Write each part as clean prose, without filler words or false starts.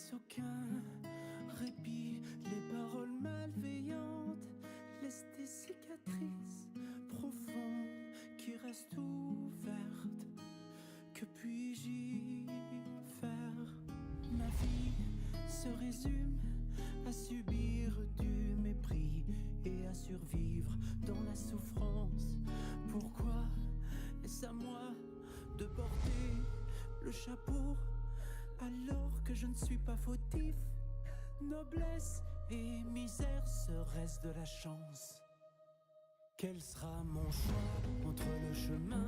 laisse aucun répit. Les paroles malveillantes laissent des cicatrices profondes qui restent ouvertes. Que puis-je y faire? Ma vie se résume à subir du mépris et à survivre dans la souffrance. Pourquoi est-ce à moi de porter le chapeau alors que je ne suis pas fautif? Noblesse et misère, serait-ce de la chance? Quel sera mon choix entre le chemin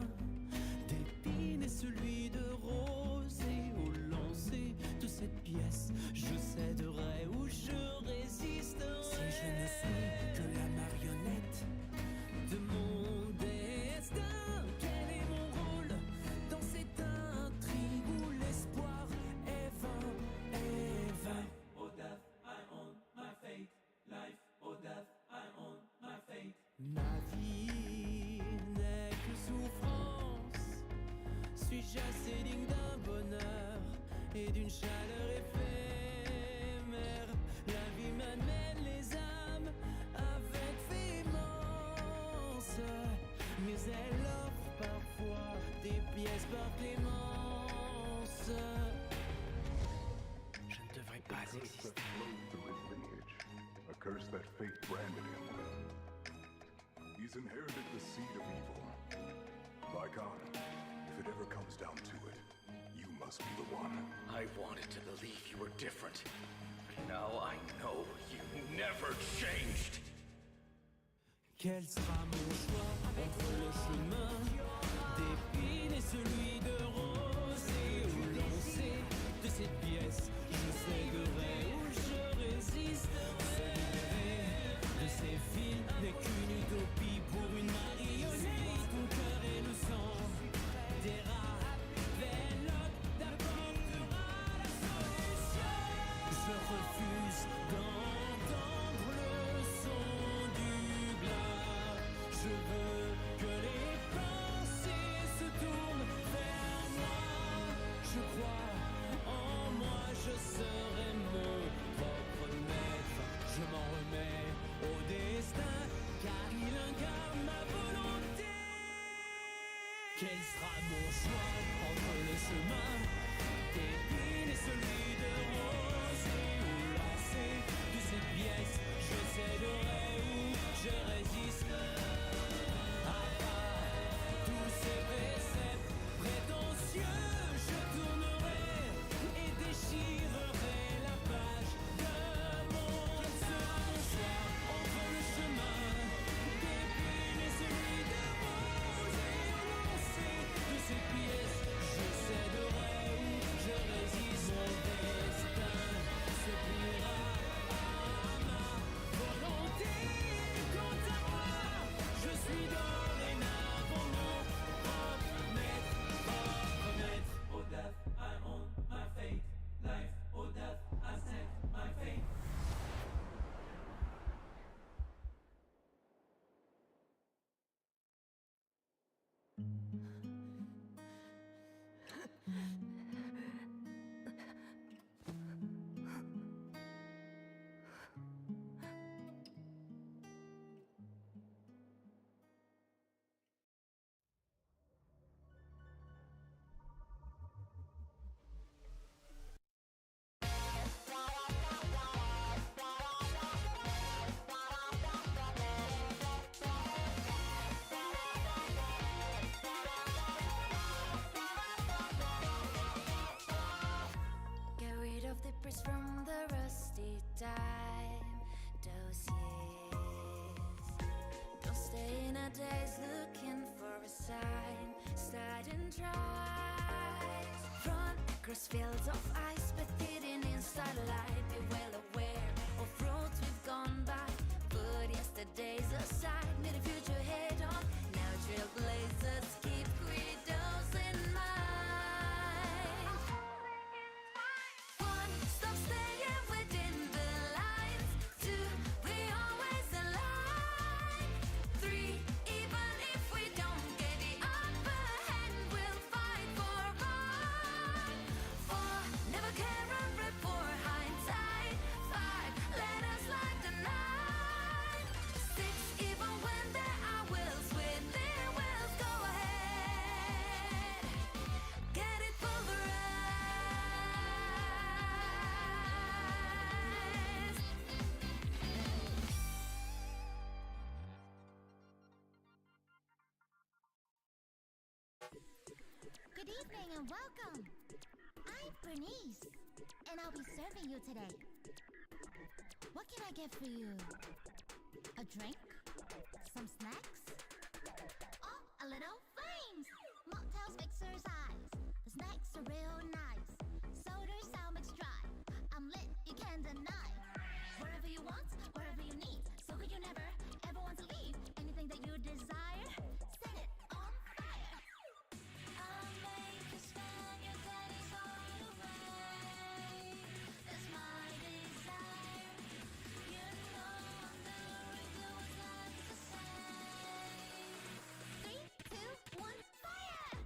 d'épines et celui de rose? Et au lancer de cette pièce, je céderai ou je résisterai. Si je ne suis que la marionnette de mon destin, quel est mon rôle dans cette intrigue où l'espoir est vain, est vain? Life or death, I own my fate. Life or death, I own my fate. Ma vie n'est que souffrance. Suis-je assez digne d'un bonheur et d'une chaleur éphémère? La vie m'amène les âmes avec véhémence, mais elle offre parfois des pièces par clémence. Je ne devrais pas exister. A curse that fate branded him. He's inherited the seed of evil. By God, if it ever comes down to it, you must be the one. I wanted to believe you were different, but now I know you never changed. Quel sera mon choix entre le chemin d'épines et celui de rose? Et au lancer de cette pièce, je céderai ou je résisterai. De ces fils n'est qu'une utopie pour une marionnette. Ton cœur et le sang des rats véloques d'apportera la solution. Je refuse d'entendre le son du glas. Je veux que les pensées se tournent vers moi. Je crois en moi, je serai mon propre maître. Je m'en remets au destin, car il incarne ma volonté. Quel sera mon choix entre le chemin d'épines et celui de rose? Et où lancer de cette pièce, je céderai ou je résisterai à tous ces préceptes prétentieux. Je tournerai et déchirerai la page de mon choix entre le chemin d'épines et celui de rose. Et au lancer de ces pièces, je céderai ou je résiste. Mon destin se pliera à ma volonté. Quant à moi, je suis dorénavant mon propre maître, propre maître. Oh death, I own my fate. Life, oh death, I set my fate. Get rid of the press from the rusty time dossiers. Don't stay in a daze looking for a sign. Start and try. Run across fields of ice, but hidden in starlight. Be well aware of roads we've gone by. Put yesterday's aside, meet the future head on. Now trailblazers keep credos in mind. One, stop staying within the lines. Two, we always align. Three, even if we don't get the upper hand, we'll fight for right. Four, never care a rip or Good evening and welcome. I'm Bernice, and I'll be serving you today. What can I get for you? A drink? Some snacks? Oh, a little flames! Mocktails, mixers, eyes. The snacks are real nice. Sodas, I'll mix dry. I'm lit, you can't deny. Wherever you want, wherever you need. So good you never, ever want to leave. Anything that you desire, set it on fire. I'll make you spend your days all away. That's my desire. You know I'm doing to what's left to say. 3, 2, 1, fire!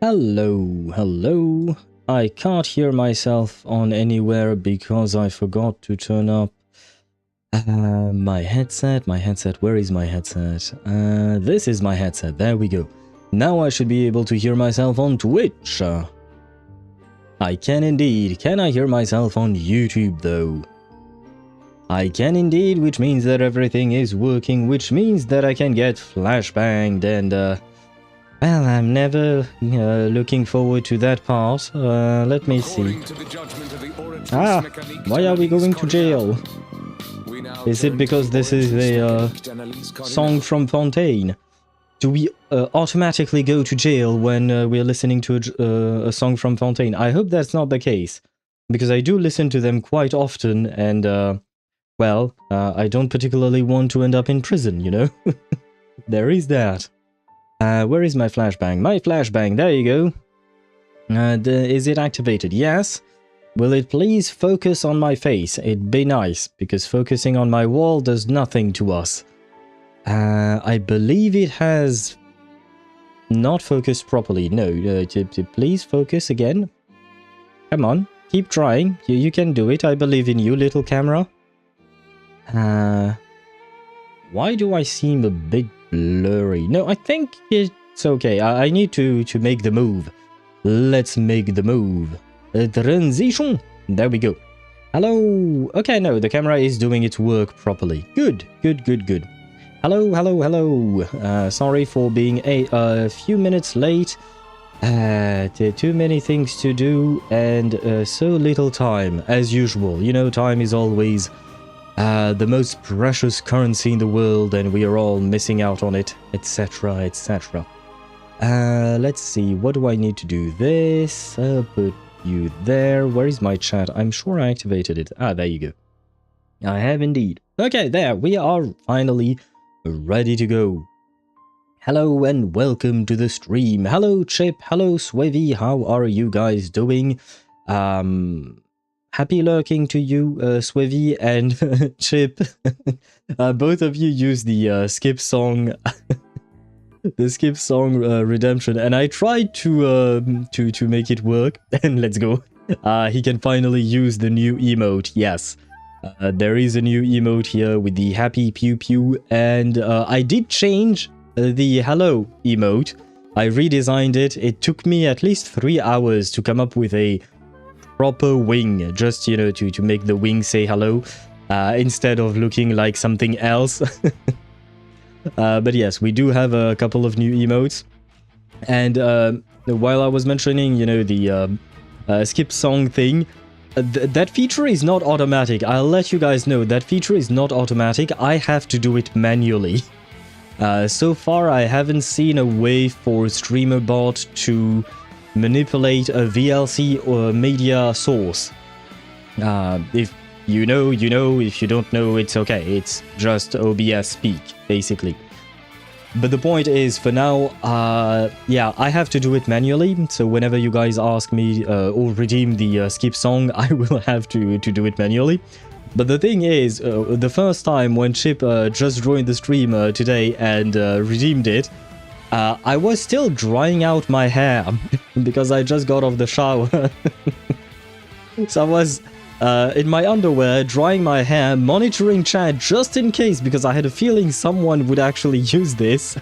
Hello, hello. I can't hear myself on anywhere because I forgot to turn up my headset. Where is my headset? This is my headset. There we go. Now I should be able to hear myself on Twitch. I can indeed. Can I hear myself on YouTube though? I can indeed, which means that everything is working, which means that I can get flashbanged and well, I'm never looking forward to that part. Let me see. Why are we going to jail? Is it because this is a song from Fontaine? Do we automatically go to jail when we're listening to a song from Fontaine? I hope that's not the case, because I do listen to them quite often, and well, I don't particularly want to end up in prison, you know? There is that. Where is my flashbang? My flashbang, there you go. Is it activated? Yes. Will it please focus on my face? It'd be nice, because focusing on my wall does nothing to us. I believe it has not focused properly. No, please focus again. Come on, keep trying. You can do it. I believe in you, little camera. Why do I seem a bit blurry? No, I think it's okay. I need to make the move. Let's make the move. Transition. There we go. Hello. Okay, no, the camera is doing its work properly. Good. Hello. Sorry for being a few minutes late. Too many things to do and so little time, as usual. You know, time is always the most precious currency in the world, and we are all missing out on it, etc, etc. Let's see, what do I need to do? This, put you there. Where is my chat? I'm sure I activated it. Ah, there you go. I have indeed. Okay, there, we are finally ready to go. Hello and welcome to the stream. Hello Chip, hello Swevy, how are you guys doing? Happy lurking to you, Swevy and Chip. Both of you use the skip song, the skip song redemption, and I tried to make it work. And let's go. He can finally use the new emote. Yes, there is a new emote here with the happy pew pew, and I did change the hello emote. I redesigned it. It took me at least 3 hours to come up with a proper wing, just, you know, to make the wing say hello, instead of looking like something else. But yes, we do have a couple of new emotes. And while I was mentioning, you know, the skip song thing, that feature is not automatic. I'll let you guys know, that feature is not automatic. I have to do it manually. So far, I haven't seen a way for StreamerBot to manipulate a VLC or media source. If you know, you know. If you don't know, it's okay. It's just OBS speak, basically. But the point is, for now, yeah, I have to do it manually. So whenever you guys ask me or redeem the skip song, I will have to do it manually. But the thing is, the first time when Chip just joined the stream today and redeemed it, I was still drying out my hair because I just got off the shower. So I was in my underwear, drying my hair, monitoring chat just in case, because I had a feeling someone would actually use this.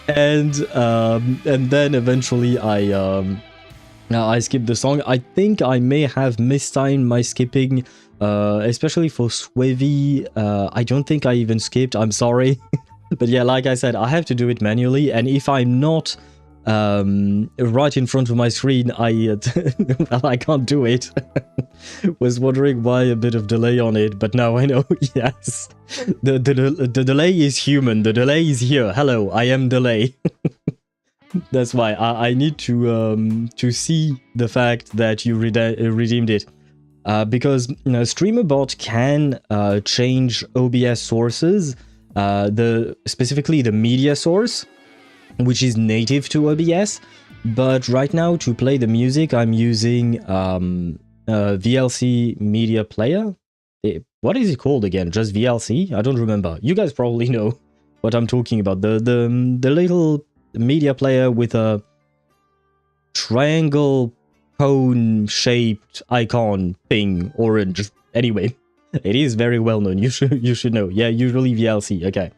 And then eventually I skipped the song. I think I may have mistimed my skipping, especially for Swevy. I don't think I even skipped. I'm sorry. But yeah, like I said, I have to do it manually, and if I'm not right in front of my screen, well, I can't do it. Was wondering why a bit of delay on it, but now I know. Yes, the delay is human. The delay is here. Hello, I am delay. That's why I need to see the fact that you redeemed it, because StreamerBot can change OBS sources. Specifically the media source, which is native to OBS, but right now to play the music I'm using VLC media player. What is it called again? Just VLC? I don't remember. You guys probably know what I'm talking about. The little media player with a triangle cone-shaped icon thing, orange. Anyway, it is very well known. You should know. Yeah, usually VLC. Okay.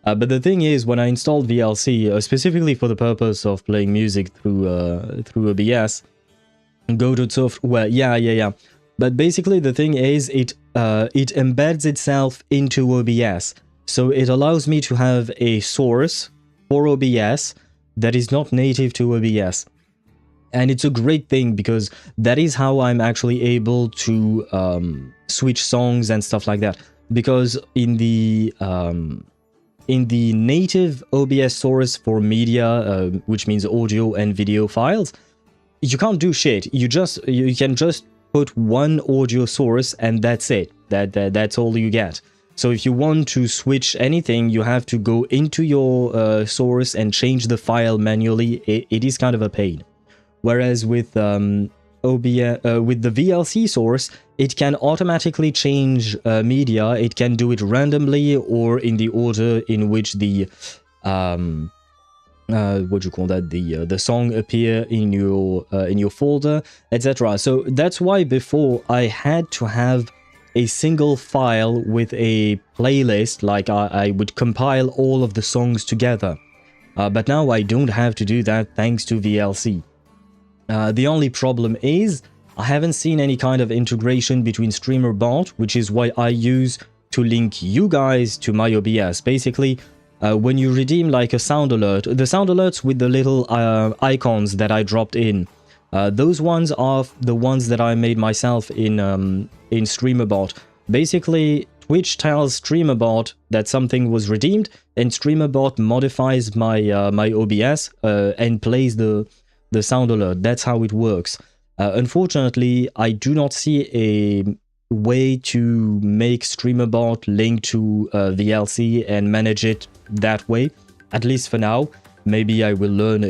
But the thing is, when I installed VLC, specifically for the purpose of playing music through OBS, go to software. Yeah. But basically, the thing is, it embeds itself into OBS, so it allows me to have a source for OBS that is not native to OBS. And it's a great thing because that is how I'm actually able to switch songs and stuff like that. Because in the native OBS source for media, which means audio and video files, you can't do shit. You can just put one audio source and that's it. That's all you get. So if you want to switch anything, you have to go into your source and change the file manually. It is kind of a pain. Whereas with with the VLC source, it can automatically change media. It can do it randomly or in the order in which the what do you call that, the song appear in your folder, etc. So that's why before I had to have a single file with a playlist, like I would compile all of the songs together. But now I don't have to do that thanks to VLC. The only problem is I haven't seen any kind of integration between StreamerBot, which is what I use to link you guys to my OBS. Basically, when you redeem like a sound alert, the sound alerts with the little icons that I dropped in, those ones are the ones that I made myself in StreamerBot. Basically, Twitch tells StreamerBot that something was redeemed, and StreamerBot modifies my my OBS and plays the sound alert. That's how it works. Unfortunately, I do not see a way to make StreamerBot link to VLC and manage it that way, at least for now. Maybe I will learn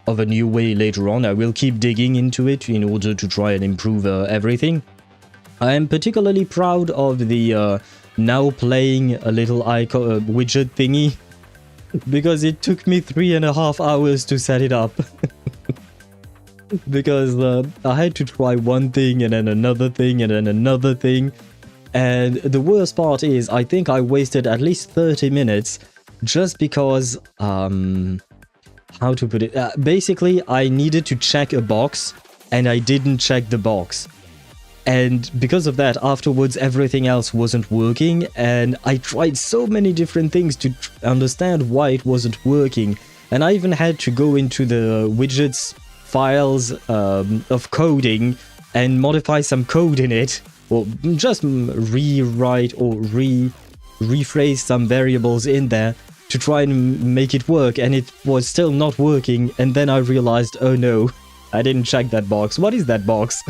of a new way later on. I will keep digging into it in order to try and improve everything. I am particularly proud of the now playing a little icon widget thingy, because it took me 3.5 hours to set it up. Because I had to try one thing and then another thing and then another thing. And the worst part is, I think I wasted at least 30 minutes just because, how to put it? Basically, I needed to check a box and I didn't check the box. And because of that, afterwards, everything else wasn't working. And I tried so many different things to understand why it wasn't working. And I even had to go into the widgets files of coding and modify some code in it, or just rewrite or rephrase some variables in there to try and make it work, and it was still not working. And then I realized, oh no, I didn't check that box. What is that box?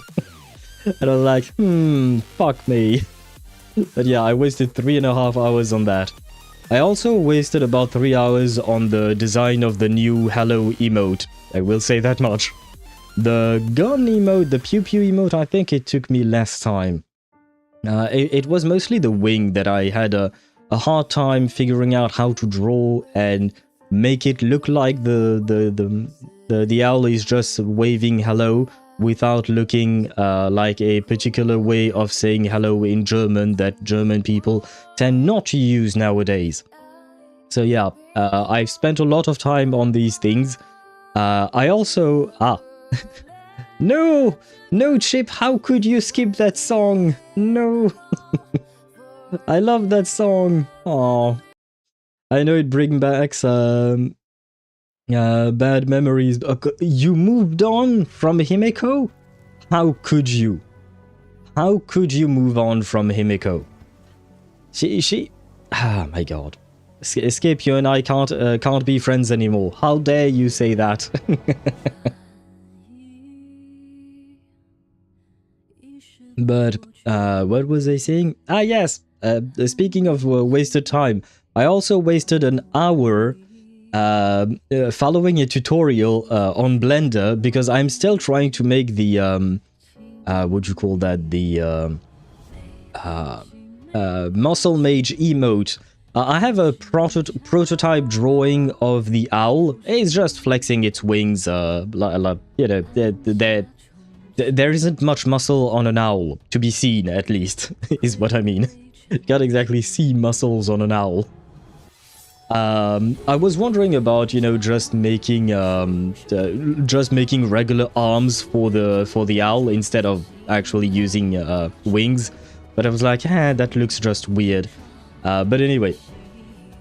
And I was like, fuck me. But yeah, I wasted 3.5 hours on that. I also wasted about 3 hours on the design of the new hello emote. I will say that much. The gun emote, the pew pew emote, I think it took me less time. It was mostly the wing that I had a hard time figuring out how to draw and make it look like the owl is just waving hello without looking like a particular way of saying hello in German that German people tend not to use nowadays. So yeah, I've spent a lot of time on these things. I also... No! No, Chip, how could you skip that song? No! I love that song. Aww. I know it brings back some bad memories. You moved on from Himeko? How could you? How could you move on from Himeko? She... Ah, my god. Skip, you and I can't be friends anymore. How dare you say that? But what was I saying? Ah, yes. Speaking of wasted time, I also wasted an hour following a tutorial on Blender because I'm still trying to make the what do you call that? The muscle mage emote I have a prototype drawing of the owl. It's just flexing its wings. You know, there isn't much muscle on an owl, to be seen, at least, is what I mean. You can't exactly see muscles on an owl. I was wondering about, you know, just making regular arms for the owl instead of actually using wings. But I was like, that looks just weird. But anyway,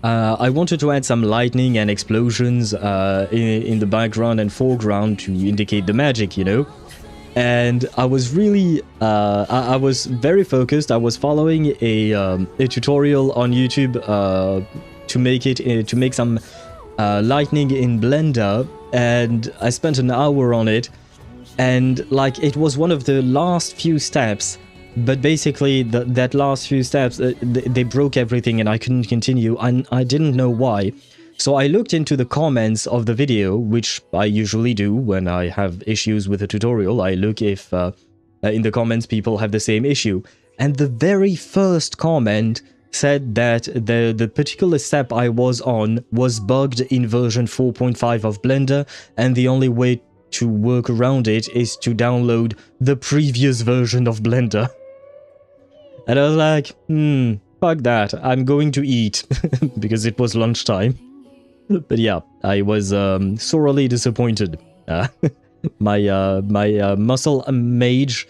I wanted to add some lightning and explosions in the background and foreground to indicate the magic, you know. And I was really, I was very focused. I was following a tutorial on YouTube to make some lightning in Blender, and I spent an hour on it. And like, it was one of the last few steps. But basically, that last few steps, they broke everything and I couldn't continue, and I didn't know why. So I looked into the comments of the video, which I usually do when I have issues with a tutorial. I look if in the comments people have the same issue. And the very first comment said that the particular step I was on was bugged in version 4.5 of Blender, and the only way to work around it is to download the previous version of Blender. And I was like, fuck that, I'm going to eat, because it was lunchtime. But yeah, I was sorely disappointed. My muscle mage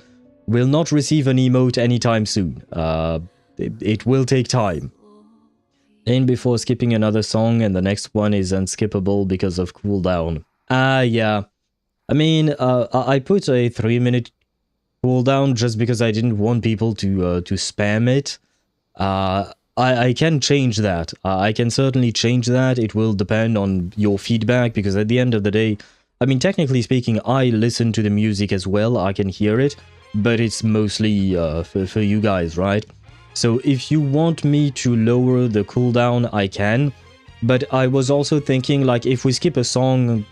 will not receive an emote anytime soon. It will take time. And before skipping another song, and the next one is unskippable because of cooldown. Yeah. I mean, I put a 3-minute cooldown just because I didn't want people to spam it. I can change that. I can certainly change that. It will depend on your feedback, because at the end of the day, I mean, technically speaking, I listen to the music as well. I can hear it, but it's mostly for you guys, right? So if you want me to lower the cooldown, I can. But I was also thinking, like, if we skip a song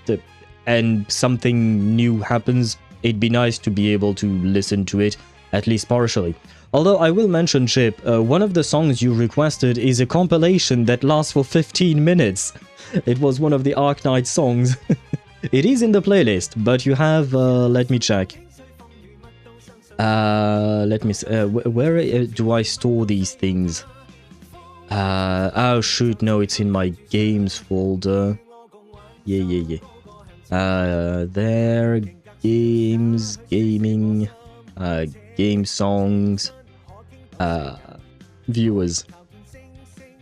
and something new happens, it'd be nice to be able to listen to it, at least partially. Although I will mention, Chip, one of the songs you requested is a compilation that lasts for 15 minutes. It was one of the Arknight songs. It is in the playlist, but you have, let me check. Let me see, where do I store these things? Oh shoot, no, it's in my games folder. Yeah. There, games, gaming, game songs, viewers.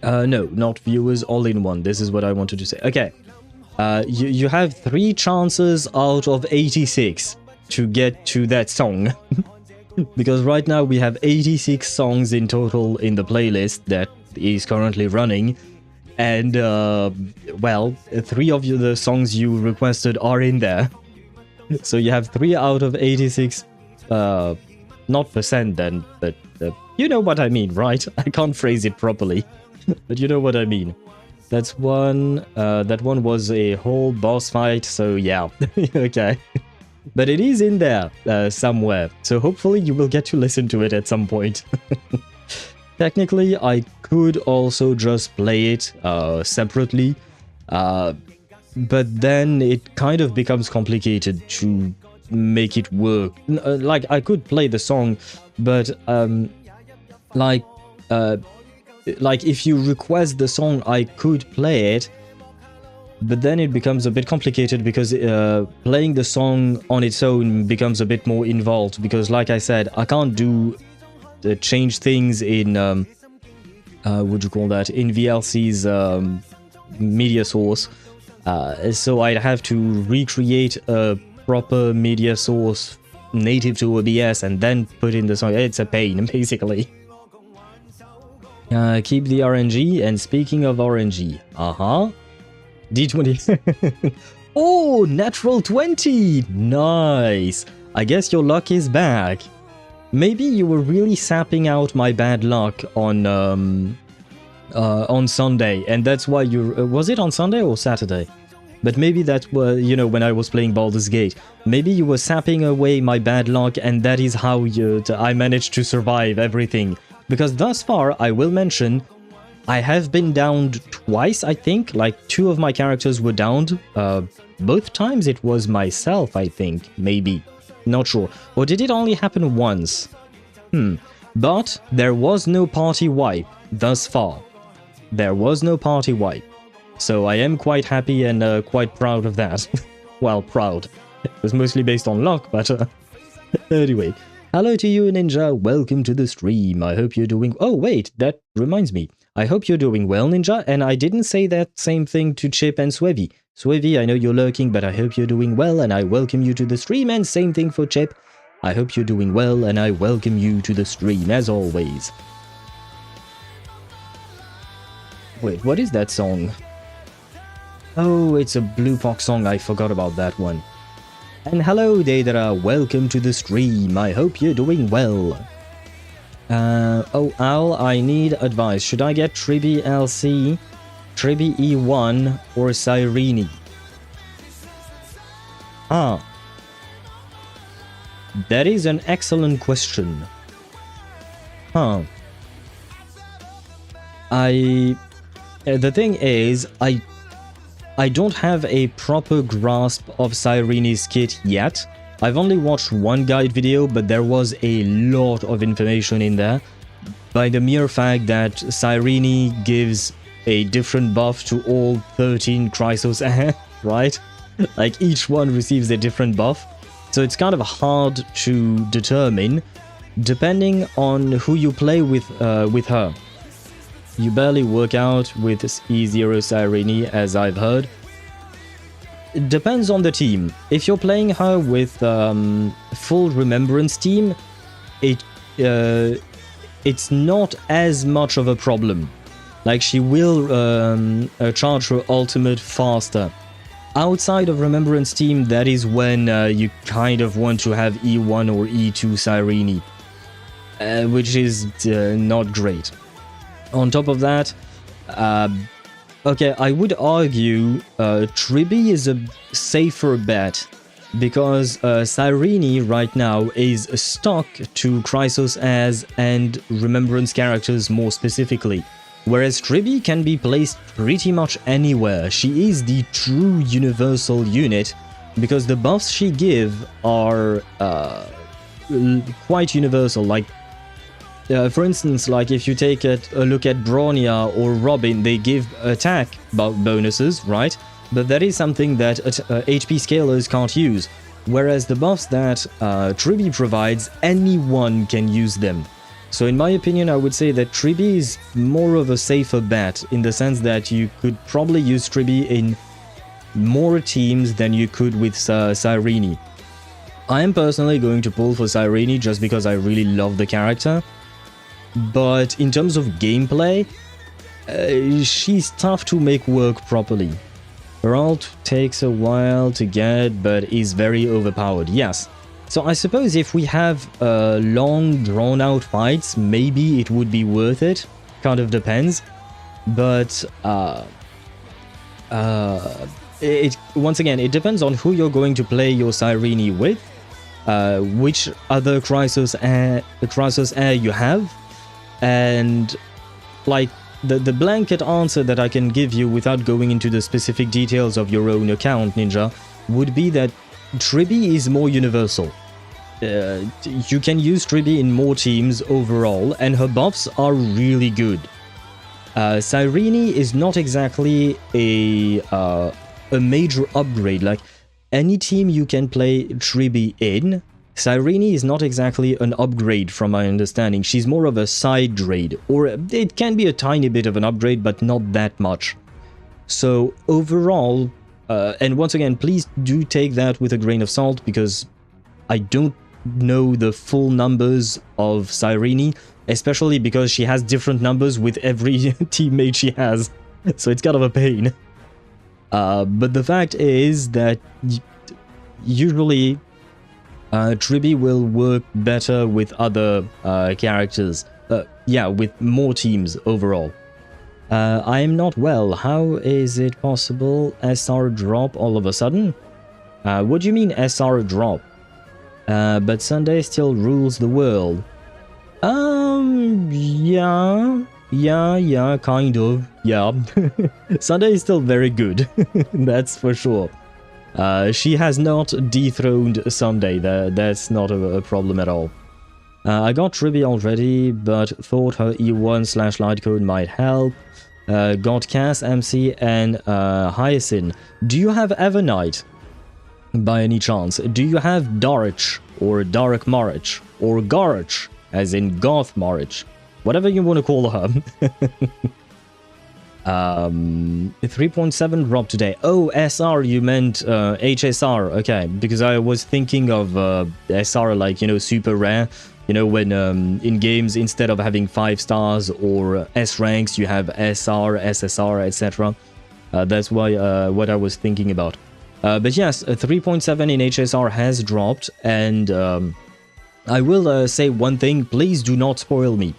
No, not viewers, all in one. This is what I wanted to say. Okay. You have 3 chances out of 86 to get to that song. Because right now we have 86 songs in total in the playlist that is currently running. And, well, 3 of the songs you requested are in there. So you have 3 out of 86, not percent then, but you know what I mean, right? I can't phrase it properly, but you know what I mean. That's one, that one was a whole boss fight, so yeah, okay. But it is in there, somewhere, so hopefully you will get to listen to it at some point. Technically, I could also just play it separately, but then it kind of becomes complicated to make it work. Like, I could play the song, but like if you request the song, I could play it, but then it becomes a bit complicated because playing the song on its own becomes a bit more involved, because like I said, I can't do change things in would you call that, in VLC's media source, so I'd have to recreate a proper media source native to OBS and then put in the song. It's a pain, basically. Keep the RNG, and speaking of RNG, D20. Oh, natural 20! Nice! I guess your luck is back. Maybe you were really sapping out my bad luck on Sunday, and that's why you... was it on Sunday or Saturday? But maybe that was, you know, when I was playing Baldur's Gate. Maybe you were sapping away my bad luck, and that is how I managed to survive everything. Because thus far, I will mention, I have been downed twice, I think. Like, 2 of my characters were downed. Both times it was myself, I think. Maybe. Not sure. Or did it only happen once? But there was no party wipe thus far. There was no party wipe. So I am quite happy and quite proud of that. Well, proud. It was mostly based on luck, but anyway. Hello to you, Ninja. Welcome to the stream. I hope you're doing... Oh, wait, that reminds me. I hope you're doing well, Ninja, and I didn't say that same thing to Chip and Swevy. Swevy, I know you're lurking, but I hope you're doing well, and I welcome you to the stream, and same thing for Chip. I hope you're doing well, and I welcome you to the stream, as always. Wait, what is that song? Oh, it's a Blue Fox song. I forgot about that one. And hello, Daedra. Welcome to the stream. I hope you're doing well. Oh, Al, I need advice. Should I get Tribi LC, Tribi E1, or Cyrene? Ah. That is an excellent question. Huh. The thing is, I don't have a proper grasp of Cyrene's kit yet. I've only watched one guide video, but there was a lot of information in there. By the mere fact that Cyrene gives a different buff to all 13 Chrysos Air, right? Like, each one receives a different buff. So it's kind of hard to determine, depending on who you play with her. You barely work out with E0 Cyrene, as I've heard. It depends on the team. If you're playing her with full Remembrance team, it's not as much of a problem. Like, she will charge her ultimate faster. Outside of Remembrance team, that is when you kind of want to have E1 or E2 Cyrene, which is not great. On top of that, okay, I would argue Tribi is a safer bet, because Cyrene right now is stuck to Chrysos As and Remembrance characters more specifically, whereas Tribi can be placed pretty much anywhere. She is the true universal unit, because the buffs she gives are quite universal. Like, for instance, like if you take a look at Bronya or Robin, they give attack bonuses, right? But that is something that HP scalers can't use. Whereas the buffs that Tribi provides, anyone can use them. So in my opinion, I would say that Tribi is more of a safer bet, in the sense that you could probably use Tribi in more teams than you could with Cyrene. I am personally going to pull for Cyrene just because I really love the character. But in terms of gameplay, she's tough to make work properly. Her ult takes a while to get, but is very overpowered, yes. So I suppose if we have long, drawn-out fights, maybe it would be worth it. Kind of depends. But once again, it depends on who you're going to play your Cyrene with, which other Chrysos Air you have. And like the blanket answer that I can give you without going into the specific details of your own account, Ninja, would be that Tribi is more universal. You can use Tribi in more teams overall, and her buffs are really good. Cyrene is not exactly a major upgrade. Like, any team you can play Tribi in, Cyrene is not exactly an upgrade from my understanding. She's more of a side grade, or it can be a tiny bit of an upgrade, but not that much. So overall, and once again, please do take that with a grain of salt, because I don't know the full numbers of Cyrene, especially because she has different numbers with every teammate she has, so it's kind of a pain. But the fact is that usually Tribi will work better with other characters. Yeah, with more teams overall. I am not well. How is it possible SR drop all of a sudden? What do you mean SR drop? But Sunday still rules the world. Yeah, Yeah, kind of. Yeah. Sunday is still very good. That's for sure. She has not dethroned Sunday. That's not a problem at all. I got Trivia already, but thought her E1/light code might help. Got Cass, MC, and Hyacinth. Do you have Evernight by any chance? Do you have Darich or Dark Marich or Garich, as in Goth Marich? Whatever you want to call her. 3.7 drop today. Oh, SR, you meant HSR. Okay, because I was thinking of SR like, you know, super rare. You know, when in games, instead of having 5 stars or S ranks, you have SR, SSR, etc. That's why what I was thinking about. But yes, 3.7 in HSR has dropped, and I will say one thing: please do not spoil me.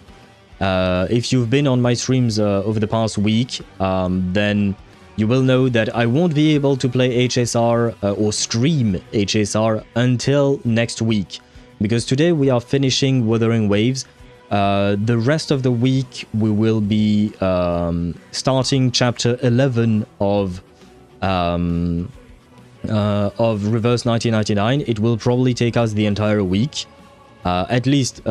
If you've been on my streams over the past week, then you will know that I won't be able to play HSR or stream HSR until next week. Because today we are finishing Wuthering Waves. The rest of the week we will be starting chapter 11 of Reverse 1999. It will probably take us the entire week, at least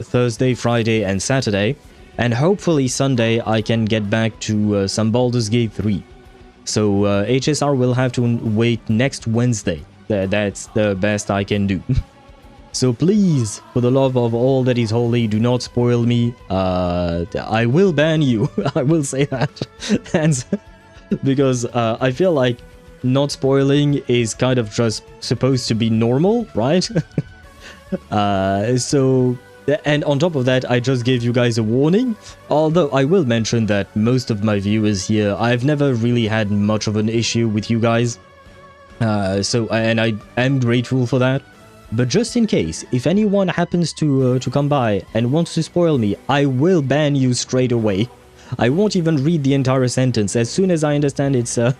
Thursday, Friday, and Saturday, and hopefully Sunday I can get back to some Baldur's Gate 3. So HSR will have to wait next Wednesday. That's the best I can do. So please, for the love of all that is holy, do not spoil me. I will ban you. I will say that. And because I feel like not spoiling is kind of just supposed to be normal, right? And on top of that, I just gave you guys a warning. Although I will mention that most of my viewers here, I've never really had much of an issue with you guys. And I am grateful for that. But just in case, if anyone happens to come by and wants to spoil me, I will ban you straight away. I won't even read the entire sentence. As soon as I understand it's a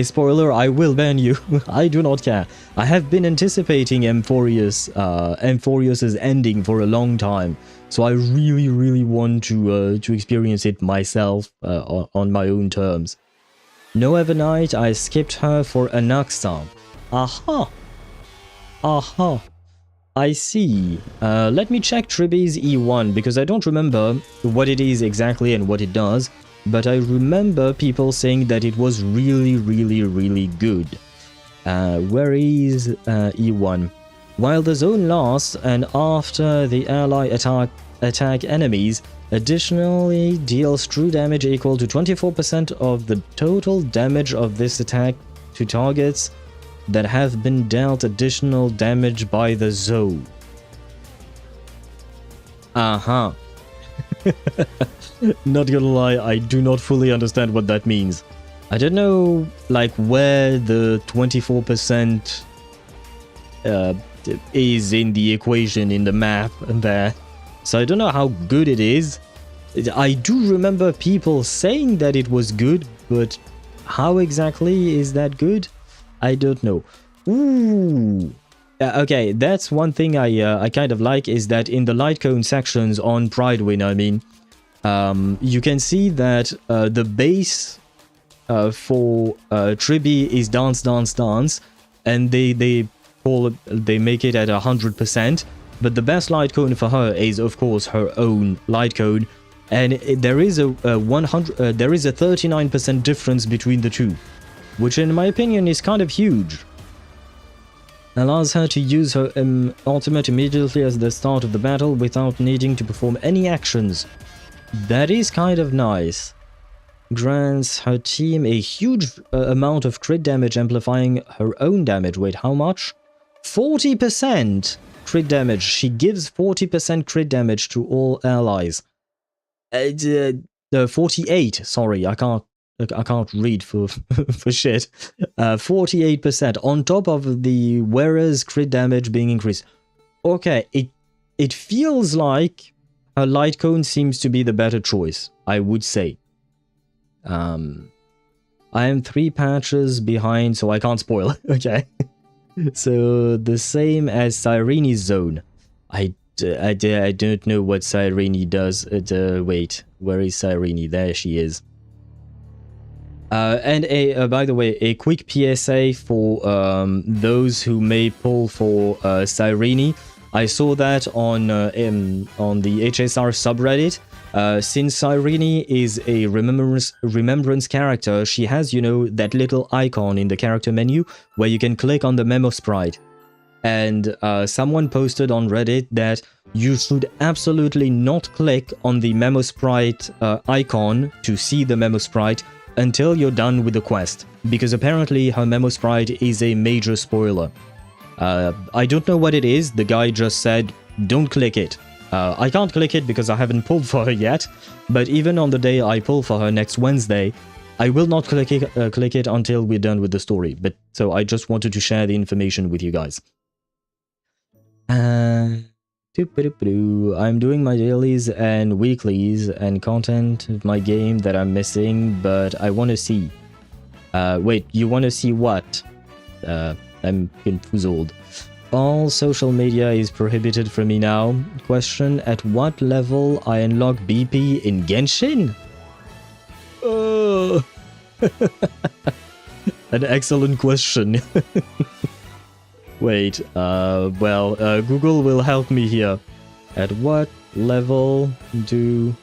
spoiler, I will ban you. I do not care. I have been anticipating Emphorius's ending for a long time, so I really want to experience it myself on my own terms. No Evernight, I skipped her for Anaxa. Aha. I see. Let me check Triby's E1, because I don't remember what it is exactly and what it does. But I remember people saying that it was really good. Where is E1? While the zone lasts and after the ally attack enemies, additionally deals true damage equal to 24% of the total damage of this attack to targets that have been dealt additional damage by the zone. Aha. Not gonna lie, I do not fully understand what that means. I don't know, like, where the 24% is in the equation in the map there. So I don't know how good it is. I do remember people saying that it was good, but how exactly is that good? I don't know. Ooh. Okay, that's one thing I kind of like, is that in the light cone sections on Pridewin, I mean, you can see that the base for Triby is dance, and they make it at 100%. But the best light cone for her is, of course, her own light cone, and there is a 39% difference between the two, which in my opinion is kind of huge. Allows her to use her ultimate immediately at the start of the battle without needing to perform any actions. That is kind of nice. Grants her team a huge amount of crit damage, amplifying her own damage. Wait, how much? 40% crit damage. She gives 40% crit damage to all allies. 48, sorry, I can't read for for shit. 48% on top of the wearer's crit damage being increased. Okay, it feels like her light cone seems to be the better choice, I would say. I am 3 patches behind, so I can't spoil. Okay. So the same as Cyrene's zone. I I don't know what Cyrene does. Wait, where is Cyrene? There she is. And by the way, a quick PSA for those who may pull for Cyrene. I saw that on the HSR subreddit. Since Cyrene is a remembrance character, she has, you know, that little icon in the character menu where you can click on the memo sprite. And someone posted on Reddit that you should absolutely not click on the memo sprite icon to see the memo sprite until you're done with the quest, because apparently her memo sprite is a major spoiler. I don't know what it is. The guy just said, don't click it. I can't click it because I haven't pulled for her yet, but even on the day I pull for her next Wednesday, I will not click it until we're done with the story. But so I just wanted to share the information with you guys. I'm doing my dailies and weeklies and content of my game that I'm missing, but I want to see. Wait, you want to see what? I'm confused. All social media is prohibited for me now. Question, at what level I unlock BP in Genshin? An excellent question. Wait, Google will help me here. At what level do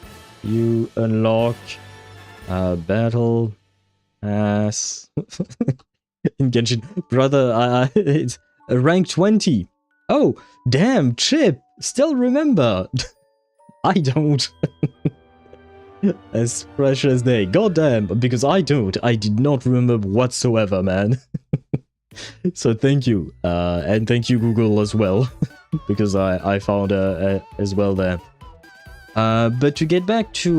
you unlock Battle Pass in Genshin? Brother, it's rank 20. Oh, damn, Chip, still remember. I don't. As fresh as day. Goddamn, because I don't. I did not remember whatsoever, man. So thank you, and thank you Google as well, because I found as well there. But to get back to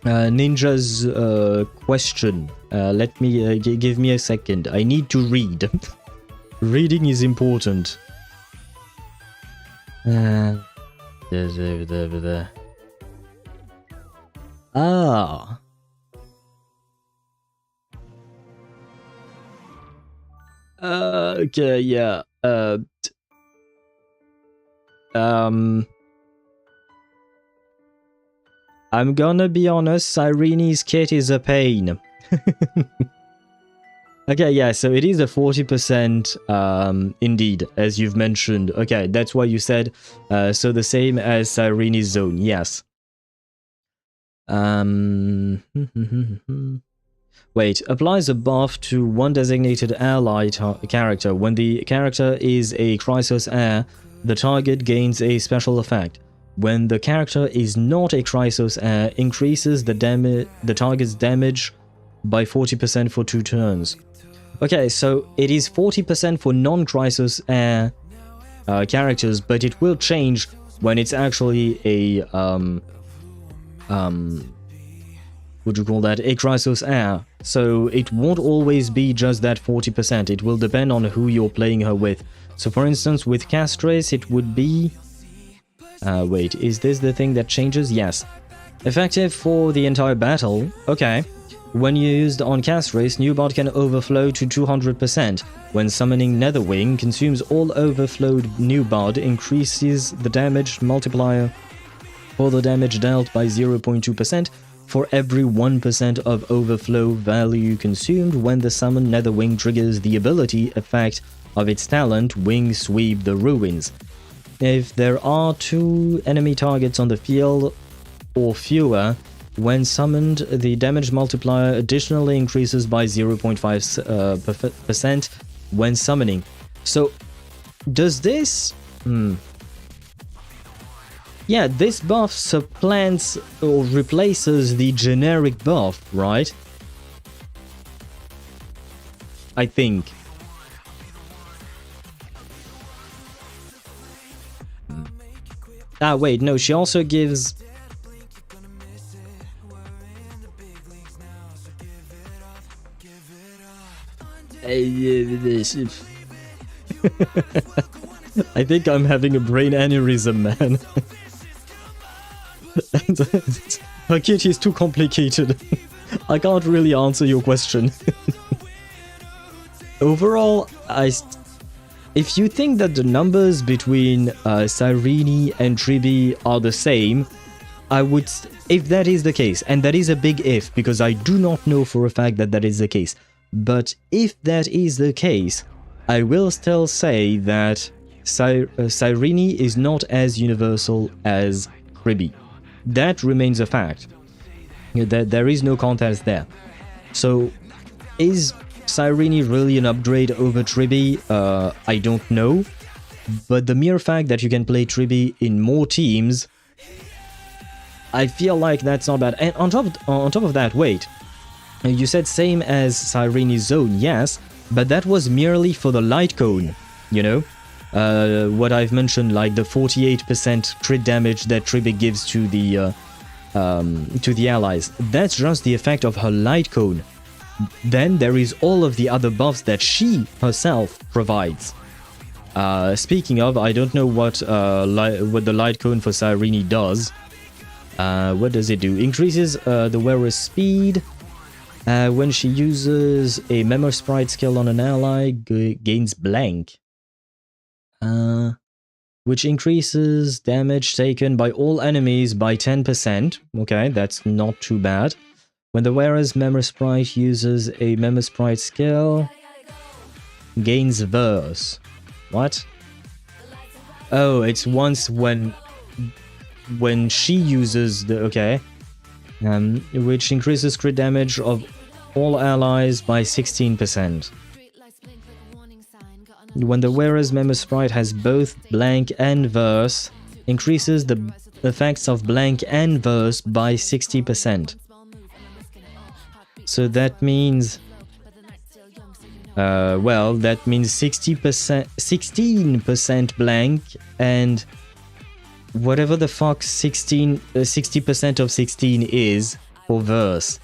Ninja's question, let me give me a second. I need to read. Reading is important. There's over there. Ah. Okay, yeah. I'm gonna be honest, Cyrene's kit is a pain. Okay, yeah, so it is a 40%, indeed, as you've mentioned. Okay, that's why you said, so the same as Cyrene's zone, yes. Wait, applies a buff to one designated ally character. When the character is a Chrysos heir, the target gains a special effect. When the character is not a Chrysos heir, increases the target's damage by 40% for 2 turns. Okay, so it is 40% for non-Chrysos heir characters, but it will change when it's actually a would you call that a Chrysos heir? So it won't always be just that 40%, it will depend on who you're playing her with. So for instance, with Castris it would be... wait, is this the thing that changes? Yes. Effective for the entire battle, okay. When used on Castris, Newbot can overflow to 200%. When summoning Netherwing, consumes all overflowed Newbot, increases the damage multiplier for the damage dealt by 0.2%, for every 1% of overflow value consumed when the summoned Netherwing triggers the ability effect of its talent, Wing Sweep the Ruins. If there are 2 enemy targets on the field or fewer, when summoned, the damage multiplier additionally increases by 0.5% when summoning. So, does this... Yeah, this buff supplants or replaces the generic buff, right? I think. Ah, wait, no, she also gives... I think I'm having a brain aneurysm, man. Her kit is too complicated. I can't really answer your question. Overall, if you think that the numbers between Cyrene and Tribi are the same, I would, if that is the case, and that is a big if, because I do not know for a fact that that is the case, but if that is the case, I will still say that Cyrene is not as universal as Tribi. That remains a fact. There is no contest there. So, is Cyrene really an upgrade over Tribi? I don't know. But the mere fact that you can play Tribi in more teams, I feel like that's not bad. And on top of that, wait. You said same as Cyrene's zone, yes, but that was merely for the light cone, you know? What I've mentioned, like the 48% crit damage that Tribi gives to the allies. That's just the effect of her light cone. Then there is all of the other buffs that she herself provides. Speaking of, I don't know what the light cone for Cyrene does. What does it do? Increases the wearer's speed. When she uses a Memo Sprite skill on an ally, gains blank. Which increases damage taken by all enemies by 10%. Okay, that's not too bad. When the wearer's Memo Sprite uses a Memo Sprite skill, gains verse. What? Oh, it's once when she uses the... okay. Which increases crit damage of all allies by 16%. When the wearer's Memo Sprite has both blank and verse, increases the effects of blank and verse by 60%. So that means... well, that means 16% blank and whatever the fuck 60% of 16 is for verse.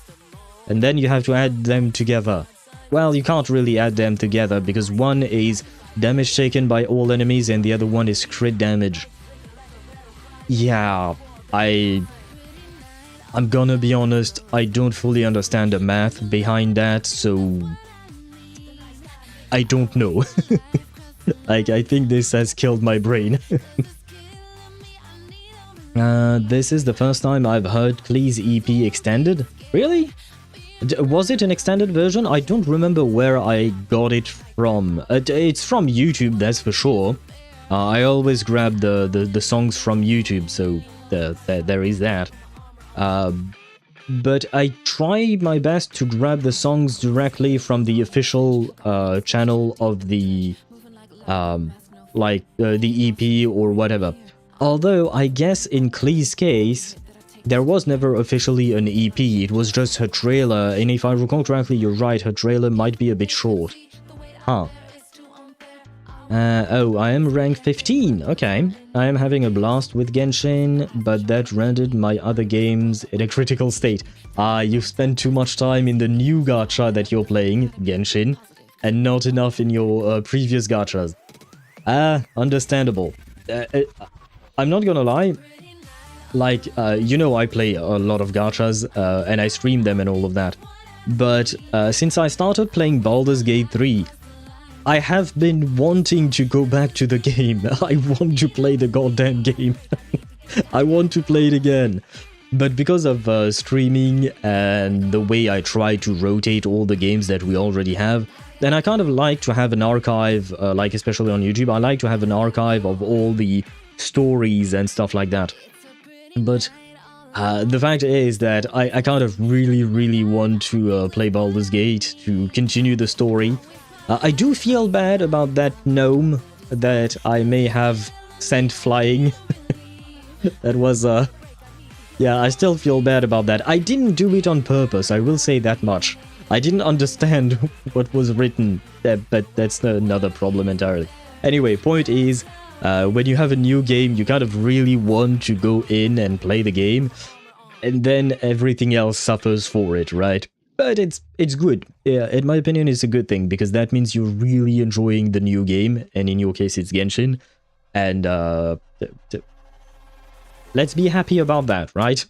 And then you have to add them together. Well, you can't really add them together because one is damage taken by all enemies and the other one is crit damage. Yeah, I'm gonna be honest, I don't fully understand the math behind that, so I don't know. Like, I think this has killed my brain. This is the first time I've heard Klee's EP extended. Really? Was it an extended version? I don't remember where I got it from. It's from YouTube, that's for sure. I always grab the songs from YouTube, so there is that. But I try my best to grab the songs directly from the official channel of the EP or whatever. Although I guess in Klee's case, there was never officially an EP, it was just her trailer, and if I recall correctly, you're right, her trailer might be a bit short. Huh. Oh, I am rank 15, okay. I am having a blast with Genshin, but that rendered my other games in a critical state. You've spent too much time in the new gacha that you're playing, Genshin, and not enough in your previous gachas. Understandable. I'm not gonna lie, like, you know I play a lot of gachas, and I stream them and all of that. But since I started playing Baldur's Gate 3, I have been wanting to go back to the game. I want to play the goddamn game. I want to play it again. But because of streaming and the way I try to rotate all the games that we already have, then I kind of like to have an archive, like especially on YouTube, I like to have an archive of all the stories and stuff like that. But the fact is that I kind of really want to play Baldur's Gate to continue the story. I do feel bad about that gnome that I may have sent flying. That was, yeah, I still feel bad about that. I didn't do it on purpose, I will say that much. I didn't understand what was written, but that's another problem entirely. Anyway, point is, when you have a new game, you kind of really want to go in and play the game, and then everything else suffers for it, right? But it's good. Yeah, in my opinion, it's a good thing, because that means you're really enjoying the new game, and in your case, it's Genshin. And let's be happy about that, right?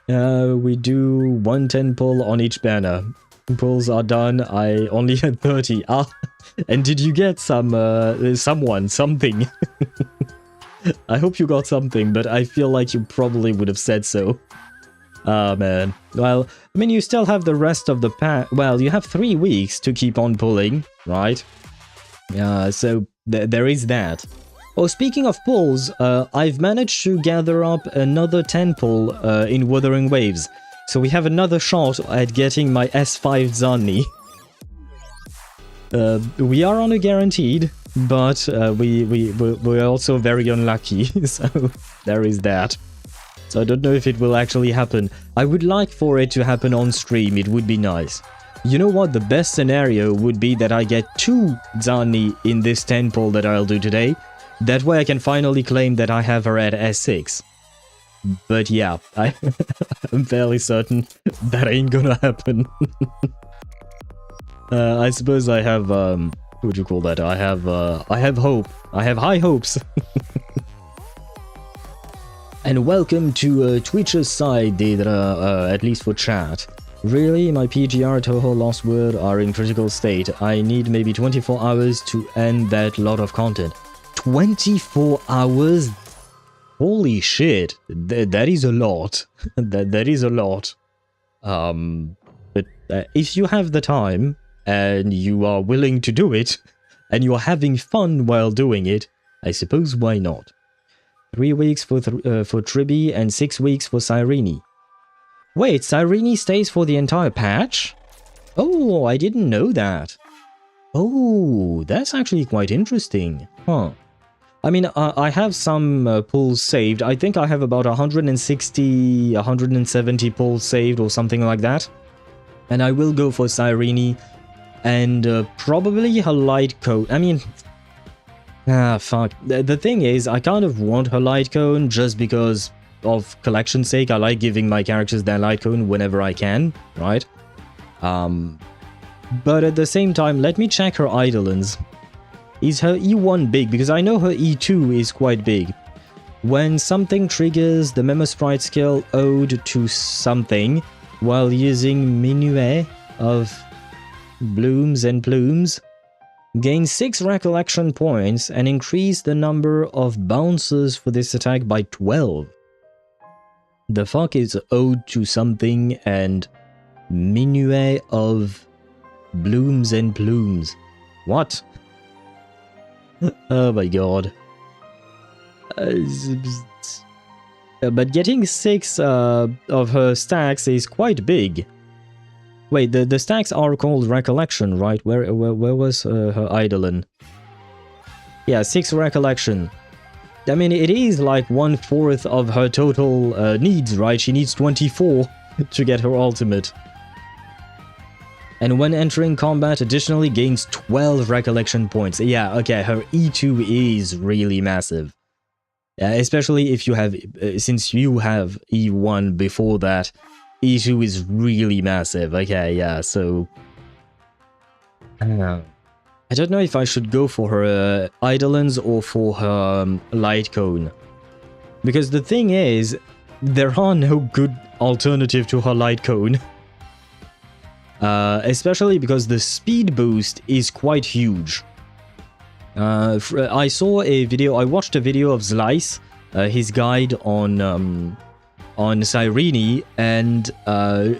We do 110 pull on each banner. pulls are done. I only had 30. Ah, and did you get something? I hope you got something, but I feel like you probably would have said so. Ah, man. Well, I mean, you still have the rest of the pack. Well, you have 3 weeks to keep on pulling, right? So there is that. Oh, speaking of pulls, I've managed to gather up another 10 pull in Wuthering Waves. So we have another shot at getting my S5 Zanni. We are on a guaranteed, but we're also very unlucky, so there is that. So I don't know if it will actually happen. I would like for it to happen on stream, it would be nice. You know what, the best scenario would be that I get 2 Zanni in this 10 pull that I'll do today. That way I can finally claim that I have her at S6. But yeah, I'm fairly certain that ain't gonna happen. I suppose I have, what would you call that? I have hope. I have high hopes. And welcome to Twitch's side, Dedra, at least for chat. Really, my PGR Toho Lost Word are in critical state. I need maybe 24 hours to end that lot of content. 24 hours? Holy shit, that is a lot. that is a lot. But if you have the time, and you are willing to do it, and you are having fun while doing it, I suppose why not? 3 weeks for Tribi and 6 weeks for Cyrene. Wait, Cyrene stays for the entire patch? Oh, I didn't know that. Oh, that's actually quite interesting. Huh. I mean, I have some pulls saved. I think I have about 160, 170 pulls saved or something like that. And I will go for Cyrene and probably her light cone. I mean, fuck. The thing is, I kind of want her light cone just because of collection's sake. I like giving my characters their light cone whenever I can, right? But at the same time, let me check her Eidolons. Is her E1 big? Because I know her E2 is quite big. When something triggers the Memo Sprite skill ode to something while using Minuet of Blooms and Plumes, gain 6 recollection points and increase the number of bounces for this attack by 12. The fuck is ode to something and Minuet of Blooms and Plumes? What? Oh my god. But getting 6 of her stacks is quite big. Wait, the stacks are called Recollection, right? Where was her Eidolon? Yeah, 6 Recollection. I mean, it is like 1/4 of her total needs, right? She needs 24 to get her ultimate. And when entering combat, additionally gains 12 recollection points. Yeah, okay, her E2 is really massive. Especially if you have, since you have E1 before that, E2 is really massive. Okay, yeah, so... I don't know if I should go for her Eidolons or for her light cone. Because the thing is, there are no good alternative to her light cone. Especially because the speed boost is quite huge. I saw a video, I watched a video of Slice, his guide on Cyrene, and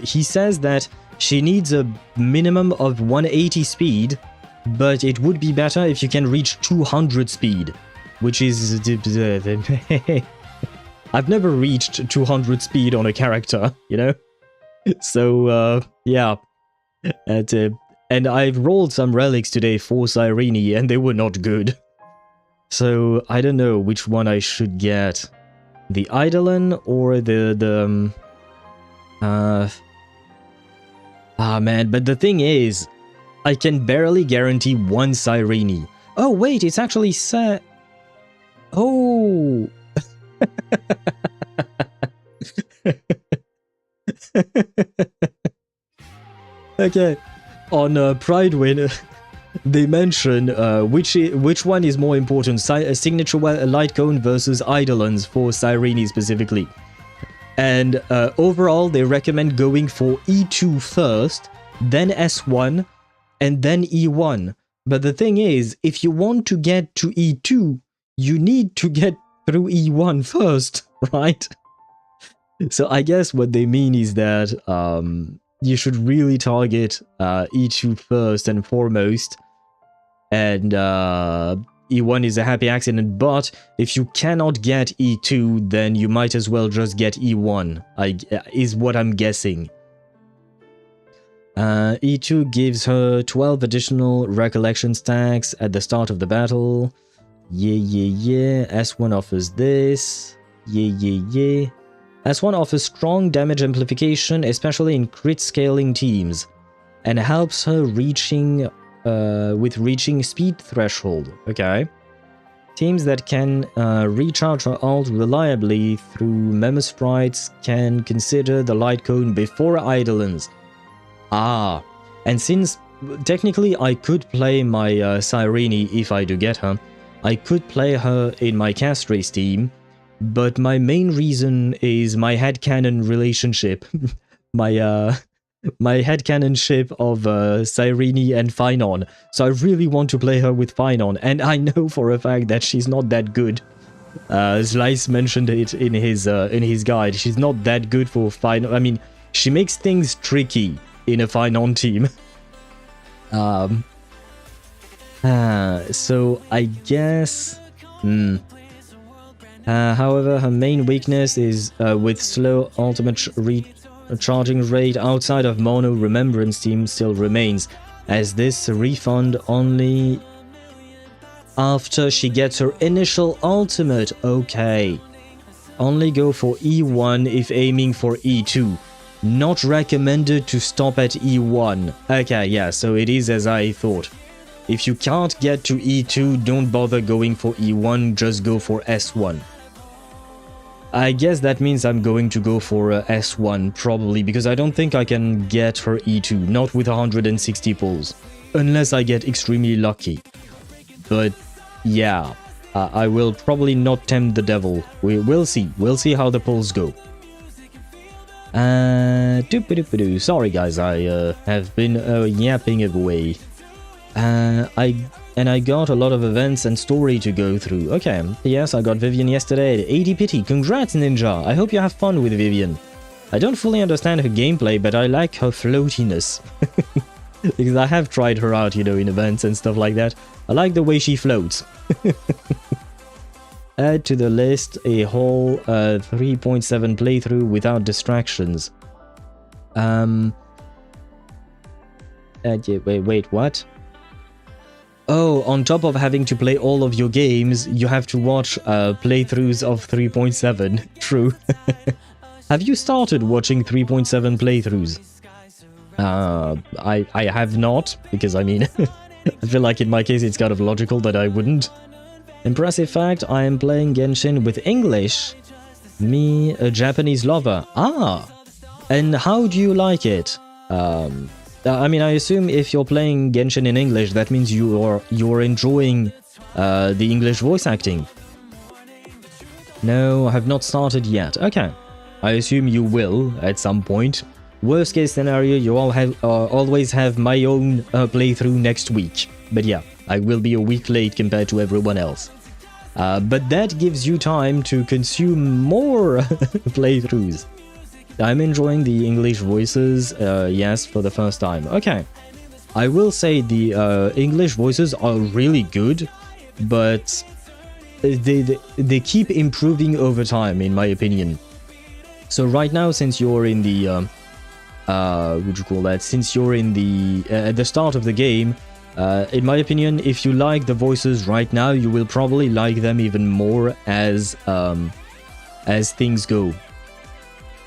he says that she needs a minimum of 180 speed, but it would be better if you can reach 200 speed, which is... I've never reached 200 speed on a character, you know? So, yeah. And I've rolled some relics today for Cyrene, and they were not good. So, I don't know which one I should get. The Eidolon or the man, but the thing is, I can barely guarantee 1 Cyrene. Oh, wait, it's actually set... Oh... Okay, on Pride Win, they mention which one is more important, Signature Light Cone versus Eidolons for Cyrene specifically. And overall, they recommend going for E2 first, then S1, and then E1. But the thing is, if you want to get to E2, you need to get through E1 first, right? So I guess what they mean is that you should really target E2 first and foremost, and E1 is a happy accident, but if you cannot get E2, then you might as well just get E1, is what I'm guessing. E2 gives her 12 additional recollection stacks at the start of the battle. Yeah. S1 offers this. Yeah. S1 offers strong damage amplification, especially in crit scaling teams, and helps her with reaching speed threshold. Okay. Teams that can recharge her ult reliably through memo sprites can consider the light cone before Eidolons. Ah, and since technically I could play my Cyrene if I do get her, I could play her in my Castries team, but my main reason is my headcanon relationship. my headcanonship of Cyrene and Finon. So I really want to play her with Finon, and I know for a fact that she's not that good. Slice mentioned it in his guide. She's not that good for Finon. I mean, she makes things tricky in a Finon team. So I guess... however, her main weakness is with slow ultimate recharging rate outside of mono remembrance team still remains, as this refund only after she gets her initial ultimate. Okay. Only go for E1 if aiming for E2. Not recommended to stop at E1. Okay, yeah, so it is as I thought. If you can't get to E2, don't bother going for E1, just go for S1. I guess that means I'm going to go for S1, probably, because I don't think I can get her E2, not with 160 pulls, unless I get extremely lucky. But yeah, I will probably not tempt the devil. We'll see how the pulls go. Sorry guys, I have been yapping away. I got a lot of events and story to go through. Okay, yes, I got Vivian yesterday at 80 pity. Congrats, Ninja! I hope you have fun with Vivian. I don't fully understand her gameplay, but I like her floatiness. Because I have tried her out, you know, in events and stuff like that. I like the way she floats. Add to the list a whole 3.7 playthrough without distractions. Wait, what? Oh, on top of having to play all of your games, you have to watch playthroughs of 3.7. True. Have you started watching 3.7 playthroughs? I have not, because I mean, I feel like in my case it's kind of logical that I wouldn't. Impressive fact, I am playing Genshin with English. Me, a Japanese lover. Ah! And how do you like it? I mean, I assume if you're playing Genshin in English, that means you're enjoying the English voice acting. No, I have not started yet. Okay. I assume you will at some point. Worst case scenario, you all always have my own playthrough next week. But yeah, I will be a week late compared to everyone else. But that gives you time to consume more playthroughs. I'm enjoying the English voices, yes, for the first time. Okay. I will say the English voices are really good, but they keep improving over time, in my opinion. So right now, since you're in the... what would you call that? Since you're in the... at the start of the game, in my opinion, if you like the voices right now, you will probably like them even more as things go.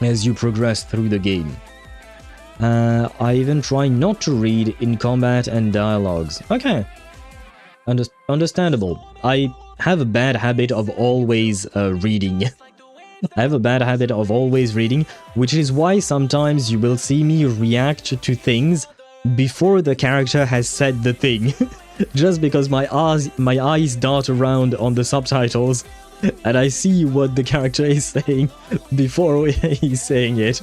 As you progress through the game. I even try not to read in combat and dialogues. Okay. Understandable. I have a bad habit of always reading. I have a bad habit of always reading, which is why sometimes you will see me react to things before the character has said the thing. Just because my eyes dart around on the subtitles and I see what the character is saying before he's saying it.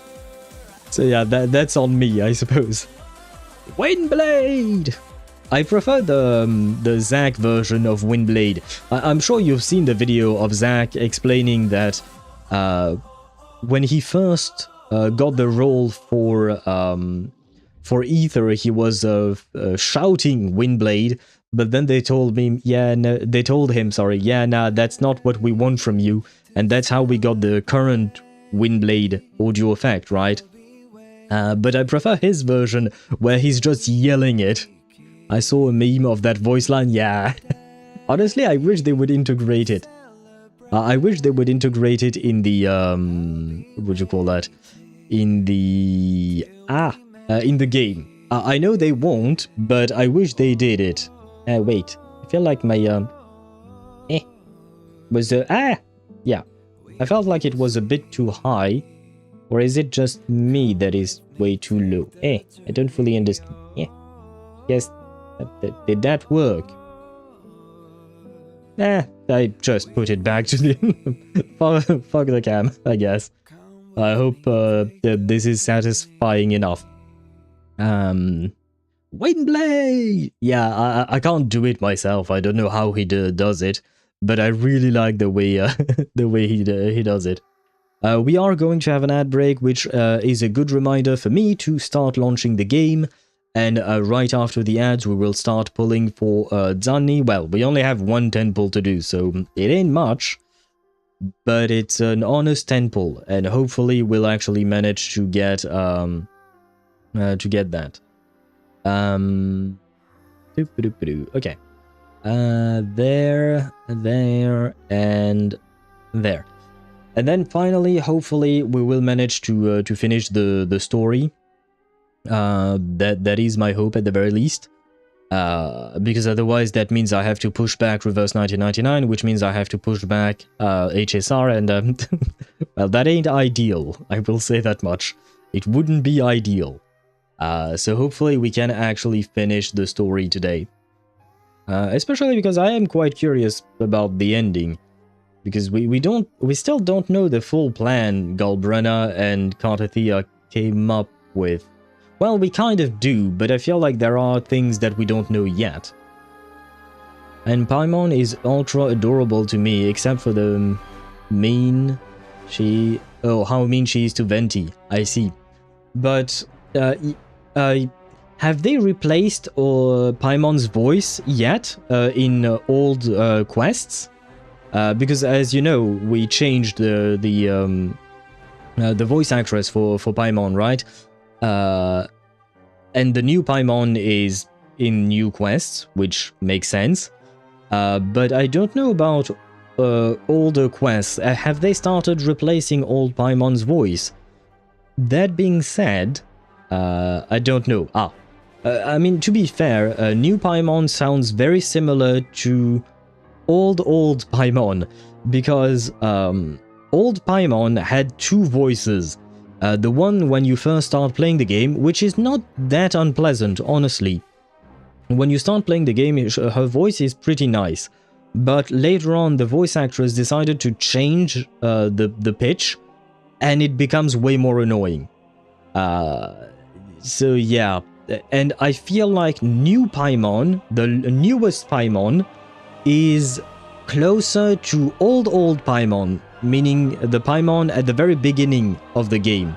So yeah, that's on me, I suppose. Windblade! I prefer the Zack version of Windblade. I'm sure you've seen the video of Zack explaining that when he first got the role for Ether, he was shouting Windblade, but then they told him, nah, that's not what we want from you, and that's how we got the current Windblade audio effect, right? But I prefer his version where he's just yelling it. I saw a meme of that voice line, yeah. Honestly, I wish they would integrate it. I wish they would integrate it in the, what would you call that? In the game. I know they won't, but I wish they did it. Wait, I feel like my, yeah. I felt like it was a bit too high. Or is it just me that is way too low? I don't fully understand. Yes, did that work? I just put it back to the... fuck the cam, I guess. I hope that this is satisfying enough. Windblade! Yeah, I can't do it myself. I don't know how he does it, but I really like the way he does it. We are going to have an ad break, which is a good reminder for me to start launching the game. And right after the ads, we will start pulling for Zanni. Well, we only have one 10 pull to do, so it ain't much. But it's an honest 10 pull, and hopefully we'll actually manage to get that. Okay. There, and there. And then finally, hopefully, we will manage to finish the story. That is my hope at the very least. Because otherwise that means I have to push back Reverse 1999, which means I have to push back HSR, and well, that ain't ideal, I will say that much. It wouldn't be ideal. So hopefully we can actually finish the story today. Especially because I am quite curious about the ending. Because we still don't know the full plan Galbrena and Qiuyuan came up with. Well, we kind of do, but I feel like there are things that we don't know yet. And Paimon is ultra adorable to me, except for the mean how mean she is to Venti, I see. But, have they replaced Paimon's voice yet in old quests? Because as you know, we changed the voice actress for Paimon, right? And the new Paimon is in new quests, which makes sense. But I don't know about older quests. Have they started replacing old Paimon's voice? That being said, I don't know. I mean, to be fair, new Paimon sounds very similar to old Paimon, because old Paimon had two voices. The one when you first start playing the game, which is not that unpleasant, honestly. When you start playing the game, her voice is pretty nice. But later on, the voice actress decided to change the pitch, and it becomes way more annoying. So yeah, and I feel like new Paimon, the newest Paimon, is closer to old Paimon, meaning the Paimon at the very beginning of the game,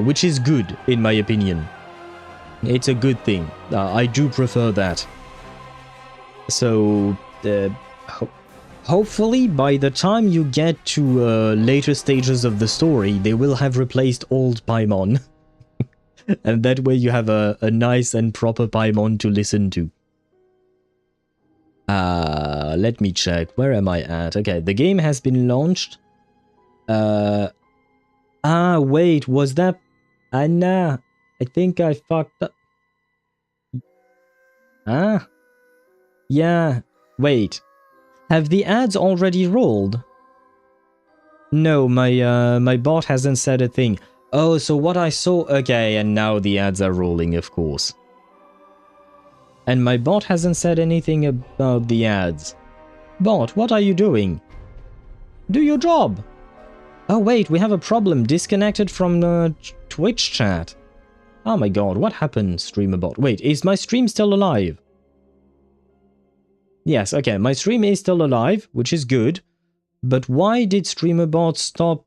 which is good in my opinion. It's a good thing. I do prefer that. So hopefully by the time you get to later stages of the story, they will have replaced old Paimon. And that way you have a nice and proper Paimon to listen to. Let me check. Where am I at? Okay, the game has been launched. Wait, was that... nah, I think I fucked up. Yeah, wait. Have the ads already rolled? No, my bot hasn't said a thing. Oh, so what I saw... Okay, and now the ads are rolling, of course. And my bot hasn't said anything about the ads. Bot, what are you doing? Do your job! Oh wait, we have a problem. Disconnected from the Twitch chat. Oh my god, what happened, StreamerBot? Wait, is my stream still alive? Yes, okay, my stream is still alive, which is good. But why did StreamerBot stop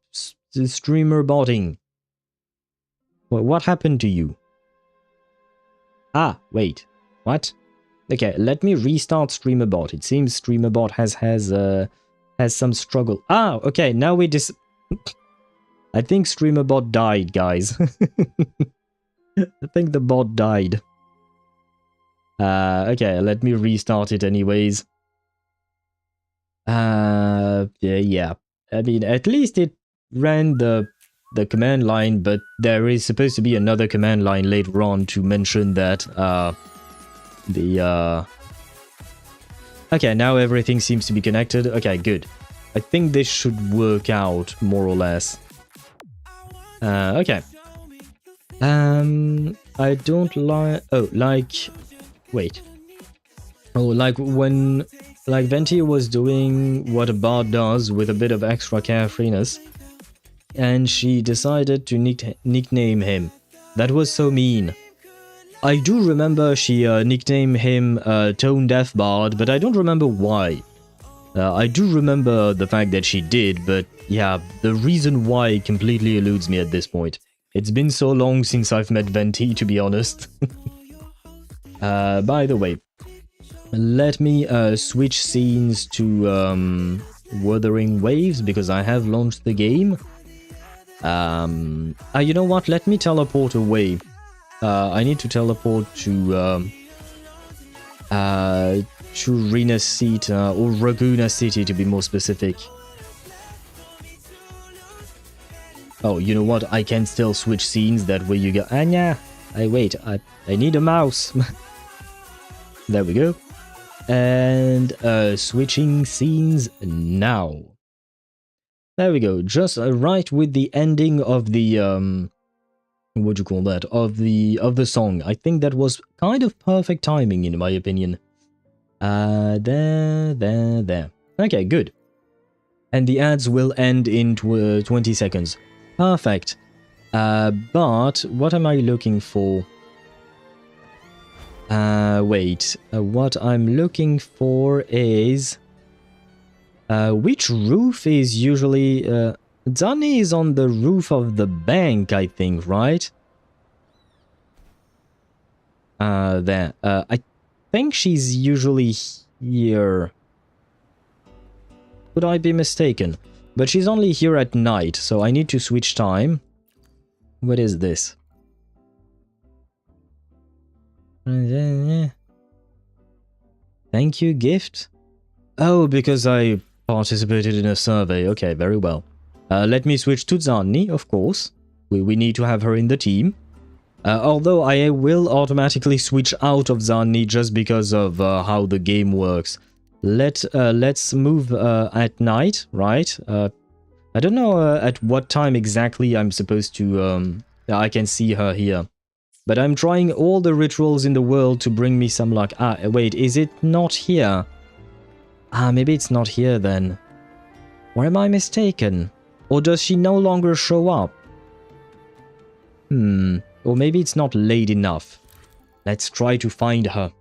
StreamerBotting? Well, what happened to you? Ah, wait. What? Okay, let me restart StreamerBot. It seems StreamerBot has some struggle. Ah, okay, now we I think StreamerBot died, guys. I think the bot died. Okay, let me restart it anyways. Yeah. I mean, at least it ran the command line, but there is supposed to be another command line later on to mention that, Okay, now everything seems to be connected. Okay, good. I think this should work out, more or less. Okay. I don't like... Oh, like... Wait. Oh, like when... Like Venti was doing what a bard does with a bit of extra carefreeness. And she decided to nickname him. That was so mean. I do remember she nicknamed him Tone Deaf Bard, but I don't remember why. I do remember the fact that she did, but yeah, the reason why completely eludes me at this point. It's been so long since I've met Venti, to be honest. By the way, let me switch scenes to Wuthering Waves, because I have launched the game. You know what? Let me teleport away. I need to teleport to Rinascita, or Raguna City to be more specific. Oh, you know what? I can still switch scenes, that way you go... Anya! Wait, I need a mouse. There we go. And switching scenes now. There we go. Just right with the ending of the... what do you call that? Of the song. I think that was kind of perfect timing, in my opinion. There. Okay, good. And the ads will end in 20 seconds. Perfect. But what am I looking for? Wait. What I'm looking for is... which roof is usually... Danny is on the roof of the bank, I think, right? There. I think she's usually here. Could I be mistaken? But she's only here at night, so I need to switch time. What is this? Thank you, gift? Oh, because I participated in a survey. Okay, very well. Let me switch to Zanni, of course. We need to have her in the team. Although I will automatically switch out of Zanni just because of how the game works. Let's move at night, right? I don't know at what time exactly I'm supposed to... I can see her here. But I'm trying all the rituals in the world to bring me some luck. Ah, wait, is it not here? Ah, maybe it's not here then. Or am I mistaken? Or does she no longer show up? Or maybe it's not late enough. Let's try to find her.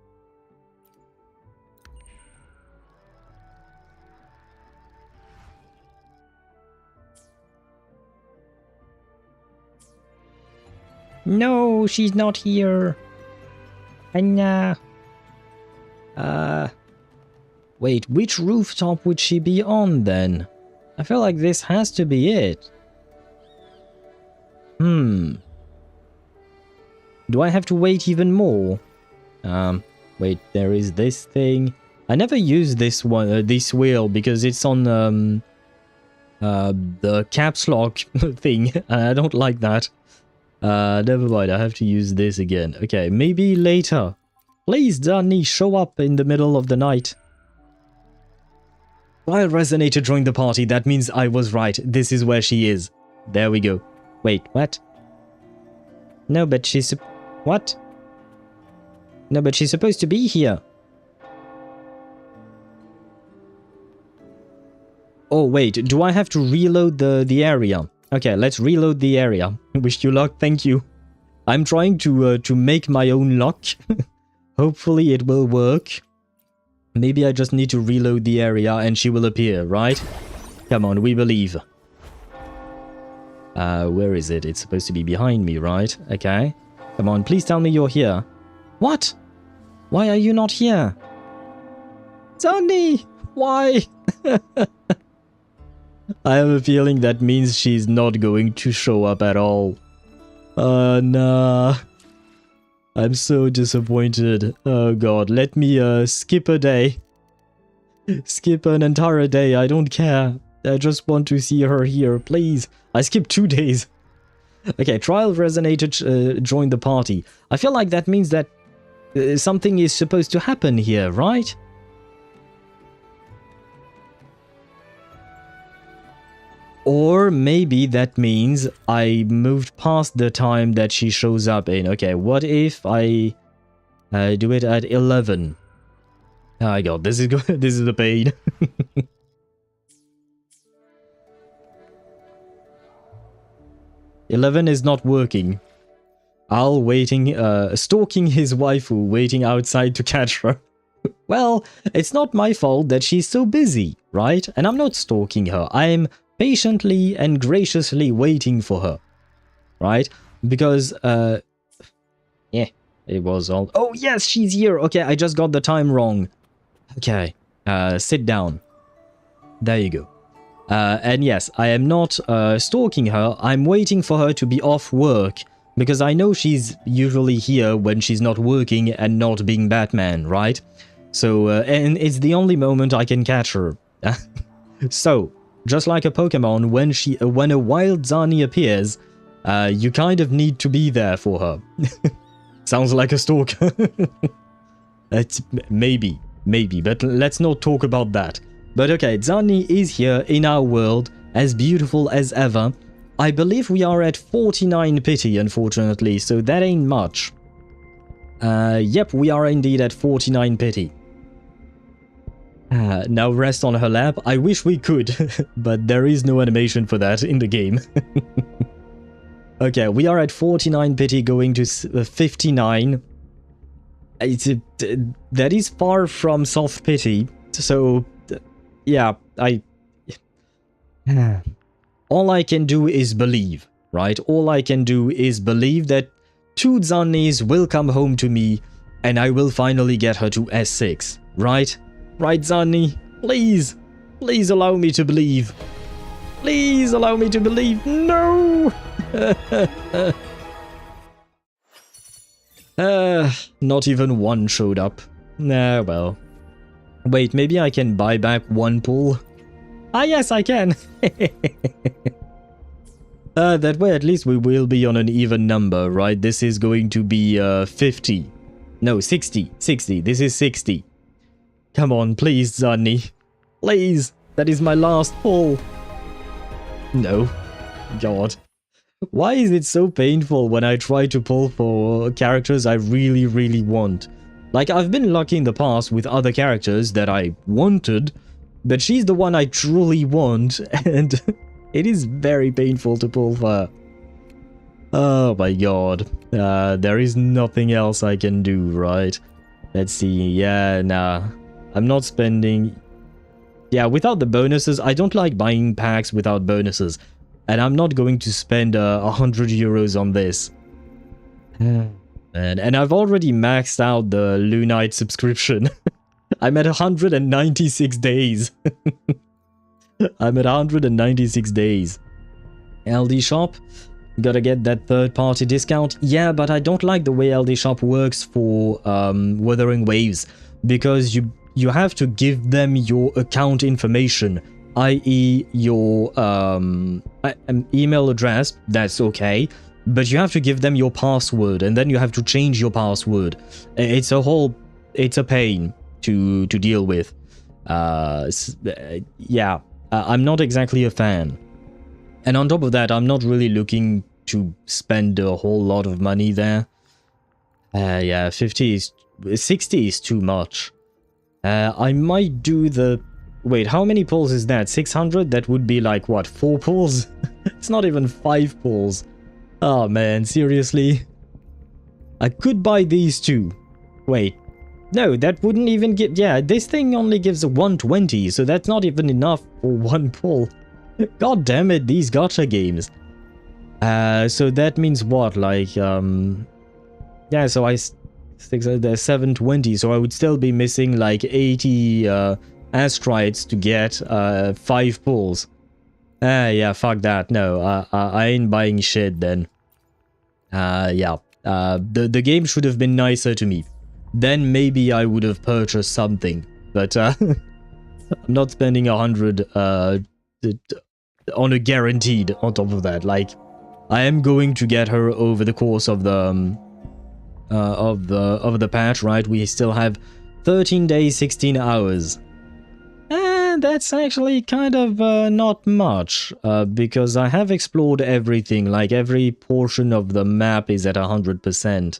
No, she's not here. Anya. Wait, which rooftop would she be on then? I feel like this has to be it. Do I have to wait even more? Wait, there is this thing. I never use this one, this wheel, because it's on the caps lock thing. I don't like that. Never mind, I have to use this again. Okay, maybe later. Please, Danny, show up in the middle of the night. While Resonator joined the party, that means I was right. This is where she is. There we go. Wait, what? No, but she's... What? No, but she's supposed to be here. Oh, wait. Do I have to reload the area? Okay, let's reload the area. Wish you luck. Thank you. I'm trying to make my own luck. Hopefully it will work. Maybe I just need to reload the area and she will appear, right? Come on, we believe. Where is it? It's supposed to be behind me, right? Okay. Come on, please tell me you're here. What? Why are you not here? Sunny! Why? I have a feeling that means she's not going to show up at all. Nah. I'm so disappointed. Oh god, let me skip a day. Skip an entire day, I don't care. I just want to see her here, please. I skipped 2 days. Okay, trial resonated, join the party. I feel like that means that something is supposed to happen here, right? Or maybe that means I moved past the time that she shows up in. Okay, what if I do it at 11? Oh my god, this is the pain. "11 is not working. Al waiting, stalking his waifu, waiting outside to catch her. Well, it's not my fault that she's so busy, right? And I'm not stalking her. I'm patiently and graciously waiting for her, right? Because, yeah, it was all... Oh, yes, she's here. Okay, I just got the time wrong. Okay, sit down. There you go. And yes, I am not stalking her. I'm waiting for her to be off work because I know she's usually here when she's not working and not being Batman, right? So, and it's the only moment I can catch her. So, just like a Pokemon, when a wild Zani appears, you kind of need to be there for her. Sounds like a stalker. It's maybe, but let's not talk about that. But okay, Zani is here in our world, as beautiful as ever. I believe we are at 49 pity, unfortunately, so that ain't much. Yep, we are indeed at 49 pity. Now rest on her lap. I wish we could, but there is no animation for that in the game. Okay, we are at 49 pity going to 59. That is far from soft pity, so... Yeah, all I can do is believe, right? All I can do is believe that 2 Zannis will come home to me and I will finally get her to S6, right? Right, Zanni? Please! Please allow me to believe. Please allow me to believe. No! Not even one showed up. Nah, well... Wait, maybe I can buy back 1 pull? Ah, yes, I can! That way at least we will be on an even number, right? This is going to be 50. No, 60. 60. This is 60. Come on, please, Zanni. Please! That is my last pull! No. God. Why is it so painful when I try to pull for characters I really, really want? Like, I've been lucky in the past with other characters that I wanted, but she's the one I truly want, and it is very painful to pull for her. Oh my god. There is nothing else I can do, right? Let's see. Yeah, nah. I'm not spending... Yeah, without the bonuses, I don't like buying packs without bonuses. And I'm not going to spend 100 euros on this. And I've already maxed out the Lunite subscription. I'm at 196 days. I'm at 196 days. LD Shop. Gotta get that third-party discount. Yeah, but I don't like the way LD Shop works for Wuthering Waves. Because you have to give them your account information. I.e. your email address. That's okay. But you have to give them your password, and then you have to change your password. It's a pain to deal with. Yeah, I'm not exactly a fan. And on top of that, I'm not really looking to spend a whole lot of money there. Yeah, 60 is too much. I might do the... Wait, how many pulls is that? 600? That would be like, what, 4 pulls? It's not even 5 pulls. Oh man, seriously? I could buy these two. Wait. No, that wouldn't even give... Yeah, this thing only gives a 120, so that's not even enough for one pull. God damn it, these gacha games. So that means what? Like, yeah, so there's 720, so I would still be missing like 80 astrites to get 5 pulls. Yeah, fuck that. No, I ain't buying shit then. Yeah. The game should have been nicer to me. Then maybe I would have purchased something. But I'm not spending 100 on a guaranteed on top of that. Like, I am going to get her over the course of the patch, right? We still have 13 days, 16 hours. And that's actually kind of not much, because I have explored everything, like every portion of the map is at 100%.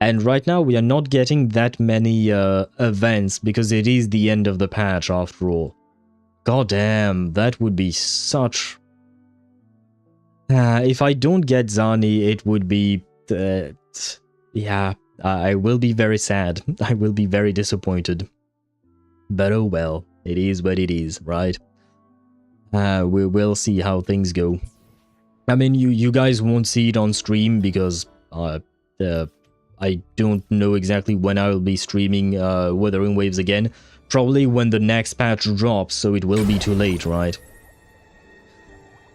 And right now we are not getting that many events, because it is the end of the patch after all. God damn, that would be such... if I don't get Zani, it would be... yeah, I will be very sad. I will be very disappointed. But oh well, it is what it is, right? We will see how things go. I mean, you guys won't see it on stream because I don't know exactly when I will be streaming Wuthering Waves again. Probably when the next patch drops, so it will be too late, right?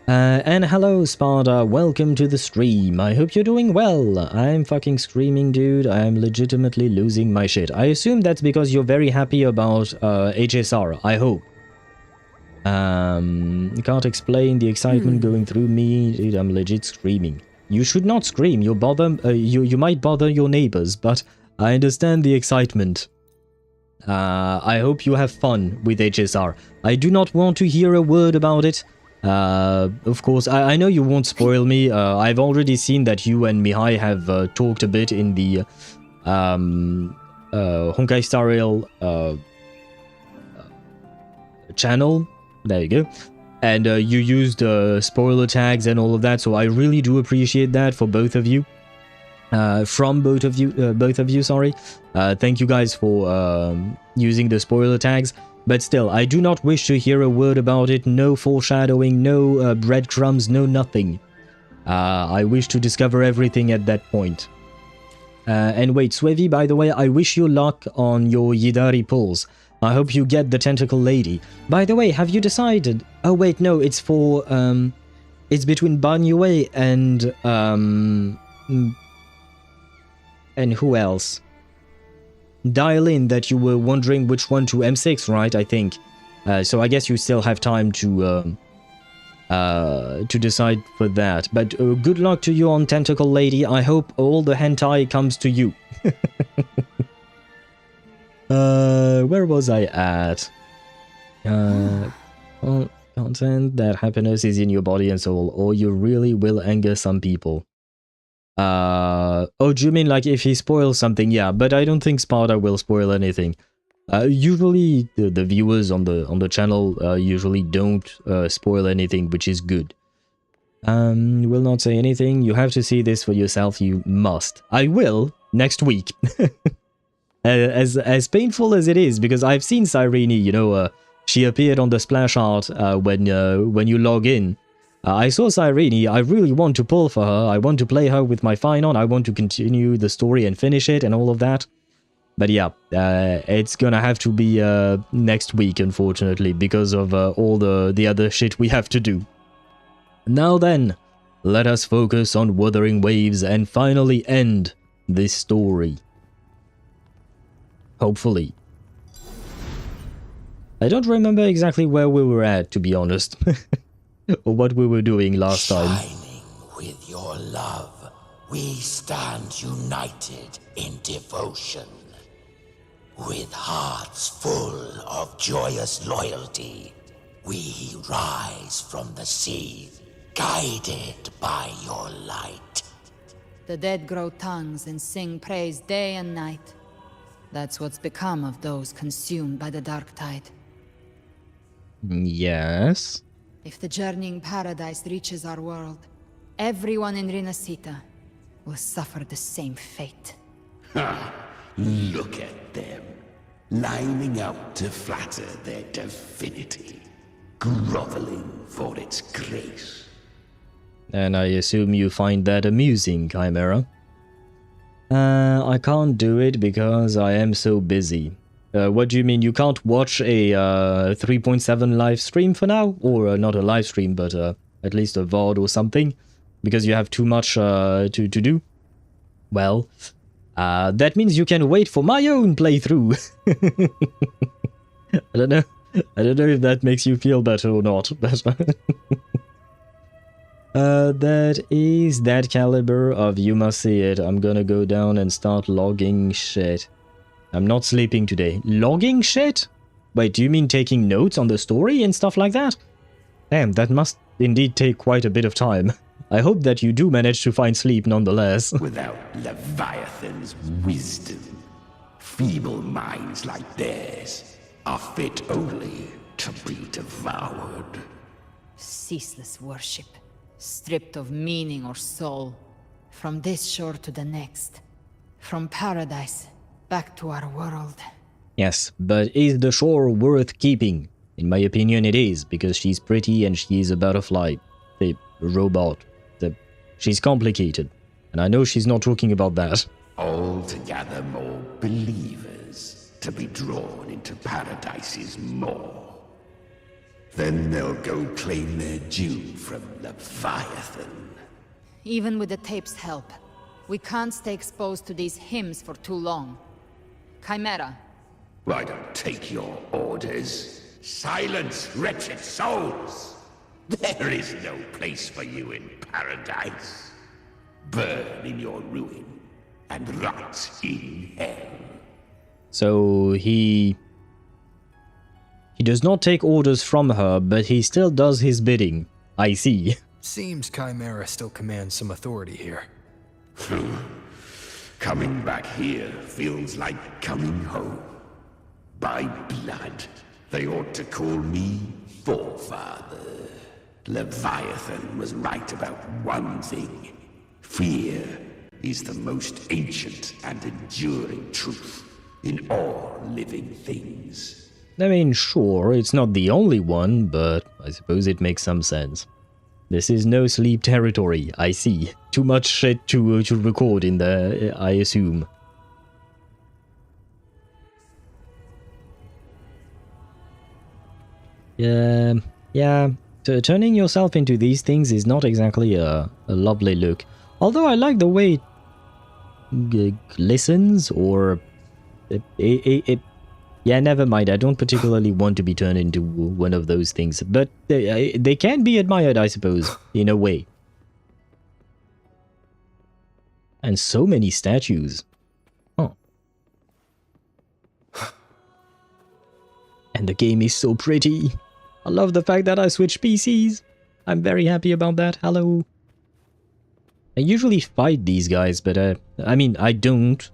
And hello, Sparta, welcome to the stream. I hope you're doing well. I'm fucking screaming, dude. I'm legitimately losing my shit. I assume that's because you're very happy about HSR, I hope. Can't explain the excitement going through me. Dude, I'm legit screaming. You should not scream. You might bother your neighbors, but I understand the excitement. I hope you have fun with HSR. I do not want to hear a word about it. Of course, I know you won't spoil me. I've already seen that you and Mihai have talked a bit in the Honkai Star Rail channel. There you go. And you used spoiler tags and all of that, so I really do appreciate that for both of you. From both of you, sorry. Thank you guys for using the spoiler tags. But still, I do not wish to hear a word about it. No foreshadowing, no breadcrumbs, no nothing. I wish to discover everything at that point. And wait, Swevi, by the way, I wish you luck on your Yidari pulls. I hope you get the tentacle lady. By the way, have you decided? Oh wait, no, it's for it's between Banyue and who else? Dial in that you were wondering which one to M6, right? I think. So I guess you still have time to decide for that. But good luck to you on Tentacle Lady. I hope all the hentai comes to you. Where was I at? Well, content that happiness is in your body and soul, or you really will anger some people. Oh, do you mean like if he spoils something? Yeah, but I don't think Sparta will spoil anything. Usually the viewers on the channel usually don't spoil anything, which is good. Will not say anything. You have to see this for yourself. You must. I will next week. As painful as it is, because I've seen Cyrene, you know, she appeared on the splash art when you log in. I saw Cyrene. I really want to pull for her. I want to play her with my Finon. I want to continue the story and finish it and all of that. But yeah, it's gonna have to be next week, unfortunately, because of all the other shit we have to do. Now then, let us focus on Wuthering Waves and finally end this story. Hopefully. I don't remember exactly where we were at, to be honest. Or what we were doing last time. Shining with your love, we stand united in devotion. With hearts full of joyous loyalty, we rise from the sea, guided by your light. The dead grow tongues and sing praise day and night. That's what's become of those consumed by the dark tide. Yes. If the journeying paradise reaches our world, everyone in Rinascita will suffer the same fate. Ha! Look at them, lining up to flatter their divinity, groveling for its grace. And I assume you find that amusing, Chimera. I can't do it because I am so busy. What do you mean? You can't watch a 3.7 live stream for now? Or not a live stream, but at least a VOD or something? Because you have too much to do? Well, that means you can wait for my own playthrough. I don't know if that makes you feel better or not, but that is that caliber of you must see it. I'm gonna go down and start logging shit. I'm not sleeping today. Logging shit? Wait, do you mean taking notes on the story and stuff like that? Damn, that must indeed take quite a bit of time. I hope that you do manage to find sleep nonetheless. Without Leviathan's wisdom, feeble minds like theirs are fit only to be devoured. Ceaseless worship, stripped of meaning or soul. From this shore to the next. From paradise back to our world. Yes, but is the shore worth keeping? In my opinion it is, because she's pretty and she's a butterfly. The robot. She's complicated. And I know she's not talking about that. Altogether more believers to be drawn into Paradise's maw. Then they'll go claim their due from Leviathan. Even with the tape's help, we can't stay exposed to these hymns for too long. Chimera. I don't take your orders. Silence, wretched souls! There is no place for you in Paradise. Burn in your ruin and rot in hell. So he does not take orders from her, but he still does his bidding. I see. Seems Chimera still commands some authority here. Coming back here feels like coming home. By blood, they ought to call me Forefather. Leviathan was right about one thing. Fear is the most ancient and enduring truth in all living things. I mean, sure, it's not the only one, but I suppose it makes some sense. This is no sleep territory, I see. Too much shit to record in there, I assume. Yeah. Turning yourself into these things is not exactly a lovely look. Although I like the way it glistens, or... Yeah, never mind. I don't particularly want to be turned into one of those things. But they can be admired, I suppose, in a way. And so many statues. Huh. And the game is so pretty. I love the fact that I switched PCs. I'm very happy about that. Hello. I usually fight these guys, but I mean, I don't.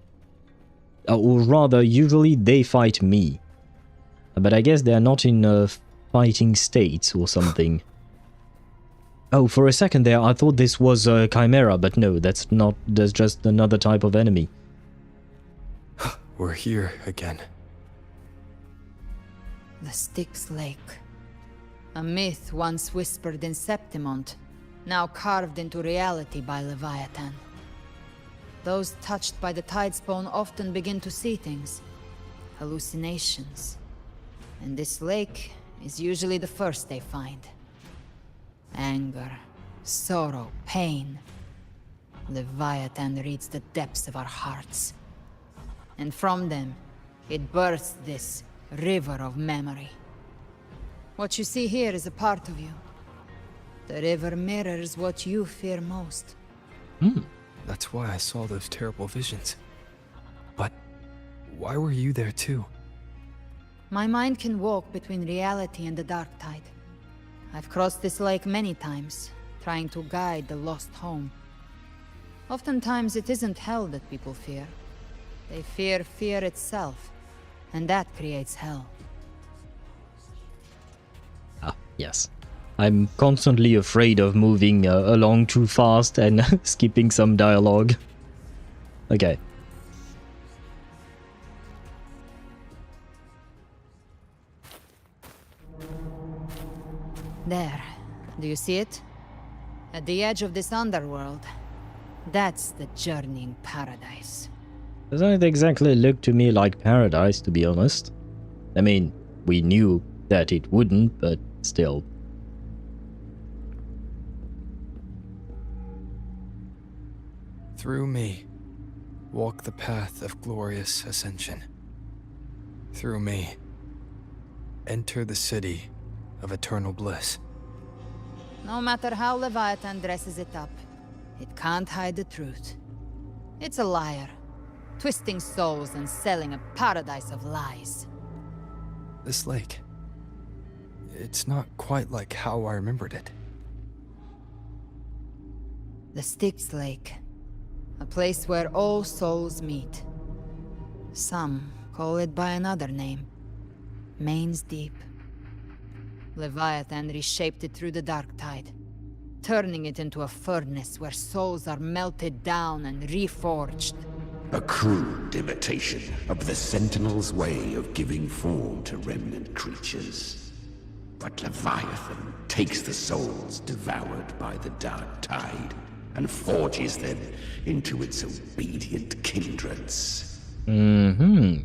Or rather, usually they fight me. But I guess they're not in fighting states or something. Oh, for a second there, I thought this was a Chimera, but no, that's not. That's just another type of enemy. We're here again. The Styx Lake. A myth once whispered in Septimont, now carved into reality by Leviathan. Those touched by the Tidespawn often begin to see things. Hallucinations. And this lake is usually the first they find. Anger, sorrow, pain. Leviathan reads the depths of our hearts. And from them, it births this river of memory. What you see here is a part of you. The river mirrors what you fear most. That's why I saw those terrible visions. But why were you there too? My mind can walk between reality and the dark tide. I've crossed this lake many times, trying to guide the lost home. Oftentimes it isn't hell that people fear. They fear fear itself, and that creates hell. Ah, yes. I'm constantly afraid of moving along too fast and skipping some dialogue. Okay. There. Do you see it? At the edge of this underworld. That's the journeying paradise. Doesn't it exactly look to me like paradise, to be honest? I mean, we knew that it wouldn't, but still. Through me, walk the path of glorious ascension. Through me, enter the city of eternal bliss. No matter how Leviathan dresses it up, it can't hide the truth. It's a liar, twisting souls and selling a paradise of lies. This lake, it's not quite like how I remembered it. The Styx Lake. A place where all souls meet. Some call it by another name. Main's Deep. Leviathan reshaped it through the dark tide, turning it into a furnace where souls are melted down and reforged. A crude imitation of the Sentinel's way of giving form to remnant creatures. But Leviathan takes the souls devoured by the dark tide and forges them into its obedient kindreds. So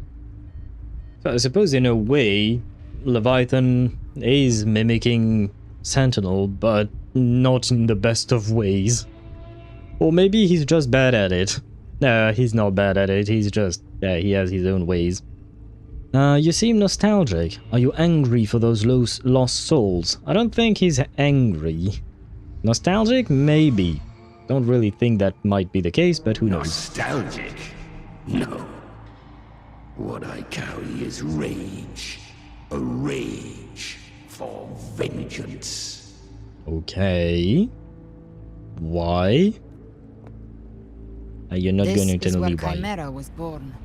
I suppose in a way, Leviathan is mimicking Sentinel, but not in the best of ways. Or maybe he's just bad at it. He's not bad at it, he's just, he has his own ways. You seem nostalgic. Are you angry for those lost souls? I don't think he's angry. Nostalgic? Maybe. Don't really think that might be the case, but who knows? Nostalgic? No. What I carry is rage. A rage for vengeance. Okay. Why? You're not going to tell me why. This is where Chimera was born.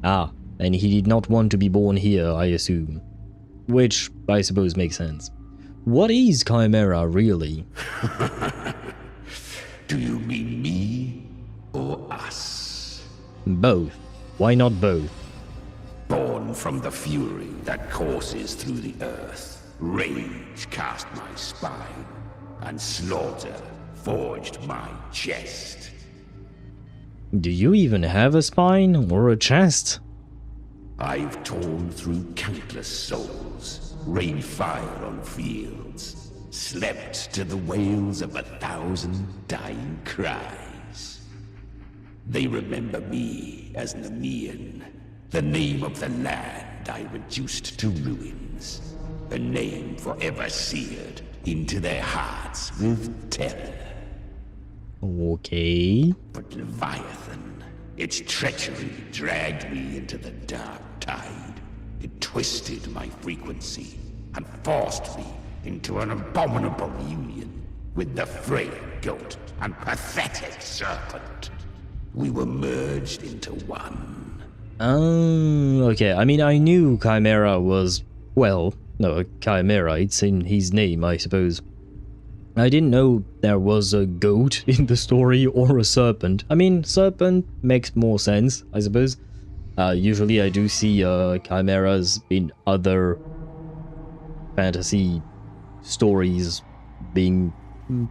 Ah, and he did not want to be born here, I assume. Which, I suppose, makes sense. What is Chimera, really? Do you mean me or us? Both. Why not both? Born from the fury that courses through the earth, rage cast my spine, and slaughter forged my chest. Do you even have a spine or a chest? I've torn through countless souls, rained fire on fields, slept to the wails of 1,000 dying cries. They remember me as Nemean, the name of the land I reduced to ruins, a name forever seared into their hearts with terror. Okay. But Leviathan, its treachery dragged me into the dark tide. It twisted my frequency and forced me into an abominable union with the frail goat and pathetic serpent. We were merged into one. Oh, okay. I mean, I knew Chimera was, well, no, a Chimera. It's in his name, I suppose. I didn't know there was a goat in the story or a serpent. I mean, serpent makes more sense, I suppose. Usually I do see chimeras in other fantasy stories being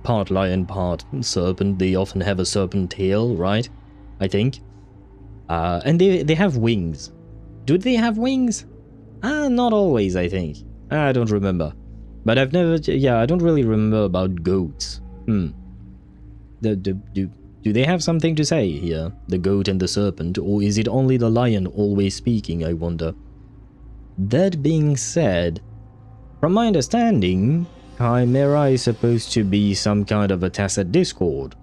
part lion, part serpent. They often have a serpent tail, right? I think. And they have wings. Do they have wings? Not always, I think. I don't remember. But I've never... Yeah, I don't really remember about goats. Do they have something to say here? The goat and the serpent? Or is it only the lion always speaking, I wonder? That being said, from my understanding, Chimera is supposed to be some kind of a tacit discord.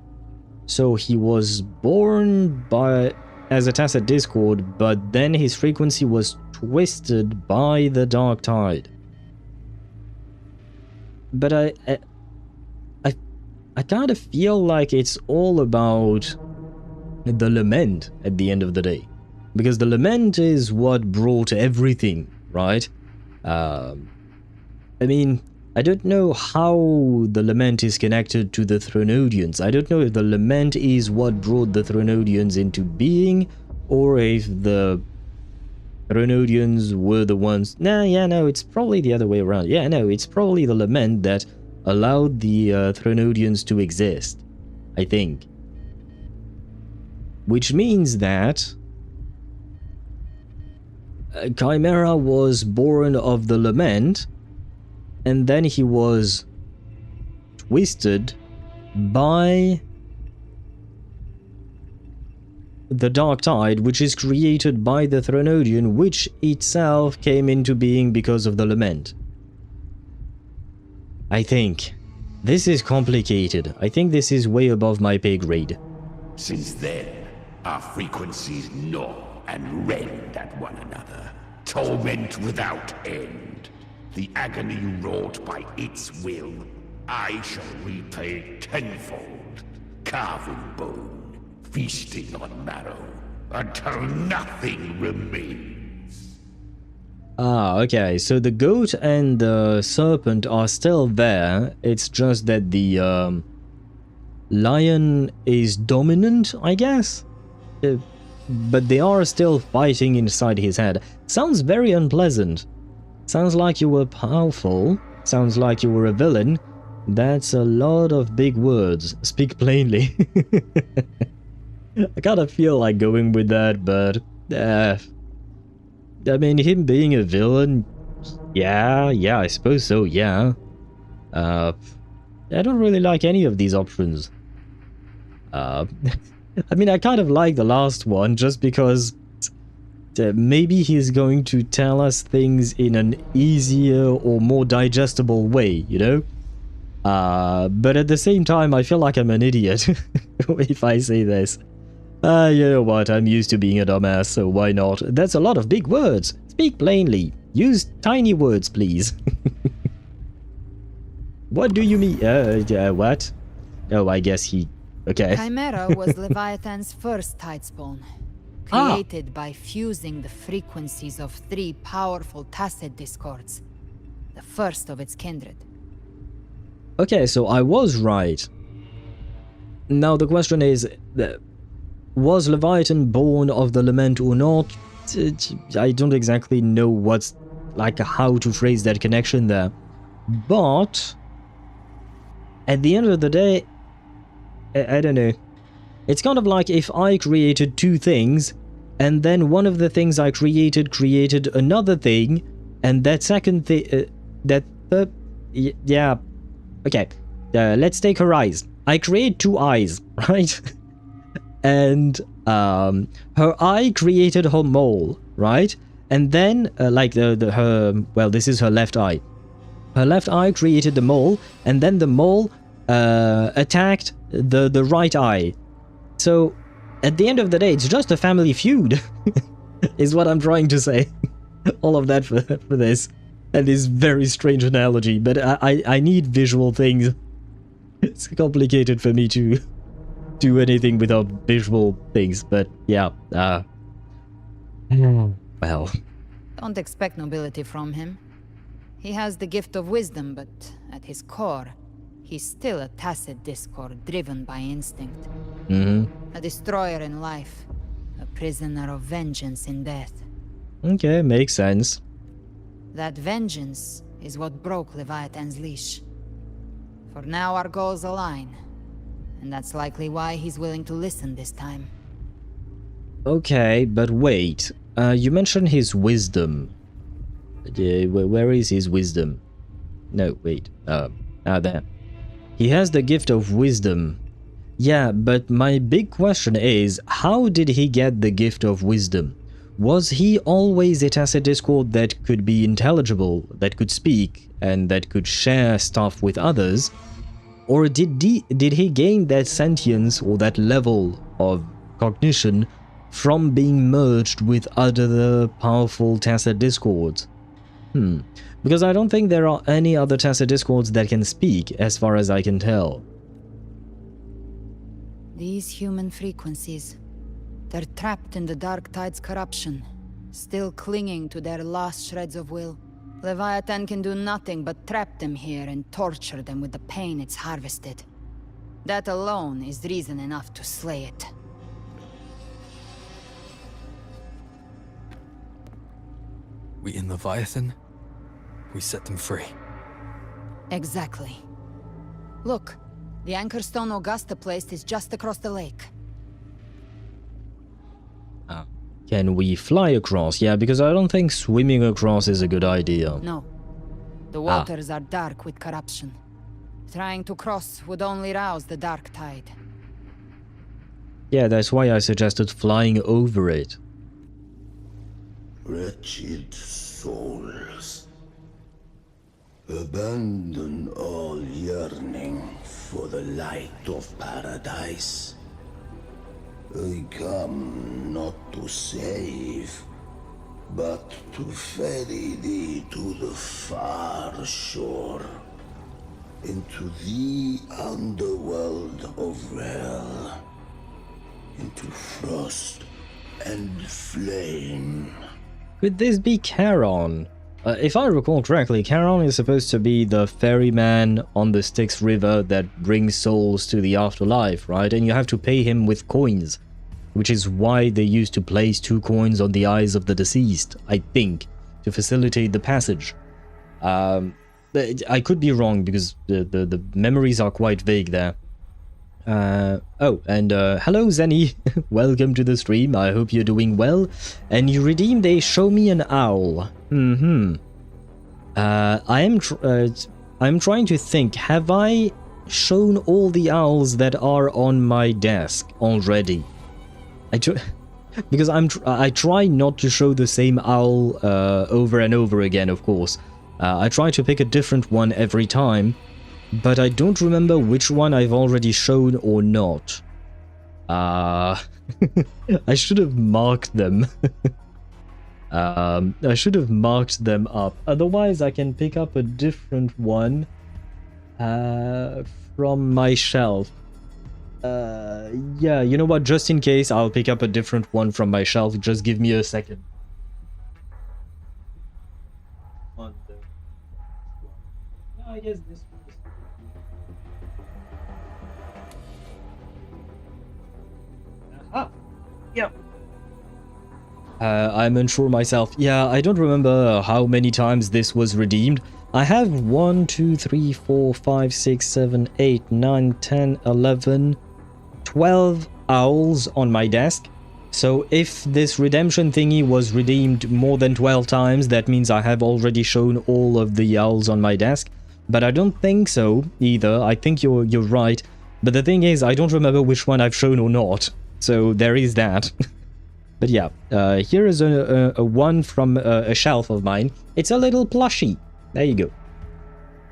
So he was born as a tacit discord, but then his frequency was twisted by the dark tide. But I kind of feel like it's all about the lament at the end of the day. Because the lament is what brought everything, right? I mean, I don't know how the lament is connected to the Thronodians. I don't know if the lament is what brought the Thronodians into being, or if the Thronodians were the ones... No, it's probably the other way around. Yeah, no, it's probably the lament that allowed the Thronodians to exist, I think. Which means that Chimera was born of the lament, and then he was twisted by the Dark Tide, which is created by the Thronodian, which itself came into being because of the lament. I think. This is complicated. I think this is way above my pay grade. Since then, our frequencies gnaw and rend at one another, torment without end. The agony wrought by its will, I shall repay tenfold, carving bone, feasting on marrow, until nothing remains. Ah, okay, so the goat and the serpent are still there, it's just that the lion is dominant, I guess? But they are still fighting inside his head. Sounds very unpleasant. Sounds like you were powerful. Sounds like you were a villain. That's a lot of big words. Speak plainly. I kind of feel like going with that, but... I mean, him being a villain... Yeah, I suppose so, yeah. I don't really like any of these options. I mean, I kind of like the last one, just because maybe he's going to tell us things in an easier or more digestible way, you know? But at the same time, I feel like I'm an idiot if I say this. You know what, I'm used to being a dumbass, so why not? That's a lot of big words. Speak plainly. Use tiny words, please. What do you mean? What? Oh, I guess he... Okay. Chimera was Leviathan's first tidespawn, created by fusing the frequencies of 3 powerful tacit discords, the first of its kindred. Okay, so I was right. Now the question is, was Leviathan born of the lament or not? I don't exactly know what's, like, how to phrase that connection there. But at the end of the day, I don't know. It's kind of like if I created 2 things, and then one of the things I created another thing, and that second thing, yeah, okay. Let's take her eyes. I create 2 eyes, right? And her eye created her mole, right? And then, like this is her left eye. Her left eye created the mole, and then the mole attacked the right eye. So at the end of the day, it's just a family feud, is what I'm trying to say. All of that for this, and this very strange analogy. But I need visual things. It's complicated for me to do anything without visual things. But yeah, well. Don't expect nobility from him. He has the gift of wisdom, but at his core, he's still a tacit discord driven by instinct. A destroyer in life, a prisoner of vengeance in death. Okay, makes sense. That vengeance is what broke Leviathan's leash. For now our goals align, and that's likely why he's willing to listen this time. Okay, but wait. You mentioned his wisdom. Where is his wisdom? No, wait. There. He has the gift of wisdom. Yeah, but my big question is, how did he get the gift of wisdom? Was he always a tacit discord that could be intelligible, that could speak, and that could share stuff with others? Or did he gain that sentience or that level of cognition from being merged with other powerful tacit discords? Because I don't think there are any other tacit discords that can speak, as far as I can tell. These human frequencies, they're trapped in the Dark Tide's corruption, still clinging to their last shreds of will, Leviathan can do nothing but trap them here and torture them with the pain it's harvested. That alone is reason enough to slay it. We in Leviathan? We set them free. Exactly. Look, the anchor stone Augusta placed is just across the lake. Can we fly across? Yeah, because I don't think swimming across is a good idea. No. The waters are dark with corruption. Trying to cross would only rouse the dark tide. Yeah, that's why I suggested flying over it. Wretched souls, abandon all yearning for the light of paradise. I come not to save, but to ferry thee to the far shore, into the underworld of hell, into frost and flame. Could this be Charon? If I recall correctly, Charon is supposed to be the ferryman on the Styx River that brings souls to the afterlife, right? And you have to pay him with coins, which is why they used to place 2 coins on the eyes of the deceased, I think, to facilitate the passage. I could be wrong because the memories are quite vague there. Hello Zenny, welcome to the stream, I hope you're doing well. And you redeemed a show me an owl. I'm trying to think, have I shown all the owls that are on my desk already? Because I try not to show the same owl over and over again, of course. I try to pick a different one every time. But I don't remember which one I've already shown or not. I should have marked them. I should have marked them up. Otherwise, I can pick up a different one from my shelf. Yeah, you know what? Just in case, I'll pick up a different one from my shelf. Just give me a second. I guess this one. Yeah. I'm unsure myself. Yeah, I don't remember how many times this was redeemed. I have 1, 2, 3, 4, 5, 6, 7, 8, 9, 10, 11, 12 owls on my desk. So if this redemption thingy was redeemed more than 12 times, that means I have already shown all of the owls on my desk. But I don't think so either. I think you're right. But the thing is, I don't remember which one I've shown or not. So there is that. But yeah, here is a one from a shelf of mine. It's a little plushie. There you go.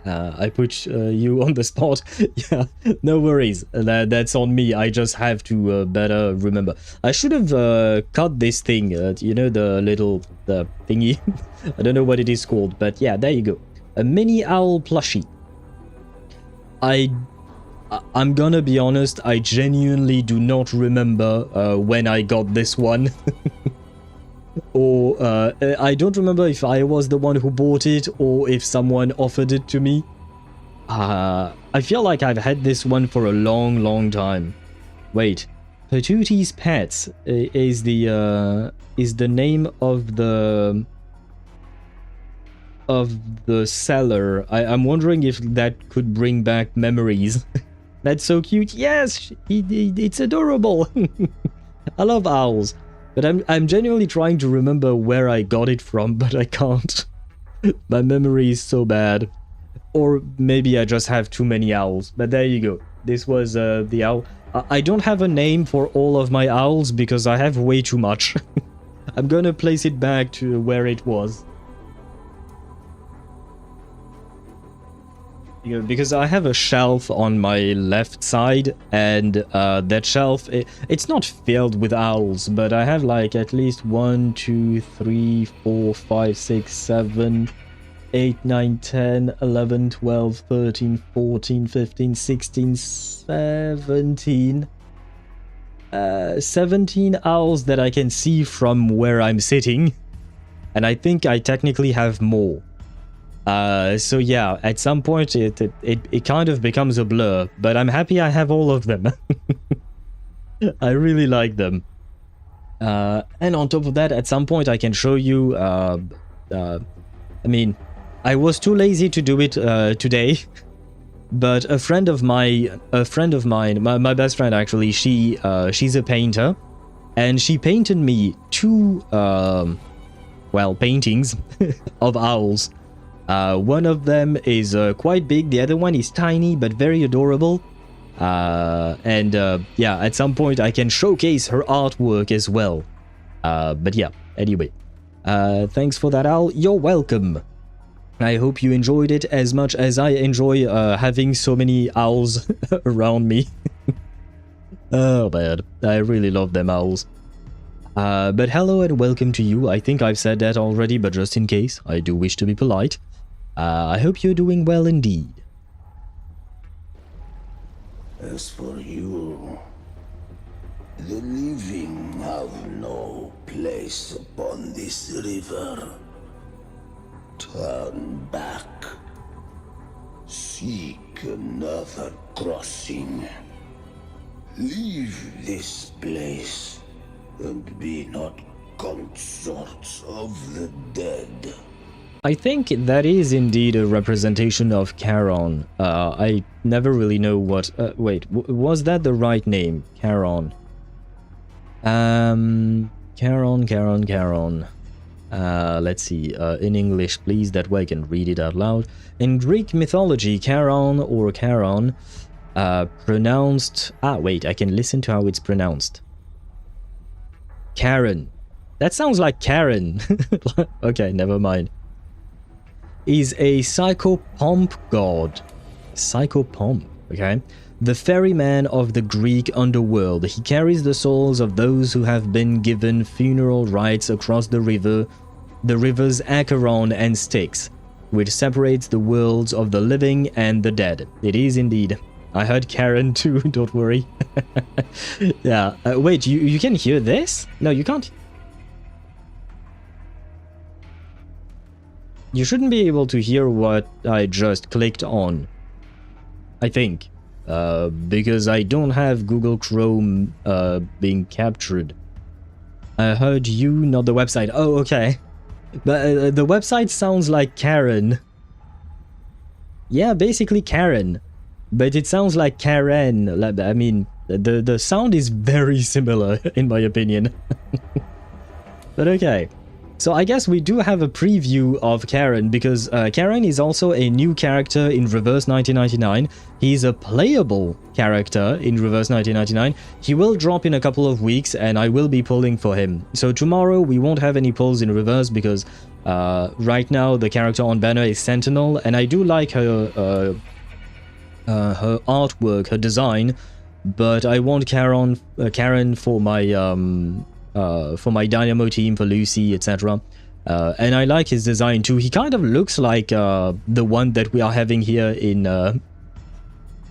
I put you on the spot. Yeah, no worries. That's on me. I just have to better remember. I should have cut this thing. You know, the thingy. I don't know what it is called, but yeah, there you go. A mini owl plushie. I'm gonna be honest, I genuinely do not remember when I got this one. Or I don't remember if I was the one who bought it or if someone offered it to me. I feel like I've had this one for a long time. Wait, Patooty's Pets is the name of the seller. I'm wondering if that could bring back memories. That's so cute. Yes, it's adorable. I love owls, but I'm genuinely trying to remember where I got it from, but I can't. My memory is so bad. Or maybe I just have too many owls. But there you go. This was the owl. I don't have a name for all of my owls because I have way too much. I'm gonna place it back to where it was. Because I have a shelf on my left side, and that shelf, it's not filled with owls, but I have like at least 1, 2, 3, 4, 5, 6, 7, 8, 9, 10, 11, 12, 13, 14, 15, 16, 17. 17 owls that I can see from where I'm sitting. And I think I technically have more. So yeah, at some point it kind of becomes a blur, but I'm happy I have all of them. I really like them. And on top of that, at some point I can show you, I mean, I was too lazy to do it today, but a friend of mine, my best friend actually, she's a painter, and she painted me two, well, paintings of owls. One of them is quite big, the other one is tiny but very adorable. Yeah, at some point I can showcase her artwork as well. But yeah, anyway. Thanks for that, Al. You're welcome. I hope you enjoyed it as much as I enjoy having so many owls around me. Oh man, I really love them owls. But hello and welcome to you. I think I've said that already, but just in case, I do wish to be polite. I hope you're doing well indeed. As for you, the living have no place upon this river. Turn back. Seek another crossing. Leave this place and be not consorts of the dead. I think that is indeed a representation of Charon. I never really know what... wait, was that the right name? Charon. Charon. Let's see, in English, please, that way I can read it out loud. In Greek mythology, Charon or Charon, pronounced... Ah, wait, I can listen to how it's pronounced. Karen. That sounds like Karen. Okay, never mind. Is a psychopomp god. Psychopomp, okay? The ferryman of the Greek underworld. He carries the souls of those who have been given funeral rites across the rivers Acheron and Styx, which separates the worlds of the living and the dead. It is indeed. I heard Karen too, don't worry. Yeah, wait, you can hear this? No, you can't. You shouldn't be able to hear what I just clicked on, I think, because I don't have Google Chrome being captured. I heard you, not the website. Oh, okay. But the website sounds like Karen. Yeah, basically Karen. But it sounds like Karen. I mean, the sound is very similar, in my opinion. But okay. So I guess we do have a preview of Karen, because Karen is also a new character in Reverse 1999. He's a playable character in Reverse 1999. He will drop in a couple of weeks, and I will be pulling for him. So tomorrow we won't have any pulls in Reverse, because right now the character on banner is Sentinel, and I do like her artwork, her design, but I want Karen for my Dynamo team, for Lucy, etc. And I like his design too. He kind of looks like the one that we are having here in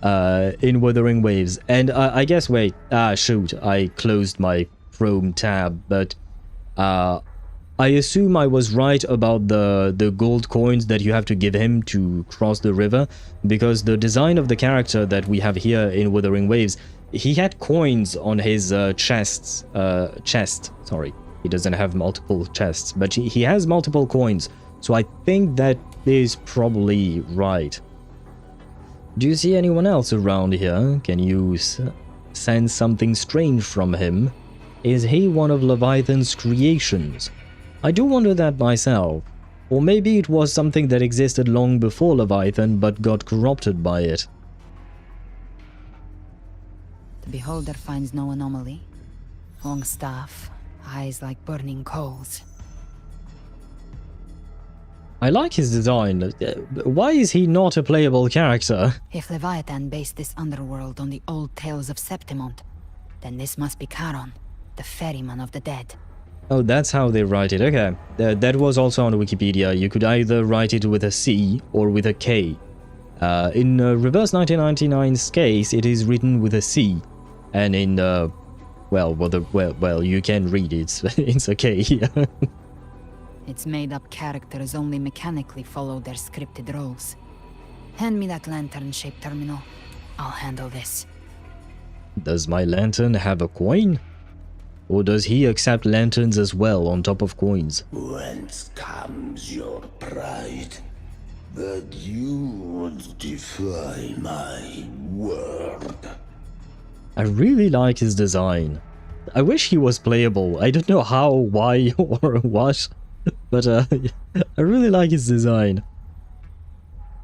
Wuthering Waves. And I guess, wait, shoot, I closed my Chrome tab, but I assume I was right about the gold coins that you have to give him to cross the river, because the design of the character that we have here in Wuthering Waves, he had coins on his chest. Sorry, he doesn't have multiple chests, but he has multiple coins, so I think that is probably right. Do you see anyone else around here? Can you sense something strange from him? Is he one of Leviathan's creations? I do wonder that myself. Or maybe it was something that existed long before Leviathan but got corrupted by it. The beholder finds no anomaly. Long staff, eyes like burning coals. I like his design. Why is he not a playable character? If Leviathan based this underworld on the old tales of Septimont, then this must be Charon, the ferryman of the dead. Oh, that's how they write it. Okay. That was also on Wikipedia. You could either write it with a C or with a K. In Reverse 1999's case, it is written with a C. And in, well, you can read it. It's a K. Its made-up characters only mechanically follow their scripted roles. Hand me that lantern-shaped terminal. I'll handle this. Does my lantern have a coin? Or does he accept lanterns as well on top of coins? Whence comes your pride? That you would defy my word. I really like his design. I wish he was playable. I don't know how, why, or what, but I really like his design.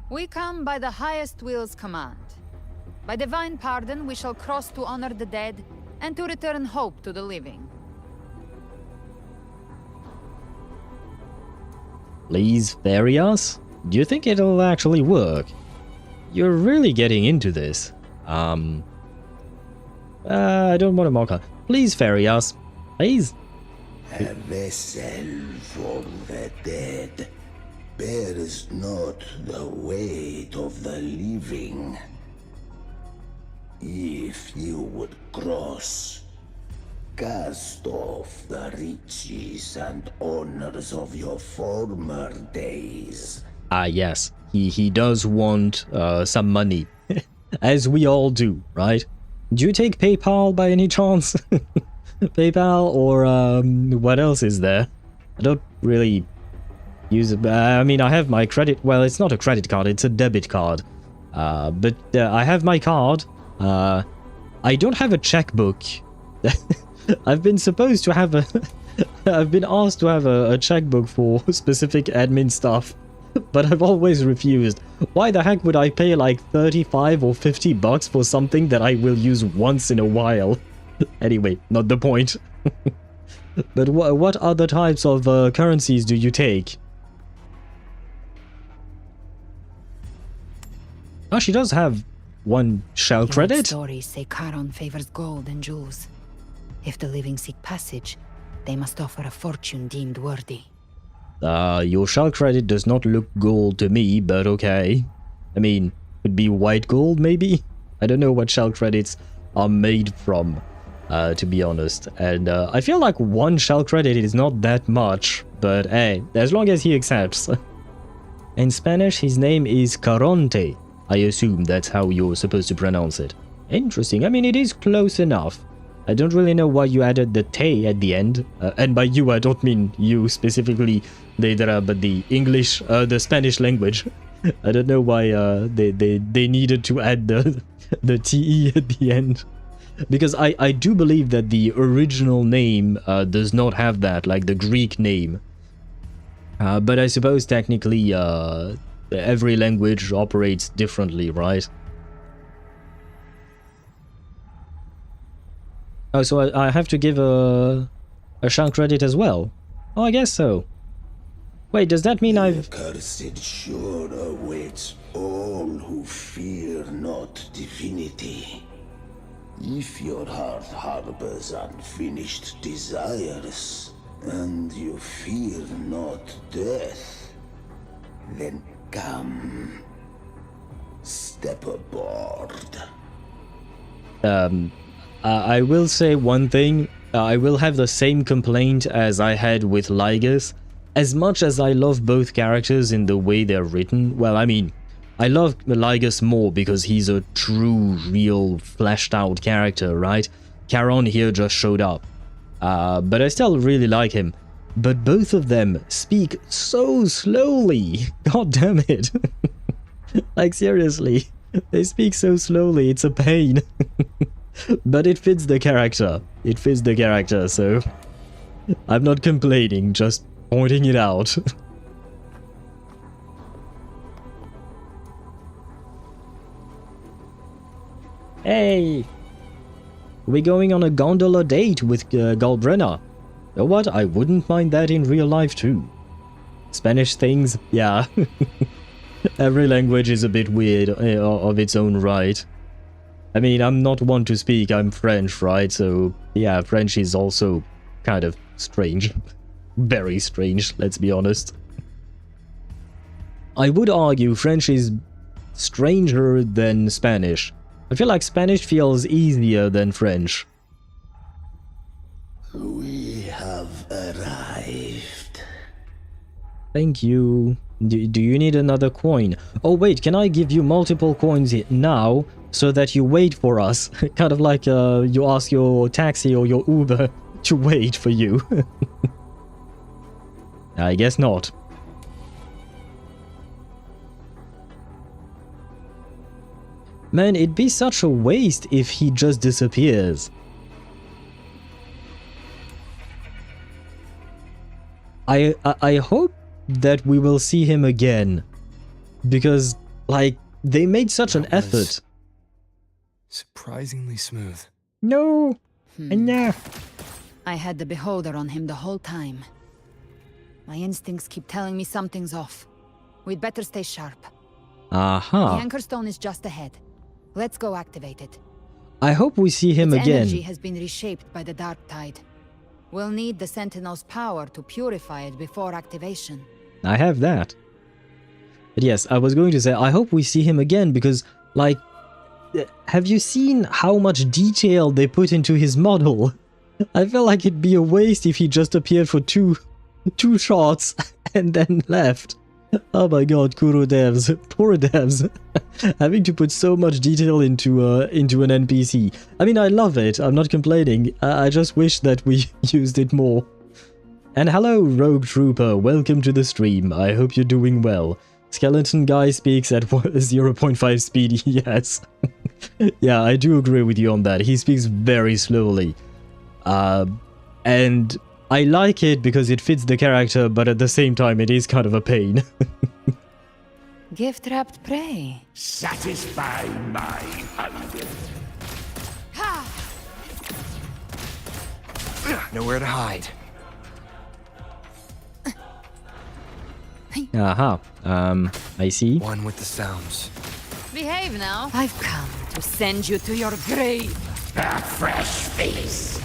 We come by the highest will's command. By divine pardon we shall cross to honor the dead and to return hope to the living. Please ferry us? Do you think it'll actually work? You're really getting into this. I don't want to mock her. Please ferry us. Please. A vessel for the dead bears not the weight of the living. If you would cross, cast off the riches and honors of your former days. Ah, yes. He does want some money. As we all do, right? Do you take PayPal by any chance? PayPal or what else is there? I don't really use it. I mean, I have my credit. Well, it's not a credit card, it's a debit card. But I have my card. I don't have a checkbook. I've been supposed to have a... I've been asked to have a checkbook for specific admin stuff, but I've always refused. Why the heck would I pay like 35 or 50 bucks for something that I will use once in a while? Anyway, not the point. But what other types of currencies do you take? Oh, she does have one shell credit. Stories say Charon favors gold and jewels. If the living seek passage, they must offer a fortune deemed worthy. Your shell credit does not look gold to me, but okay. I mean, could be white gold, maybe? I don't know what shell credits are made from, to be honest. And I feel like one shell credit is not that much, but hey, as long as he accepts. In Spanish, his name is Caronte. I assume that's how you're supposed to pronounce it. Interesting. I mean, it is close enough. I don't really know why you added the te at the end. And by you, I don't mean you specifically, Deidara, but the English, the Spanish language. I don't know why they needed to add the te at the end. Because I do believe that the original name does not have that, like the Greek name. But I suppose technically every language operates differently, right? Oh, so I have to give a shell credit as well? Oh, I guess so. Wait, does that mean I've... Cursed sure awaits all who fear not divinity. If your heart harbors unfinished desires, and you fear not death, then come, step aboard. I will say one thing. I will have the same complaint as I had with Lygus. As much as I love both characters in the way they're written, well, I mean, I love Lygus more because he's a true, real, fleshed out character, right? Charon here just showed up. But I still really like him. But both of them speak so slowly. God damn it. Like, seriously. They speak so slowly, it's a pain. But it fits the character. It fits the character, so... I'm not complaining, just pointing it out. Hey! We're going on a gondola date with Galbrena. You know what? I wouldn't mind that in real life too. Spanish things, yeah. Every language is a bit weird of its own right. I mean, I'm not one to speak, I'm French, right? So, yeah, French is also kind of strange. Very strange, let's be honest. I would argue French is stranger than Spanish. I feel like Spanish feels easier than French. We have arrived. Thank you. Do you need another coin? Oh wait, can I give you multiple coins now so that you wait for us? Kind of like you ask your taxi or your Uber to wait for you. I guess not. Man, it'd be such a waste if he just disappears. I hope that we will see him again. Because, like, they made such an effort. Surprisingly smooth. No! Enough! I had the beholder on him the whole time. My instincts keep telling me something's off. We'd better stay sharp. Aha. The Anchor Stone is just ahead. Let's go activate it. I hope we see him Its again. energy has been reshaped by the Dark Tide. We'll need the Sentinel's power to purify it before activation. I have that. But yes, I was going to say, I hope we see him again because, like, have you seen how much detail they put into his model? I feel like it'd be a waste if he just appeared for two shots and then left. Oh my god, Kuro devs, poor devs, having to put so much detail into an NPC. I mean, I love it, I'm not complaining, I just wish that we used it more. And hello, Rogue Trooper, welcome to the stream, I hope you're doing well. Skeleton Guy speaks at 0.5 speed, yes. Yeah, I do agree with you on that, he speaks very slowly. And I like it because it fits the character, but at the same time it is kind of a pain. Gift-wrapped prey. Satisfy my hunger. Nowhere to hide. Aha, I see. One with the sounds. Behave now. I've come to send you to your grave. A fresh feast.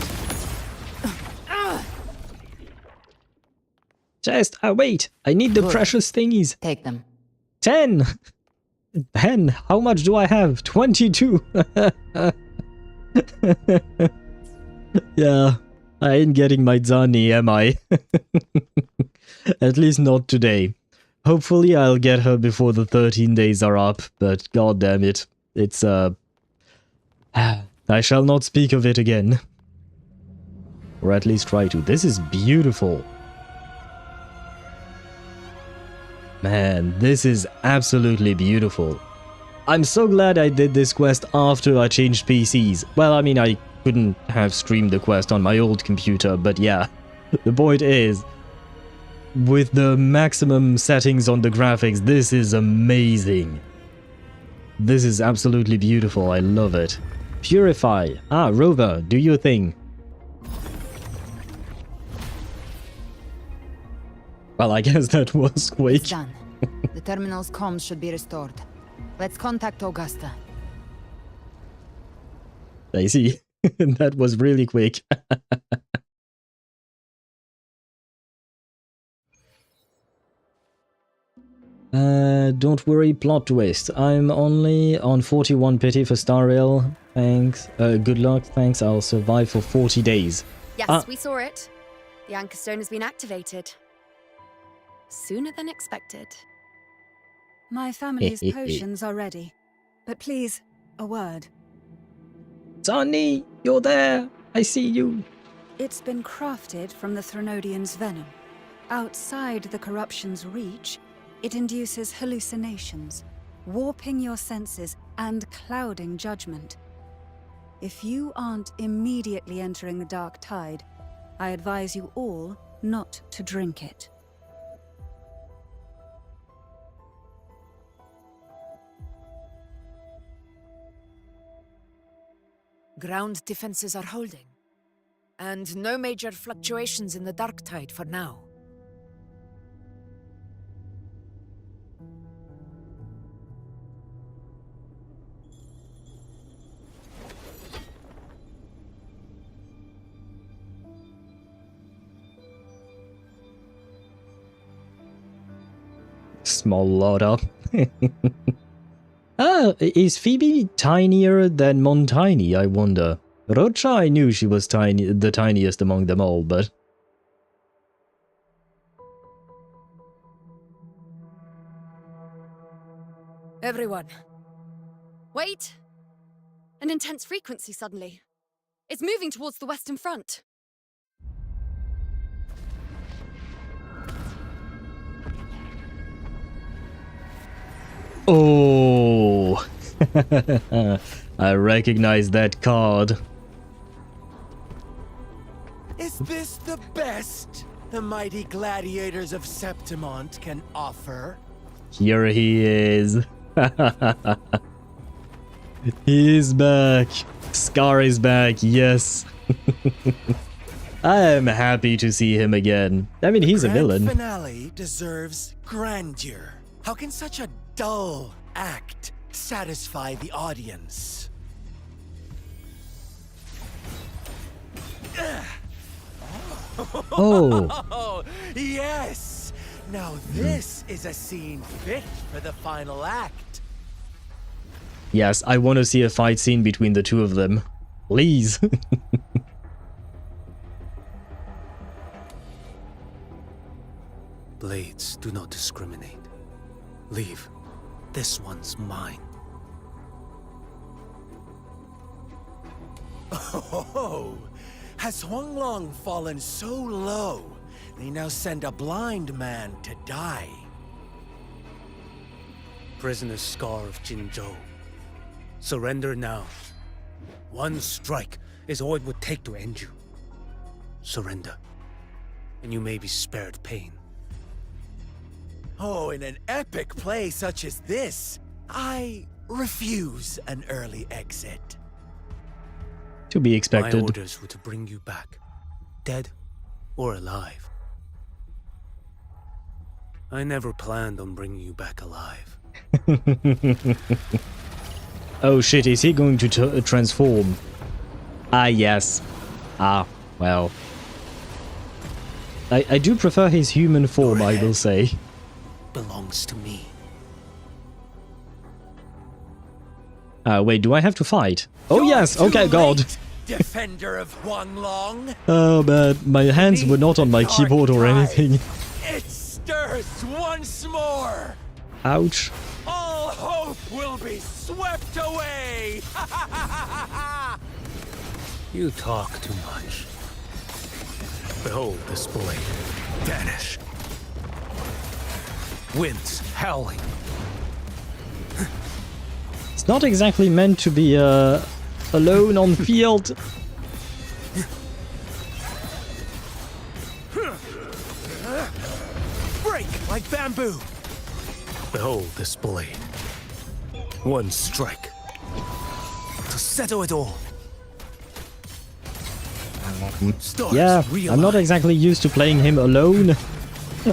Just, wait, I need the Good. precious thingies. Take them. 10! 10, how much do I have? 22! Yeah, I ain't getting my Zani, am I? At least not today. Hopefully I'll get her before the 13 days are up, but god damn it. It's, I shall not speak of it again. Or at least try to. This is beautiful. Man, this is absolutely beautiful. I'm so glad I did this quest after I changed PCs. Well, I mean, I couldn't have streamed the quest on my old computer, but yeah. The point is, with the maximum settings on the graphics, this is amazing. This is absolutely beautiful, I love it. Purify. Ah, Rover, do your thing. Well, I guess that was quick. It's done. The terminal's comms should be restored. Let's contact Augusta. I see. That was really quick. Don't worry, plot twist. I'm only on 41 pity for Star Rail. Thanks. Good luck, thanks. I'll survive for 40 days. Yes, we saw it. The Anchor Stone has been activated. Sooner than expected. My family's potions are ready. But please, a word. Zani, you're there. I see you. It's been crafted from the Threnodian's venom. Outside the corruption's reach, it induces hallucinations, warping your senses and clouding judgment. If you aren't immediately entering the Dark Tide, I advise you all not to drink it. Ground defenses are holding, and no major fluctuations in the Dark Tide for now. Small loader. Ah, is Phoebe tinier than Montini, I wonder? Rocha, I knew she was the tiniest among them all, but... Everyone. Wait! An intense frequency suddenly. It's moving towards the Western Front. Oh, I recognize that card. Is this the best the mighty gladiators of Septimont can offer? Here he is. He is back. Scar is back, yes. I am happy to see him again. I mean, he's a villain. The finale deserves grandeur. How can such a dull act satisfy the audience? Oh. Yes! Now this is a scene fit for the final act. Yes, I want to see a fight scene between the two of them. Please. Blades do not discriminate. Leave. This one's mine. Oh, has Huanglong fallen so low, they now send a blind man to die? Prisoner Scar of Jinzhou. Surrender now. One strike is all it would take to end you. Surrender, and you may be spared pain. Oh, in an epic play such as this, I refuse an early exit. To be expected. My orders were to bring you back, dead or alive. I never planned on bringing you back alive. Oh shit, is he going to transform? Ah, yes. Ah, well. I do prefer his human form, I will say. Belongs to me. Wait, do I have to fight? Oh yes, okay, God. Defender of Huanglong. Oh man, my hands were not on my keyboard or anything. It stirs once more. Ouch. All hope will be swept away. You talk too much. Behold this blade. Vanish. Winds howling. It's not exactly meant to be alone on field. Break like bamboo. Behold this blade. One strike to settle it all. Yeah, I'm not exactly used to playing him alone.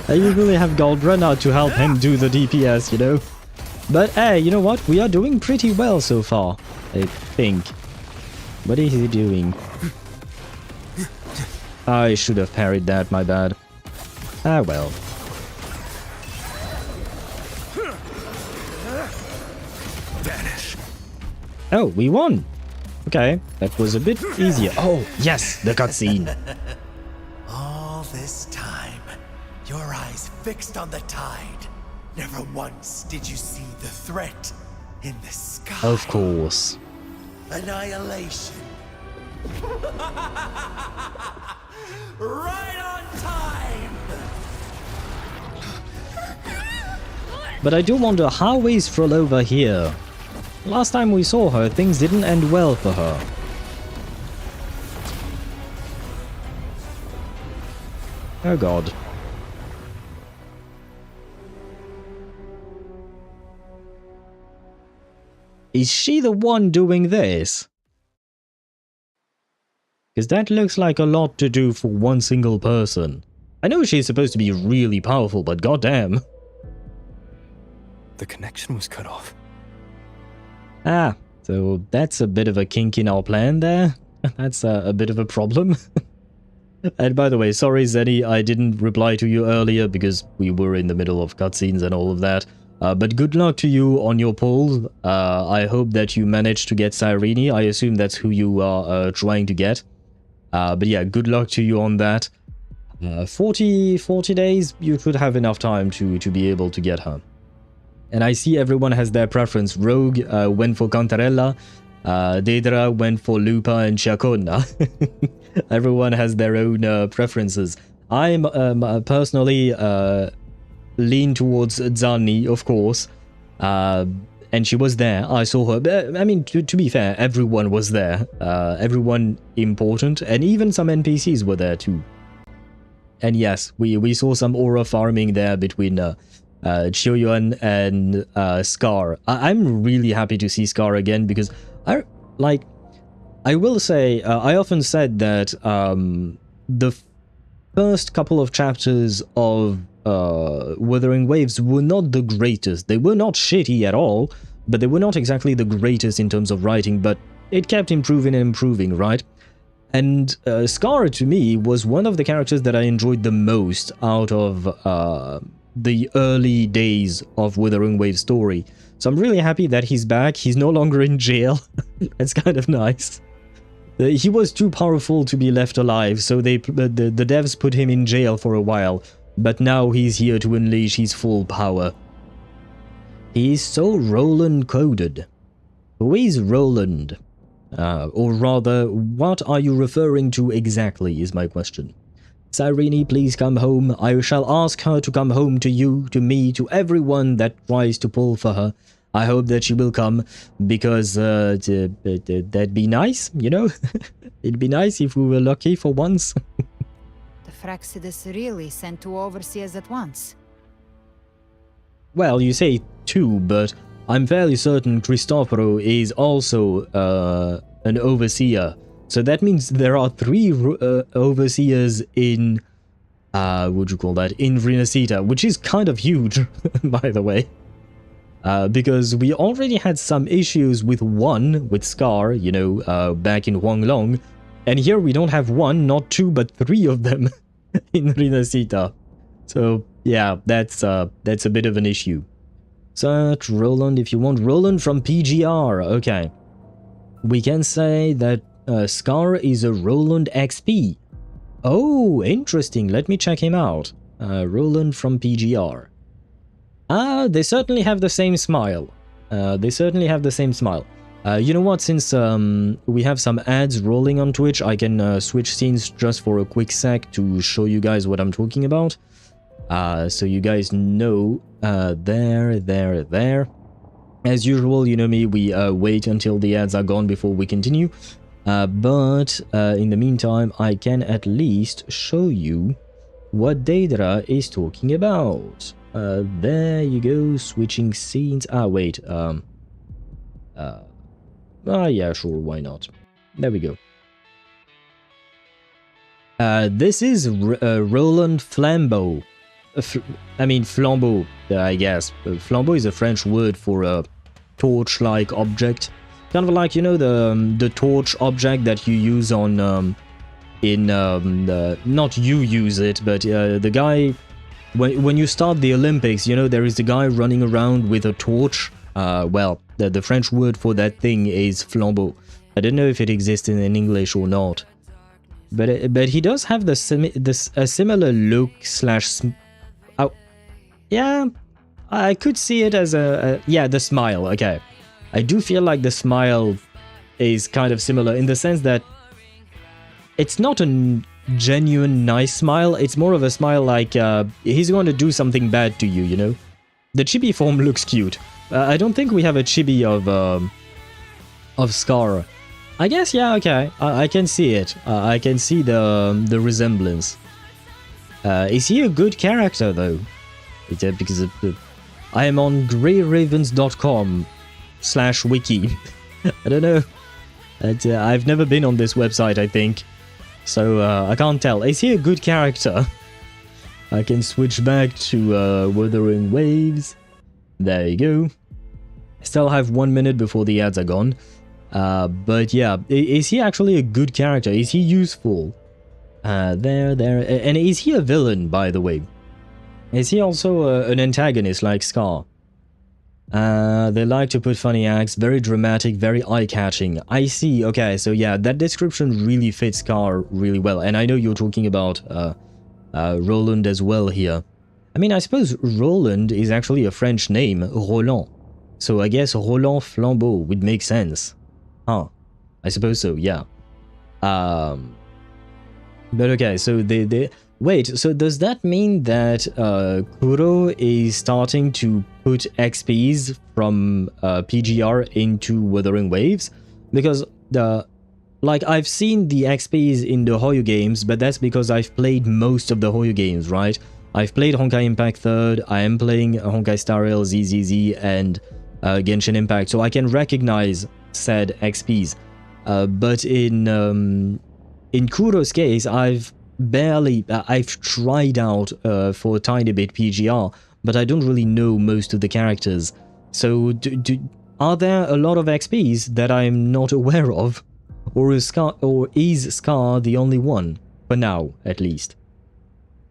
I usually have Galbrena to help him do the DPS, you know. But hey, you know what? We are doing pretty well so far, I think. What is he doing? I should have parried that, my bad. Ah well. Vanish. Oh, we won! Okay, that was a bit easier. Oh, yes, the cutscene. All this time, your eyes fixed on the tide. Never once did you see the threat in the sky. Of course. Annihilation. Right on time! But I do wonder, how is Frolova here? Last time we saw her, things didn't end well for her. Oh god. Is she the one doing this? Because that looks like a lot to do for one single person. I know she's supposed to be really powerful, but goddamn. The connection was cut off. Ah, so that's a bit of a kink in our plan there. That's a bit of a problem. And by the way, sorry Zenny, I didn't reply to you earlier because we were in the middle of cutscenes and all of that. But good luck to you on your poll. I hope that you managed to get Cyrene. I assume that's who you are trying to get. But yeah, good luck to you on that. 40 days, you should have enough time to be able to get her. And I see everyone has their preference. Rogue went for Cantarella, Daedra went for Lupa and Chacona. Everyone has their own preferences. I'm personally lean towards Zanni, of course. And she was there. I saw her. I mean, to be fair, everyone was there. Everyone important. And even some NPCs were there too. And yes, we saw some aura farming there between Qiuyuan and Scar. I'm really happy to see Scar again because I will say, I often said that the first couple of chapters of Wuthering Waves were not the greatest. They were not shitty at all, but they were not exactly the greatest in terms of writing, but it kept improving and improving, right? And Scar, to me, was one of the characters that I enjoyed the most out of the early days of Wuthering Waves story. So I'm really happy that he's back. He's no longer in jail. That's kind of nice. He was too powerful to be left alive, so the devs put him in jail for a while. But now he's here to unleash his full power. He's so Roland-coded. Who is Roland? Or rather, what are you referring to exactly, is my question. Cyrene, please come home. I shall ask her to come home to you, to me, to everyone that tries to pull for her. I hope that she will come, because that'd be nice, you know? It'd be nice if we were lucky for once. The Fraxidus really sent 2 overseers at once. Well, you say 2, but I'm fairly certain Cristoforo is also an overseer. So that means there are 3 overseers in, what would you call that, in Rinascita, which is kind of huge, by the way. Because we already had some issues with 1, with Scar, you know, back in Huanglong. And here we don't have 1, not 2, but 3 of them in Rinascita. So, yeah, that's a bit of an issue. Search Roland if you want. Roland from PGR, okay. We can say that Scar is a Roland XP. Oh, interesting. Let me check him out. Roland from PGR. Ah, they certainly have the same smile. They certainly have the same smile. You know what, since we have some ads rolling on Twitch, I can switch scenes just for a quick sec to show you guys what I'm talking about. So you guys know, there. As usual, you know me, we wait until the ads are gone before we continue. But in the meantime, I can at least show you what Daedra is talking about. There you go, switching scenes. Ah, wait, yeah, sure, why not? There we go. This is Roland Flambeau. I mean, flambeau, I guess. Flambeau is a French word for a torch-like object. Kind of like, you know, the torch object that you use on, not you use it, but the guy, when you start the Olympics, you know, there is a guy running around with a torch. Well, the French word for that thing is flambeau. I don't know if it exists in English or not. But he does have a similar look slash... Oh, yeah, I could see it as yeah, the smile, okay. I do feel like the smile is kind of similar in the sense that it's not a genuine nice smile, it's more of a smile like he's going to do something bad to you, you know? The chibi form looks cute. I don't think we have a chibi of Scar. I guess, yeah, okay, I can see it. I can see the resemblance. Is he a good character, though? Because I am on greyravens.com/wiki. I don't know. I've never been on this website, I think. So, I can't tell. Is he a good character? I can switch back to Wuthering Waves. There you go. I still have 1 minute before the ads are gone. But yeah, is he actually a good character? Is he useful? There. And is he a villain, by the way? Is he also an antagonist like Scar? They like to put funny acts, very dramatic, very eye-catching. I see, okay, so yeah, that description really fits Scar really well. And I know you're talking about Roland as well here. I mean, I suppose Roland is actually a French name, Roland. So I guess Roland Flambeau would make sense. Huh. I suppose so, yeah. But okay, so they wait, so does that mean that Kuro is starting to put XPs from PGR into Wuthering Waves? Because like I've seen the XPs in the Hoyo games, but that's because I've played most of the Hoyo games, right? I've played Honkai Impact 3rd, I am playing Honkai Star Rail, ZZZ, and Genshin Impact, so I can recognize said XPs. But in Kuro's case, I've tried out for a tiny bit PGR, but I don't really know most of the characters. So are there a lot of XPs that I'm not aware of? Or is Scar the only one? For now, at least.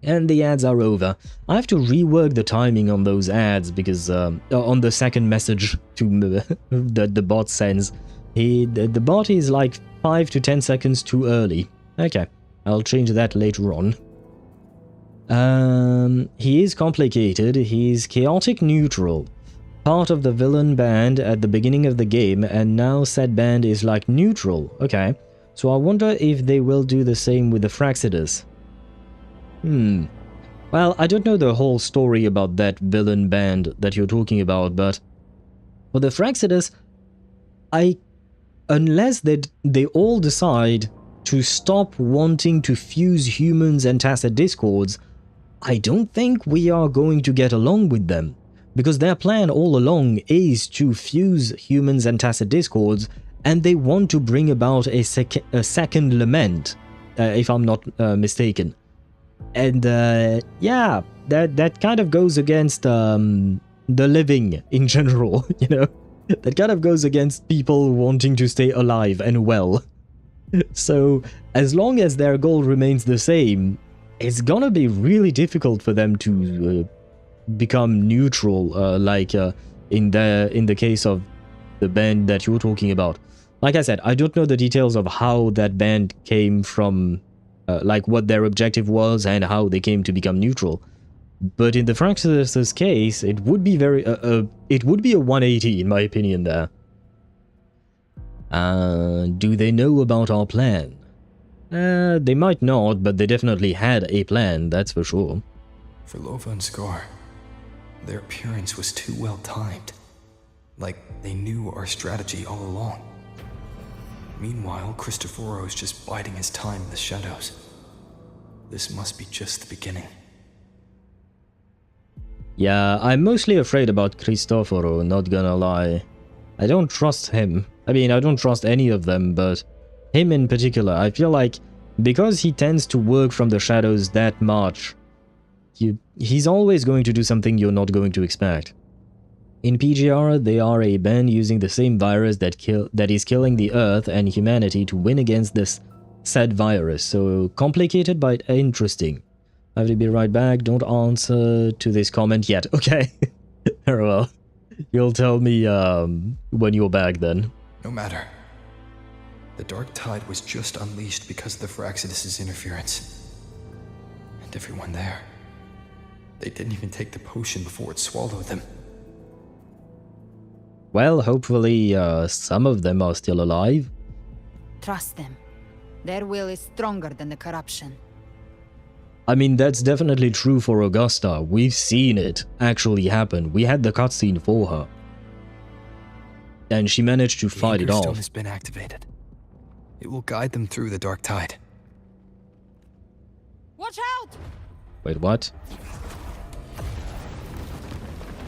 And the ads are over. I have to rework the timing on those ads because on the second message to the bot sends, the bot is like 5 to 10 seconds too early. Okay, I'll change that later on. He is complicated. He's chaotic neutral. Part of the villain band at the beginning of the game, and now said band is like neutral. Okay, so I wonder if they will do the same with the Fraxidus. Well, I don't know the whole story about that villain band that you're talking about, but for the Fraxidus, unless they all decide to stop wanting to fuse humans and Tacet Discords, I don't think we are going to get along with them, because their plan all along is to fuse humans and Tacet Discords, and they want to bring about a second lament, if I'm not mistaken. And yeah, that kind of goes against the living in general, you know? That kind of goes against people wanting to stay alive and well. So, as long as their goal remains the same, it's gonna be really difficult for them to become neutral, like in the case of the band that you're talking about. Like I said, I don't know the details of how that band came from, like what their objective was and how they came to become neutral. But in the Fraxidus' case, it would be it would be a 180 in my opinion there. Do they know about our plan? They might not, but they definitely had a plan, that's for sure. For Lova and Scar, their appearance was too well timed. Like they knew our strategy all along. Meanwhile, Cristoforo's just biding his time in the shadows. This must be just the beginning. Yeah, I'm mostly afraid about Cristoforo, not gonna lie. I don't trust him. I mean, I don't trust any of them, but him in particular, I feel like because he tends to work from the shadows that much, he's always going to do something you're not going to expect. In PGR, they are a band using the same virus that is killing the Earth and humanity to win against this said virus, so complicated but interesting. I have to be right back, don't answer to this comment yet. Okay, very well. You'll tell me when you're back then. No matter. The Dark Tide was just unleashed because of the Fraxidus' interference. And everyone there, they didn't even take the potion before it swallowed them. Well, hopefully some of them are still alive. Trust them. Their will is stronger than the corruption. I mean, that's definitely true for Augusta. We've seen it actually happen. We had the cutscene for her. And she managed to fight it off. The Anchor Stone has been activated. It will guide them through the Dark Tide. Watch out! Wait, what?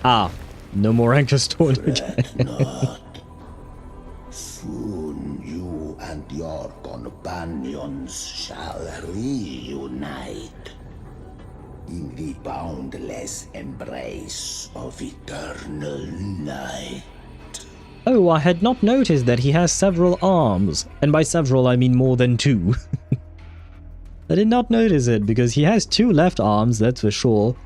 Ah, no more Anchor Stone again. Soon you and your companions shall reunite in the boundless embrace of eternal night. Oh, I had not noticed that he has several arms. And by several, I mean more than 2. I did not notice it, because he has 2 left arms, that's for sure.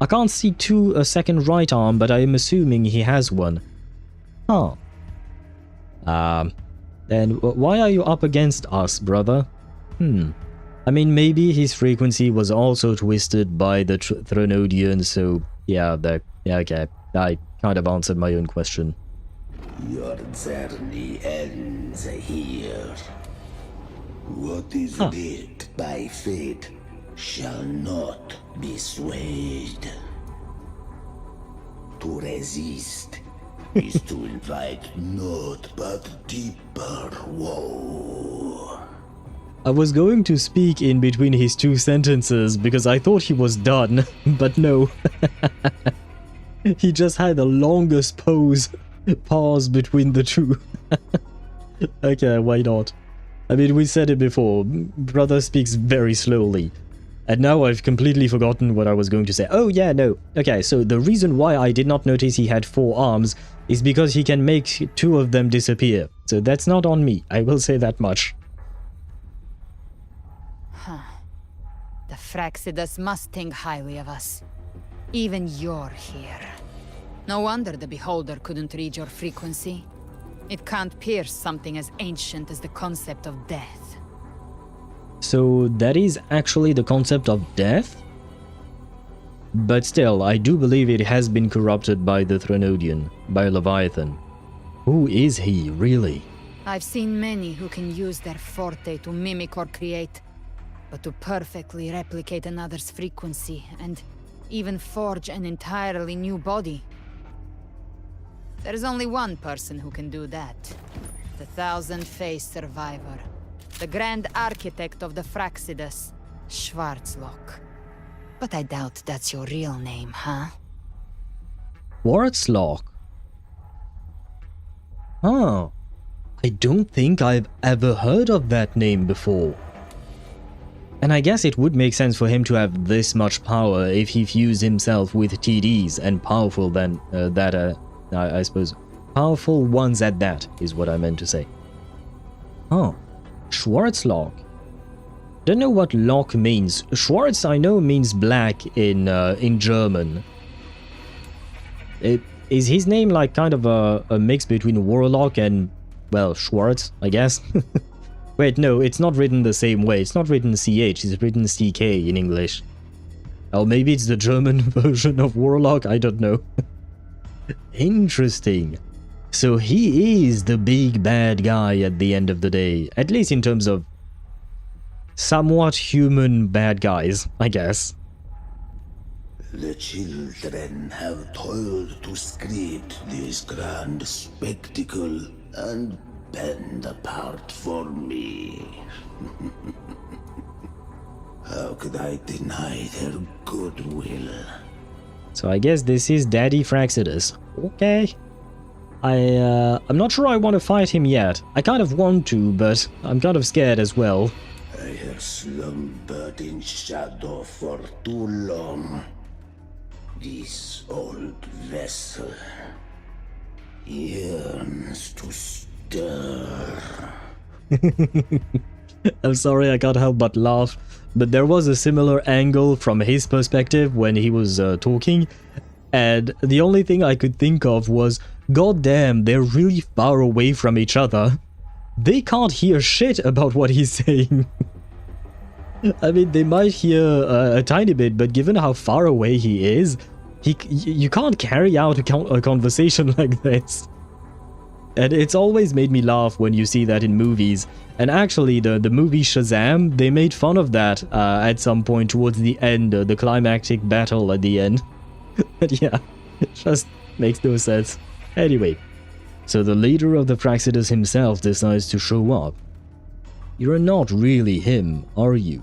I can't see a second right arm, but I am assuming he has one. Huh. Then why are you up against us, brother? I I mean, maybe his frequency was also twisted by the Thronodian, so yeah, okay. I kind of answered my own question. Your journey ends here. What is lit by fate shall not be swayed. To resist is to invite naught but deeper woe. I was going to speak in between his two sentences because I thought he was done, but no. He just had the longest pause between the two. Okay, why not? I mean, we said it before, brother speaks very slowly. And now I've completely forgotten what I was going to say. Oh yeah, no. Okay, so the reason why I did not notice he had 4 arms is because he can make 2 of them disappear. So that's not on me, I will say that much. The Fraxidus must think highly of us. Even you're here. No wonder the Beholder couldn't read your frequency. It can't pierce something as ancient as the concept of death. So that is actually the concept of death? But still, I do believe it has been corrupted by the Thronodian, by Leviathan. Who is he, really? I've seen many who can use their forte to mimic or create, but to perfectly replicate another's frequency and even forge an entirely new body. There's only one person who can do that. The Thousand-Faced Survivor. The Grand Architect of the Fraxidus, Schwarzlock. But I doubt that's your real name, huh? Schwarzlock? Huh. I don't think I've ever heard of that name before. And I guess it would make sense for him to have this much power if he fused himself with TDs and powerful than I suppose. Powerful ones at that, is what I meant to say. Oh, Schwarzlock. Don't know what lock means. Schwarz, I know, means black in German. Is his name like kind of a mix between Warlock and, well, Schwarz, I guess? Wait, no, it's not written the same way. It's not written CH, it's written CK in English. Oh, maybe it's the German version of Warlock, I don't know. Interesting. So he is the big bad guy at the end of the day, at least in terms of somewhat human bad guys, I guess. The children have toiled to script this grand spectacle and bend apart for me. How could I deny their goodwill? So I guess this is Daddy Fraxidus. Okay. I'm not sure I want to fight him yet. I kind of want to, but I'm kind of scared as well. I have slumbered in shadow for too long. This old vessel yearns to stir. I'm sorry, I can't help but laugh, but there was a similar angle from his perspective when he was talking, and the only thing I could think of was, god damn, they're really far away from each other. They can't hear shit about what he's saying. I mean, they might hear a tiny bit, but given how far away he is, you can't carry out a conversation like this. And it's always made me laugh when you see that in movies. And actually, the movie Shazam, they made fun of that at some point towards the end, the climactic battle at the end. But yeah, it just makes no sense. Anyway, so the leader of the Fraxidus himself decides to show up. You're not really him, are you?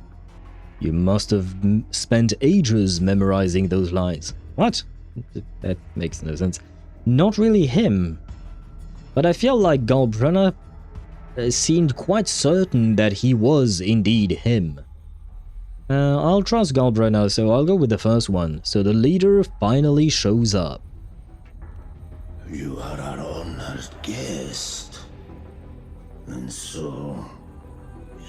You must have spent ages memorizing those lines. What? That makes no sense. Not really him. But I feel like Galbrena seemed quite certain that he was indeed him. I'll trust Galbrena, so I'll go with the first one. So the leader finally shows up. You are our honored guest, and so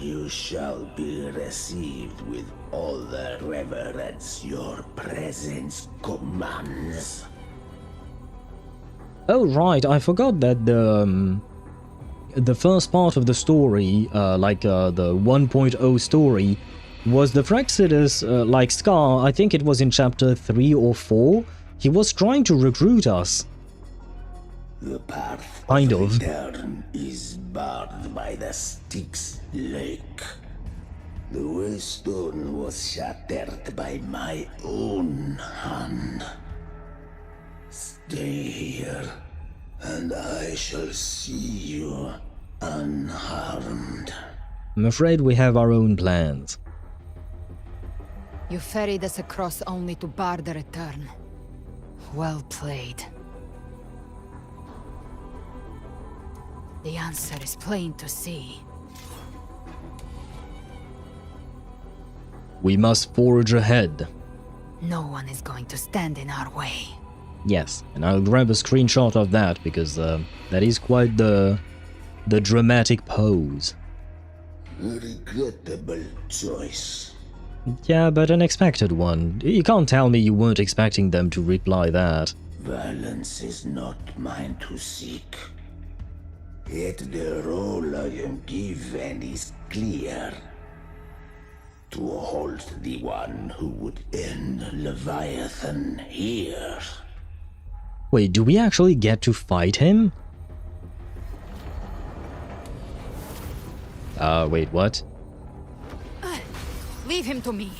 you shall be received with all the reverence your presence commands. Oh right, I forgot that the first part of the story, the 1.0 story, Was the Frexidus like Scar? I think it was in chapter 3 or 4. He was trying to recruit us. The path Kind of of. return is barred by the Styx Lake. The waystone was shattered by my own hand. Stay here, and I shall see you unharmed. I'm afraid we have our own plans. You ferried us across only to bar the return. Well played. The answer is plain to see. We must forge ahead. No one is going to stand in our way. Yes, and I'll grab a screenshot of that because that is quite the dramatic pose. Regrettable choice. Yeah, but an expected one. You can't tell me you weren't expecting them to reply that. Violence is not mine to seek. Yet the role I am given is clear. To halt the one who would end Leviathan here. Wait, do we actually get to fight him? Wait, what? Leave him to me.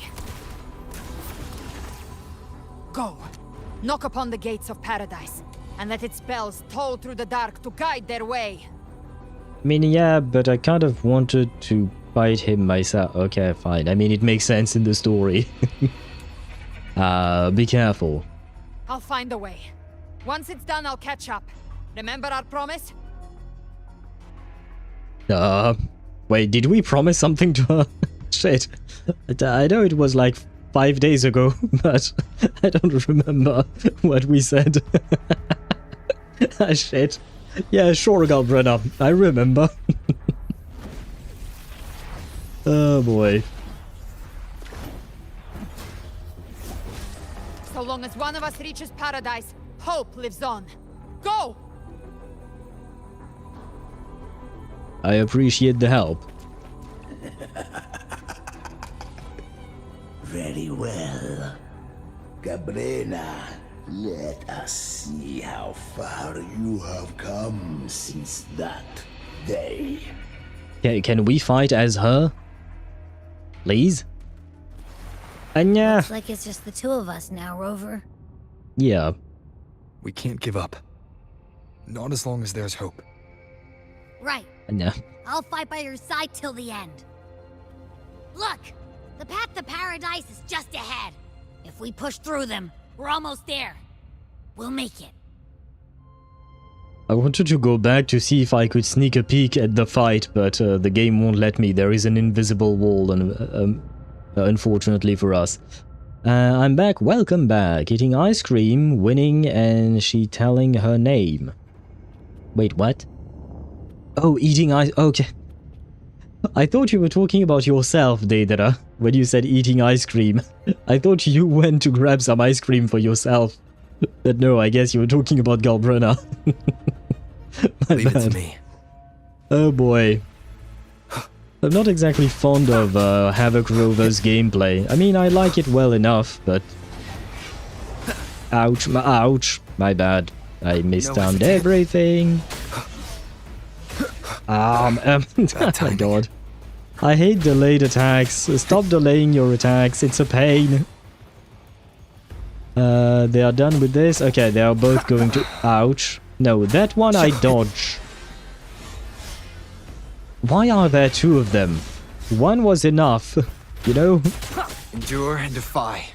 Go. Knock upon the gates of paradise, and let its bells toll through the dark to guide their way. I mean, yeah, but I kind of wanted to fight him myself. Okay, fine. I mean, it makes sense in the story. Be careful. I'll find a way. Once it's done, I'll catch up. Remember our promise? Wait, did we promise something to her? Shit. I know it was like 5 days ago, but I don't remember what we said. Shit. Yeah, sure, Galbrena. I remember. Oh boy. So long as one of us reaches paradise, hope lives on. Go! I appreciate the help. Very well. Galbrena, let us see how far you have come since that day. Can we fight as her? Please? Anya. Looks like it's just the two of us now, Rover. Yeah. We can't give up. Not as long as there's hope. Right. Anya. I'll fight by your side till the end. Look! The path to paradise is just ahead. If we push through them, we're almost there. We'll make it. I wanted to go back to see if I could sneak a peek at the fight, but the game won't let me. There is an invisible wall, and unfortunately for us. I'm back. Welcome back. Eating ice cream, winning, and she telling her name. Wait, what? Oh, eating ice... Okay. I thought you were talking about yourself, Deidara, when you said eating ice cream. I thought you went to grab some ice cream for yourself. But no, I guess you were talking about Galbrena. Leave it to me. Oh boy. I'm not exactly fond of Havoc Rover's gameplay. I mean, I like it well enough, but... Ouch, ouch. My bad. I mistimed everything. Oh my god. I hate delayed attacks. Stop delaying your attacks. It's a pain. They are done with this. Okay, they are both going to... Ouch. No, that one I dodge. Why are there two of them? One was enough, you know? Endure and defy.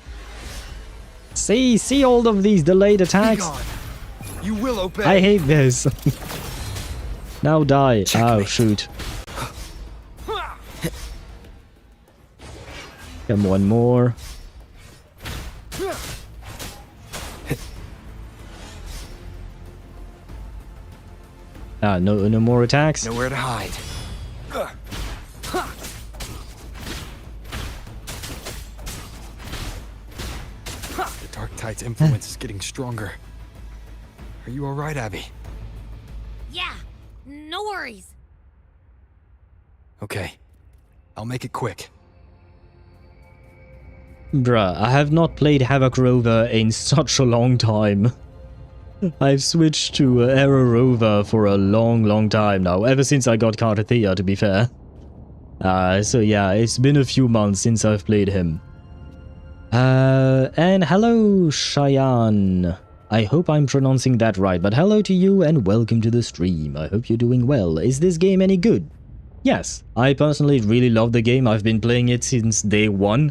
See all of these delayed attacks? You will obey. I hate this. Now die. Checkmate. Oh, shoot. Come one more. No more attacks. Nowhere to hide. The Dark Tide's influence is getting stronger. Are you alright, Abby? Yeah, no worries. Okay. I'll make it quick. Bruh, I have not played Havoc Rover in such a long time. I've switched to Arrow Rover for a long time now, ever since I got Cartathea, to be fair. So yeah, it's been a few months since I've played him. And hello, Cheyenne. I hope I'm pronouncing that right, but hello to you and welcome to the stream. I hope you're doing well. Is this game any good? Yes, I personally really love the game. I've been playing it since day one.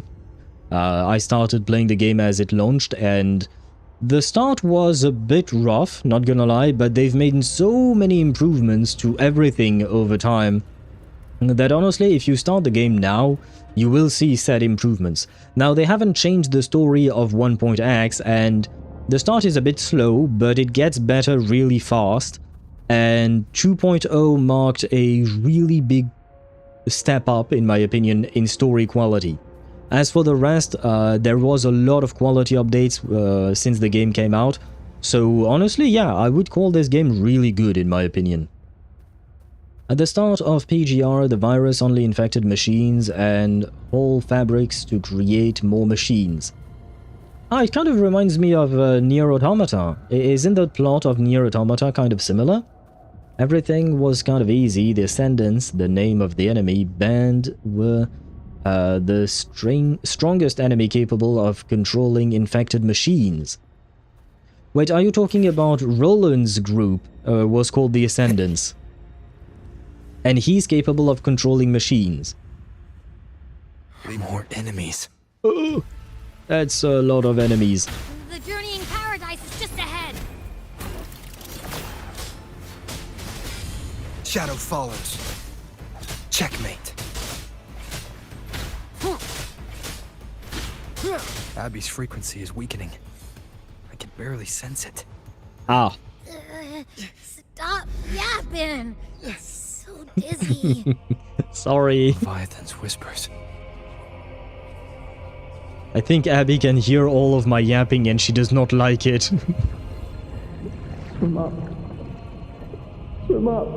I started playing the game as it launched, and the start was a bit rough, not gonna lie, but they've made so many improvements to everything over time that honestly, if you start the game now, you will see said improvements. Now, they haven't changed the story of 1.x, and the start is a bit slow, but it gets better really fast, and 2.0 marked a really big step up, in my opinion, in story quality. As for the rest, there was a lot of quality updates since the game came out, so honestly, yeah, I would call this game really good in my opinion. At the start of PGR, the virus only infected machines and whole fabrics to create more machines. It kind of reminds me of Nier Automata. Isn't the plot of Nier Automata kind of similar? Everything was kind of easy. The Ascendants, the name of the enemy, band were the strongest enemy capable of controlling infected machines. Wait, are you talking about Roland's group was called the Ascendants? And he's capable of controlling machines. More enemies. Oh, that's a lot of enemies. The journeying paradise is just ahead. Shadow follows. Checkmate. Abby's frequency is weakening. I can barely sense it. Ah. Stop yapping. So dizzy. Sorry. Leviathan's whispers. I think Abby can hear all of my yapping and she does not like it. Swim up. Swim up.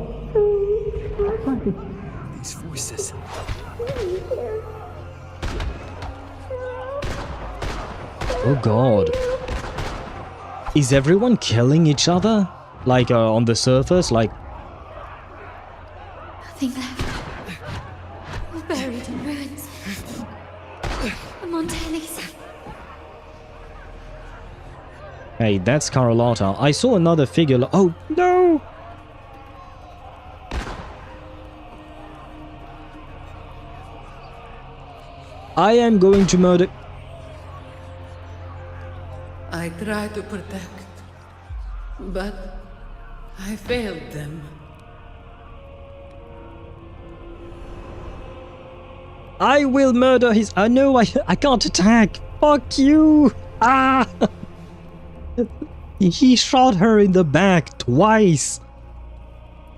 These voices. Oh god. Is everyone killing each other? Like on the surface? Like... Nothing left. We're buried in ruins. I'm on tennies. Hey, that's Carlotta. I saw another figure. Oh, no! I am going to murder... I tried to protect, but I failed them. I will murder his... no, I can't attack. Fuck you. Ah! He shot her in the back twice.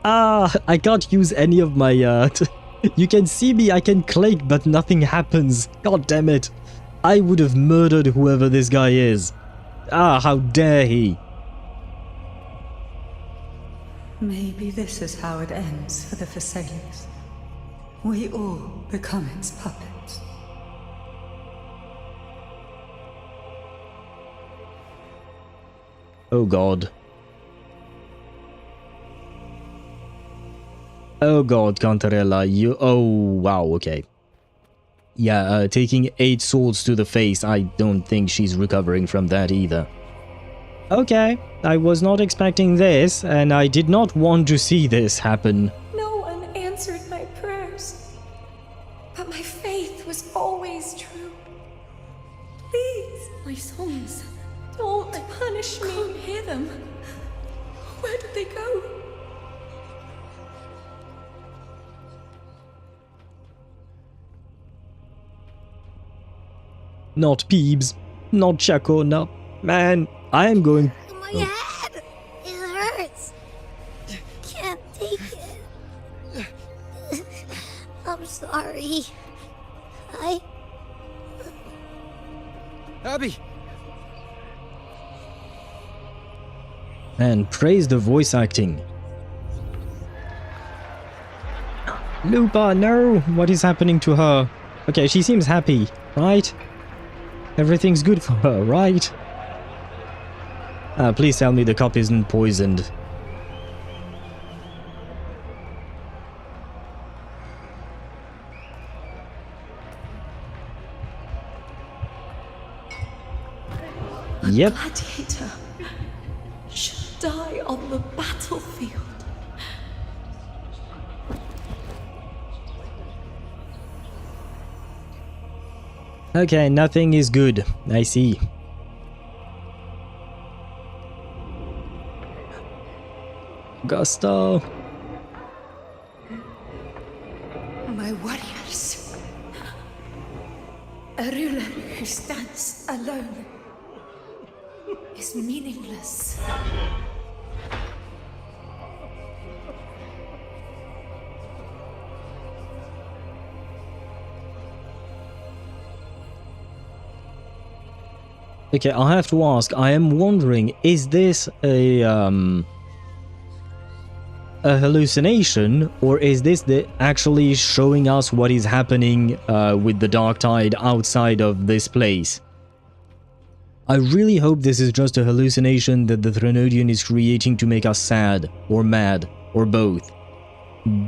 Ah, I can't use any of my... You can see me, I can click, but nothing happens. God damn it. I would have murdered whoever this guy is. Ah, how dare he. Maybe this is how it ends for the Phasaelus. We all become its puppets. Oh god. Oh god, Cantarella, you... Oh, wow, okay. Yeah, taking 8 swords to the face, I don't think she's recovering from that either. Okay, I was not expecting this, and I did not want to see this happen. No one answered my prayers, but my faith was always true. Please, My songs. don't punish me. Can't hear them. Where did they go? Not Peebs, not Chacona. Man, I am going... My head! It hurts! Can't take it. I'm sorry. Abby! Man, praise the voice acting. Lupa, no! What is happening to her? Okay, she seems happy, right? Everything's good for her, right? Please tell me the cup isn't poisoned. Yep. Gladiator should die on the battlefield. Okay, nothing is good. I see. Gusto. My warriors. A ruler who stands alone is meaningless. Okay, I have to ask, I am wondering, is this a hallucination, or is this actually showing us what is happening with the dark tide outside of this place? I really hope this is just a hallucination that the Threnodian is creating to make us sad, or mad, or both.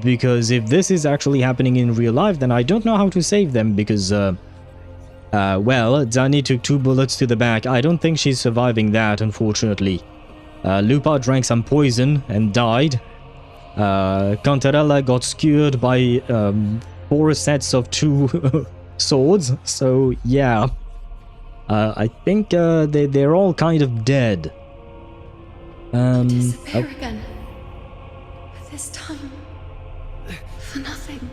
Because if this is actually happening in real life, then I don't know how to save them, because well, Dani took 2 bullets to the back. I don't think she's surviving that, unfortunately. Lupa drank some poison and died. Cantarella got skewered by 4 sets of 2 swords, so yeah. I think they're all kind of dead. Disappear again. This time, for nothing.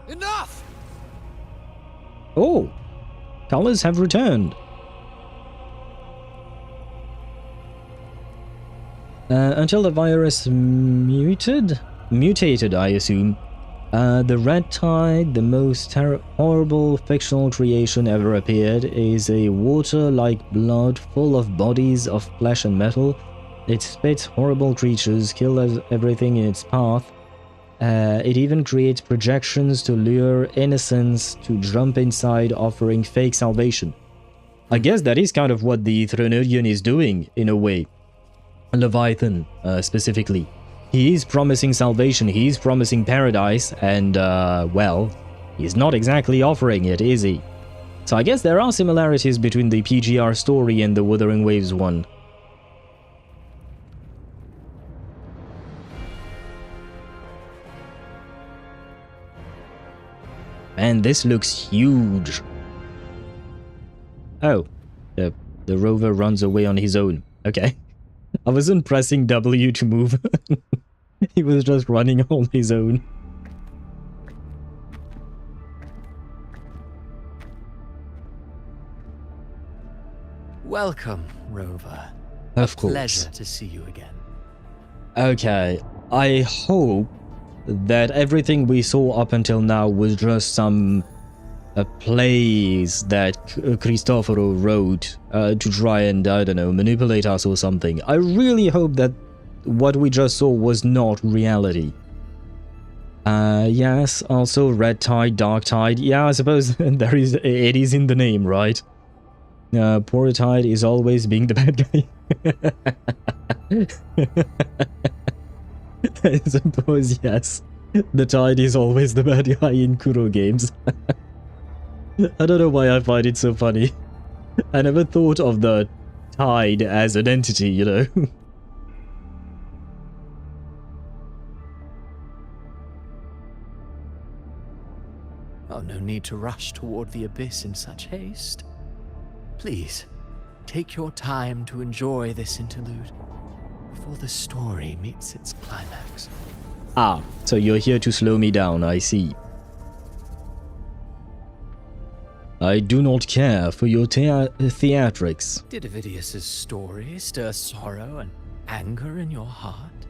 Enough! Oh, colors have returned. Until the virus mutated, I assume. The Red Tide, the most horrible fictional creation ever appeared, is a water-like blood full of bodies of flesh and metal. It spits horrible creatures, kills everything in its path. It even creates projections to lure innocents to jump inside, offering fake salvation. I guess that is kind of what the Threnodian is doing, in a way. Leviathan, specifically. He is promising salvation, he is promising paradise, and, well, he's not exactly offering it, is he? So I guess there are similarities between the PGR story and the Wuthering Waves one. And this looks huge. Oh, the rover runs away on his own. Okay. I wasn't pressing W to move. He was just running on his own. Welcome, Rover. Of course. Pleasure to see you again. Okay, I hope that everything we saw up until now was just some plays that Cristoforo wrote to try and, I don't know, manipulate us or something. I really hope that what we just saw was not reality. Yes, also Red Tide, Dark Tide. Yeah, I suppose it is in the name, right? Poor Tide is always being the bad guy. I suppose, yes. The Tide is always the bad guy in Kuro games. I don't know why I find it so funny. I never thought of the Tide as an entity, you know? Oh, no need to rush toward the abyss in such haste. Please, take your time to enjoy this interlude before the story meets its climax. Ah, so you're here to slow me down, I see. I do not care for your theatrics. Did Ovidius's story stir sorrow and anger in your heart?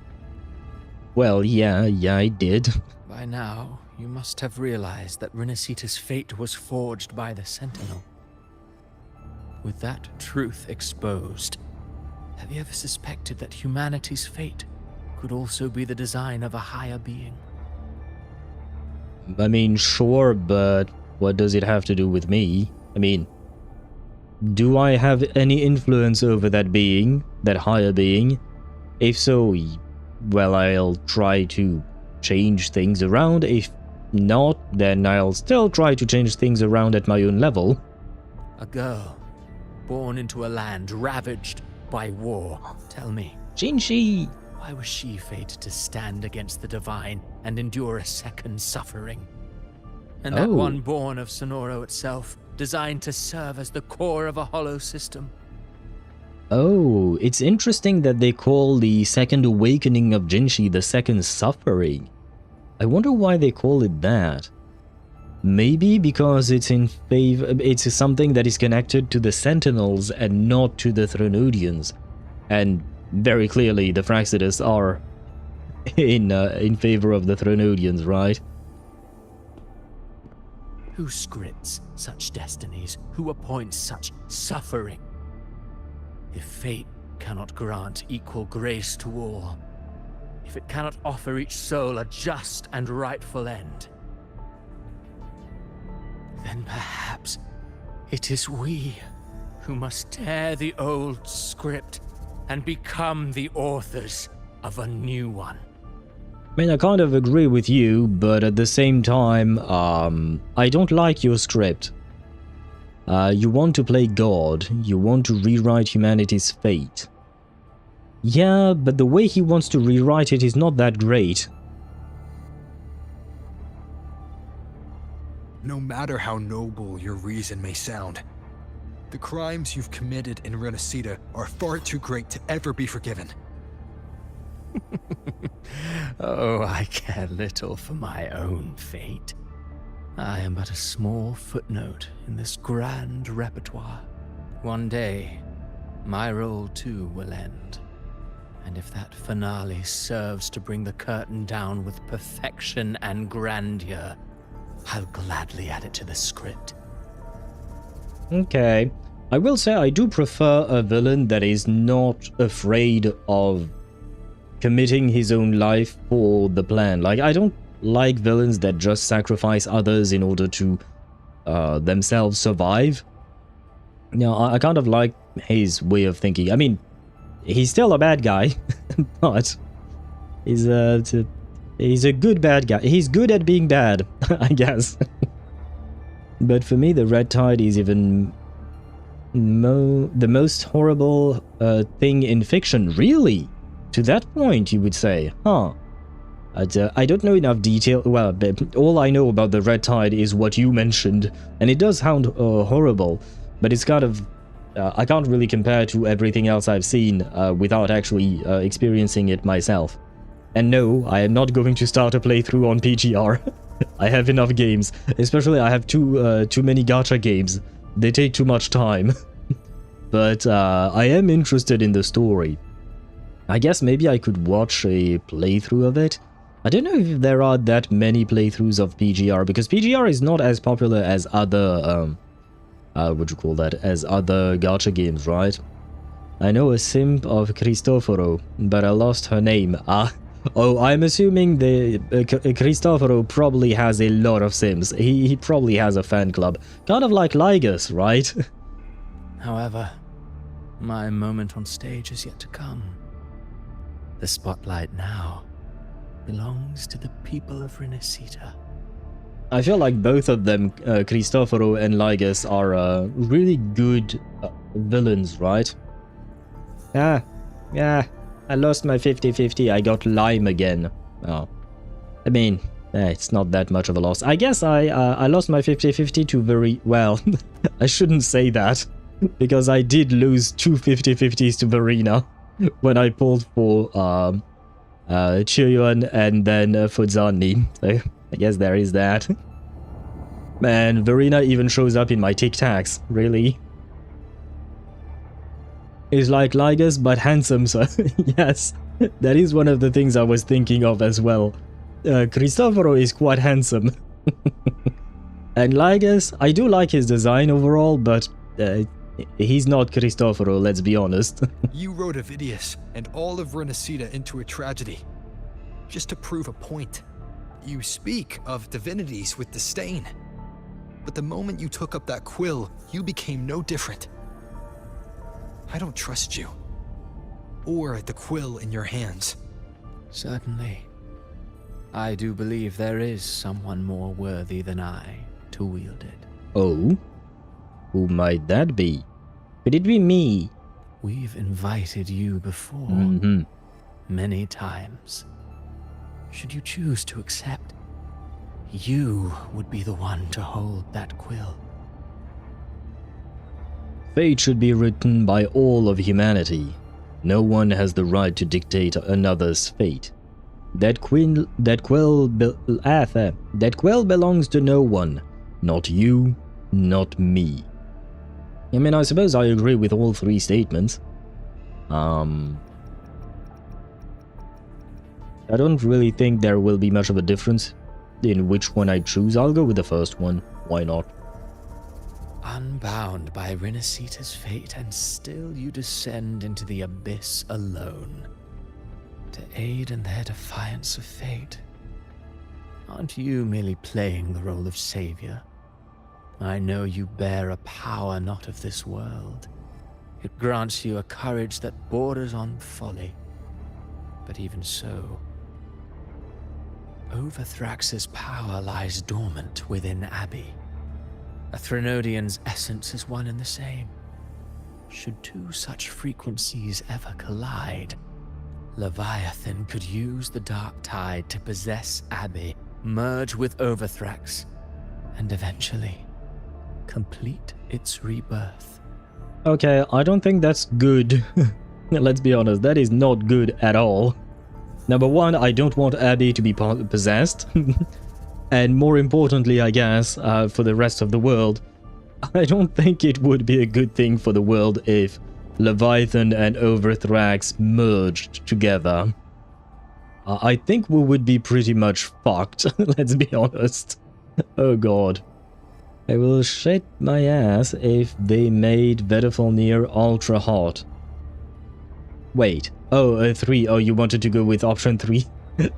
Well, yeah, I did. By now, you must have realized that Rinascita's fate was forged by the Sentinel. With that truth exposed, have you ever suspected that humanity's fate could also be the design of a higher being? I mean, sure, but what does it have to do with me? I mean, do I have any influence over that being, that higher being? If so, well, I'll try to change things around. If not, then I'll still try to change things around at my own level. A girl, born into a land ravaged by war. Tell me, Jinshi, why was she fated to stand against the divine and endure a second suffering? And that one born of Sonoro itself, designed to serve as the core of a hollow system. Oh, it's interesting that they call the second awakening of Jinshi the second suffering. I wonder why they call it that. Maybe because it's in favor, it's something that is connected to the Sentinels and not to the Thronodians. And very clearly the Fraxidus are in favor of the Thronodians, right? Who scripts such destinies? Who appoints such suffering? If fate cannot grant equal grace to all, if it cannot offer each soul a just and rightful end, then perhaps it is we who must tear the old script and become the authors of a new one. I mean, I kind of agree with you, but at the same time, I don't like your script. You want to play God, you want to rewrite humanity's fate. Yeah, but the way he wants to rewrite it is not that great. No matter how noble your reason may sound, the crimes you've committed in Rinascita are far too great to ever be forgiven. Oh, I care little for my own fate. I am but a small footnote in this grand repertoire. One day, my role too will end. And if that finale serves to bring the curtain down with perfection and grandeur, I'll gladly add it to the script. Okay. I will say I do prefer a villain that is not afraid of committing his own life for the plan. Like, I don't like villains that just sacrifice others in order to themselves survive. No, I kind of like his way of thinking. I mean, he's still a bad guy, but he's a good bad guy. He's good at being bad, I guess. But for me, the Red Tide is even the most horrible thing in fiction. Really? To that point, you would say, huh? I don't know enough detail. Well, all I know about the Red Tide is what you mentioned, and it does sound horrible, but it's kind of... I can't really compare to everything else I've seen without actually experiencing it myself. And no, I am not going to start a playthrough on PGR. I have enough games. Especially I have too many gacha games. They take too much time. But I am interested in the story. I guess maybe I could watch a playthrough of it. I don't know if there are that many playthroughs of PGR, because PGR is not as popular as other, as other gacha games, right? I know a simp of Cristoforo, but I lost her name. Oh, I'm assuming the Cristoforo probably has a lot of sims. He probably has a fan club. Kind of like Ligus, right? However, my moment on stage is yet to come. The spotlight now belongs to the people of Rinascita. I feel like both of them, Cristoforo and Ligus, are really good villains, right? Yeah, I lost my 50-50, I got Lime again. Oh. I mean, it's not that much of a loss. I guess I lost my 50-50 to very... Well, I shouldn't say that, because I did lose two 50-50s to Verena when I pulled for Qiuyuan and then Fudzani. So I guess there is that. Man, Verena even shows up in my Tic Tacs, really. He's like Ligus, but handsome, so yes, that is one of the things I was thinking of as well. Cristoforo is quite handsome. And Ligus, I do like his design overall, but he's not Cristoforo, let's be honest. You rode Avidius and all of Rinascita into a tragedy, just to prove a point. You speak of divinities with disdain. But the moment you took up that quill, you became no different. I don't trust you. Or the quill in your hands. Certainly. I do believe there is someone more worthy than I to wield it. Oh? Who might that be? Could it be me? We've invited you before. Many times. Should you choose to accept, you would be the one to hold that quill. Fate should be written by all of humanity. No one has the right to dictate another's fate. That quill belongs to no one. Not you, not me. I mean, I suppose I agree with all three statements. I don't really think there will be much of a difference in which one I choose. I'll go with the first one. Why not? Unbound by Rinascita's fate, and still you descend into the abyss alone, to aid in their defiance of fate. Aren't you merely playing the role of savior? I know you bear a power not of this world. It grants you a courage that borders on folly. But even so, Overthrax's power lies dormant within Abbey. A Threnodian's essence is one and the same. Should two such frequencies ever collide, Leviathan could use the dark tide to possess Abbey, merge with Overthrax, and eventually complete its rebirth. Okay, I don't think that's good. Let's be honest, that is not good at all. Number one, I don't want Abby to be possessed. And more importantly, I guess, for the rest of the world, I don't think it would be a good thing for the world if Leviathan and Overthrax merged together. I think we would be pretty much fucked, let's be honest. Oh god. I will shit my ass if they made Vedifalnir ultra hot. Wait. Oh, 3. Oh, you wanted to go with option 3?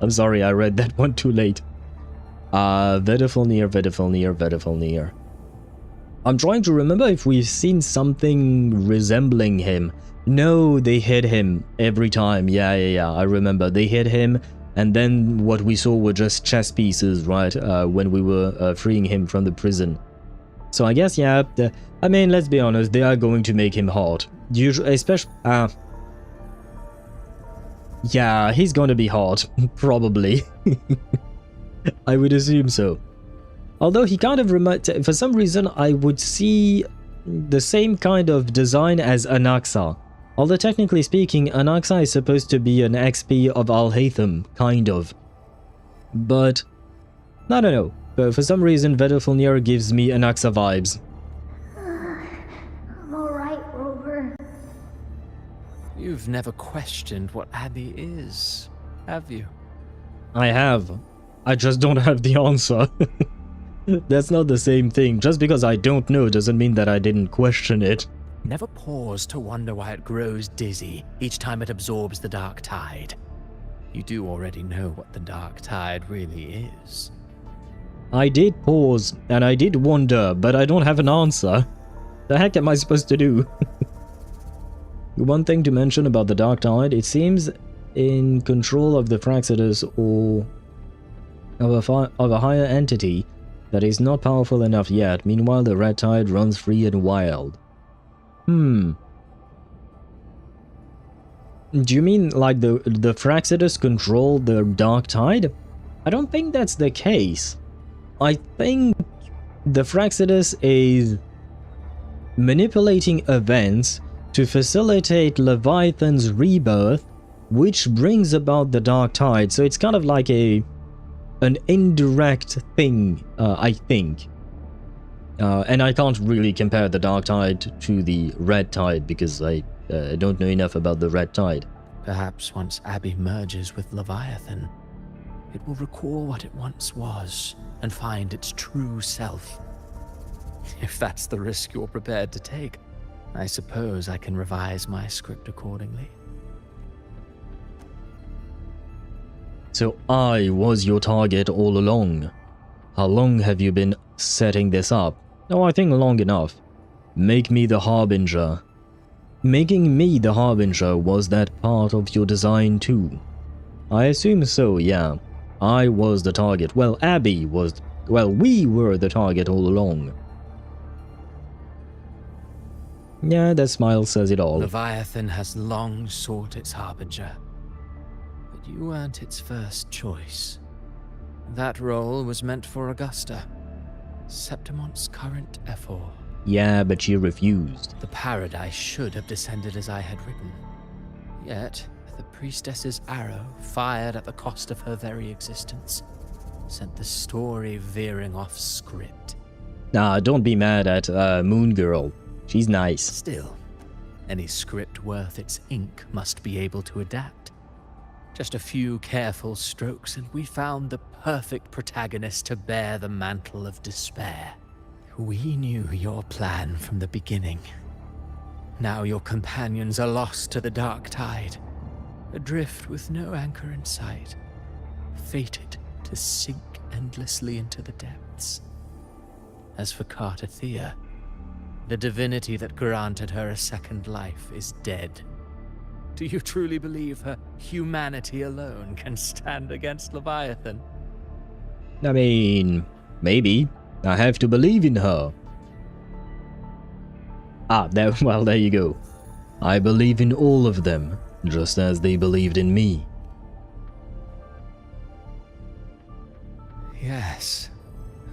I'm sorry, I read that one too late. Vedifalnir. I'm trying to remember if we've seen something resembling him. No, they hit him every time. Yeah, I remember. They hit him, and then what we saw were just chess pieces, right? When we were freeing him from the prison. So I guess, yeah, I mean, let's be honest, they are going to make him hot. Usually, especially, yeah, he's gonna be hot, probably. I would assume so. Although he kind of for some reason, I would see the same kind of design as Anaxa. Although technically speaking, Anaxa is supposed to be an XP of Alhaitham, kind of. But, I don't know. But for some reason, Vedifalnir gives me Anaxa vibes. I'm alright, Rover. You've never questioned what Abbey is, have you? I have. I just don't have the answer. That's not the same thing. Just because I don't know doesn't mean that I didn't question it. Never pause to wonder why it grows dizzy each time it absorbs the dark tide. You do already know what the dark tide really is. I did pause, and I did wonder, but I don't have an answer. The heck am I supposed to do? One thing to mention about the dark tide, it seems in control of the Thraxidus or of a higher entity that is not powerful enough yet. Meanwhile, the red tide runs free and wild. Do you mean like the Thraxidus control the dark tide? I don't think that's the case. I think the Thraxidus is manipulating events to facilitate Leviathan's rebirth, which brings about the dark tide. So it's kind of like an indirect thing, I think. And I can't really compare the dark tide to the red tide because I don't know enough about the red tide. Perhaps once Abbey merges with Leviathan, it will recall what it once was and find its true self. If that's the risk you're prepared to take, I suppose I can revise my script accordingly. So I was your target all along. How long have you been setting this up? Oh, I think long enough. Make me the Harbinger. Making me the Harbinger, was that part of your design too? I assume so, yeah. I was the target. Well, Abby was... Well, we were the target all along. Yeah, that smile says it all. Leviathan has long sought its Harbinger, but you weren't its first choice. That role was meant for Augusta, Septimon's current Ephor. Yeah, but she refused. The paradise should have descended as I had written. Yet, the priestess's arrow, fired at the cost of her very existence, sent the story veering off script. Nah, don't be mad at Moon Girl. She's nice. Still, any script worth its ink must be able to adapt. Just a few careful strokes and we found the perfect protagonist to bear the mantle of despair. We knew your plan from the beginning. Now your companions are lost to the dark tide, adrift with no anchor in sight, fated to sink endlessly into the depths. As for Cartathea, the divinity that granted her a second life is dead. Do you truly believe her humanity alone can stand against Leviathan? I mean, maybe. I have to believe in her. Ah, there you go. I believe in all of them, just as they believed in me. Yes.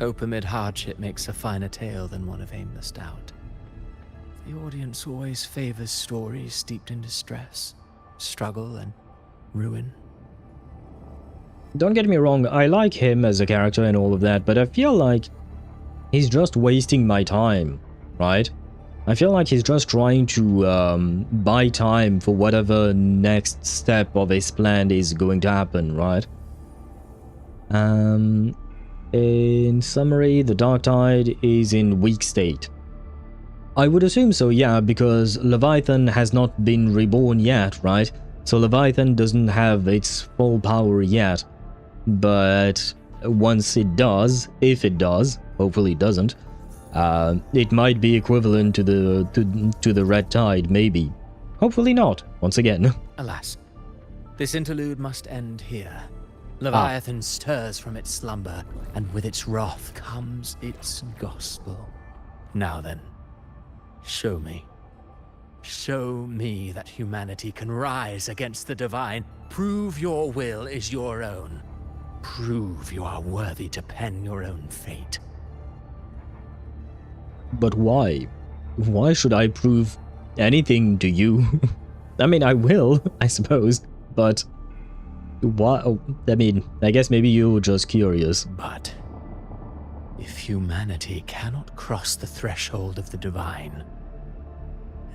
Hope amid hardship makes a finer tale than one of aimless doubt. The audience always favors stories steeped in distress, struggle, and ruin. Don't get me wrong, I like him as a character and all of that, but I feel like he's just wasting my time, right? I feel like he's just trying to buy time for whatever next step of his plan is going to happen, right? In summary, the Dark Tide is in weak state. I would assume so, yeah, because Leviathan has not been reborn yet, right? So Leviathan doesn't have its full power yet. But once it does, if it does, hopefully it doesn't, it might be equivalent to the Red Tide, maybe. Hopefully not, once again. Alas, this interlude must end here. Leviathan stirs from its slumber, and with its wrath comes its gospel. Now then, show me. Show me that humanity can rise against the divine. Prove your will is your own. Prove you are worthy to pen your own fate. But why? Why should I prove anything to you? I mean, I will, I suppose, but why? Oh, I mean, I guess maybe you're just curious. But if humanity cannot cross the threshold of the divine,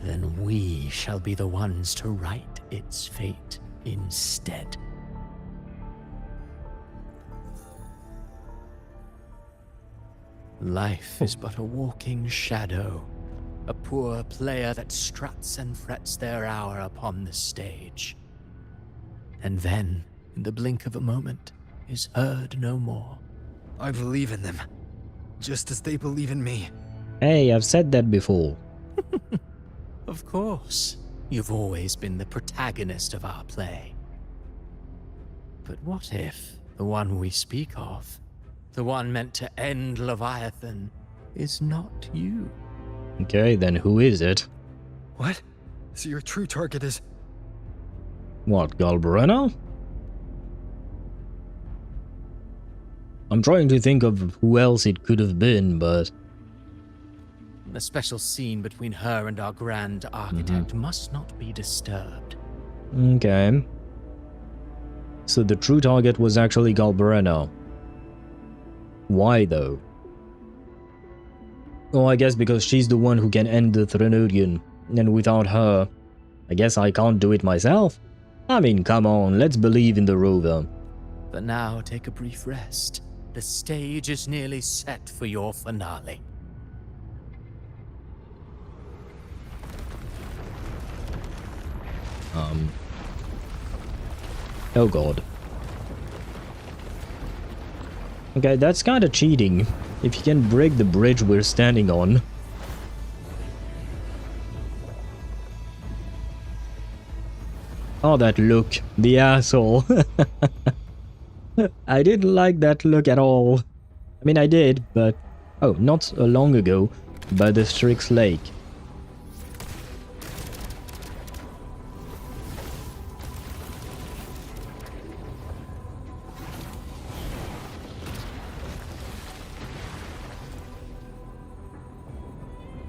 then we shall be the ones to write its fate instead. Life is but a walking shadow, a poor player that struts and frets their hour upon the stage. And then, in the blink of a moment, is heard no more. I believe in them, just as they believe in me. Hey, I've said that before. Of course, you've always been the protagonist of our play. But what if the one we speak of, the one meant to end Leviathan, is not you? Okay, then who is it? What? So your true target is... What, Galbrena? I'm trying to think of who else it could have been, but... The special scene between her and our grand architect must not be disturbed. Okay. So the true target was actually Galbrena. Why, though? Oh, I guess because she's the one who can end the Threnodian, and without her, I guess I can't do it myself? I mean, come on, let's believe in the rover. But now take a brief rest. The stage is nearly set for your finale. Oh god. Okay, that's kinda cheating. If you can break the bridge we're standing on. Oh, that look. The asshole. I didn't like that look at all. I mean, I did, but... Oh, not long ago, by the Strix Lake.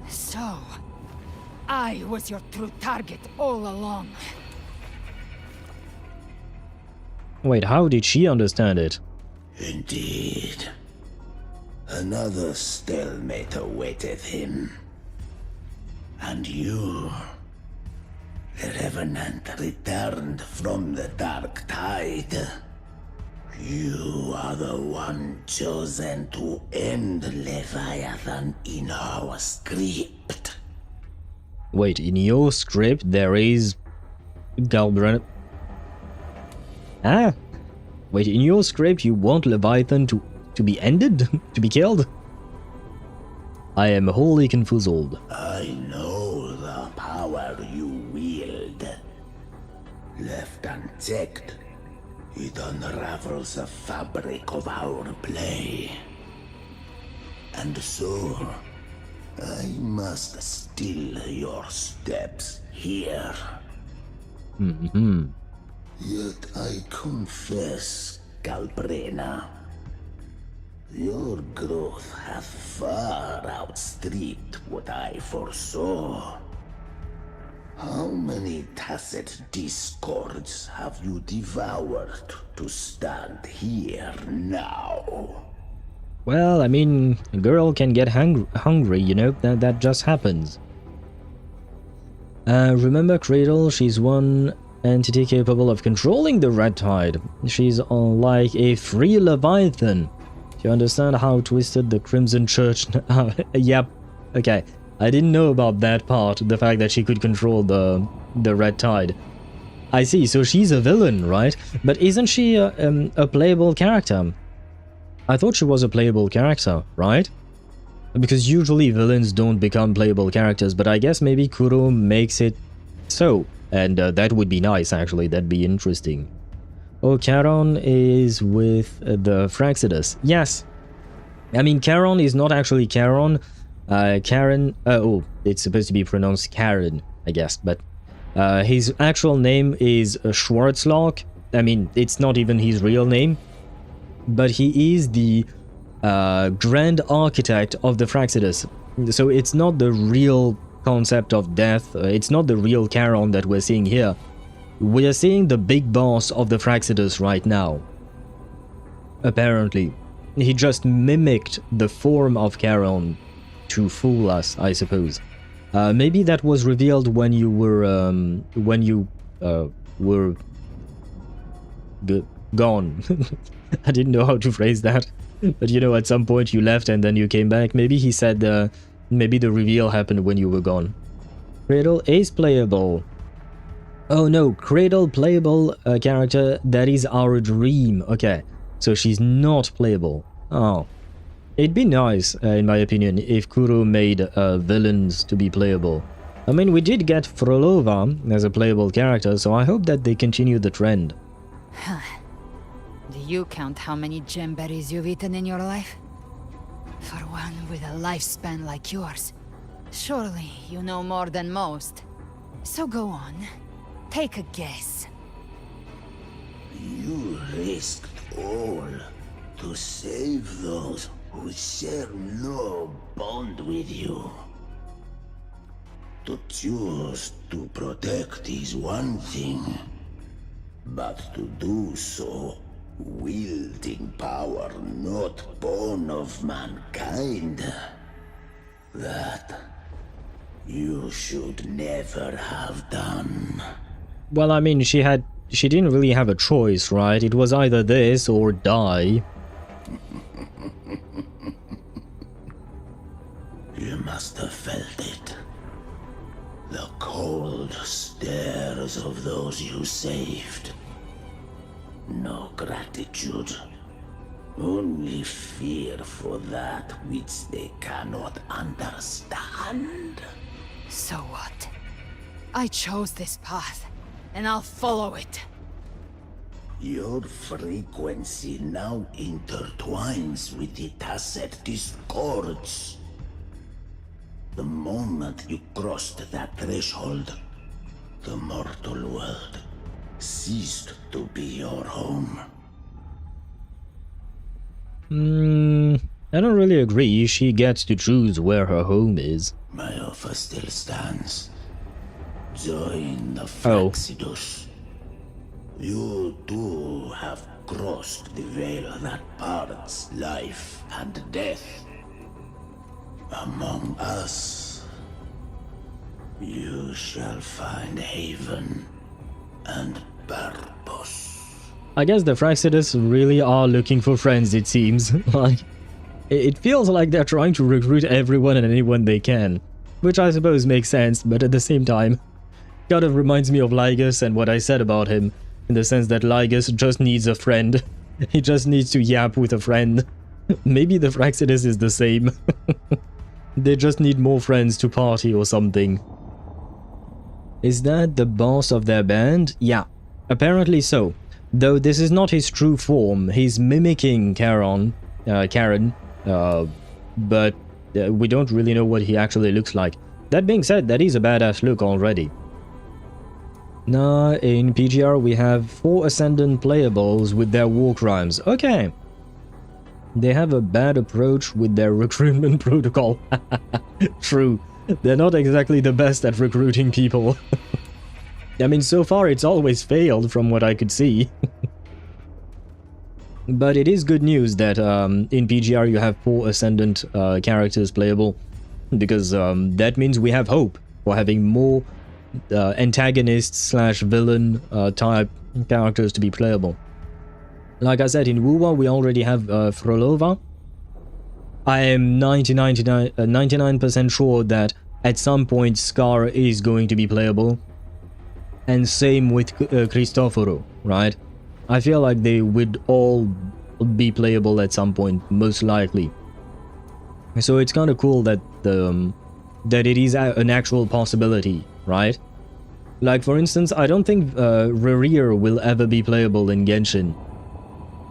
So, I was your true target all along. Wait, how did she understand it? Indeed. Another stalemate awaited him. And you, the Revenant, returned from the Dark Tide. You are the one chosen to end Leviathan in our script. Wait, in your script there is... Galbrena... Ah? Wait, in your script you want Leviathan to be ended? To be killed? I am wholly confuzzled. I know the power you wield. Left unchecked, it unravels the fabric of our play. And so, I must still your steps here. Yet I confess, Galbrena, your growth hath far outstripped what I foresaw. How many tacit discords have you devoured to stand here now? Well, I mean, a girl can get hungry, you know, that just happens. Remember Cradle, she's one entity capable of controlling the Red Tide. She's like a free Leviathan. Do you understand how twisted the Crimson Church... Yep, okay. I didn't know about that part, the fact that she could control the Red Tide. I see, so she's a villain, right? But isn't she a playable character? I thought she was a playable character, right? Because usually villains don't become playable characters, but I guess maybe Kuro makes it so. And that would be nice, actually, that'd be interesting. Oh, Charon is with the Fraxidus. Yes. I mean, Charon is not actually Charon. Karen... oh, it's supposed to be pronounced Karen, I guess. But his actual name is Schwarzlock. I mean, it's not even his real name. But he is the Grand Architect of the Fraxidus. So it's not the real concept of death. It's not the real Charon that we're seeing here. We are seeing the big boss of the Fraxidus right now. Apparently. He just mimicked the form of Charon to fool us, I suppose. Maybe that was revealed when you were... gone. I didn't know how to phrase that. But you know, at some point you left and then you came back. Maybe he said... maybe the reveal happened when you were gone. Cradle is playable. Oh no, Cradle playable character, that is our dream. Okay, so she's not playable. Oh. It'd be nice, in my opinion, if Kuro made villains to be playable. I mean, we did get Frolova as a playable character, so I hope that they continue the trend. Do you count how many gemberries you've eaten in your life? For one with a lifespan like yours, surely you know more than most. So go on. Take a guess. You risked all to save those who share no bond with you. To choose to protect is one thing, but to do so wielding power not born of mankind, that you should never have done. Well, I mean, she didn't really have a choice, right? It was either this or die. You must have felt it. The cold stares of those you saved. No gratitude. Only fear for that which they cannot understand. So what? I chose this path, and I'll follow it. Your frequency now intertwines with the tacet discords. The moment you crossed that threshold, the mortal world ceased to be your home. I don't really agree. She gets to choose where her home is. My offer still stands. Join the Fraxidus. You too have crossed the veil that parts life and death. Among us, you shall find haven and purpose. I guess the Fraxidus really are looking for friends, it seems. Like, it feels like they're trying to recruit everyone and anyone they can. Which I suppose makes sense, but at the same time, kind of reminds me of Lygus and what I said about him. In the sense that Lygus just needs a friend. He just needs to yap with a friend. Maybe the Fraxidus is the same. They just need more friends to party or something. Is that the boss of their band? Yeah, apparently so. Though this is not his true form. He's mimicking Karen, but we don't really know what he actually looks like. That being said, that is a badass look already. Now, in PGR we have 4 Ascendant playables with their war crimes. Okay. They have a bad approach with their recruitment protocol. True. They're not exactly the best at recruiting people. I mean, so far it's always failed from what I could see. But it is good news that in PGR you have 4 Ascendant characters playable. Because that means we have hope for having more antagonist/villain type characters to be playable. Like I said, in Wuwa we already have Frolova. I am 99% sure that at some point Scar is going to be playable. And same with Cristoforo, right? I feel like they would all be playable at some point, most likely. So it's kind of cool that that it is an actual possibility, right? Like, for instance, I don't think Rerir will ever be playable in Genshin.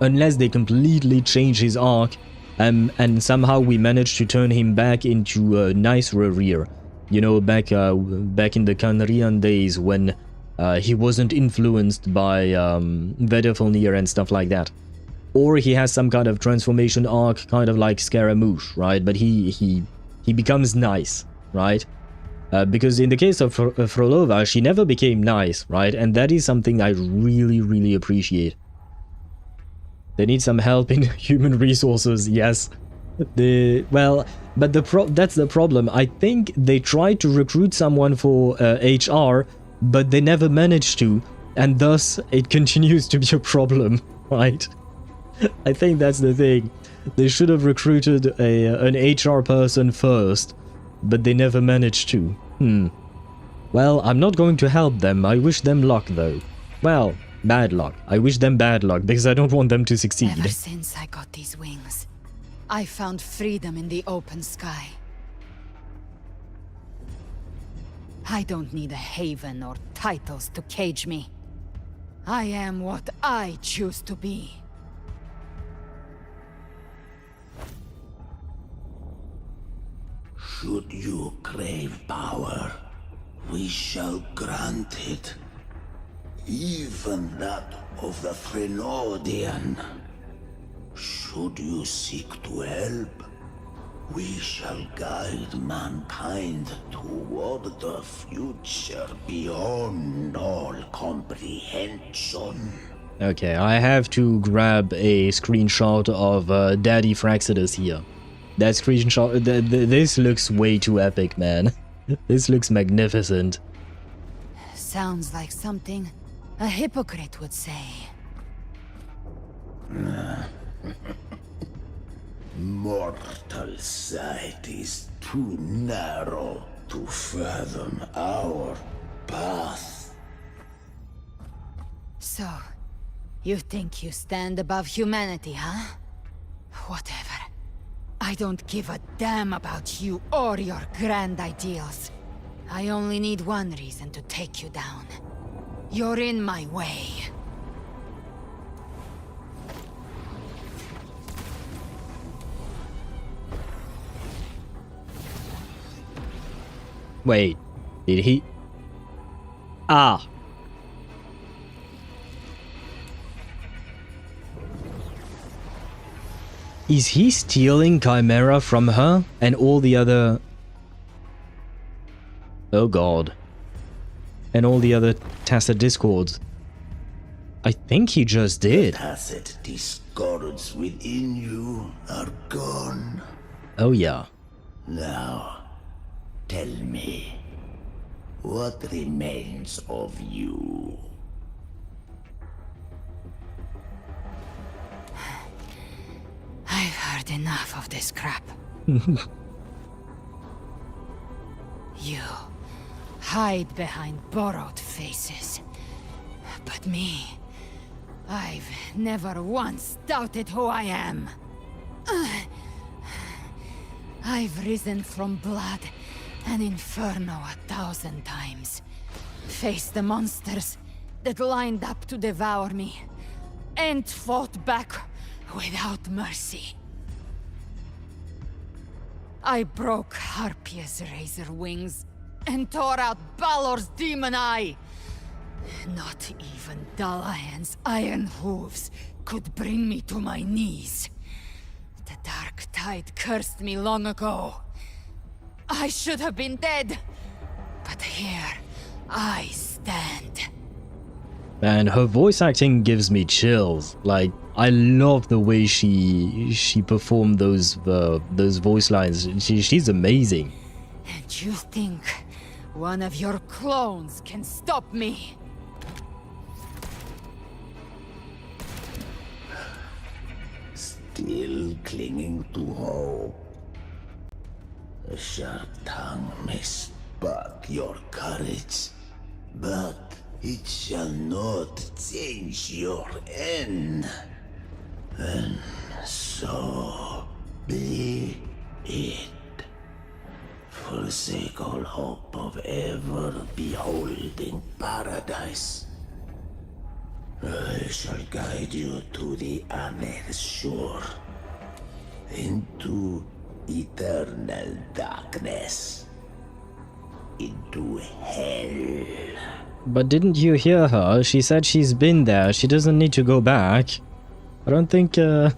Unless they completely change his arc, and somehow we manage to turn him back into a nice Rerir. You know, back in the Kanrian days when he wasn't influenced by Vedafilnir and stuff like that. Or he has some kind of transformation arc, kind of like Scaramouche, right? But he becomes nice, right? Because in the case of Frolova, she never became nice, right? And that is something I really, really appreciate. They need some help in human resources, yes. That's the problem. I think they tried to recruit someone for HR, but they never managed to, and thus it continues to be a problem, right? I think that's the thing. They should have recruited an HR person first, but they never managed to. Well, I'm not going to help them. I wish them luck, though. Well, bad luck. I wish them bad luck, because I don't want them to succeed. Ever since I got these wings, I found freedom in the open sky. I don't need a haven or titles to cage me. I am what I choose to be. Should you crave power, we shall grant it. Even that of the Frenodian. Should you seek to help, we shall guide mankind toward the future beyond all comprehension. Okay, I have to grab a screenshot of Daddy Fraxidus here. That screenshot, this looks way too epic, man. This looks magnificent. Sounds like something a hypocrite would say. Mortal sight is too narrow to fathom our path. So, you think you stand above humanity, huh? Whatever. I don't give a damn about you or your grand ideals. I only need one reason to take you down. You're in my way. Wait, did he? Ah. Is he stealing Chimera from her and all the other... Oh god. And all the other Tacet Discords? I think he just did. The Tacet Discords within you are gone. Oh yeah. Now, tell me, what remains of you? I've heard enough of this crap. You hide behind borrowed faces. But me, I've never once doubted who I am. I've risen from blood and inferno 1,000 times. Faced the monsters that lined up to devour me, and fought back without mercy. I broke Harpia's razor wings and tore out Balor's demon eye. Not even Dalahan's iron hooves could bring me to my knees. The dark tide cursed me long ago. I should have been dead, but here I stand. And her voice acting gives me chills. Like, I love the way she performed those voice lines. She's amazing. And you think one of your clones can stop me? Still clinging to hope. A sharp tongue may spark your courage, but it shall not change your end. And so be it. Forsake all hope of ever beholding paradise. I shall guide you to the Amet's shore, into eternal darkness, into hell. But didn't you hear her? She said she's been there. She doesn't need to go back. I don't think that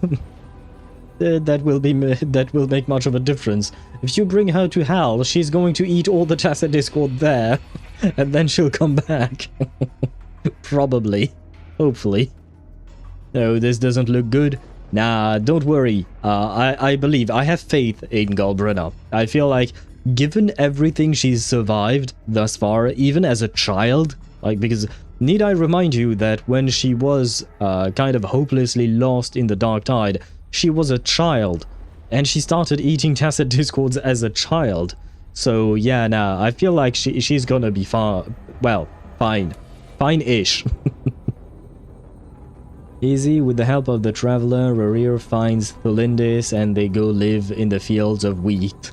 will make much of a difference. If you bring her to hell, she's going to eat all the Tacet Discord there, and then she'll come back. Probably. Hopefully. No, this doesn't look good. Nah, don't worry. I believe, I have faith in Galbrena. I feel like, given everything she's survived thus far, even as a child, like, because need I remind you that when she was kind of hopelessly lost in the Dark Tide, she was a child, and she started eating Tacet Discords as a child. So yeah, nah, I feel like she's gonna be fine. Fine-ish. Easy, with the help of the Traveler, Rerir finds Thelindis and they go live in the fields of wheat.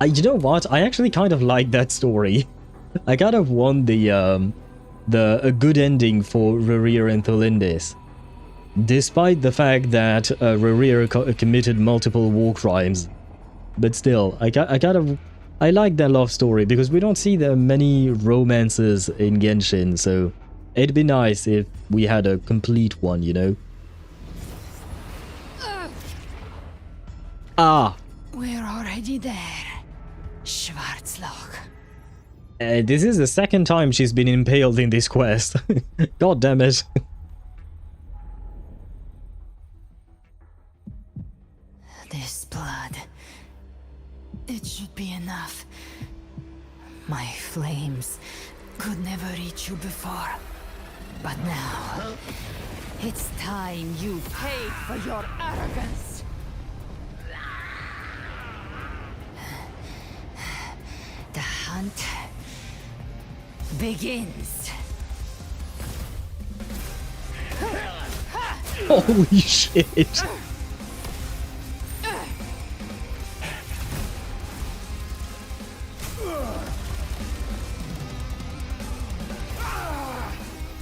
You know what? I actually kind of like that story. I kind of want a good ending for Rerir and Thelindis. Despite the fact that Rerir committed multiple war crimes. But still, I like their love story because we don't see there many romances in Genshin, so it'd be nice if we had a complete one, you know? Ah! We're already there, Schwarzloch. This is the second time she's been impaled in this quest. God damn it. This blood. It should be enough. My flames could never reach you before. But now, it's time you paid for your arrogance. The hunt begins. Holy shit.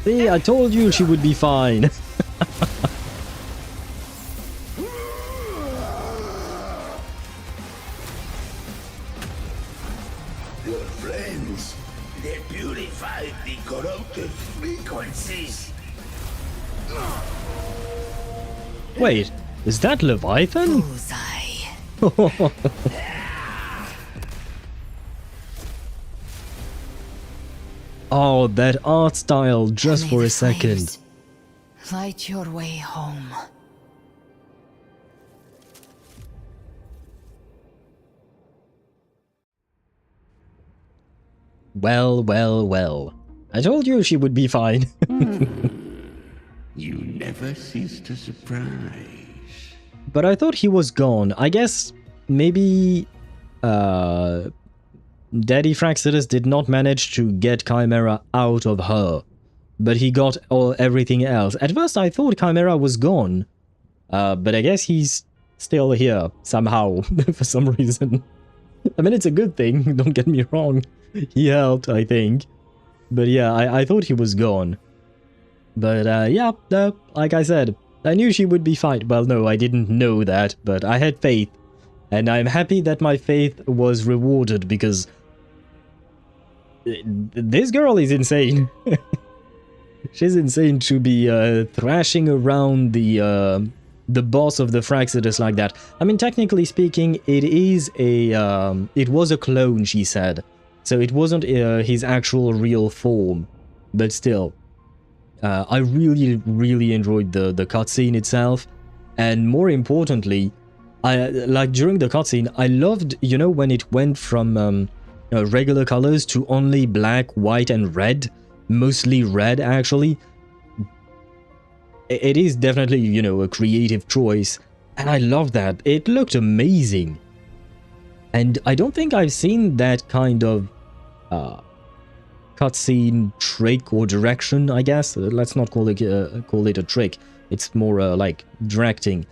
See, I told you she would be fine. Your friends, they purified the corrupted frequencies. Wait, is that Leviathan? Oh, that art style, just for a second. Light your way home. Well, well, well. I told you she would be fine. You never cease to surprise. But I thought he was gone. I guess maybe Daddy Fraxidus did not manage to get Chimera out of her, but he got everything else. At first I thought Chimera was gone, but I guess he's still here somehow for some reason. I mean, it's a good thing, don't get me wrong. He helped, I think. But yeah, I thought he was gone. But yeah, like I said, I knew she would be fine. Well, no, I didn't know that, but I had faith. And I'm happy that my faith was rewarded because this girl is insane. She's insane to be thrashing around the boss of the Fraxidus like that. I mean, technically speaking, it was a clone, she said. So it wasn't his actual real form, but still. I really enjoyed the cutscene itself, and more importantly, like during the cutscene, I loved, you know, when it went from regular colors to only black, white, and red, mostly red actually. It is definitely, you know, a creative choice, and I love that. It looked amazing, and I don't think I've seen that kind of cutscene trick or direction, I guess. Let's not call it a trick. It's more like directing.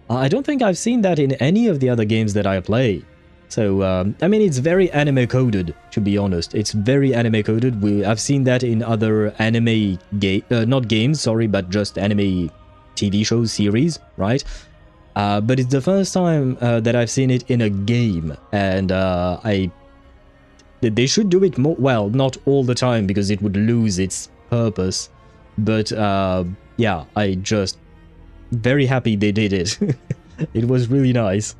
I don't think I've seen that in any of the other games that I play. So, I mean, it's very anime-coded, to be honest. It's very anime-coded. I've seen that in other anime not games, sorry, but just anime TV shows, series, right? But it's the first time that I've seen it in a game, and they should do it more, well, not all the time because it would lose its purpose, but yeah, I just very happy they did it. It was really nice.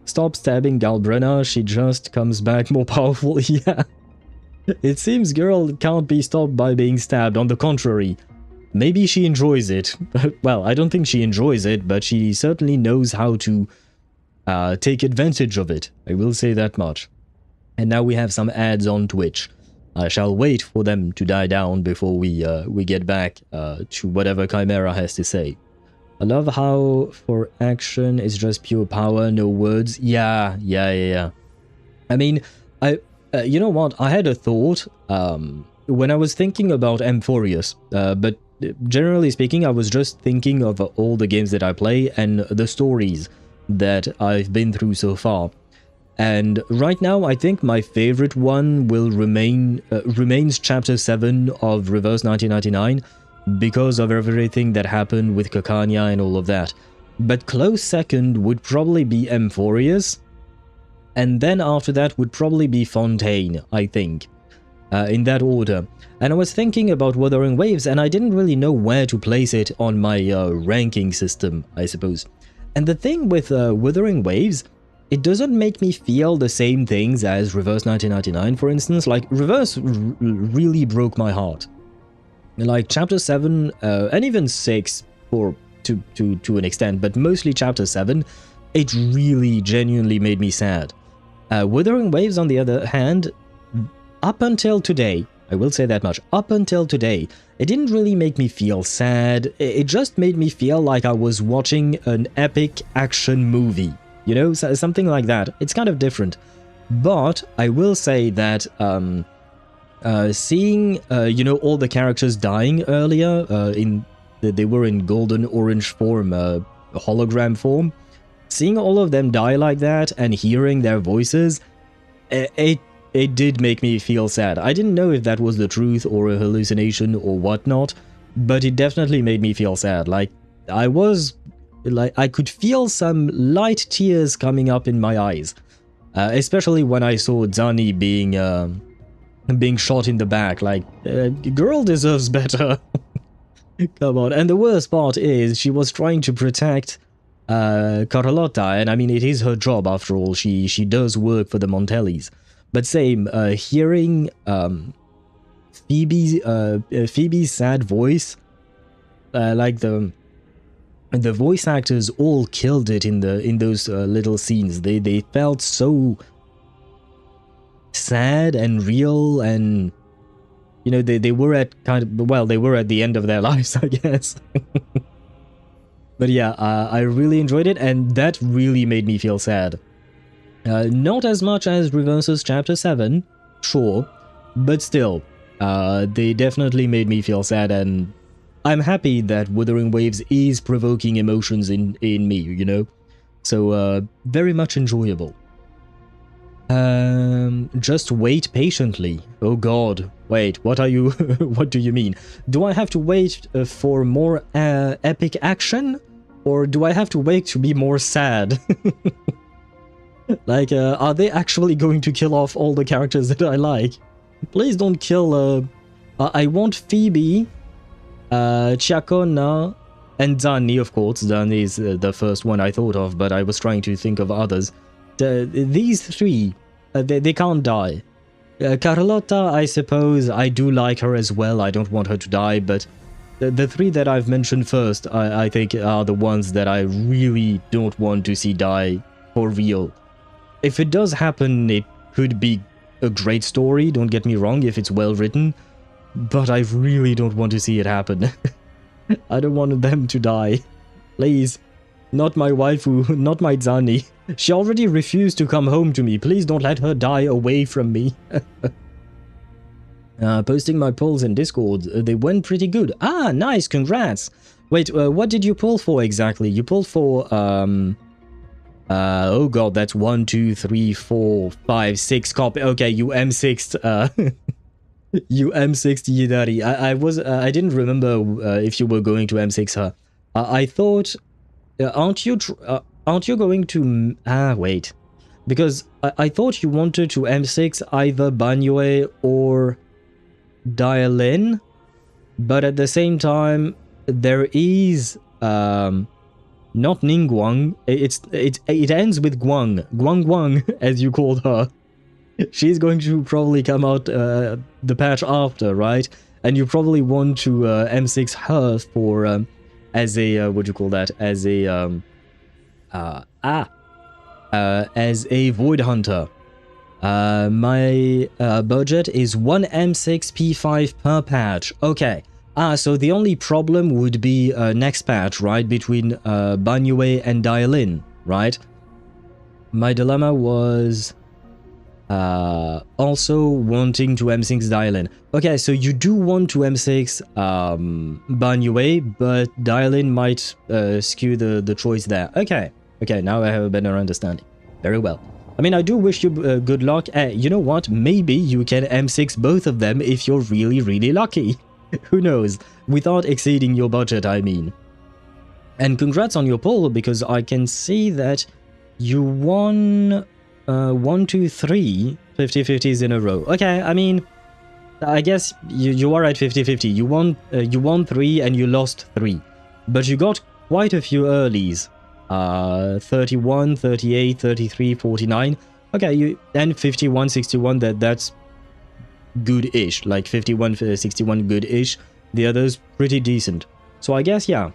Stop stabbing Galbrena, she just comes back more powerful. Yeah, it seems girl can't be stopped by being stabbed, on the contrary. Maybe she enjoys it. Well, I don't think she enjoys it, but she certainly knows how to take advantage of it, I will say that much. And now we have some ads on Twitch. I shall wait for them to die down before we get back to whatever Chimera has to say. I love how for action it's just pure power, no words. Yeah. I mean, you know what? I had a thought when I was thinking about Amphorius, but generally speaking, I was just thinking of all the games that I play and the stories that I've been through so far. And right now, I think my favorite one will remains Chapter 7 of Reverse 1999 because of everything that happened with Campania and all of that. But close second would probably be Amphorius, and then after that would probably be Fontaine, I think, in that order. And I was thinking about Wuthering Waves, and I didn't really know where to place it on my ranking system, I suppose. And the thing with Wuthering Waves, it doesn't make me feel the same things as Reverse 1999, for instance. Like, Reverse really broke my heart. Like, Chapter 7, and even 6, to an extent, but mostly Chapter 7, it really genuinely made me sad. Wuthering Waves, on the other hand, up until today, I will say that much, up until today, it didn't really make me feel sad. It just made me feel like I was watching an epic action movie. You know, something like that. It's kind of different. But I will say that seeing, you know, all the characters dying earlier, they were in golden orange form, hologram form, seeing all of them die like that and hearing their voices, it it did make me feel sad. I didn't know if that was the truth or a hallucination or whatnot, but it definitely made me feel sad. Like, I could feel some light tears coming up in my eyes, especially when I saw Zani being shot in the back. Like, girl deserves better. Come on. And the worst part is she was trying to protect Carlotta, and I mean, it is her job after all. She does work for the Montellis. But same, hearing Phoebe's sad voice, like the voice actors all killed it in those little scenes. They felt so sad and real, and you know, they were at they were at the end of their lives, I guess. But yeah, I really enjoyed it, and that really made me feel sad. Not as much as Reverse's Chapter 7, sure, but still, they definitely made me feel sad, and I'm happy that Wuthering Waves is provoking emotions in me, you know? So, very much enjoyable. Just wait patiently. Oh god, wait, what are you... what do you mean? Do I have to wait for more epic action? Or do I have to wait to be more sad? Like, are they actually going to kill off all the characters that I like? Please don't kill... I want Phoebe, Chakona, and Zani, of course. Zani is the first one I thought of, but I was trying to think of others. These three, they can't die. Carlotta, I suppose, I do like her as well. I don't want her to die, but the three that I've mentioned first, I think are the ones that I really don't want to see die for real. If it does happen, it could be a great story, don't get me wrong, if it's well written, but I really don't want to see it happen. I don't want them to die. Please. Not my waifu, not my Zani. She already refused to come home to me. Please don't let her die away from me. Posting my polls in Discord. They went pretty good. Ah, nice, congrats. Wait, what did you pull for exactly? You pulled for, oh god, that's 1, 2, 3, 4, 5, 6 copy. Okay, you M6'd, you M6'd Yidari. I didn't remember if you were going to M6 her. I thought, aren't you going to, wait. Because I thought you wanted to M6 either Banyue or Dialin, but at the same time, there is, not Ningguang, it ends with Guang, as you called her. She's going to probably come out the patch after, right? And you probably want to M6 her for, as a, what do you call that? As a, as a Void Hunter. My budget is 1 M6 P5 per patch. Okay. So the only problem would be next patch, right? Between Banyue and Dialin, right? My dilemma was also wanting to M6 Dialin. Okay, so you do want to M6 Banyue, but Dialin might skew the choice there. Okay, now I have a better understanding. Very well. I mean, I do wish you good luck. You know what? Maybe you can M6 both of them if you're really, really lucky. Who knows? Without exceeding your budget, I mean. And congrats on your poll, because I can see that you won 1, 2, 3 50-50s in a row. Okay, I mean, I guess you are at 50-50. You won 3 and you lost 3. But you got quite a few earlies. 31, 38, 33, 49. Okay, and 51, 61, that's good-ish. Like 51, 61 good-ish. The others pretty decent. So I guess, yeah,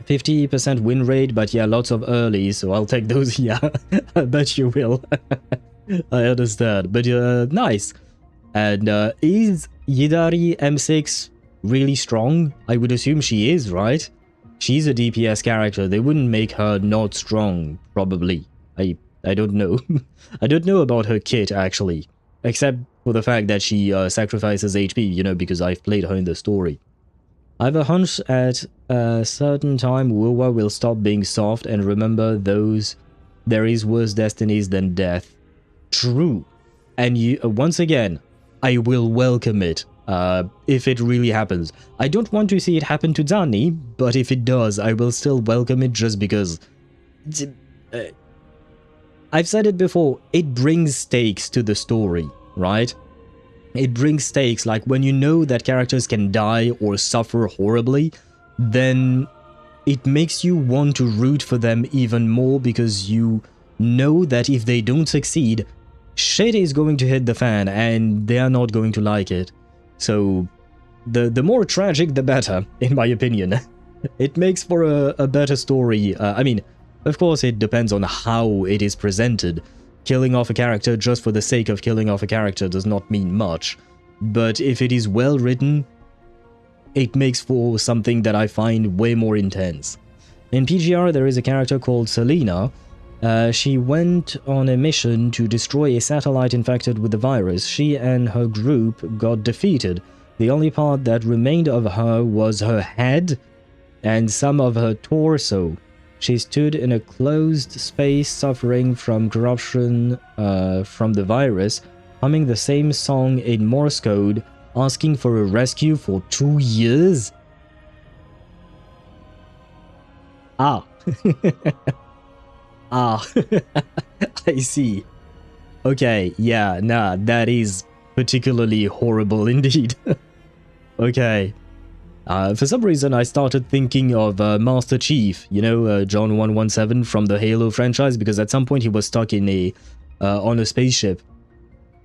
50% win rate, but yeah, lots of early, so I'll take those. Yeah, I bet you will. I understand, but nice. And is Yidari M6 really strong? I would assume she is, right? She's a DPS character. They wouldn't make her not strong, probably. I don't know. I don't know about her kit, actually. Except for the fact that she sacrifices HP, you know, because I've played her in the story. I have a hunch at a certain time Wuwa will stop being soft and remember there is worse destinies than death. True. And once again, I will welcome it if it really happens. I don't want to see it happen to Dani, but if it does, I will still welcome it just because... I've said it before, it brings stakes to the story, right? It brings stakes, like when you know that characters can die or suffer horribly, then it makes you want to root for them even more because you know that if they don't succeed, shit is going to hit the fan and they are not going to like it. So the more tragic, the better, in my opinion. It makes for a better story. I mean, of course, it depends on how it is presented. Killing off a character just for the sake of killing off a character does not mean much. But if it is well written, it makes for something that I find way more intense. In PGR, there is a character called Selena. She went on a mission to destroy a satellite infected with the virus. She and her group got defeated. The only part that remained of her was her head and some of her torso. She stood in a closed space suffering from corruption from the virus, humming the same song in Morse code, asking for a rescue for 2 years? Ah. Ah. I see. Okay, yeah, nah, that is particularly horrible indeed. Okay. For some reason, I started thinking of Master Chief, you know, John 117 from the Halo franchise, because at some point he was stuck in a on a spaceship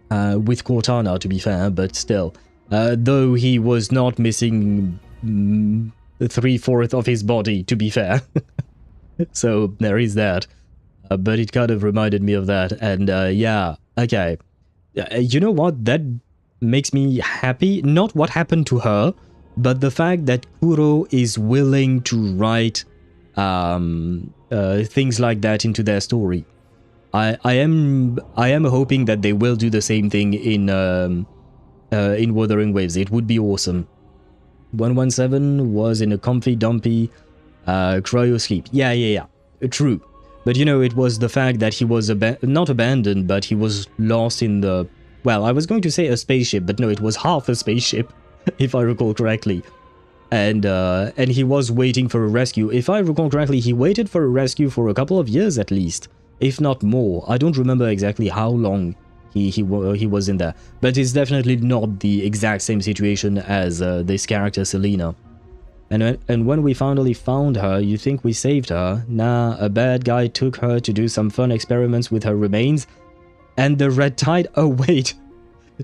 with Cortana, to be fair, but still. Though he was not missing 3/4 of his body, to be fair. So there is that. But it kind of reminded me of that, and yeah, okay. You know what? That makes me happy. Not what happened to her, but the fact that Kuro is willing to write things like that into their story. I am hoping that they will do the same thing in Wuthering Waves. It would be awesome. 117 was in a comfy dumpy cryo sleep. Yeah, true. But you know, it was the fact that he was not abandoned, but he was lost in the... Well, I was going to say a spaceship, but no, it was half a spaceship, if I recall correctly. And he was waiting for a rescue. If I recall correctly, he waited for a rescue for a couple of years at least, if not more. I don't remember exactly how long he was in there, but it's definitely not the exact same situation as this character Selena. And when we finally found her, you think we saved her? Nah, a bad guy took her to do some fun experiments with her remains, and the Red Tide... Oh wait,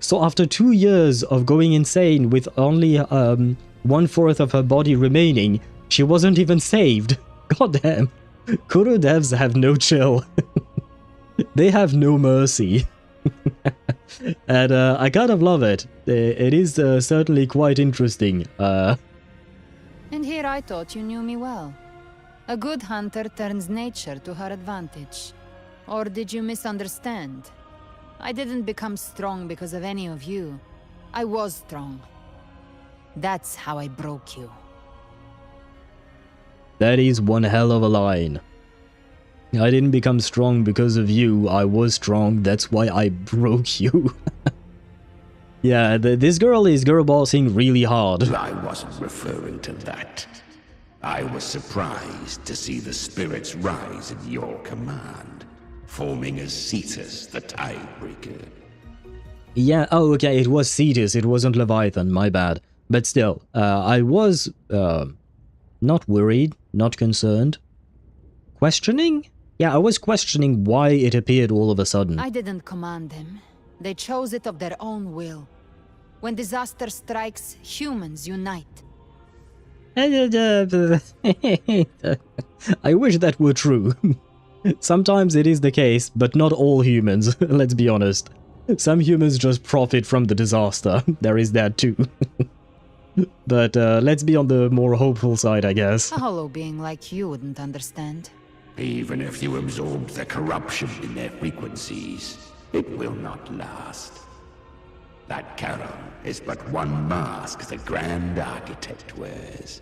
so after 2 years of going insane with only 1/4 of her body remaining, she wasn't even saved. Goddamn, Kuro devs have no chill. They have no mercy. And I kind of love it. It is certainly quite interesting. And here I thought you knew me well. A good hunter turns nature to her advantage. Or did you misunderstand? I didn't become strong because of any of you. I was strong. That's how I broke you. That is one hell of a line. I didn't become strong because of you. I was strong. That's why I broke you. Yeah, this girl is girlbossing really hard. I wasn't referring to that. I was surprised to see the spirits rise at your command, forming as Cetus, the Tidebreaker. Yeah, oh, okay, it was Cetus, it wasn't Leviathan, my bad. But still, I was not worried, not concerned. Questioning? Yeah, I was questioning why it appeared all of a sudden. I didn't command them. They chose it of their own will. When disaster strikes, humans unite. I wish that were true. Sometimes it is the case, but not all humans, let's be honest. Some humans just profit from the disaster. There is that too. But let's be on the more hopeful side, I guess. A hollow being like you wouldn't understand. Even if you absorbed the corruption in their frequencies, it will not last. That Charon is but one mask the Grand Architect wears.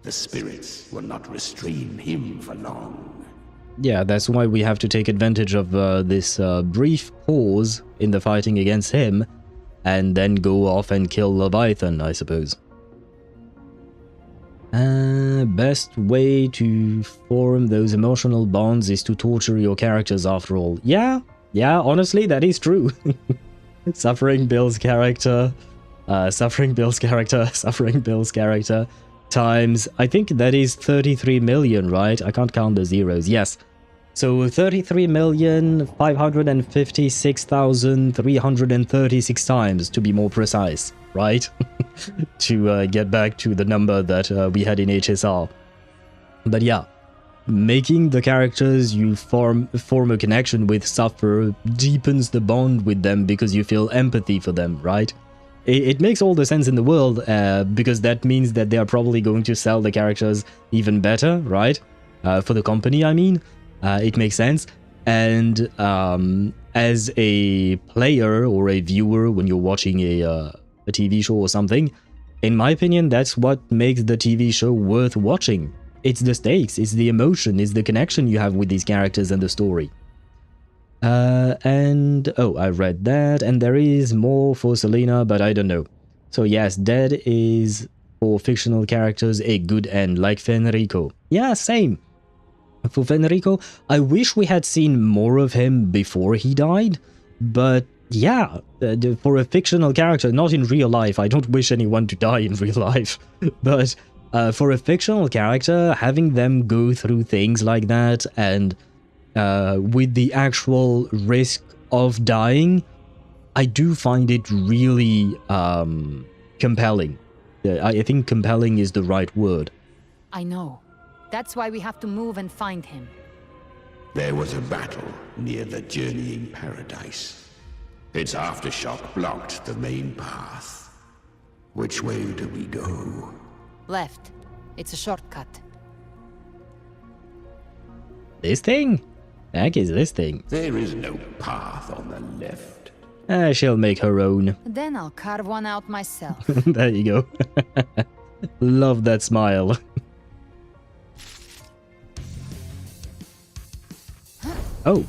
The spirits will not restrain him for long. yeah, that's why we have to take advantage of this brief pause in the fighting against him, and then go off and kill Leviathan, I suppose. Best way to form those emotional bonds is to torture your characters after all. Yeah, honestly, that is true. Suffering Bill's character times, I think that is 33 million, right? I can't count the zeros. Yes. So 33,556,336 times, to be more precise, right? To get back to the number that we had in HSR. But yeah, making the characters you form a connection with suffer deepens the bond with them because you feel empathy for them, right? It makes all the sense in the world, because that means that they are probably going to sell the characters even better, right? For the company, I mean. It makes sense. And as a player or a viewer, when you're watching a TV show or something, in my opinion, that's what makes the TV show worth watching. It's the stakes, it's the emotion, it's the connection you have with these characters and the story. And oh, I read that, and there is more for Selena, but I don't know. So yes, dead is for fictional characters a good end, like Fenrico. Yeah, same. For Fenrico, I wish we had seen more of him before he died, but yeah, for a fictional character, not in real life, I don't wish anyone to die in real life, but for a fictional character, having them go through things like that and with the actual risk of dying, I do find it really compelling. I think compelling is the right word. I know. That's why we have to move and find him. There was a battle near the Journeying Paradise. Its aftershock blocked the main path. Which way do we go? Left. It's a shortcut. This thing? Heck is this thing? There is no path on the left. She'll make her own. Then I'll carve one out myself. There you go. Love that smile. Oh.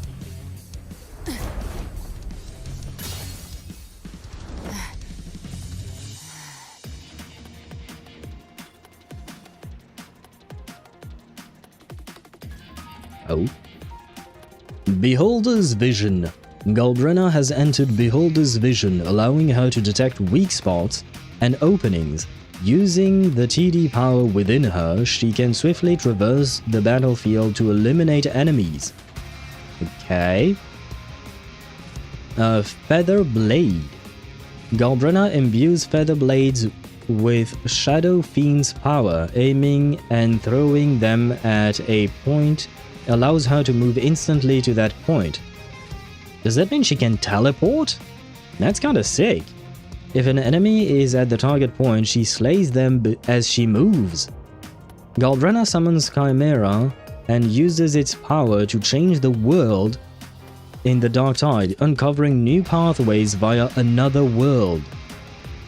Oh. Beholder's Vision. Galbrena has entered Beholder's Vision, allowing her to detect weak spots and openings. Using the TD power within her, she can swiftly traverse the battlefield to eliminate enemies. Okay. Feather Blade. Galbrena imbues Feather Blades with Shadow Fiend's power. Aiming and throwing them at a point allows her to move instantly to that point. Does that mean she can teleport? That's kinda sick. If an enemy is at the target point, she slays them as she moves. Galbrena summons Chimera and uses its power to change the world in the Dark Tide, uncovering new pathways via another world.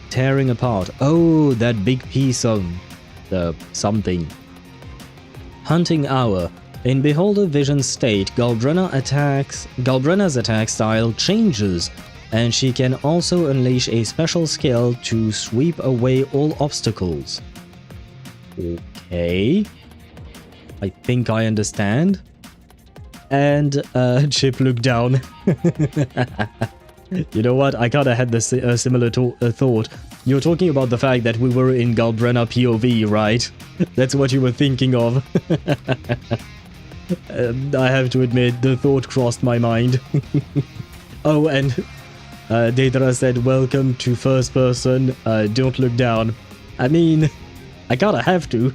Tearing apart. Oh, that big piece of something. Hunting Hour. In Beholder Vision state, Galbrena's attack style changes, and she can also unleash a special skill to sweep away all obstacles. Okay. I think I understand. And Chip looked down. You know what? I kinda had the similar thought. You're talking about the fact that we were in Galbrena POV, right? That's what you were thinking of. I have to admit, the thought crossed my mind. Oh, and Daedra said, welcome to first person, don't look down. I mean, I kinda have to.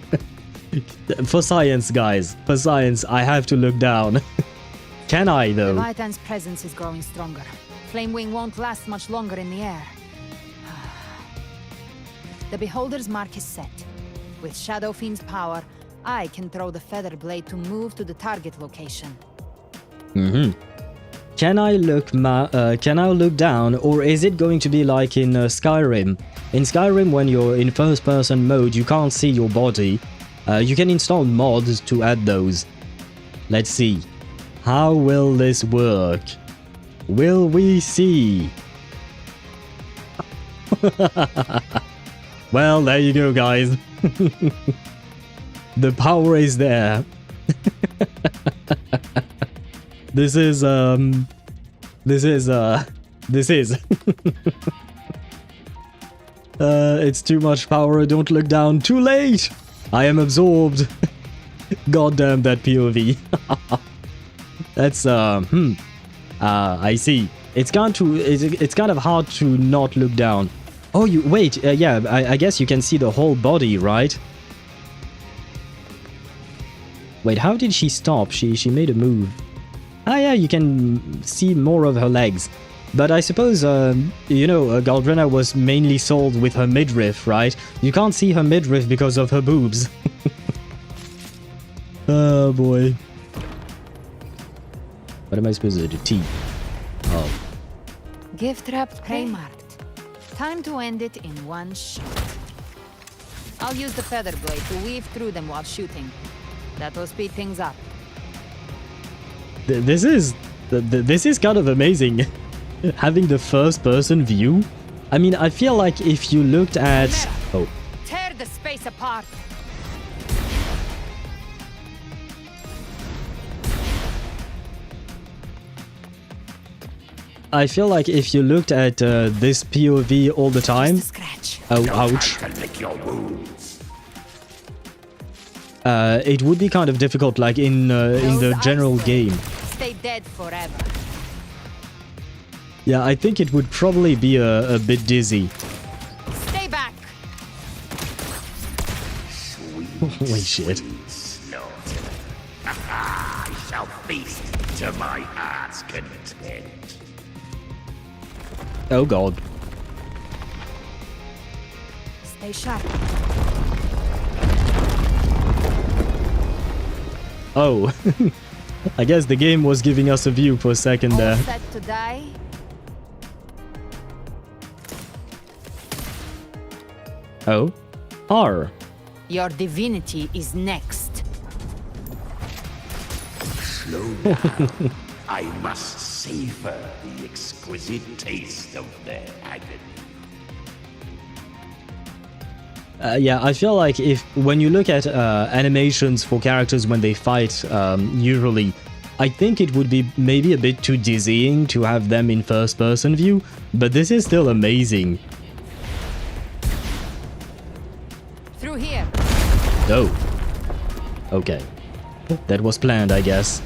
For science, guys. For science, I have to look down. Can I, though? Leviathan's presence is growing stronger. Flamewing won't last much longer in the air. The Beholder's mark is set. With Shadow Fiend's power, I can throw the Feather Blade to move to the target location. Can I look down, or is it going to be like in Skyrim? In Skyrim, when you're in first-person mode, you can't see your body. You can install mods to add those. Let's see. How will this work? Will we see? Well, there you go, guys. The power is there. This is it's too much power, don't look down, too late! I am absorbed. Goddamn that POV. That's, I see. It's kind of hard to not look down. Oh, wait, yeah, I guess you can see the whole body, right? Wait, how did she stop? She made a move. Ah, yeah, you can see more of her legs. But I suppose, you know, Galbrena was mainly sold with her midriff, right? You can't see her midriff because of her boobs. Oh, boy. What am I supposed to do? T. Oh. Gift wrapped, prey marked. Time to end it in one shot. I'll use the feather blade to weave through them while shooting. That'll speed things up. This is kind of amazing. Having the first-person view. I mean, I feel like if you looked at... Oh. Tear the space apart. I feel like if you looked at this POV all the time... Oh, ouch. It would be kind of difficult, like in the general game. Stay dead forever. Yeah, I think it would probably be a bit dizzy. Stay back. Holy shit. I shall feast to my heart's content. Oh god. Stay sharp. Oh. I guess the game was giving us a view for a second there. All set to die? Oh. R. Your divinity is next. Slow down. I must savor the exquisite taste of their agony. Yeah, I feel like when you look at animations for characters when they fight, usually, I think it would be maybe a bit too dizzying to have them in first-person view, but this is still amazing. Through here. Oh. Okay. That was planned, I guess.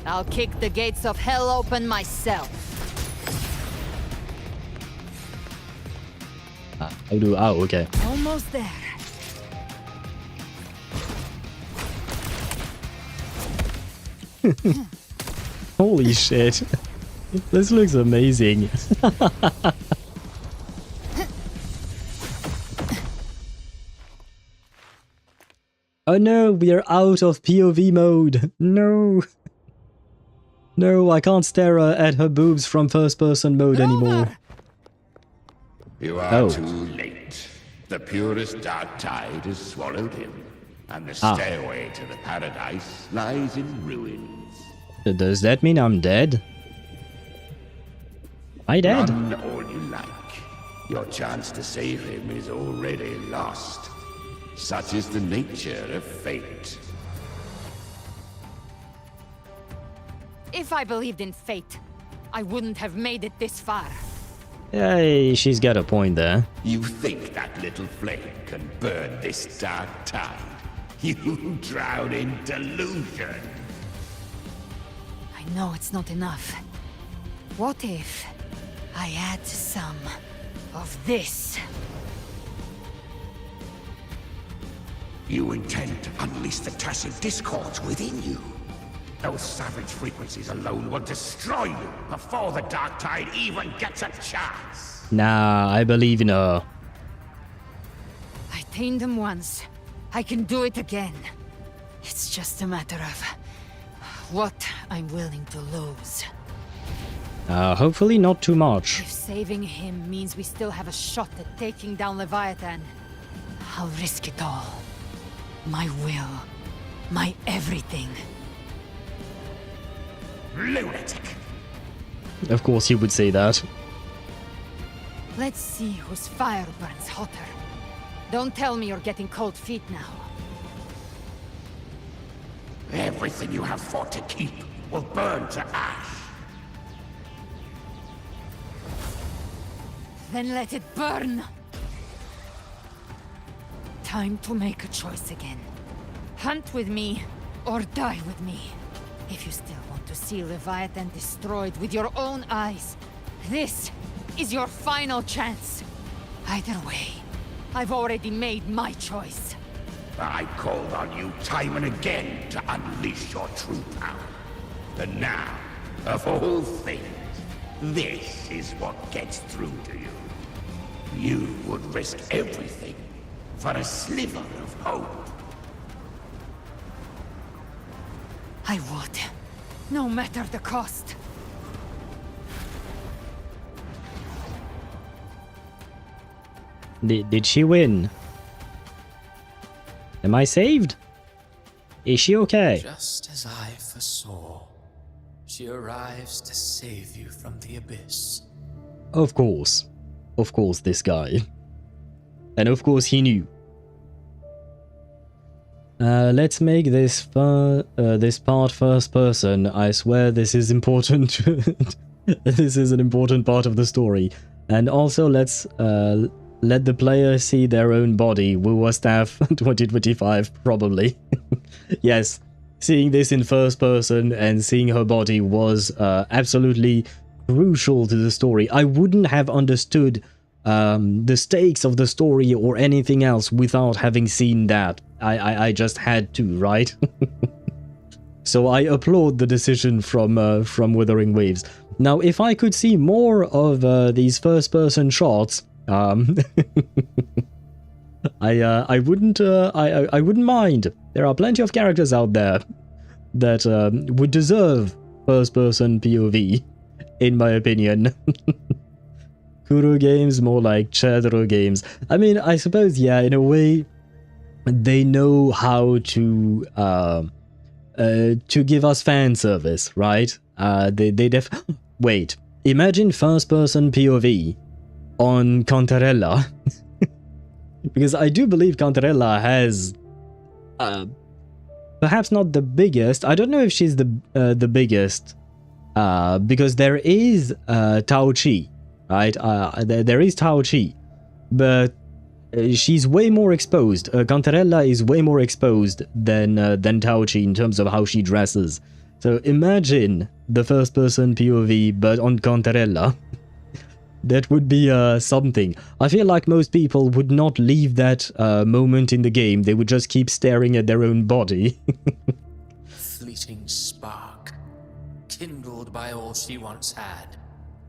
I'll kick the gates of hell open myself. Oh, okay. Almost there. Holy shit. This looks amazing. Oh no, we are out of POV mode. No. No, I can't stare at her boobs from first-person mode anymore. You are too late. The purest dark tide has swallowed him, and the stairway to the paradise lies in ruins. Does that mean I'm dead? Am I dead? Run all you like. Your chance to save him is already lost. Such is the nature of fate. If I believed in fate, I wouldn't have made it this far. Hey, she's got a point there. You think that little flame can burn this dark tide? You drown in delusion. I know it's not enough. What if I add some of this? You intend to unleash the tacit discords within you. Those savage frequencies alone will destroy you before the dark tide even gets a chance. Nah, I believe in her. I tamed them once. I can do it again. It's just a matter of what I'm willing to lose. Hopefully not too much. If saving him means we still have a shot at taking down Leviathan, I'll risk it all. My will. My everything. lunatic. Of course he would say that. Let's see whose fire burns hotter. Don't tell me you're getting cold feet now. Everything you have fought to keep will burn to ash. Then let it burn! Time to make a choice again. Hunt with me, or die with me. If you still want to see Leviathan destroyed with your own eyes, this is your final chance. Either way, I've already made my choice. I called on you time and again to unleash your true power. And now, of all things, this is what gets through to you. You would risk everything for a sliver of hope. I would, no matter the cost. Did she win? Am I saved? Is she okay? Just as I foresaw, she arrives to save you from the abyss. Of course. Of course, this guy. And of course he knew. Let's make this this part first person. I swear this is important. This is an important part of the story. And also let's let the player see their own body. Wuwa Staff 2025, probably. Yes, seeing this in first person and seeing her body was absolutely crucial to the story. I wouldn't have understood the stakes of the story or anything else without having seen that. I just had to, right? So I applaud the decision from Wuthering Waves. Now, if I could see more of these first-person shots, I wouldn't mind. There are plenty of characters out there that would deserve first-person POV, in my opinion. Kuro games, more like Chadro games. I mean, I suppose, yeah, in a way, they know how to give us fan service, right? Wait, imagine first-person POV on Cantarella. Because I do believe Cantarella has perhaps not the biggest. I don't know if she's the biggest, because there is Tao Chi, right? There is Tao Chi, but she's way more exposed. Cantarella is way more exposed than Tao Chi in terms of how she dresses. So imagine the first-person POV, but on Cantarella. That would be something. I feel like most people would not leave that moment in the game. They would just keep staring at their own body. Fleeting spark, kindled by all she once had,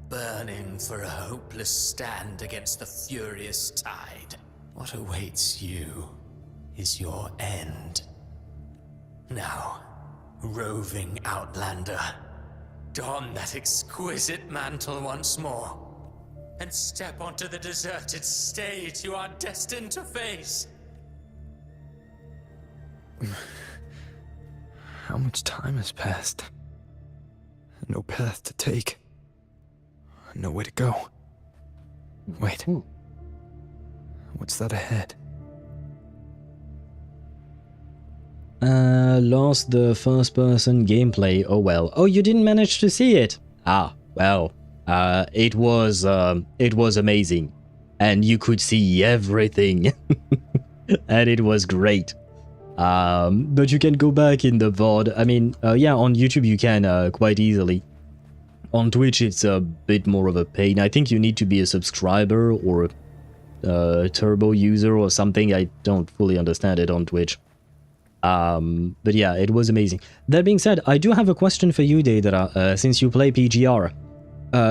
burning for a hopeless stand against the furious tide. What awaits you is your end. Now, roving outlander, don that exquisite mantle once more, and step onto the deserted stage you are destined to face. How much time has passed? No path to take. No way to go. Wait. What's that ahead? Lost the first-person gameplay. Oh well. Oh, you didn't manage to see it? Ah, well. It was amazing. And you could see everything. And it was great. But you can go back in the VOD. I mean, yeah, on YouTube you can quite easily. On Twitch it's a bit more of a pain. I think you need to be a subscriber or a turbo user or something. I don't fully understand it on Twitch. But yeah, it was amazing. That being said, I do have a question for you, Deidara, since you play PGR.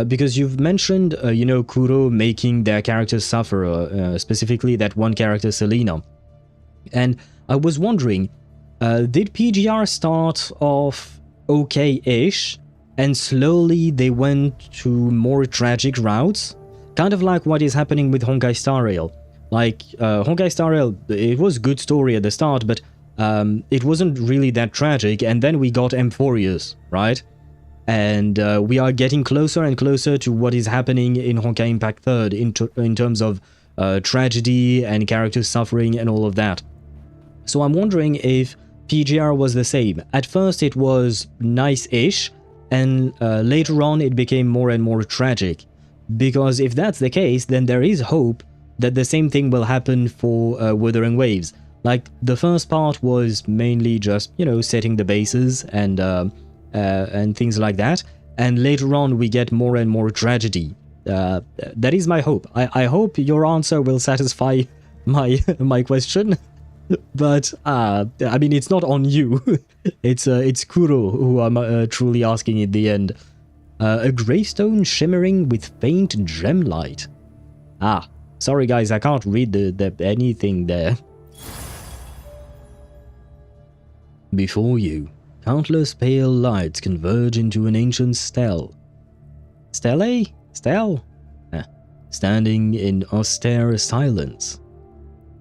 Because you've mentioned, you know, Kuro making their characters suffer, specifically that one character, Selena. And I was wondering, did PGR start off okay-ish, and slowly they went to more tragic routes? Kind of like what is happening with Honkai Star Rail. Like, Honkai Star Rail, it was a good story at the start, but it wasn't really that tragic, and then we got Emphorius, right? And we are getting closer and closer to what is happening in Honkai Impact 3rd in terms of tragedy and character suffering and all of that. So I'm wondering if PGR was the same. At first it was nice-ish, and later on it became more and more tragic. Because if that's the case, then there is hope that the same thing will happen for Wuthering Waves. Like, the first part was mainly just, you know, setting the bases and things like that. And later on we get more and more tragedy. That is my hope. I hope your answer will satisfy my question. But, I mean, it's not on you. It's Kuro who I'm truly asking in the end. A gravestone shimmering with faint gem light. Ah, sorry guys, I can't read the anything there. Before you, countless pale lights converge into an ancient stele. Stele? Stele? Standing in austere silence.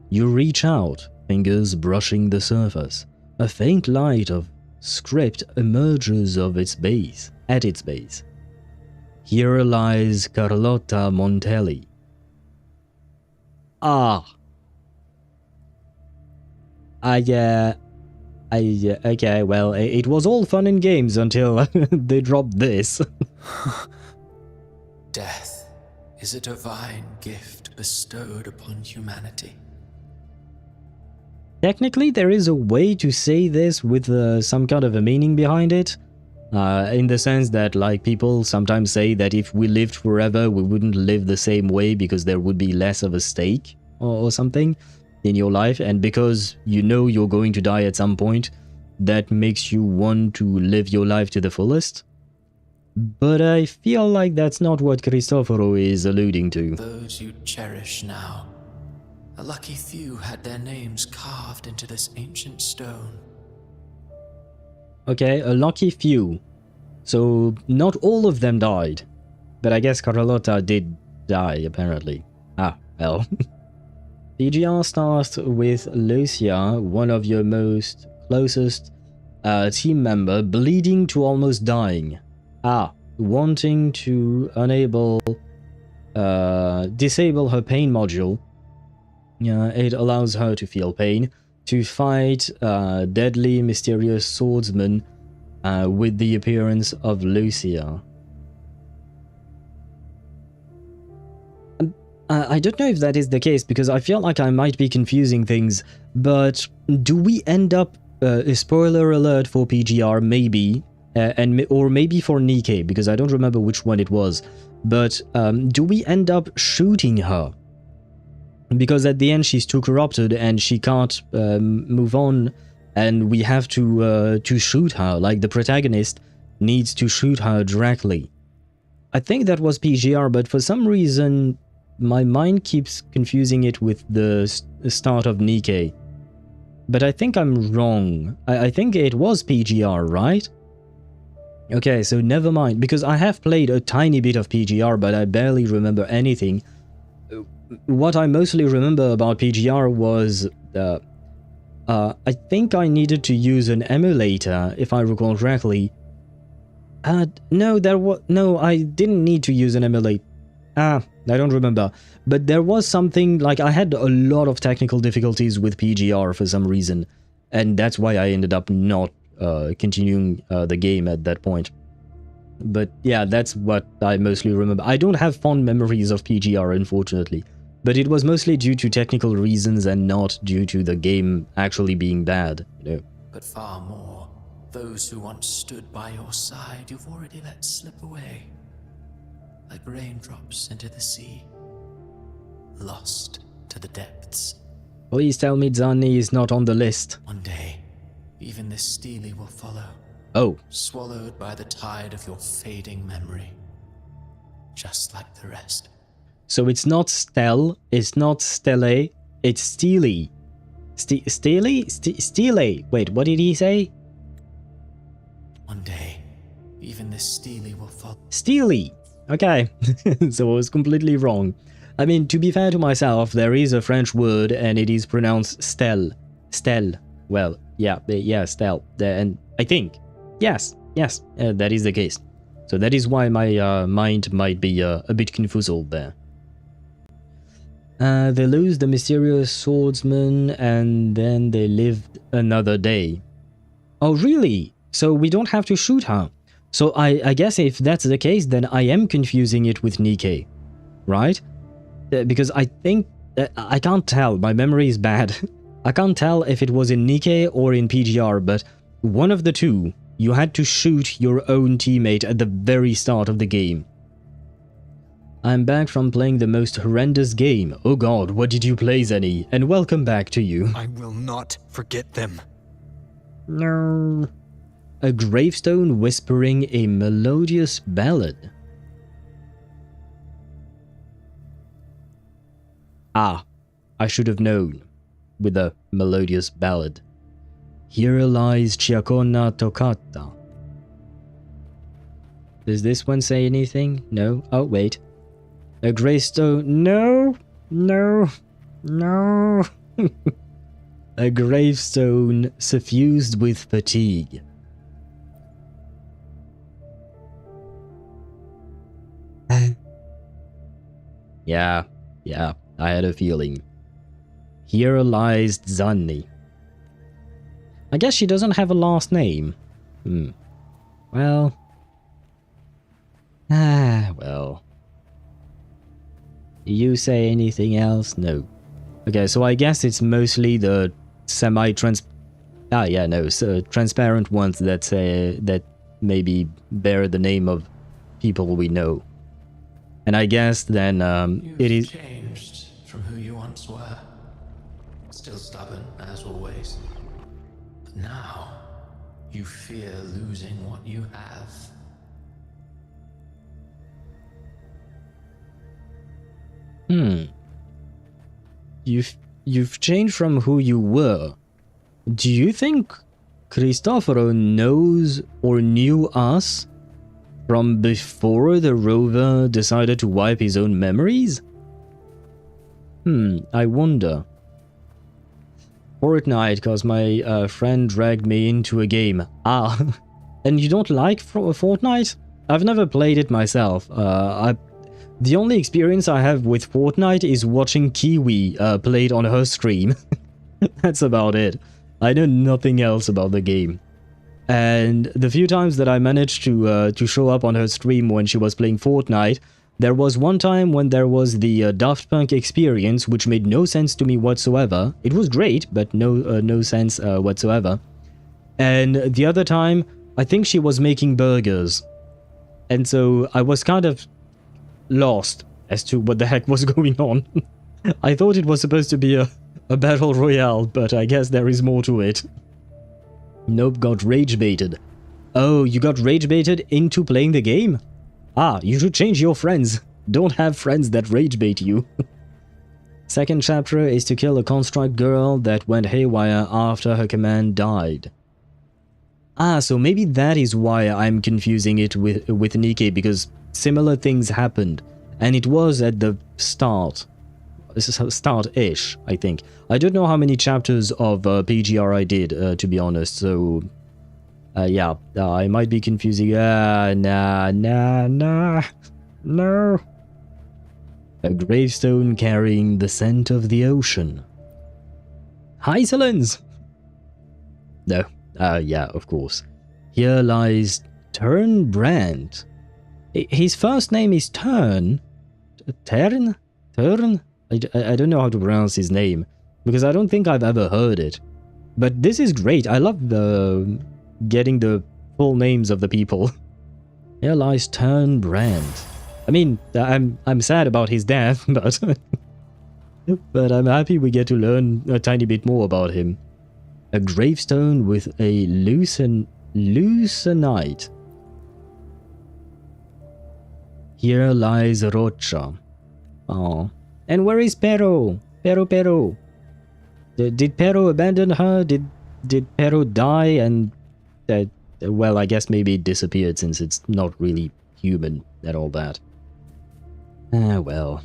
You reach out, fingers brushing the surface. A faint light of script emerges of its base, at its base. Here lies Carlotta Montelli. Ah. Okay, well, it was all fun and games until they dropped this. Death is a divine gift bestowed upon humanity. Technically, there is a way to say this with some kind of a meaning behind it. In the sense that, like, people sometimes say that if we lived forever, we wouldn't live the same way because there would be less of a stake or something in your life. And because you know you're going to die at some point, that makes you want to live your life to the fullest. But I feel like that's not what Cristoforo is alluding to. Those you cherish now, a lucky few had their names carved into this ancient stone. Okay, a lucky few. So, not all of them died. But I guess Carlotta did die, apparently. Ah, well. PGR starts with Lucia, one of your most closest team member, bleeding to almost dying. Ah, wanting to disable her pain module. It allows her to feel pain, to fight deadly, mysterious swordsmen with the appearance of Lucia. I don't know if that is the case, because I feel like I might be confusing things, but do we end up, spoiler alert for PGR, maybe, or maybe for Nikke, because I don't remember which one it was, but do we end up shooting her? Because at the end she's too corrupted and she can't move on, and we have to shoot her. Like, the protagonist needs to shoot her directly. I think that was PGR, but for some reason my mind keeps confusing it with the start of Nikke. But I think I'm wrong. I think it was PGR, right? Okay, so never mind, because I have played a tiny bit of PGR, but I barely remember anything. What I mostly remember about PGR was, I think I needed to use an emulator, if I recall correctly. No, I didn't need to use an emulator. I don't remember. But there was something, like, I had a lot of technical difficulties with PGR for some reason, and that's why I ended up not continuing the game at that point. But yeah, that's what I mostly remember. I don't have fond memories of PGR, unfortunately. But it was mostly due to technical reasons and not due to the game actually being bad, you know. But far more, those who once stood by your side you've already let slip away. Like raindrops into the sea. Lost to the depths. Please tell me Zanni is not on the list. One day, even this Steely will follow. Oh. Swallowed by the tide of your fading memory. Just like the rest. So it's not Stell, it's not Stelle, it's Steely. Steely? Wait, what did he say? One day, even this Steely will fall. Steely! Okay, so I was completely wrong. I mean, to be fair to myself, there is a French word and it is pronounced Stell. Stell. Well, yeah, Stell. And I think, yes, that is the case. So that is why my mind might be a bit confused there. They lose the mysterious swordsman and then they lived another day. Oh, really? So we don't have to shoot her. So I guess if that's the case, then I am confusing it with Nikke, right? Because I think... I can't tell. My memory is bad. I can't tell if it was in Nikke or in PGR, but one of the two, you had to shoot your own teammate at the very start of the game. I'm back from playing the most horrendous game. Oh god, what did you play, Zenny? And welcome back to you. I will not forget them. No. A gravestone whispering a melodious ballad. Ah, I should have known. With a melodious ballad. Here lies Chiacona Toccata. Does this one say anything? No? Oh, wait. A gravestone... No! No! No! A gravestone suffused with fatigue. Yeah, I had a feeling. Here lies Zanni. I guess she doesn't have a last name. Well... well... You say anything else? No. Okay, so I guess it's mostly the transparent ones that say that maybe bear the name of people we know. And I guess then it is changed from who you once were. Still stubborn as always. But now you fear losing what you have. You've changed from who you were. Do you think Cristoforo knows or knew us from before the rover decided to wipe his own memories? I wonder. Fortnite, cause my friend dragged me into a game. Ah, and you don't like Fortnite? I've never played it myself. The only experience I have with Fortnite is watching Kiwi play it on her stream. That's about it. I know nothing else about the game. And the few times that I managed to show up on her stream when she was playing Fortnite, there was one time when there was the Daft Punk experience, which made no sense to me whatsoever. It was great, but no sense whatsoever. And the other time, I think she was making burgers. And so I was kind of lost as to what the heck was going on. I thought it was supposed to be a battle royale, but I guess there is more to it. Nope, got rage baited. Oh, you got rage baited into playing the game? Ah, you should change your friends. Don't have friends that rage bait you. Second chapter is to kill a construct girl that went haywire after her command died. Ah, so maybe that is why I'm confusing it with Nikke, because similar things happened, and it was at the start-ish, I think. I don't know how many chapters of PGR I did, to be honest, so... yeah, I might be confusing... no. A gravestone carrying the scent of the ocean. Hi, Silence! No, yeah, of course. Here lies Turnbrand. His first name is Turn? Turn? I don't know how to pronounce his name, because I don't think I've ever heard it. But this is great. I love getting the full names of the people. Here lies Turnbrand. I mean, I'm sad about his death, but but I'm happy we get to learn a tiny bit more about him. A gravestone with a Lucenite. Here lies Rocha. Oh. And where is Pero? Pero. Did Pero abandon her? Did Pero die and... well, I guess maybe it disappeared since it's not really human and all that. Ah, well.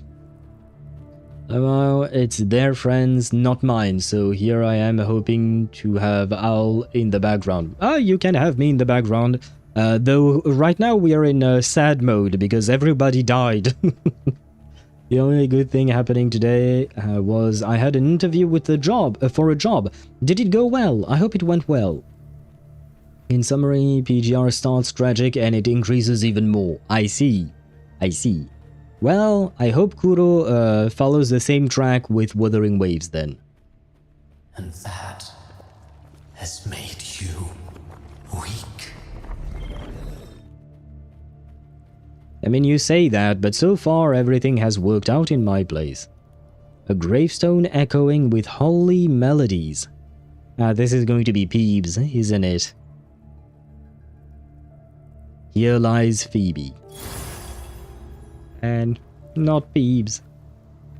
Well, it's their friends, not mine, so here I am hoping to have Owl in the background. Ah, you can have me in the background. Though right now we are in sad mode because everybody died. The only good thing happening today was I had an interview with the job for a job. Did it go well? I hope it went well. In summary, PGR starts tragic and it increases even more. I see. I see. Well, I hope Kuro follows the same track with Wuthering Waves then. And that has made you weak. I mean, you say that, but so far everything has worked out in my place. A gravestone echoing with holy melodies. This is going to be Peebs, isn't it? Here lies Phoebe. And not Peebs.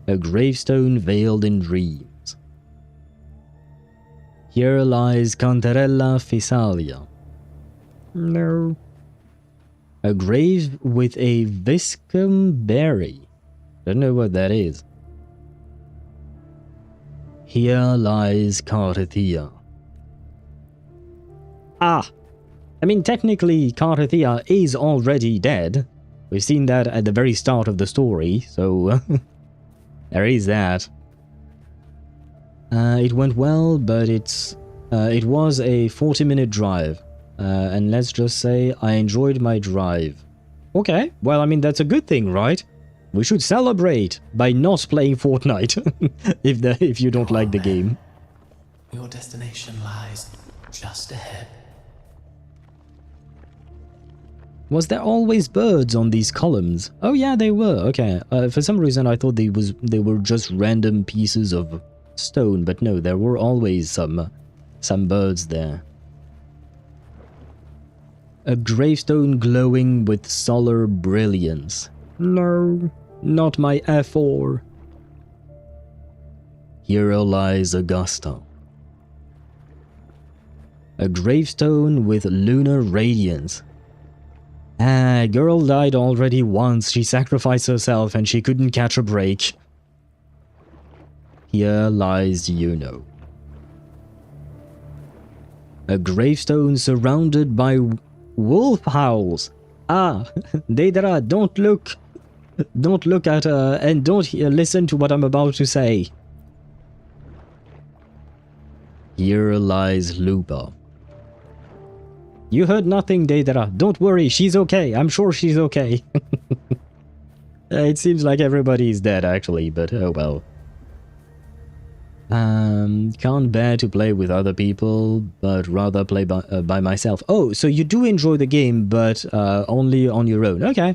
A gravestone veiled in dreams. Here lies Cantarella Physalia. No. A grave with a viscum berry. Don't know what that is. Here lies Carthia. Ah! I mean, technically, Carthia is already dead. We've seen that at the very start of the story, so there is that. It went well, but it was a 40-minute drive. And let's just say I enjoyed my drive. Okay, well, I mean, that's a good thing, right? We should celebrate by not playing Fortnite if you don't like the game. Your destination lies just ahead. Was there always birds on these columns? Oh yeah, they were. Okay. For some reason I thought they were just random pieces of stone, but no, there were always some birds there. A gravestone glowing with solar brilliance. No, not my F4. Here lies Augusta. A gravestone with lunar radiance. Ah, girl died already once. She sacrificed herself and she couldn't catch a break. Here lies Yuno. A gravestone surrounded by wolf howls. Ah, Deidara, don't look at and don't listen to what I'm about to say. Here lies Lupa. You heard nothing, Deidara. Don't worry, she's okay. I'm sure she's okay. It seems like everybody is dead, actually, but oh well. Can't bear to play with other people, but rather play by myself. Oh, so you do enjoy the game, but only on your own. Okay.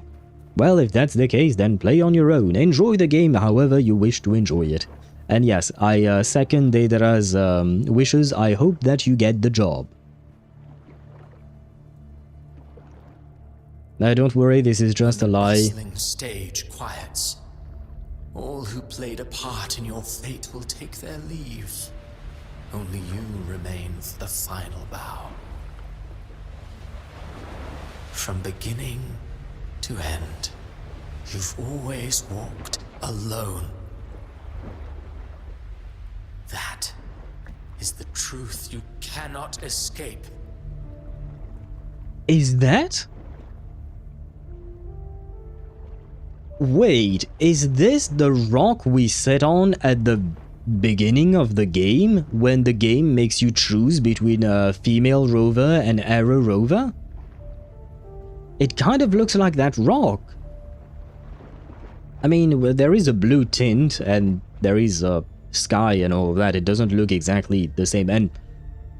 Well, if that's the case, then play on your own. Enjoy the game however you wish to enjoy it. And yes, I second Deidara's wishes. I hope that you get the job. No, don't worry, this is just a lie. The bustling stage quiets. All who played a part in your fate will take their leave. Only you remain for the final bow. From beginning to end, you've always walked alone. That is the truth you cannot escape. Is that? Wait, is this the rock we sat on at the beginning of the game, when the game makes you choose between a female rover and arrow rover? It kind of looks like that rock. I mean, there is a blue tint and there is a sky and all of that. It doesn't look exactly the same, and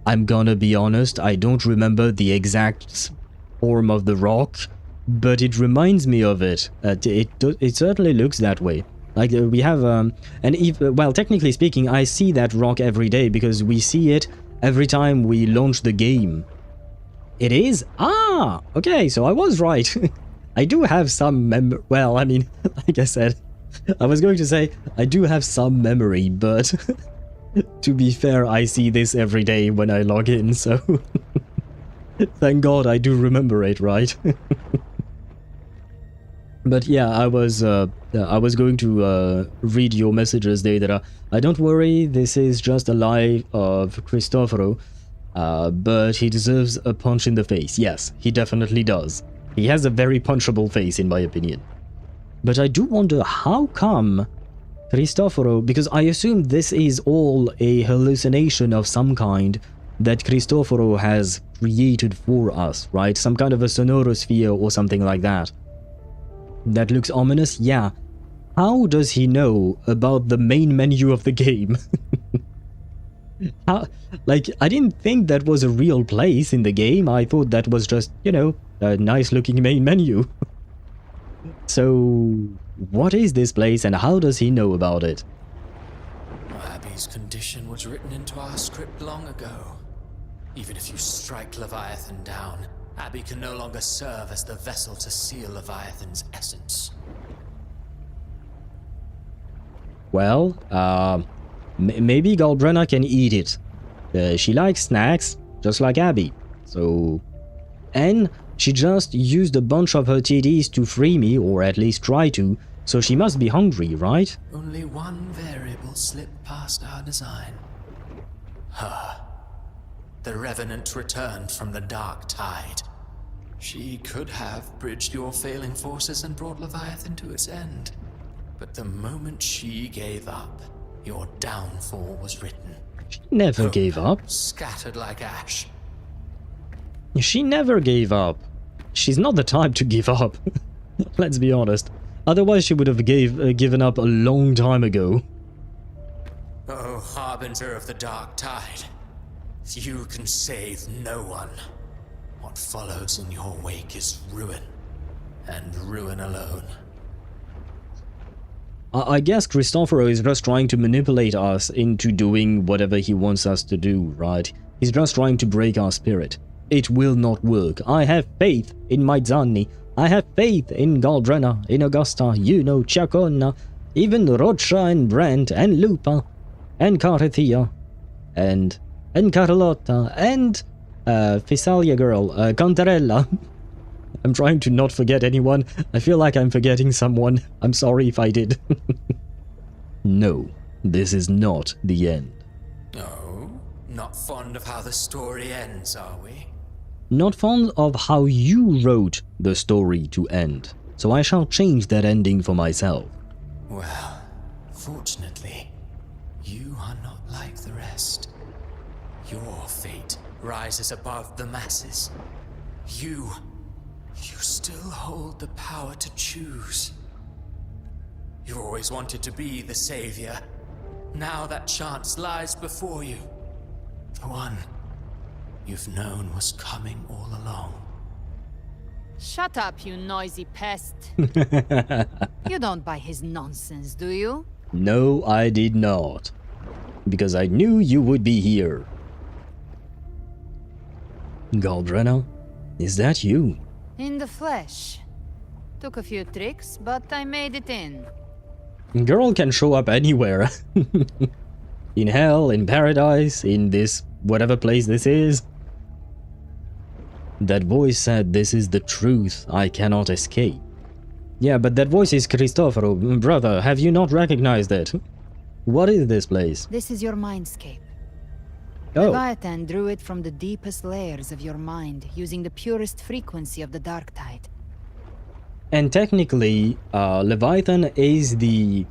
I'm gonna be honest, I don't remember the exact form of the rock, but it reminds me of it. It certainly looks that way. Like we have well, technically speaking, I see that rock every day because we see it every time we launch the game. It is? Ah, okay, so I was right. I do have some well, I mean, like I said, I was going to say I do have some memory, but to be fair, I see this every day when I log in, so thank God I do remember it, right? But yeah, I was going to read your messages, Deidara. Don't worry, this is just a lie of Cristoforo. but he deserves a punch in the face. Yes, he definitely does. He has a very punchable face, in my opinion. But I do wonder how come Cristoforo, because I assume this is all a hallucination of some kind that Cristoforo has created for us, right? Some kind of a sonorosphere or something like that. That looks ominous, yeah. How does he know about the main menu of the game? Like, I didn't think that was a real place in the game. I thought that was just, you know, a nice looking main menu. So, what is this place and how does he know about it? Abby's condition was written into our script long ago. Even if you strike Leviathan down, Abby can no longer serve as the vessel to seal Leviathan's essence. Well, maybe Galbrena can eat it. She likes snacks, just like Abby. So, and she just used a bunch of her TDs to free me, or at least try to, so she must be hungry, right? Only one variable slipped past our design. Her. The Revenant returned from the Dark Tide. She could have bridged your failing forces and brought Leviathan to its end. But the moment she gave up, your downfall was written. She never gave up. Scattered like ash. She never gave up. She's not the type to give up. Let's be honest. Otherwise she would have given up a long time ago. Oh, Harbinger of the Dark Tide. You can save no one. What follows in your wake is ruin. And ruin alone. I guess Cristoforo is just trying to manipulate us into doing whatever he wants us to do, right? He's just trying to break our spirit. It will not work. I have faith in my Zanni. I have faith in Galbrena, in Augusta, you know, Chaconna, even Rocha and Brent and Lupa, and Carithia, and Carlotta, and Fisalia girl, Cantarella. I'm trying to not forget anyone. I feel like I'm forgetting someone. I'm sorry if I did. No, this is not the end. Oh, not fond of how the story ends, are we? Not fond of how you wrote the story to end, so I shall change that ending for myself. Well, fortunately, you are not like the rest. Your fate rises above the masses. You still hold the power to choose. You always wanted to be the savior. Now that chance lies before you. The one you've known was coming all along. Shut up, you noisy pest. You don't buy his nonsense, do you? No, I did not. Because I knew you would be here. Galbrena, is that you? In the flesh. Took a few tricks, but I made it in. Girl can show up anywhere. In hell, in paradise, in this whatever place this is. That voice said this is the truth I cannot escape. Yeah, but that voice is Cristoforo. Brother, have you not recognized it? What is this place? This is your mindscape. Oh. Leviathan drew it from the deepest layers of your mind, using the purest frequency of the Dark Tide. And technically, Leviathan is the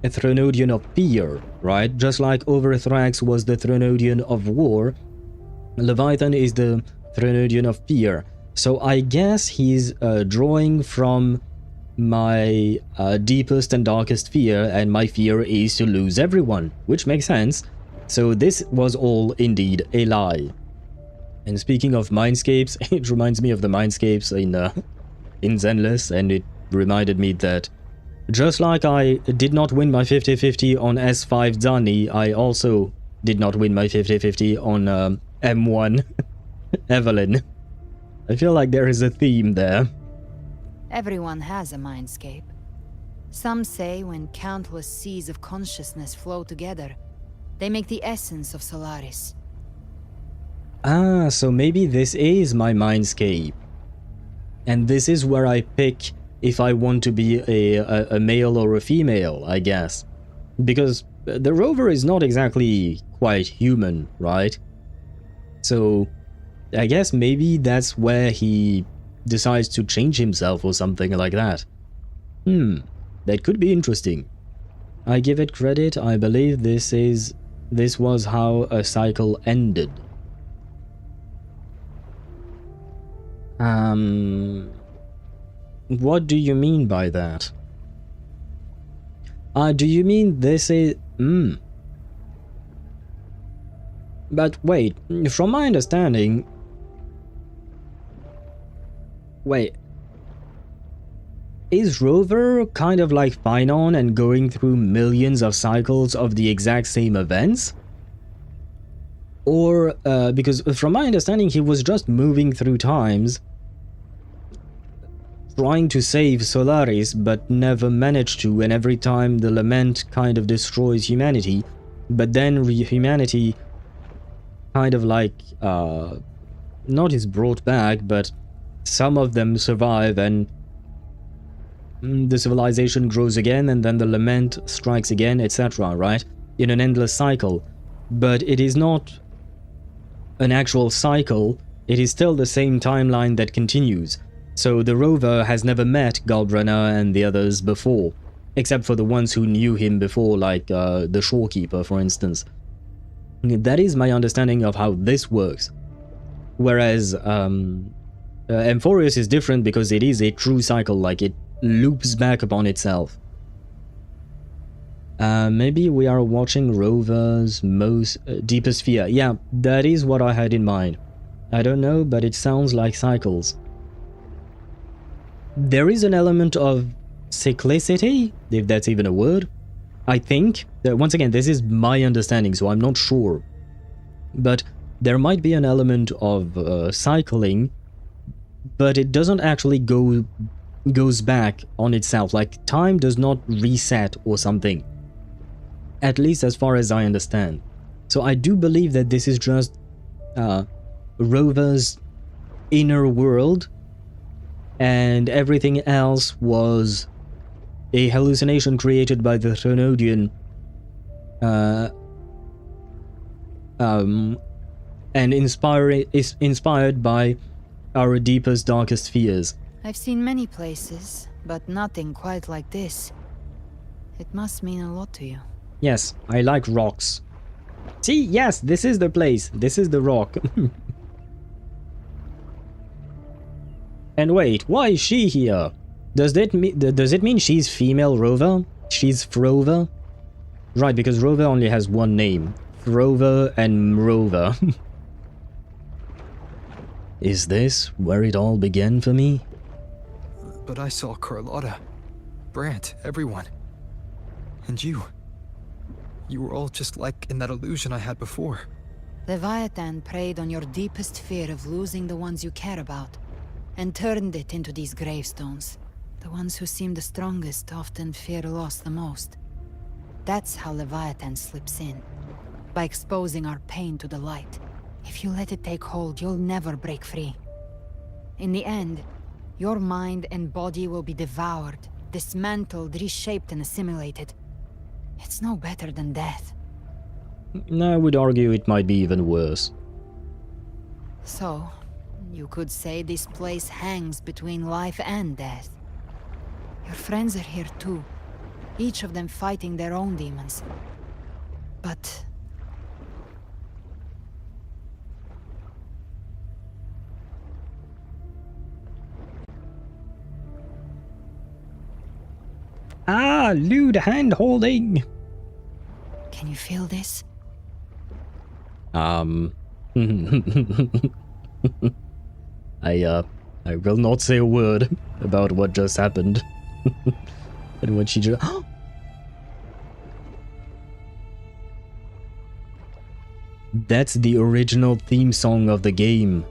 Threnodian of fear, right? Just like Overthrax was the Threnodian of war, Leviathan is the Threnodian of fear. So I guess he's drawing from my deepest and darkest fear, and my fear is to lose everyone, which makes sense. So this was all indeed a lie. And speaking of mindscapes, it reminds me of the mindscapes in Zenless, and it reminded me that just like I did not win my 50-50 on S5 Zanni, I also did not win my 50-50 on M1 Evelyn. I feel like there is a theme there. Everyone has a mindscape. Some say when countless seas of consciousness flow together, they make the essence of Solaris. Ah, so maybe this is my mindscape. And this is where I pick if I want to be a male or a female, I guess. Because the rover is not exactly quite human, right? So I guess maybe that's where he decides to change himself or something like that. That could be interesting. I give it credit. I believe this was how a cycle ended. What do you mean by that? Do you mean this is... But wait, from my understanding... Wait. Is Rover kind of like Finon and going through millions of cycles of the exact same events? Or, because from my understanding he was just moving through times, trying to save Solaris, but never managed to, and every time the lament kind of destroys humanity, but then humanity kind of like, not is brought back, but some of them survive and the civilization grows again, and then the lament strikes again, etc., right? In an endless cycle. But it is not an actual cycle, it is still the same timeline that continues. So the rover has never met Galbrena and the others before, except for the ones who knew him before, like the shorekeeper, for instance. That is my understanding of how this works. Whereas Amphorius is different because it is a true cycle, like it loops back upon itself. Maybe we are watching Rover's most deepest fear. Yeah, that is what I had in mind. I don't know, but it sounds like cycles. There is an element of cyclicity, if that's even a word. I think, once again, this is my understanding, so I'm not sure. But there might be an element of cycling, but it doesn't actually goes back on itself. Like, time does not reset or something. At least as far as I understand. So I do believe that this is just Rover's inner world, and everything else was a hallucination created by the Threnodian, and is inspired by our deepest, darkest fears. I've seen many places, but nothing quite like this. It must mean a lot to you. Yes, I like rocks. See, yes, this is the place. This is the rock. And wait, why is she here? Does it mean she's female Rover? She's Frover? Right, because Rover only has one name. Frover and Mrover. Is this where it all began for me? But I saw Carlotta, Brant, everyone. And you. You were all just like in that illusion I had before. Leviathan preyed on your deepest fear of losing the ones you care about, and turned it into these gravestones. The ones who seem the strongest often fear loss the most. That's how Leviathan slips in, by exposing our pain to the light. If you let it take hold, you'll never break free. In the end, your mind and body will be devoured, dismantled, reshaped, and assimilated. It's no better than death. I would argue it might be even worse. So, you could say this place hangs between life and death. Your friends are here too, each of them fighting their own demons. But... Ah, lewd hand-holding! Can you feel this? I will not say a word about what just happened. And what she just... That's the original theme song of the game.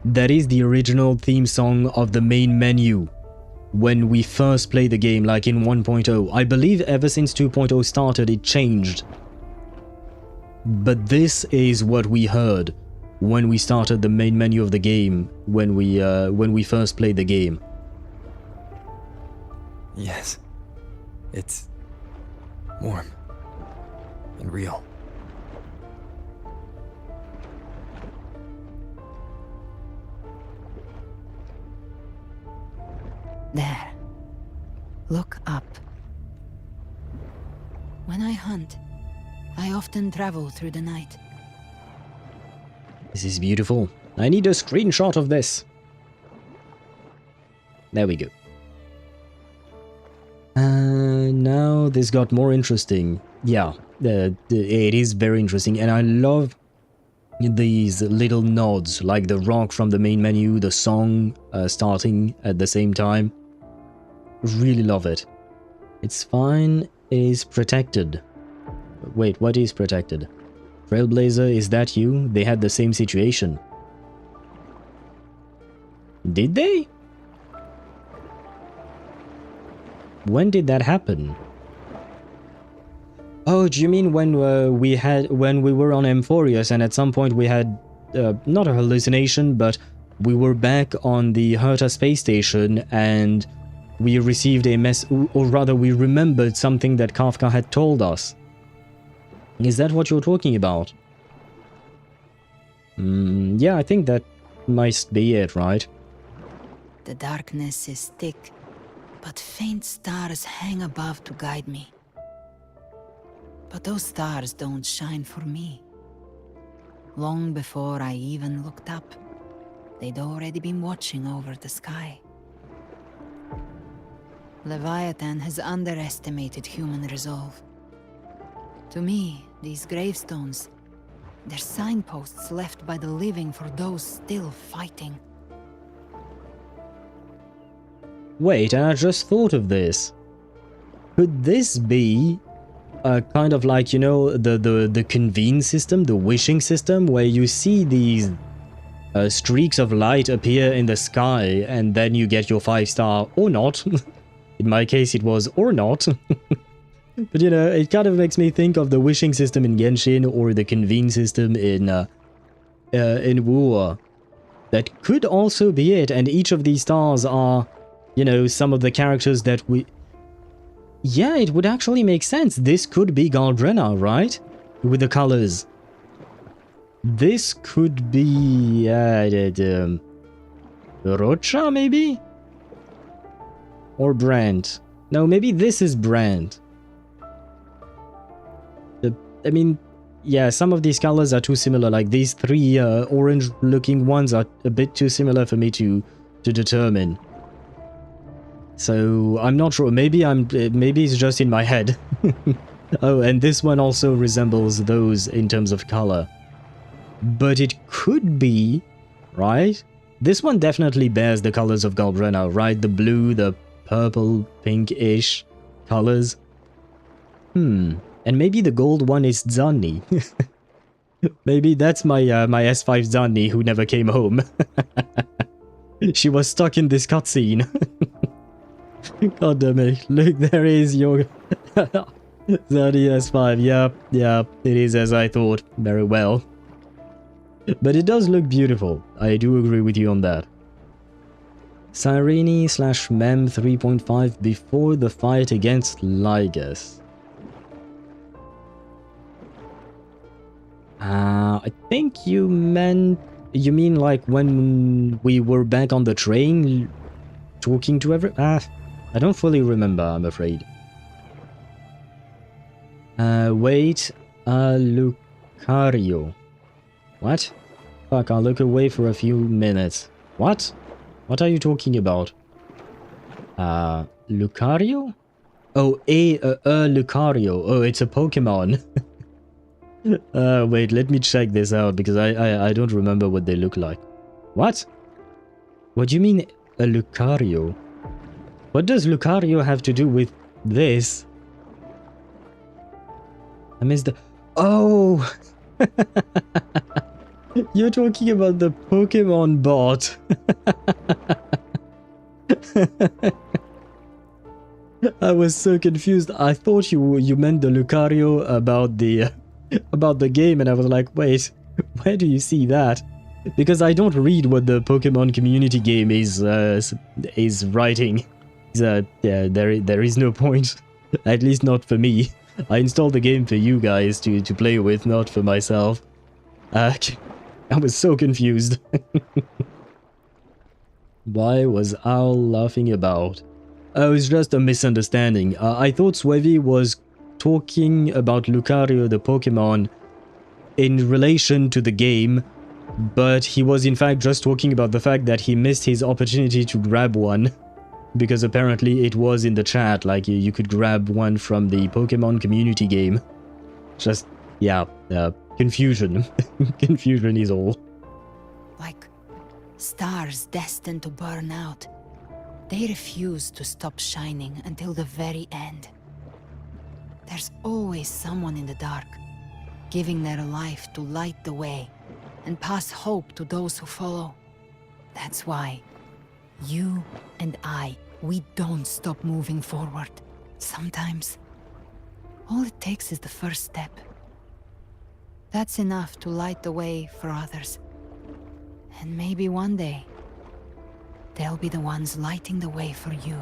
That is the original theme song of the main menu when we first played the game, like in 1.0. I believe ever since 2.0 started it changed. But this is what we heard when we started the main menu of the game, when we first played the game. Yes. It's warm. and real. There. Look up. When I hunt, I often travel through the night. This is beautiful. I need a screenshot of this. There we go. Now this got more interesting. Yeah, it is very interesting, and I love these little nods, like the rock from the main menu, the song starting at the same time. Really love it. It's fine, is protected. Wait, what is protected? Trailblazer, is that you? They had the same situation. Did they? When did that happen? Oh, do you mean when we were on Emphorius and at some point we had not a hallucination, but we were back on the Herta space station and we received a or rather we remembered something that Kafka had told us. Is that what you're talking about? Yeah, I think that might be it, right? The darkness is thick, but faint stars hang above to guide me. But those stars don't shine for me. Long before I even looked up, they'd already been watching over the sky. Leviathan has underestimated human resolve. To me, these gravestones, they're signposts left by the living for those still fighting. Wait, I just thought of this. Could this be kind of like, you know, the convene system, the wishing system, where you see these streaks of light appear in the sky and then you get your 5-star, or not. In my case it was or not. But you know, it kind of makes me think of the wishing system in Genshin or the convene system in War. That could also be it, and each of these stars are, you know, some of the characters that we... Yeah, it would actually make sense. This could be Galbrena, right? With the colors. This could be... Rocha, maybe? Or Brand. No, maybe this is Brand. I mean, yeah, some of these colors are too similar. Like these three orange-looking ones are a bit too similar for me to determine. So I'm not sure. Maybe it's just in my head. Oh, and this one also resembles those in terms of color. But it could be, right? This one definitely bears the colors of Galbrena, right? The blue, the purple, pink-ish colors. And maybe the gold one is Zanni. Maybe that's my my S5 Zanni who never came home. She was stuck in this cutscene. God damn it. Look, there is your Zanni S5. Yep, it is as I thought. Very well. But it does look beautiful. I do agree with you on that. Sireni/Mem 3.5 before the fight against Lygus. I think you mean like when we were back on the train talking to I don't fully remember, I'm afraid. Wait, Lucario. What? Fuck, I'll look away for a few minutes. What? What are you talking about? Lucario? Oh, Lucario. Oh, it's a Pokemon. Wait, let me check this out because I don't remember what they look like. What? What do you mean a Lucario? What does Lucario have to do with this? I missed the... Oh! You're talking about the Pokemon bot. I was so confused. I thought you meant the Lucario about the game, and I was like, wait, where do you see that? Because I don't read what the Pokemon community game is writing. Yeah, there is no point, at least not for me. I installed the game for you guys to play with, not for myself. I was so confused. Why was Owl laughing about? Oh, it's just a misunderstanding. I thought Swevy was talking about Lucario the Pokemon in relation to the game, but he was in fact just talking about the fact that he missed his opportunity to grab one. Because apparently it was in the chat, like you could grab one from the Pokemon community game. Just, yeah, confusion. Confusion is all. Like stars destined to burn out. They refuse to stop shining until the very end. There's always someone in the dark, giving their life to light the way and pass hope to those who follow. That's why you and I, we don't stop moving forward. Sometimes, all it takes is the first step. That's enough to light the way for others. And maybe one day, they'll be the ones lighting the way for you.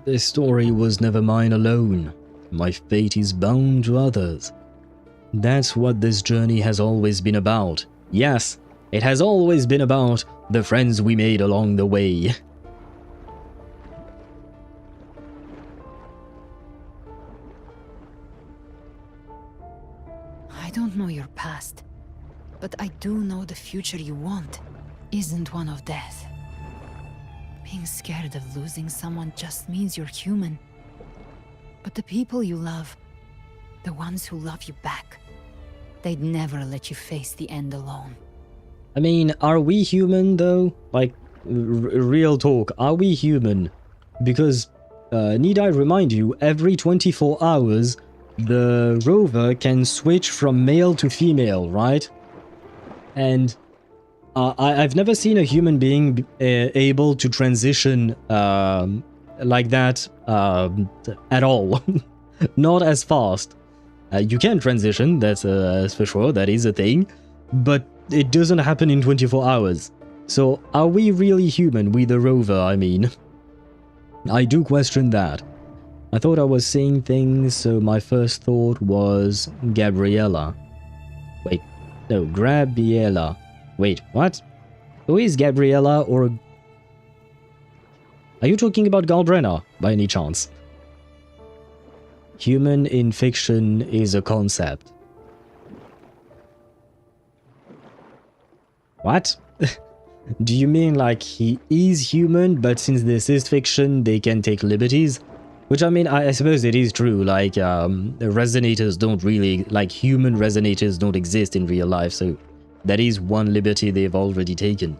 This story was never mine alone. My fate is bound to others. That's what this journey has always been about. Yes, it has always been about the friends we made along the way. I don't know your past, but I do know the future you want isn't one of death. Being scared of losing someone just means you're human. But the people you love, the ones who love you back, they'd never let you face the end alone. I mean, are we human though? Like, real talk, are we human? Because, need I remind you, every 24 hours, the rover can switch from male to female, right? And I've never seen a human being able to transition like that at all. Not as fast. You can transition, that's for sure, that is a thing. But it doesn't happen in 24 hours. So are we really human, we the rover, I mean? I do question that. I thought I was seeing things, so my first thought was Gabriella. Wait, no, Grabiella. Wait, what? Who is Gabriella or... Are you talking about Galbrena, by any chance? Human in fiction is a concept. What? Do you mean like he is human, but since this is fiction, they can take liberties? Which, I mean, I suppose it is true, like, resonators don't really, like, human resonators don't exist in real life, so that is one liberty they've already taken.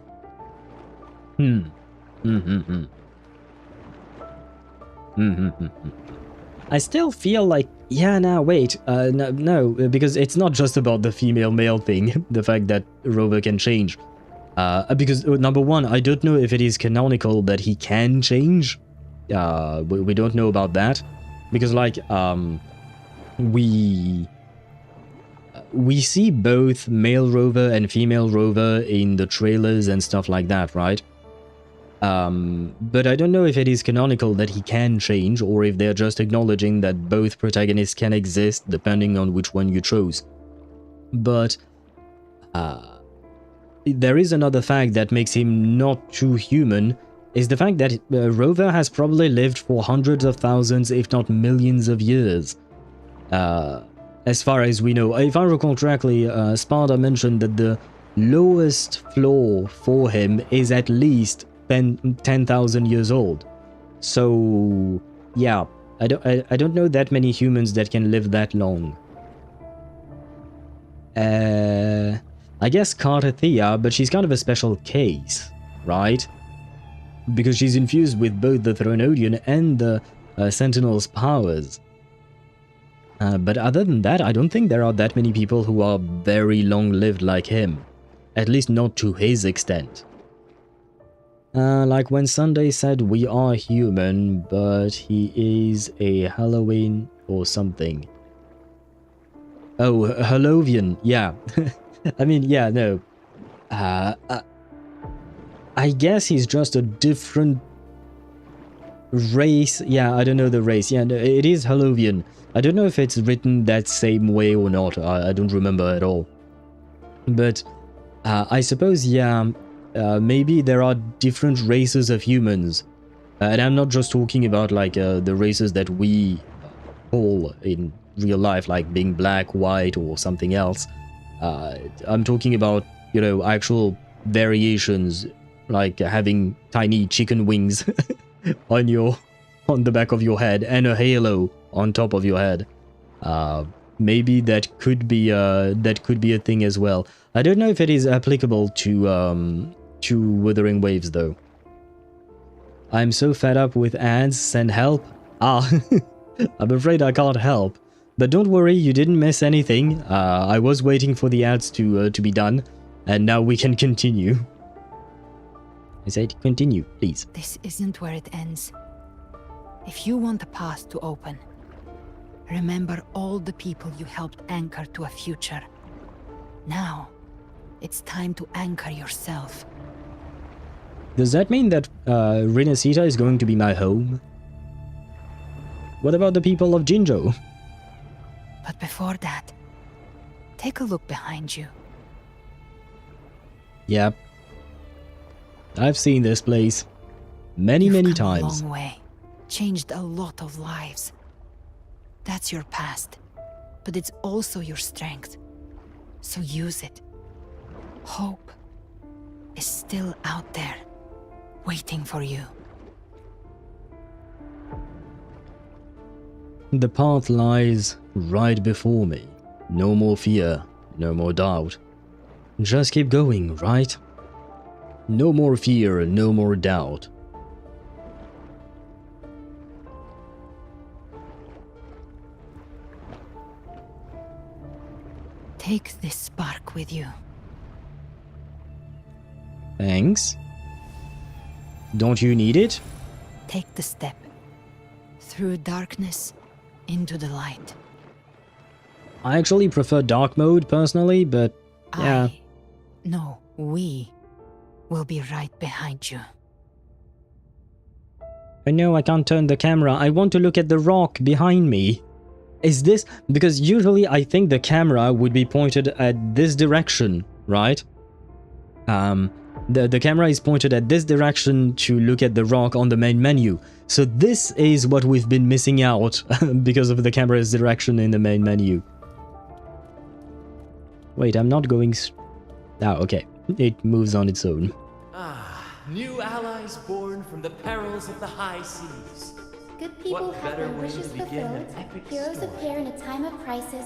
I still feel like, yeah, no, wait, no, because it's not just about the female-male thing, the fact that Rover can change. Because, number one, I don't know if it is canonical that he can change. We don't know about that. Because, like, we see both male Rover and female Rover in the trailers and stuff like that, right? But I don't know if it is canonical that he can change, or if they're just acknowledging that both protagonists can exist, depending on which one you chose. But, there is another fact that makes him not too human, is the fact that Rover has probably lived for hundreds of thousands, if not millions of years. As far as we know. If I recall correctly, Sparta mentioned that the lowest floor for him is at least 10,000 years old. So, yeah, I don't know that many humans that can live that long. I guess Carthea, but she's kind of a special case, right? Because she's infused with both the Thronodian and the Sentinel's powers. But other than that, I don't think there are that many people who are very long-lived like him. At least not to his extent. Like when Sunday said we are human, but he is a Halloween or something. Oh, Hallovian, yeah. I mean, yeah, no. I guess he's just a different race, yeah, I don't know the race. Yeah, no, it is Halovian. I don't know if it's written that same way or not. I don't remember at all. But I suppose, yeah, maybe there are different races of humans. And I'm not just talking about like the races that we call in real life, like being black, white, or something else. I'm talking about, you know, actual variations, like having tiny chicken wings on the back of your head and a halo on top of your head. Maybe that could be a thing as well. I don't know if it is applicable to Wuthering Waves though. I'm so fed up with ads. Send help. Ah, I'm afraid I can't help. But don't worry, you didn't miss anything. I was waiting for the ads to be done, and now we can continue. I said continue, please. This isn't where it ends. If you want the path to open, remember all the people you helped anchor to a future. Now, it's time to anchor yourself. Does that mean that Rinascita is going to be my home? What about the people of Jinzhou? But before that, take a look behind you. Yep. I've seen this place many You've come times. A long way. Changed a lot of lives. That's your past, but it's also your strength. So use it. Hope is still out there, waiting for you. The path lies right before me. No more fear, no more doubt. Just keep going, right? No more fear, no more doubt. Take this spark with you. Thanks. Don't you need it? Take the step. Through darkness, into the light. I actually prefer dark mode personally, but yeah. No, we will be right behind you. I know I can't turn the camera. I want to look at the rock behind me. Is this... because usually I think the camera would be pointed at this direction, right? The camera is pointed at this direction to look at the rock on the main menu. So this is what we've been missing out because of the camera's direction in the main menu. Wait, I'm not going... oh, okay. It moves on its own. Ah, new allies born from the perils of the high seas. Good people What have better their way to wishes begin fulfilled, an epic heroes story? appear in a time of crisis,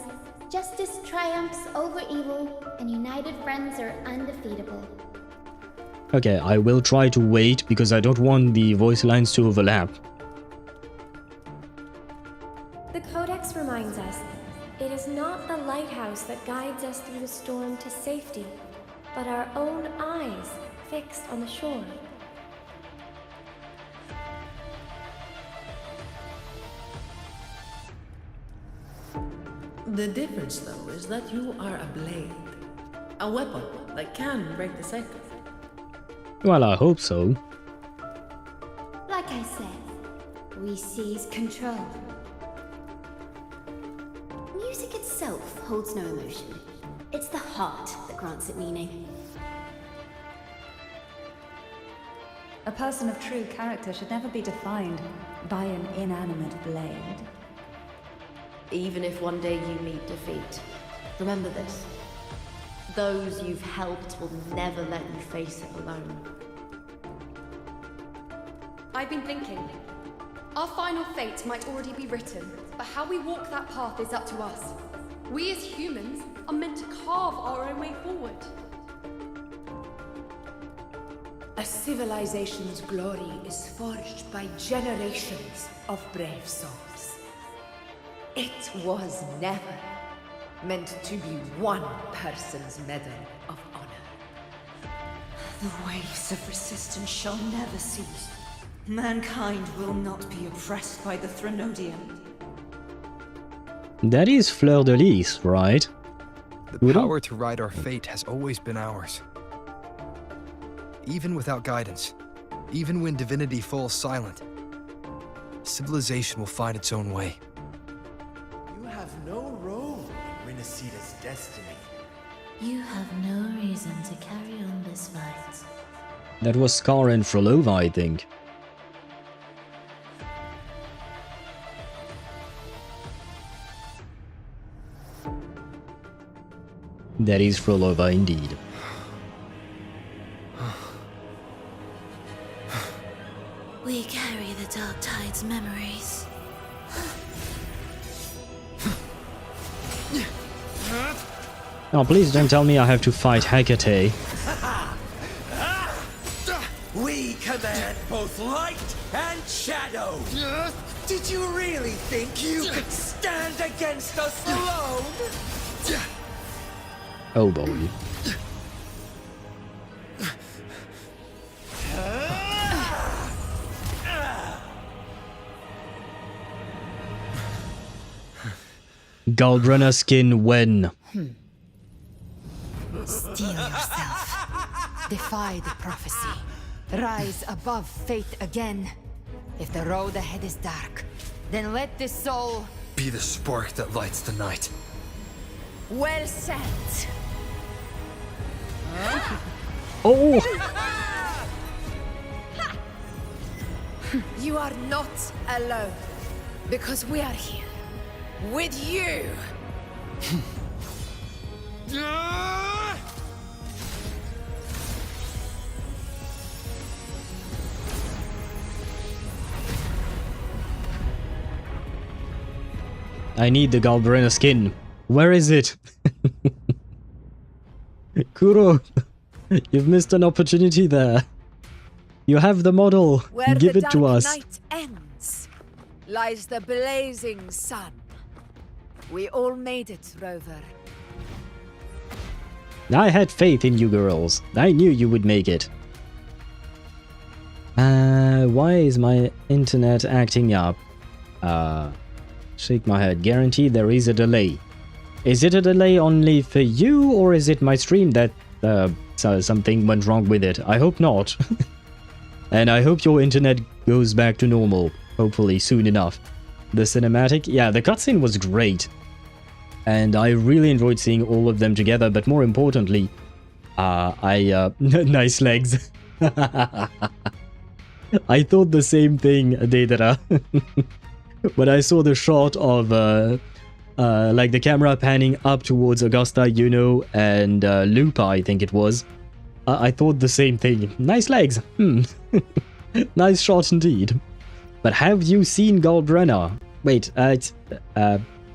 justice triumphs over evil, and united friends are undefeatable. Okay, I will try to wait because I don't want the voice lines to overlap. The Codex reminds us, it is not the lighthouse that guides us through the storm to safety, but our own eyes fixed on the shore. The difference, though, is that you are a blade. A weapon that can break the cycle. Well, I hope so. Like I said, we seize control. Music itself holds no emotion. It's the heart that grants it meaning. A person of true character should never be defined by an inanimate blade. Even if one day you meet defeat, remember this. Those you've helped will never let you face it alone. I've been thinking. Our final fate might already be written, but how we walk that path is up to us. We as humans are meant to carve our own way forward. A civilization's glory is forged by generations of brave souls. It was never meant to be one person's medal of honor. The waves of resistance shall never cease. Mankind will not be oppressed by the Threnodian. That is Fleur de Lis, right? The power to ride our fate has always been ours. Even without guidance, even when divinity falls silent, Civilization will find its own way. You have no role in Rinascita's destiny. You have no reason to carry on this fight. That was Scar and Frolova, I think. That is Frolova indeed. We carry the Dark Tide's memories. Oh, please don't tell me I have to fight Hecate. We command both light and shadow. Did you really think you could stand against us alone? Oh boy. Galbrena skin when? Steel yourself. Defy the prophecy. Rise above fate again. If the road ahead is dark, then let this soul be the spark that lights the night. Well said. Oh! You are not alone, because we are here with you. I need the Galbrena skin. Where is it? Kuro, you've missed an opportunity there. You have the model. Where Give the it to dark us. night ends, lies the blazing sun. We all made it, Rover. I had faith in you girls. I knew you would make it. Why is my internet acting up? Shake my head. Guaranteed there is a delay. Is it a delay only for you, or is it my stream that something went wrong with it? I hope not. And I hope your internet goes back to normal, hopefully soon enough. The cinematic, yeah, the cutscene was great. And I really enjoyed seeing all of them together, but more importantly, nice legs. I thought the same thing, Daedra. When I saw the shot of, like the camera panning up towards Augusta, Yuno, and Lupa, I think it was, I thought the same thing. Nice legs. Nice shot indeed. But have you seen Galbrena? Wait,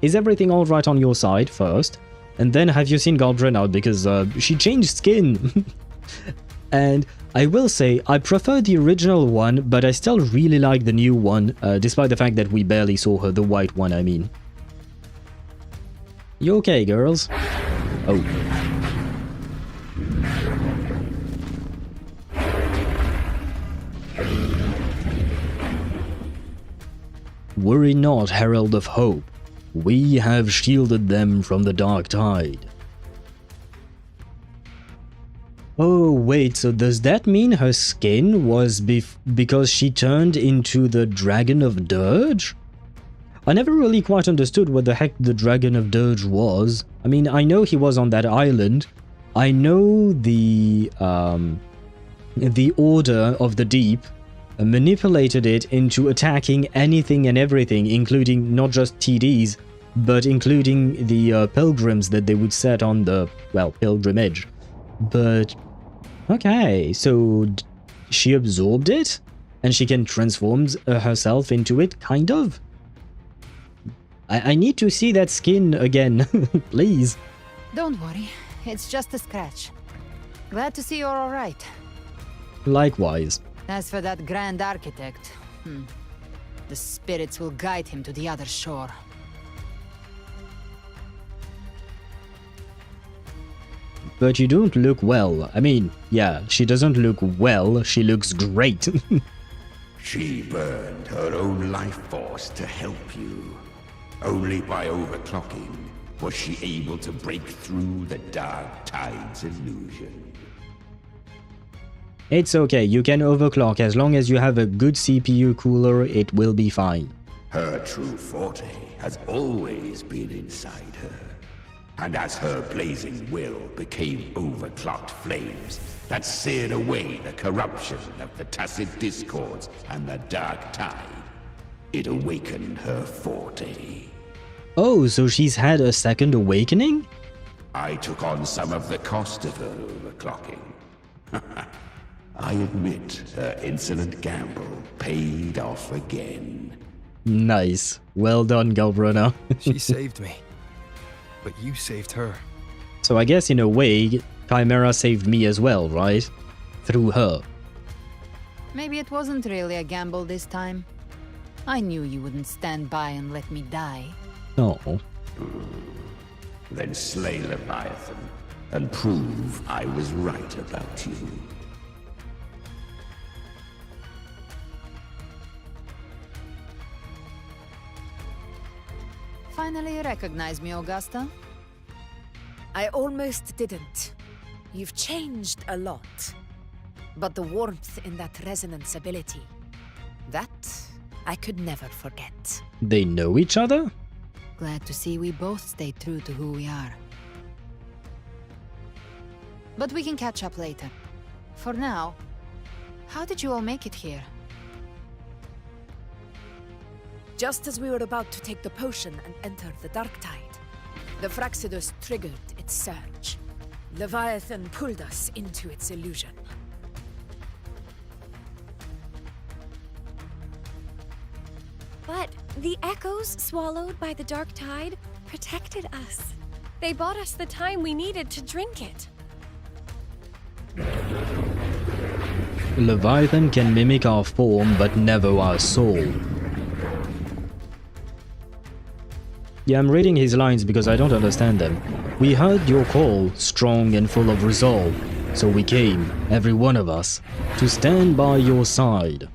is everything alright on your side first? And then have you seen Galbrena? Because she changed skin. And I will say, I prefer the original one, but I still really like the new one, despite the fact that we barely saw her, the white one, I mean. You okay, girls? Oh. Worry not, Herald of Hope. We have shielded them from the Dark Tide. Oh, wait, so does that mean her skin was because she turned into the Dragon of Dirge? I never really quite understood what the heck the Dragon of Dirge was. I mean, I know he was on that island. I know the Order of the Deep manipulated it into attacking anything and everything, including not just TDs, but including the pilgrims that they would set on the, well, pilgrimage. But, okay, so she absorbed it? And she can transform herself into it, kind of? I need to see that skin again, please. Don't worry, it's just a scratch. Glad to see you're alright. Likewise. As for that Grand Architect, the spirits will guide him to the other shore. But you don't look well. I mean, yeah, she doesn't look well, she looks great. She burned her own life force to help you. Only by overclocking was she able to break through the Dark Tide's illusion. It's okay, you can overclock as long as you have a good CPU cooler, it will be fine. Her true forte has always been inside her. And as her blazing will became overclocked flames that seared away the corruption of the tacit discords and the dark tide, it awakened her forte. Oh, so she's had a second awakening? I took on some of the cost of her overclocking. I admit her insolent gamble paid off again. Nice. Well done, Galbrena. She saved me. But you saved her. So I guess in a way, Chimera saved me as well, right? Through her. Maybe it wasn't really a gamble this time. I knew you wouldn't stand by and let me die. No. Then slay Leviathan and prove I was right about you. Finally recognize me, Augusta? I almost didn't. You've changed a lot. But the warmth in that resonance ability, that I could never forget. They know each other? Glad to see we both stayed true to who we are. But we can catch up later. For now, how did you all make it here? Just as we were about to take the potion and enter the dark tide, the Fraxidus triggered its surge. Leviathan pulled us into its illusion. But the echoes swallowed by the dark tide protected us. They bought us the time we needed to drink it. Leviathan can mimic our form, but never our soul. Yeah, I'm reading his lines because I don't understand them. We heard your call, strong and full of resolve, so we came, every one of us, to stand by your side.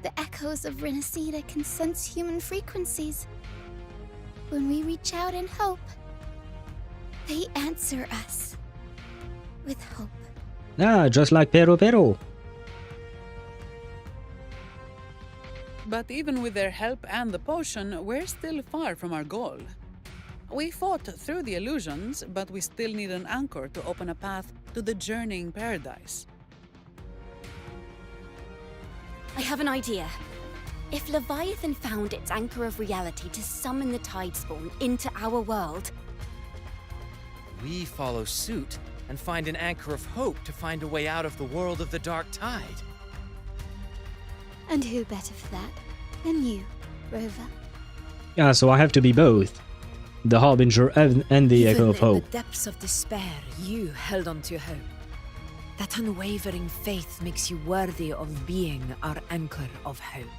The echoes of Rinascita can sense human frequencies. When we reach out in hope, they answer us with hope. Ah, just like Pero Pero. But even with their help and the potion, we're still far from our goal. We fought through the illusions, but we still need an anchor to open a path to the journeying paradise. I have an idea. If Leviathan found its anchor of reality to summon the Tidespawn into our world, we follow suit and find an anchor of hope to find a way out of the world of the dark tide. And who better for that than you, Rover? Yeah, so I have to be both. The Harbinger and the Echo of Hope. In the depths of despair, you held on to hope. That unwavering faith makes you worthy of being our anchor of hope.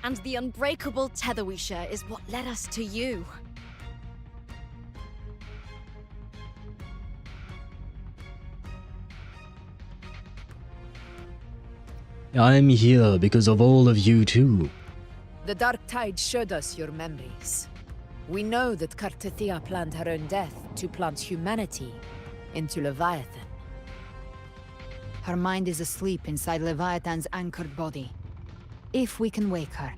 and the unbreakable tether we share is what led us to you. I'm here because of all of you too. The dark tide showed us your memories. We know that Kartithia planned her own death to plant humanity into Leviathan. Her mind is asleep inside Leviathan's anchored body. If we can wake her,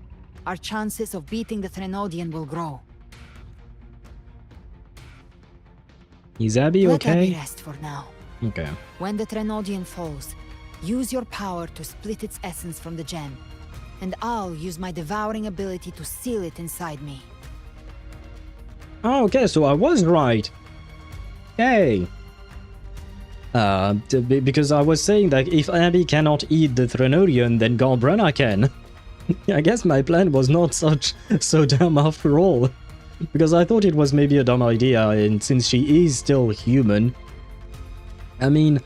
our chances of beating the Threnodian will grow. Is Abby Let Abby okay? rest for now. Okay. When the Threnodian falls, use your power to split its essence from the gem, and I'll use my devouring ability to seal it inside me. Oh, okay, so I was right. Hey. Because I was saying that if Abby cannot eat the Threnodian, then Galbrena can. I guess my plan was not so dumb after all. Because I thought it was maybe a dumb idea, and since she is still human... I mean...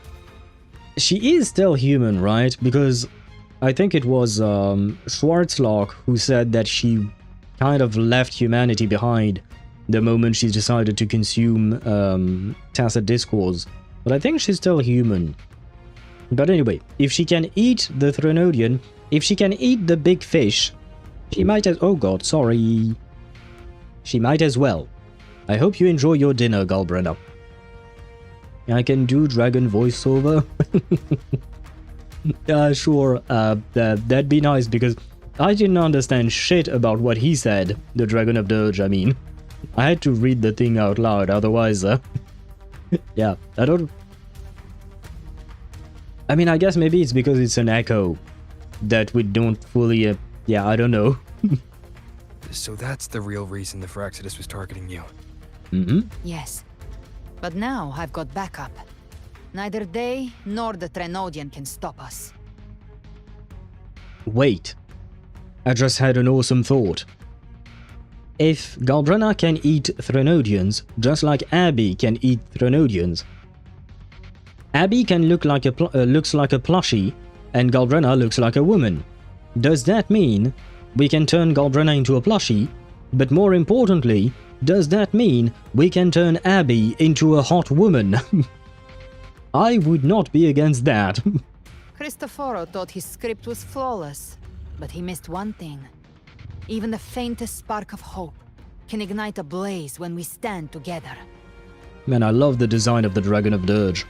She is still human, right? Because I think it was Schwarzlock who said that she kind of left humanity behind the moment she decided to consume Tacit Discourse. But I think she's still human. But anyway, if she can eat the Threnodian, if she can eat the big fish, she might have... Oh god, sorry. She might as well. I hope you enjoy your dinner, Galbrena. I can do dragon voiceover. Sure, that'd be nice because I didn't understand shit about what he said, the Dragon of Dirge, I mean. I had to read the thing out loud, otherwise, yeah, I don't... I mean, I guess maybe it's because it's an echo that we don't fully, yeah, I don't know. So that's the real reason the Phraxidus was targeting you. Mm-hmm. Yes. But now I've got backup. Neither they nor the Threnodian can stop us. Wait. I just had an awesome thought. If Galbrena can eat Threnodians, just like Abby can eat Threnodians, Abby can look like looks like a plushie, and Galbrena looks like a woman. Does that mean we can turn Galbrena into a plushie? But more importantly, does that mean we can turn Abby into a hot woman? I would not be against that. Cristoforo thought his script was flawless, but he missed one thing. Even the faintest spark of hope can ignite a blaze when we stand together. Man, I love the design of the Dragon of Dirge.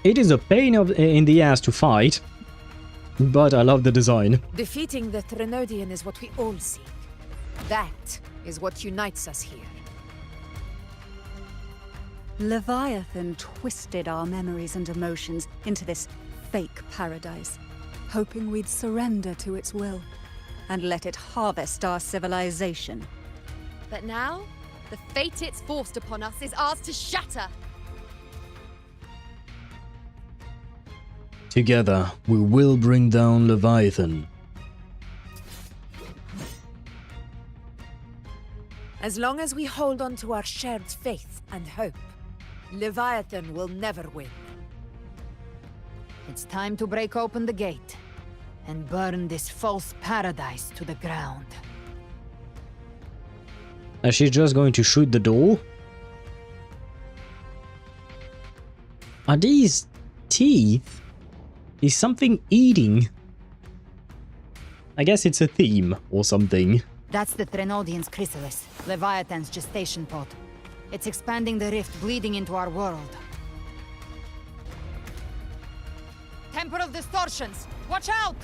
It is a pain in the ass to fight, but I love the design. Defeating the Threnodian is what we all seek. That is what unites us here. Leviathan twisted our memories and emotions into this fake paradise, hoping we'd surrender to its will and let it harvest our civilization. But now, the fate it's forced upon us is ours to shatter. Together, we will bring down Leviathan. As long as we hold on to our shared faith and hope, Leviathan will never win. It's time to break open the gate and burn this false paradise to the ground. Is she just going to shoot the door? Are these teeth? Is something eating? I guess it's a theme or something. That's the Threnodian's chrysalis, Leviathan's gestation pod. It's expanding the rift, bleeding into our world. Temporal distortions! Watch out!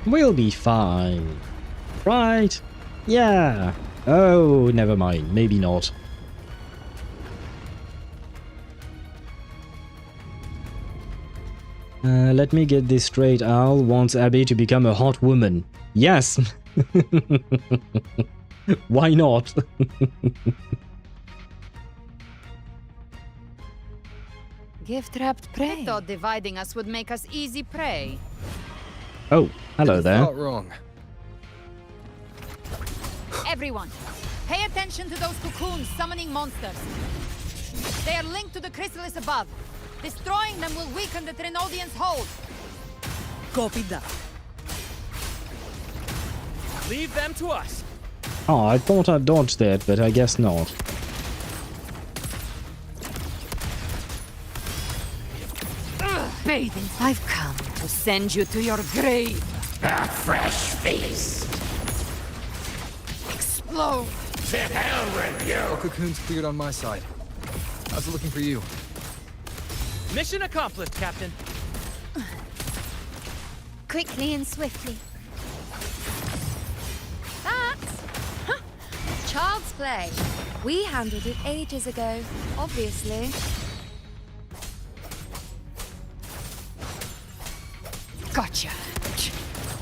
We'll be fine. Right? Yeah. Oh, never mind. Maybe not. Let me get this straight. Al wants Abby to become a hot woman. Yes! Why not? Gift-wrapped prey. I thought dividing us would make us easy prey. Oh, hello there. Not wrong. Everyone, pay attention to those cocoons summoning monsters. They are linked to the chrysalis above. Destroying them will weaken the Threnodian's hold. Copy that. Leave them to us. Oh, I thought I dodged that, but I guess not. Bathing, I've come to send you to your grave. A fresh feast. Explode. To hell with you. All cocoons cleared on my side. I was looking for you. Mission accomplished, Captain. Quickly and swiftly. That's child's play. We handled it ages ago, obviously. Gotcha.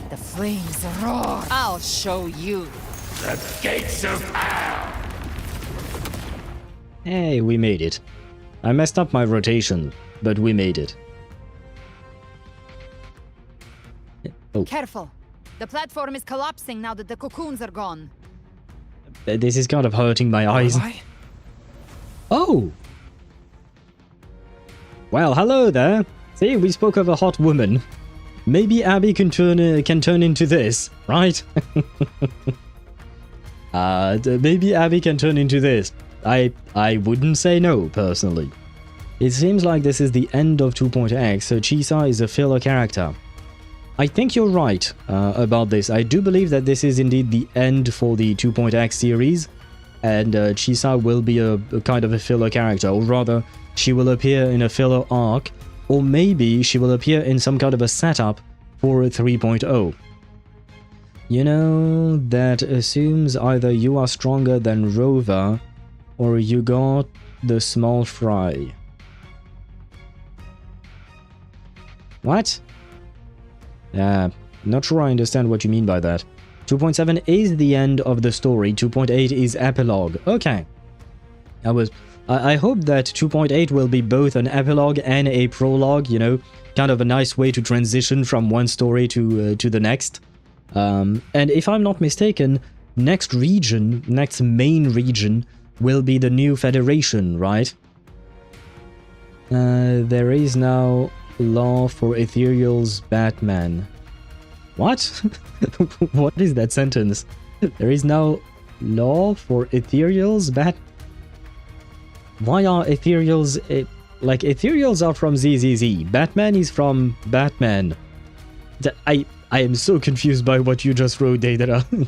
The flames roar. I'll show you. The gates of hell. Hey, we made it. I messed up my rotation, but we made it. Oh. Careful. The platform is collapsing now that the cocoons are gone. This is kind of hurting my eyes. Oh! Well, hello there. See, we spoke of a hot woman. Maybe Abby can turn into this, right? Maybe Abby can turn into this. I wouldn't say no, personally. It seems like this is the end of 2.x, so Chisa is a filler character. I think you're right about this. I do believe that this is indeed the end for the 2.x series, and Chisa will be a kind of a filler character, or rather, she will appear in a filler arc, or maybe she will appear in some kind of a setup for 3.0. You know, that assumes either you are stronger than Rover, or you got the small fry. What? Not sure I understand what you mean by that. 2.7 is the end of the story, 2.8 is epilogue. Okay. I hope that 2.8 will be both an epilogue and a prologue, you know, kind of a nice way to transition from one story to the next. And if I'm not mistaken, next main region will be the new Federation, right? There is now law for Ethereal's Batman. What? What is that sentence? There is now law for Ethereal's Bat... Why are Ethereals... like, Ethereals are from ZZZ. Batman is from Batman. I am so confused by what you just wrote, Deidara.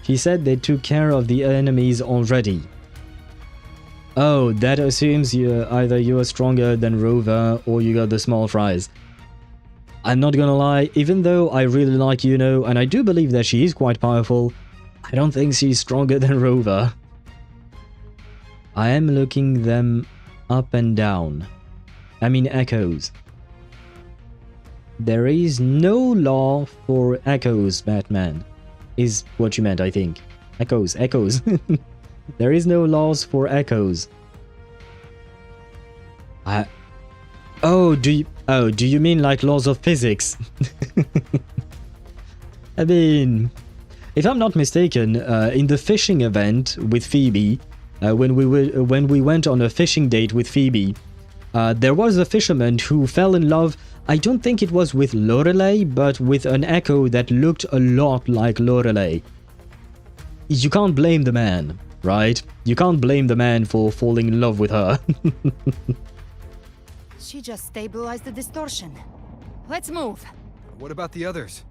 He said they took care of the enemies already. Oh, that assumes either you are stronger than Rover or you got the small fries. I'm not gonna lie, even though I really like Yuno, and I do believe that she is quite powerful, I don't think she's stronger than Rover. I am looking them up and down. I mean echoes. There is no law for echoes, Batman. Is what you meant, I think. Echoes. There is no laws for echoes. Oh, do you mean like laws of physics? I mean, if I'm not mistaken, in the fishing event with Phoebe, when we went on a fishing date with Phoebe, there was a fisherman who fell in love. I don't think it was with Lorelei, but with an echo that looked a lot like Lorelei. You can't blame the man, right? You can't blame the man for falling in love with her. She just stabilized the distortion. Let's move. What about the others?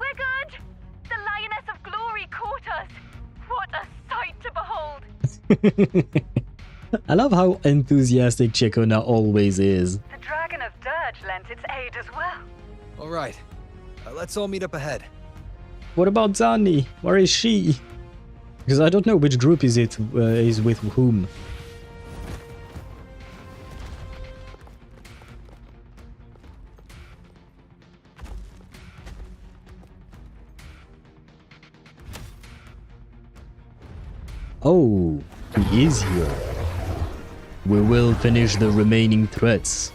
We're good! The Lioness of Glory caught us! What a sight to behold! I love how enthusiastic Chikona always is. The Dragon of Dirge lent its aid as well. Alright, let's all meet up ahead. What about Zani? Where is she? Because I don't know which group is with whom. Oh, he is here. We will finish the remaining threats.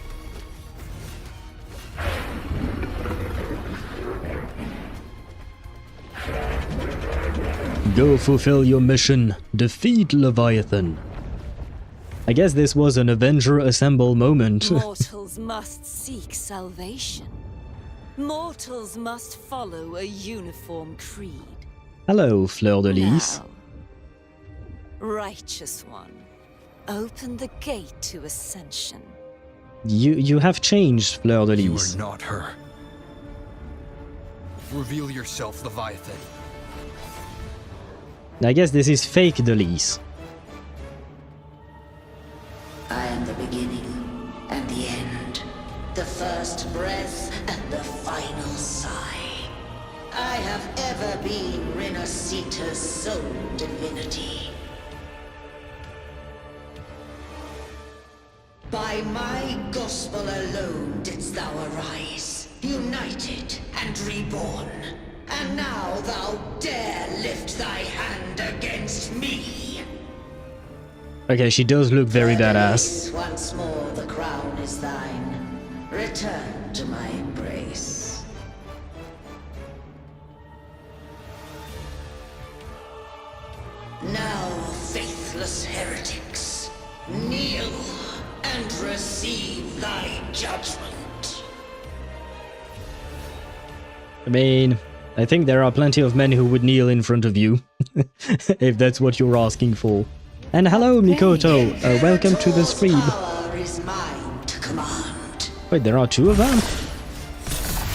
Go fulfill your mission. Defeat Leviathan. I guess this was an Avenger Assemble moment. Mortals must seek salvation. Mortals must follow a uniform creed. Hello, Fleur de Lis. Now, Righteous One, open the gate to ascension. You have changed, Fleur de You Lis. are not her. Reveal yourself, Leviathan. I guess this is fake de Lis. I am the beginning and the end, the first breath and the final sigh. I have ever been Rinascita's sole divinity. By my gospel alone didst thou arise, united and reborn. And now thou dare lift thy hand against me. Okay, she does look very badass. Once more the crown is thine. Return to my embrace. Now, faithless heretics, kneel and receive thy judgment. I mean, I think there are plenty of men who would kneel in front of you, if that's what you're asking for. And hello, Mikoto. Welcome to the stream. Power is mine to command. Wait, there are two of them?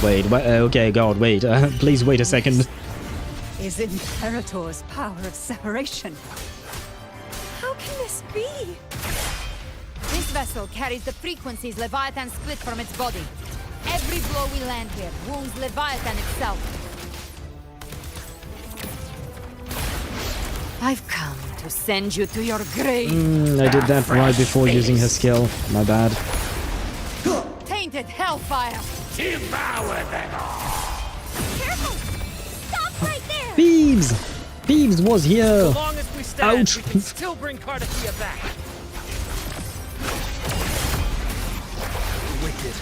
Wait, okay, God, wait. Please wait a second. Is Imperator's power of separation. How can this be? This vessel carries the frequencies Leviathan split from its body. Every blow we land here wounds Leviathan itself. I've come to send you to your grave. I did that right before using her skill. My bad. Tainted hellfire! Devour them all! Careful! Stop right there! Thieves! Thieves was here! As long as we stand, Ouch! we can still bring Cardathia back. The wicked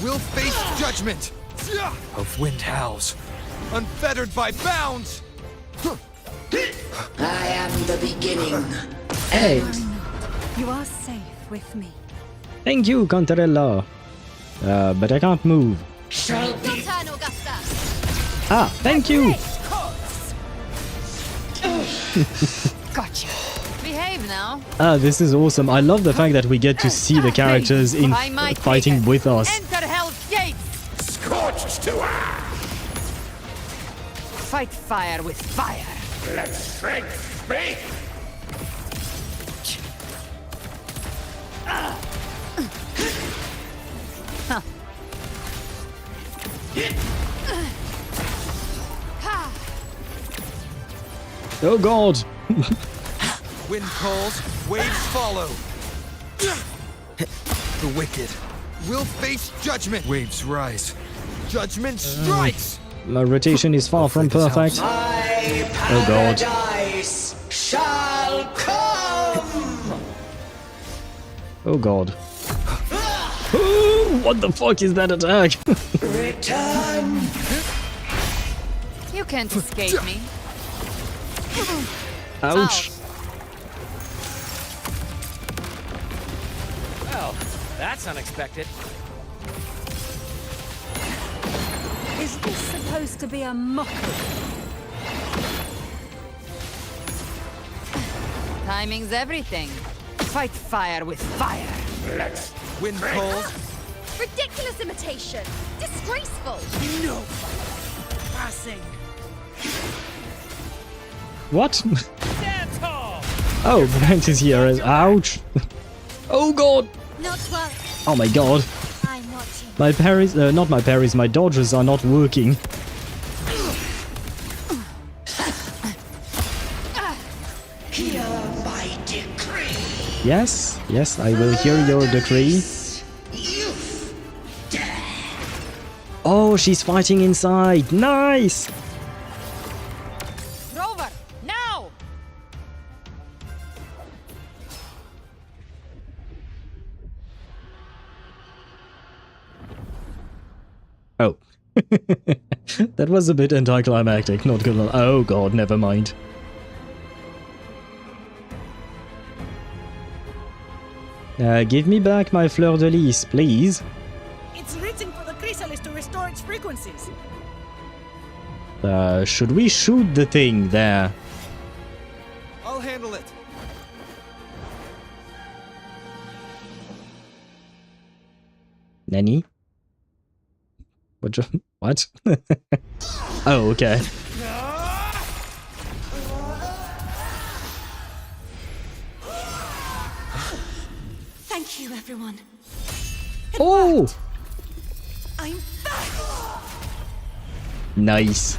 will face judgment of wind howls, unfettered by bounds. I am the beginning. Hey! You are safe with me. Thank you, Cantarella. But I can't move. Ah, thank you! Gotcha. Behave now. Ah, this is awesome. I love the fact that we get to see the characters in fighting with us. Enter Hell's Gates! Scorched to earth! Fight fire with fire. Let strength speak! Oh God! Wind calls, waves follow. The wicked will face judgment. Waves rise. Judgment strikes. My rotation is far from perfect. Oh God. Paradise shall come. Oh God. What the fuck is that attack? Return. You can't escape me. Ouch. Well, that's unexpected. Is this supposed to be a mockery? Timing's everything. Fight fire with fire. Let's Wind calls. Ridiculous imitation! Disgraceful! No! Passing! What? Stand tall! Oh, Brent is here as ouch. Oh God. Not well. Oh my God. I'm watching. My parries, not my parries, my dodges are not working. Hear my decree. Yes, yes, I will hear your decree. Oh, she's fighting inside. Nice. Rover, now! Oh. That was a bit anticlimactic, not gonna. Oh God, never mind. Give me back my fleur de lis, please. It's written for the chrysalis to restore its frequencies. Should we shoot the thing there? I'll handle it. Nanny? What? What? Oh, okay. Thank you, everyone. Oh! I'm back! Nice.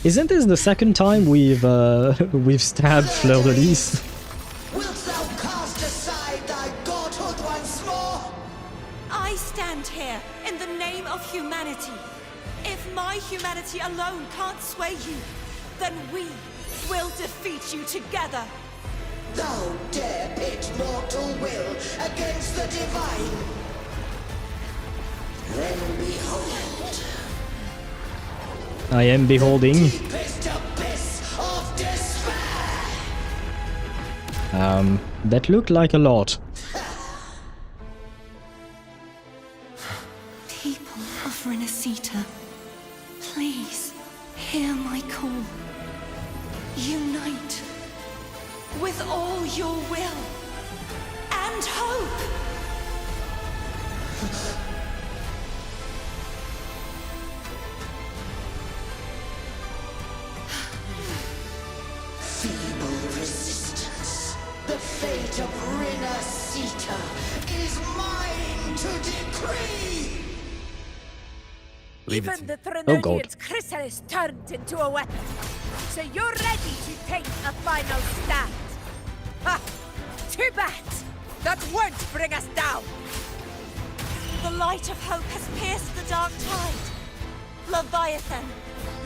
Isn't this the second time we've stabbed Fleur de Lis? Wilt thou cast aside thy godhood once more? I stand here in the name of humanity. If my humanity alone can't sway you, then we will defeat you together. Thou dare pit mortal will against the divine. Then behold. I am beholding. Deepest abyss of despair. That looked like a lot. People of Rinascita, please hear my call. Unite with all your will and and hope. Feeble resistance. The fate of Rinascita is mine to decree. Even the Oh, God. Threnodian's chrysalis turned into a weapon. So you're ready to take a final stand. Ha! Too bad! That won't bring us down! The light of hope has pierced the dark tide. Leviathan,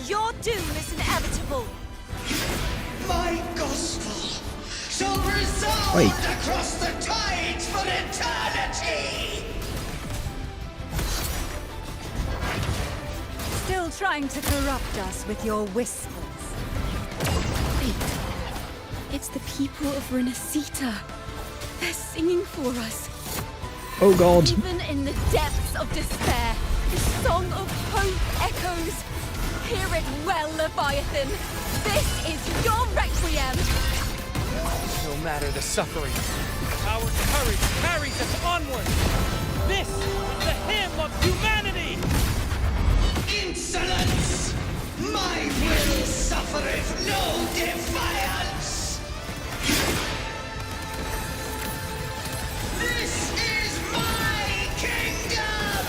your doom is inevitable. My gospel shall resound Wait. across the tides for eternity! Still trying to corrupt us with your whispers. Wait. It's the people of Rinascita. They're singing for us. Oh God. Even in the depths of despair, the song of hope echoes. Hear it well, Leviathan. This is your requiem. No matter the suffering, our courage carries us onward. This is the hymn of humanity. Insolence! My will suffereth no defiance! This is my kingdom!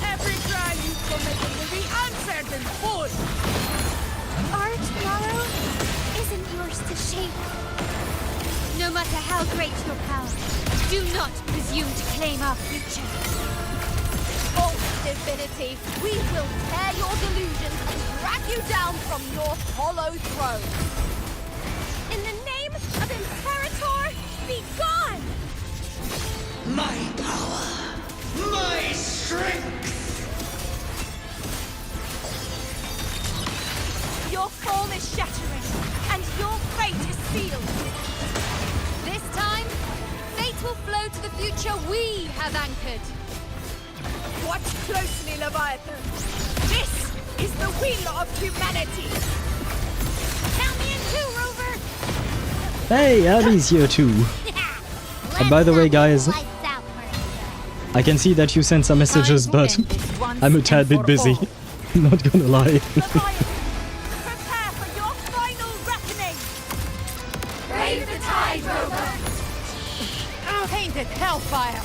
Every crime you've committed will be answered in full! Our tomorrow isn't yours to shape. No matter how great your power, do not presume to claim our future. Oh, divinity, we will tear your delusions and drag you down from your hollow throne! In the name of Imperator, be gone! My power! My strength! Your form is shattering, and your fate is sealed. This time, fate will flow to the future we have anchored. Watch closely, Leviathan! This is the will of humanity! Count me in too, Rover! Hey, Abby's here too. And by the way, guys, I can see that you sent some messages, but I'm a tad bit busy. Not gonna lie. Prepare for your final reckoning! Brave the tide, Rover! Painted hellfire!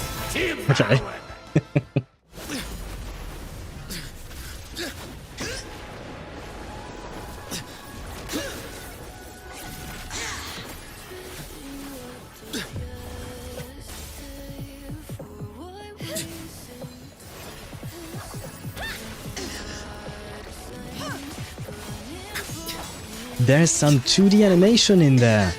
Okay. There's some 2D animation in there.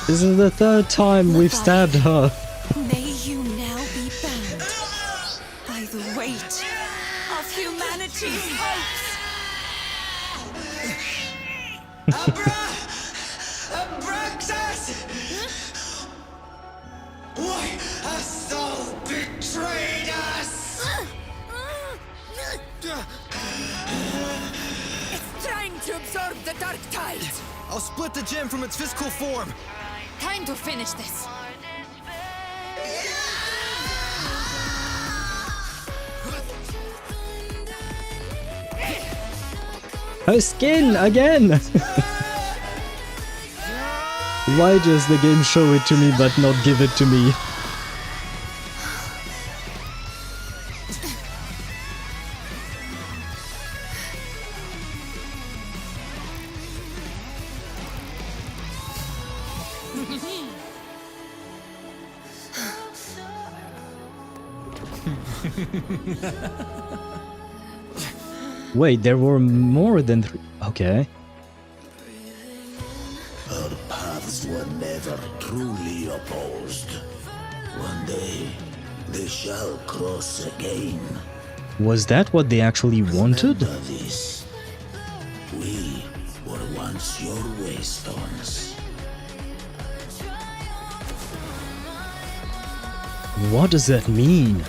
This is the third time we've stabbed her. May you now be bound by the weight of humanity's hopes. Abraxas! Why hast thou betrayed us? It's trying to absorb the dark tide! I'll split the gem from its physical form. Time to finish this. Her skin again! Why does the game show it to me but not give it to me? Wait, there were more than 3. Okay. Our paths were never truly opposed. One day, they shall cross again. Was that what they actually wanted? Remember this. We were once your waystones. What does that mean?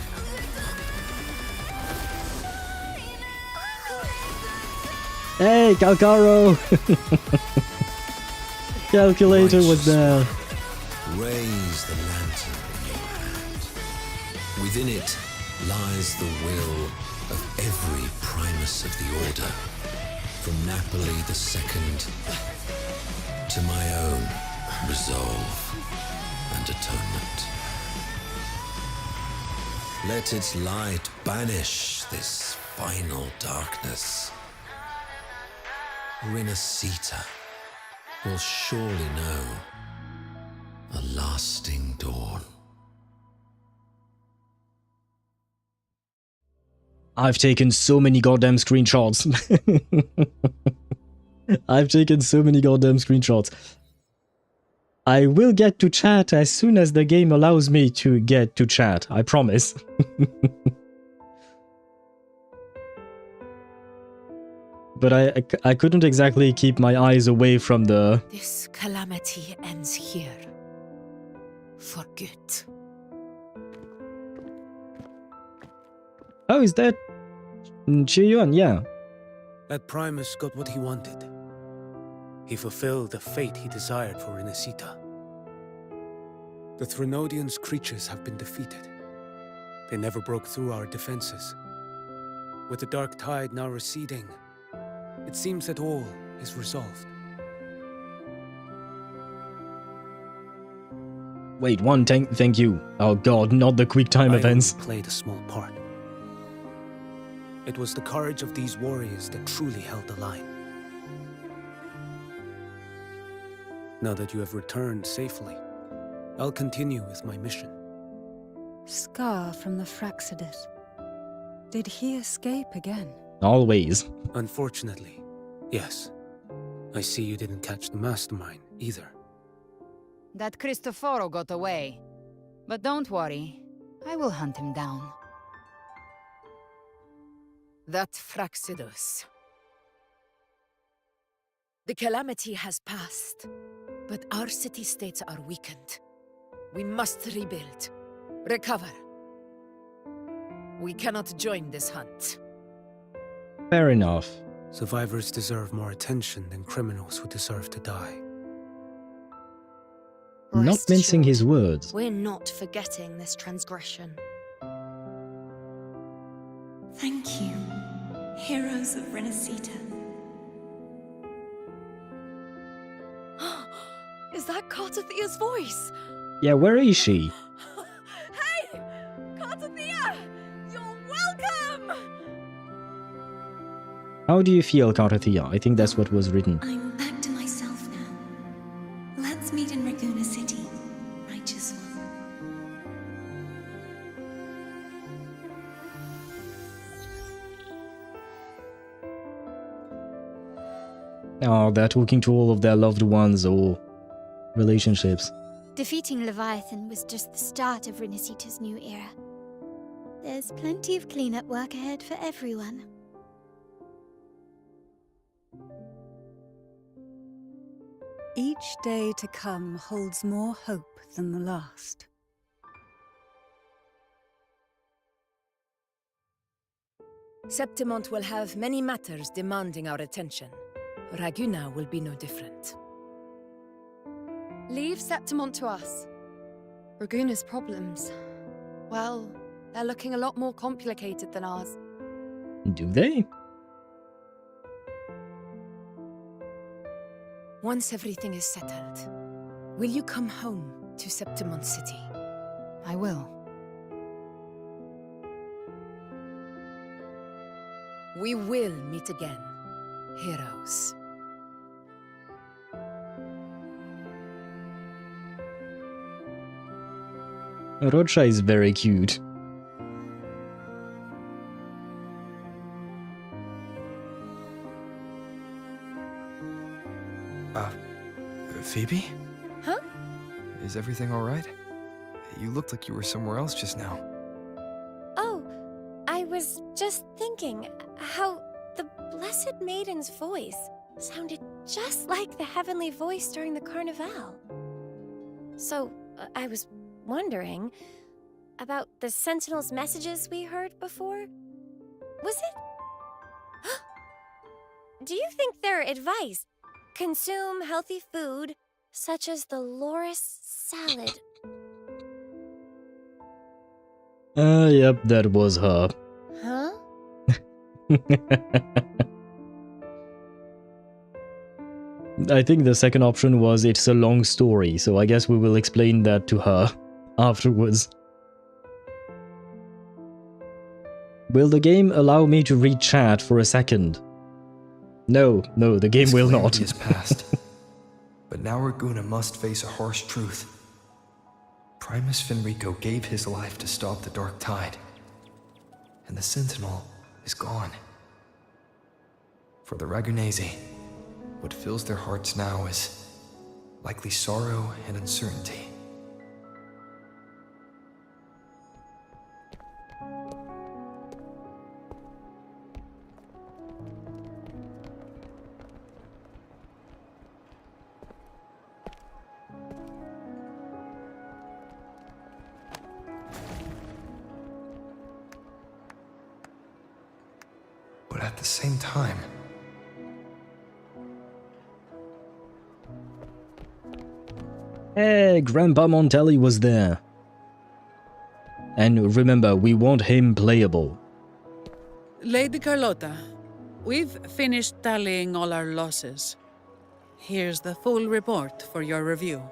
Hey, Calcaro! Calculator was there. Raise the lantern in your hand. Within it lies the will of every primus of the Order, from Napoli II to my own resolve and atonement. Let its light banish this final darkness. Rinascita will surely know a lasting dawn. I've taken so many goddamn screenshots. I've taken so many goddamn screenshots. I will get to chat as soon as the game allows me to get to chat, I promise. But I couldn't exactly keep my eyes away from the... This calamity ends here. For good. Oh, is that... Qiuyuan, yeah. That Primus got what he wanted. He fulfilled the fate he desired for Rinascita. The Threnodians' creatures have been defeated. They never broke through our defenses. With the dark tide now receding, it seems that all is resolved. Wait, thank you. Oh god, not the quick time events. I played a small part. It was the courage of these warriors that truly held the line. Now that you have returned safely, I'll continue with my mission. Scar from the Fraxidus. Did he escape again? Always. Unfortunately, yes. I see you didn't catch the mastermind either. That Cristoforo got away. But don't worry, I will hunt him down. That Fraxidus. The calamity has passed, but our city-states are weakened. We must rebuild, recover. We cannot join this hunt. Fair enough. Survivors deserve more attention than criminals who deserve to die. Not mincing his words. We're not forgetting this transgression. Thank you, heroes of Rinascita. Is that Cartathia's voice? Yeah, where is she? Hey! Cartathia! You're welcome! How do you feel, Cartathia? I think that's what was written. I'm back to myself now. Let's meet in Raguna City, righteous one. Oh, they're talking to all of their loved ones or relationships. Defeating Leviathan was just the start of Rinascita's new era. There's plenty of cleanup work ahead for everyone. Each day to come holds more hope than the last. Septimont will have many matters demanding our attention. Raguna will be no different. Leave Septimont to us. Raguna's problems, well, they're looking a lot more complicated than ours. Do they? Once everything is settled, will you come home to Septimont City? I will. We will meet again, heroes. Rocha is very cute. Phoebe? Huh? Is everything alright? You looked like you were somewhere else just now. Oh, I was just thinking how the Blessed Maiden's voice sounded just like the heavenly voice during the Carnival. So, I was wondering about the Sentinel's messages we heard before. Was it? Do you think their advice, consume healthy food, such as the loris salad? Yep, that was her. Huh? I think the second option was it's a long story, so I guess we will explain that to her afterwards. Will the game allow me to read chat for a second? No, the game will not. Is past. But now Raguna must face a harsh truth. Primus Fenrico gave his life to stop the Dark Tide. And the Sentinel is gone. For the Ragunesi, what fills their hearts now is likely sorrow and uncertainty. But at the same time, hey, Grandpa Montelli was there. And remember, we want him playable. Lady Carlotta, we've finished tallying all our losses. Here's the full report for your review.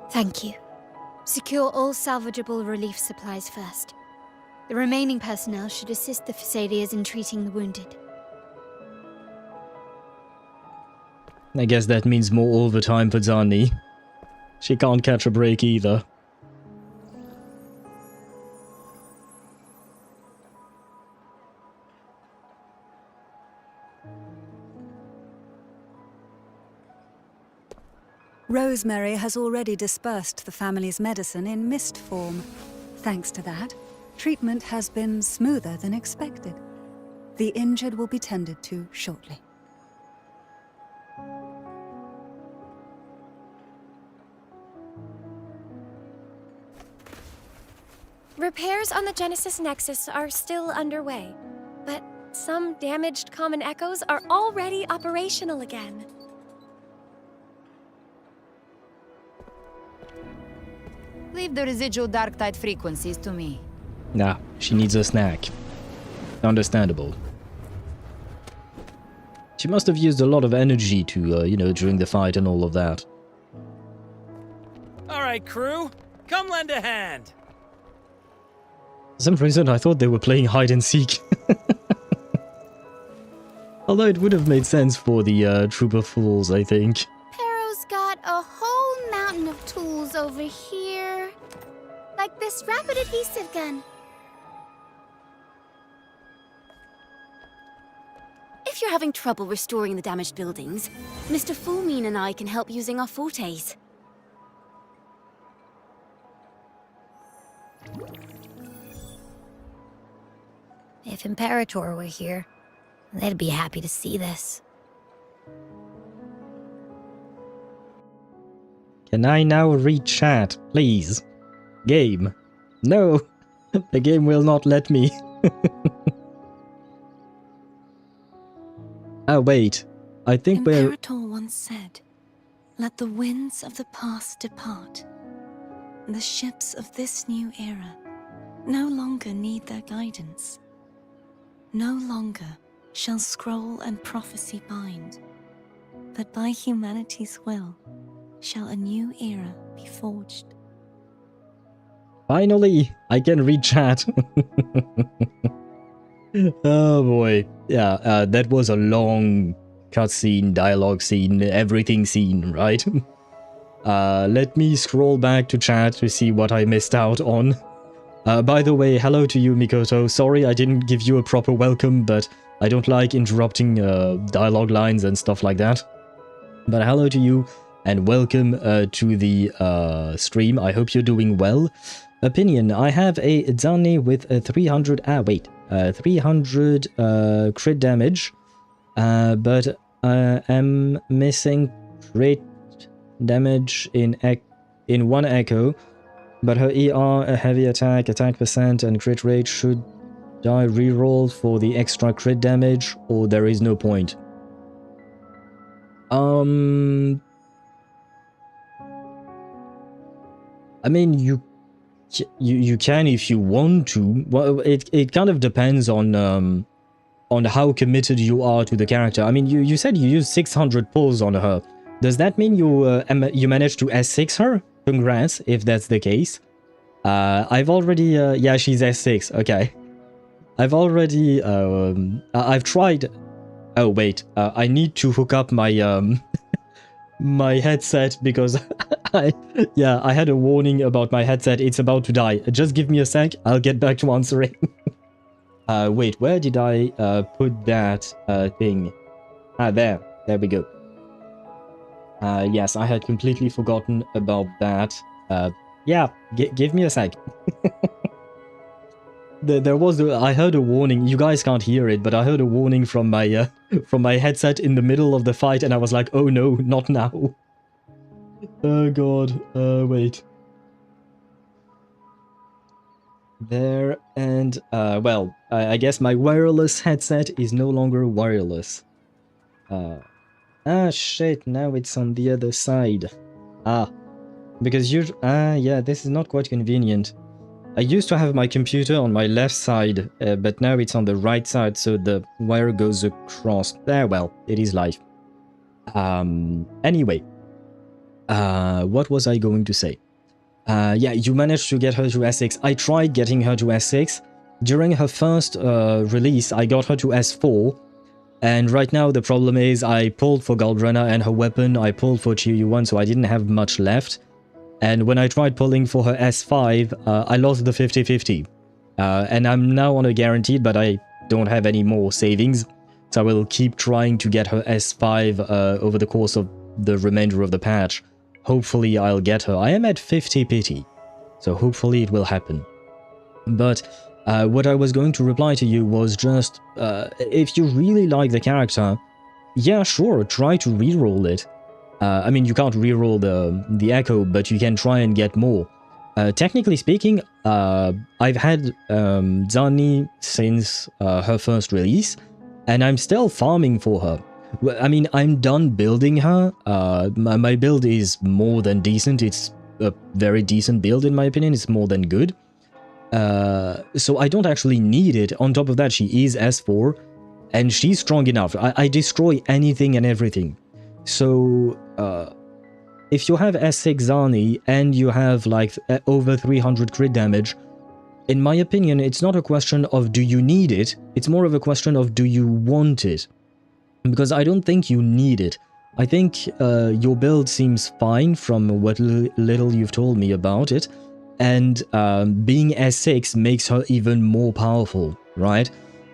Thank you. Secure all salvageable relief supplies first. The remaining personnel should assist the Phasadeas in treating the wounded. I guess that means more overtime for Zani. She can't catch a break either. Rosemary has already dispersed the family's medicine in mist form. Thanks to that, treatment has been smoother than expected. The injured will be tended to shortly. Repairs on the Genesis Nexus are still underway, but some damaged common echoes are already operational again. Leave the residual dark tide frequencies to me. Nah, she needs a snack. Understandable. She must have used a lot of energy to, you know, during the fight and all of that. Alright, crew, come lend a hand. For some reason, I thought they were playing hide and seek. Although it would have made sense for the Troop of Fools, I think. Pero's got a whole mountain of tools over here. Like this rapid adhesive gun. If you're having trouble restoring the damaged buildings, Mr. Fulmine and I can help using our fortes. If Imperator were here, they'd be happy to see this. Can I now read chat, please? Game. No, the game will not let me. Oh wait, I think we're... Imperator once said, "Let the winds of the past depart. The ships of this new era no longer need their guidance. No longer shall scroll and prophecy bind, but by humanity's will shall a new era be forged." Finally, I can read chat. Oh boy. Yeah, that was a long cutscene, dialogue scene, everything scene, right? Let me scroll back to chat to see what I missed out on. By the way, hello to you, Mikoto. Sorry I didn't give you a proper welcome, but I don't like interrupting dialogue lines and stuff like that. But hello to you and welcome to the stream. I hope you're doing well. Opinion, I have a Zani with a 300 crit damage, but I'm missing crit damage in one echo, but her ER, a heavy attack percent, and crit rate. Should I reroll for the extra crit damage, or there is no point? I mean, you can if you want to. Well, it kind of depends on how committed you are to the character. I mean, you said you used 600 pulls on her. Does that mean you managed to S6 her? Congrats, if that's the case. I've already yeah, she's S6. Okay. I've already I've tried. Oh wait, I need to hook up my my headset because I had a warning about my headset. It's about to die. Just give me a sec. I'll get back to answering. Wait, where did I put that thing? There we go. Yes, I had completely forgotten about that. Yeah, give me a sec. There was I heard a warning. You guys can't hear it, but I heard a warning from my headset in the middle of the fight, and I was like, oh no, not now. Oh god. Wait. There, and well, I guess my wireless headset is no longer wireless. Shit, now it's on the other side. Because yeah, this is not quite convenient. I used to have my computer on my left side, but now it's on the right side, so the wire goes across. Well, it is life. Anyway, what was I going to say? Yeah, you managed to get her to S6. I tried getting her to S6. During her first release, I got her to S4. And right now, the problem is I pulled for Galbrena and her weapon. I pulled for Qiuyuan, so I didn't have much left. And when I tried pulling for her S5, I lost the 50-50. And I'm now on a guaranteed, but I don't have any more savings. So I will keep trying to get her S5 over the course of the remainder of the patch. Hopefully I'll get her. I am at 50 pity, so hopefully it will happen. But what I was going to reply to you was just, if you really like the character, yeah, sure, try to reroll it. I mean, you can't reroll the echo, but you can try and get more. Technically speaking, I've had Zani since her first release, and I'm still farming for her. I mean, I'm done building her. My build is more than decent. It's a very decent build in my opinion. It's more than good. So I don't actually need it. On top of that, she is S4, and she's strong enough. I destroy anything and everything. So, if you have S6 Zani and you have like over 300 crit damage, in my opinion, it's not a question of do you need it, it's more of a question of do you want it. Because I don't think you need it. I think your build seems fine from what little you've told me about it, and being S6 makes her even more powerful, right?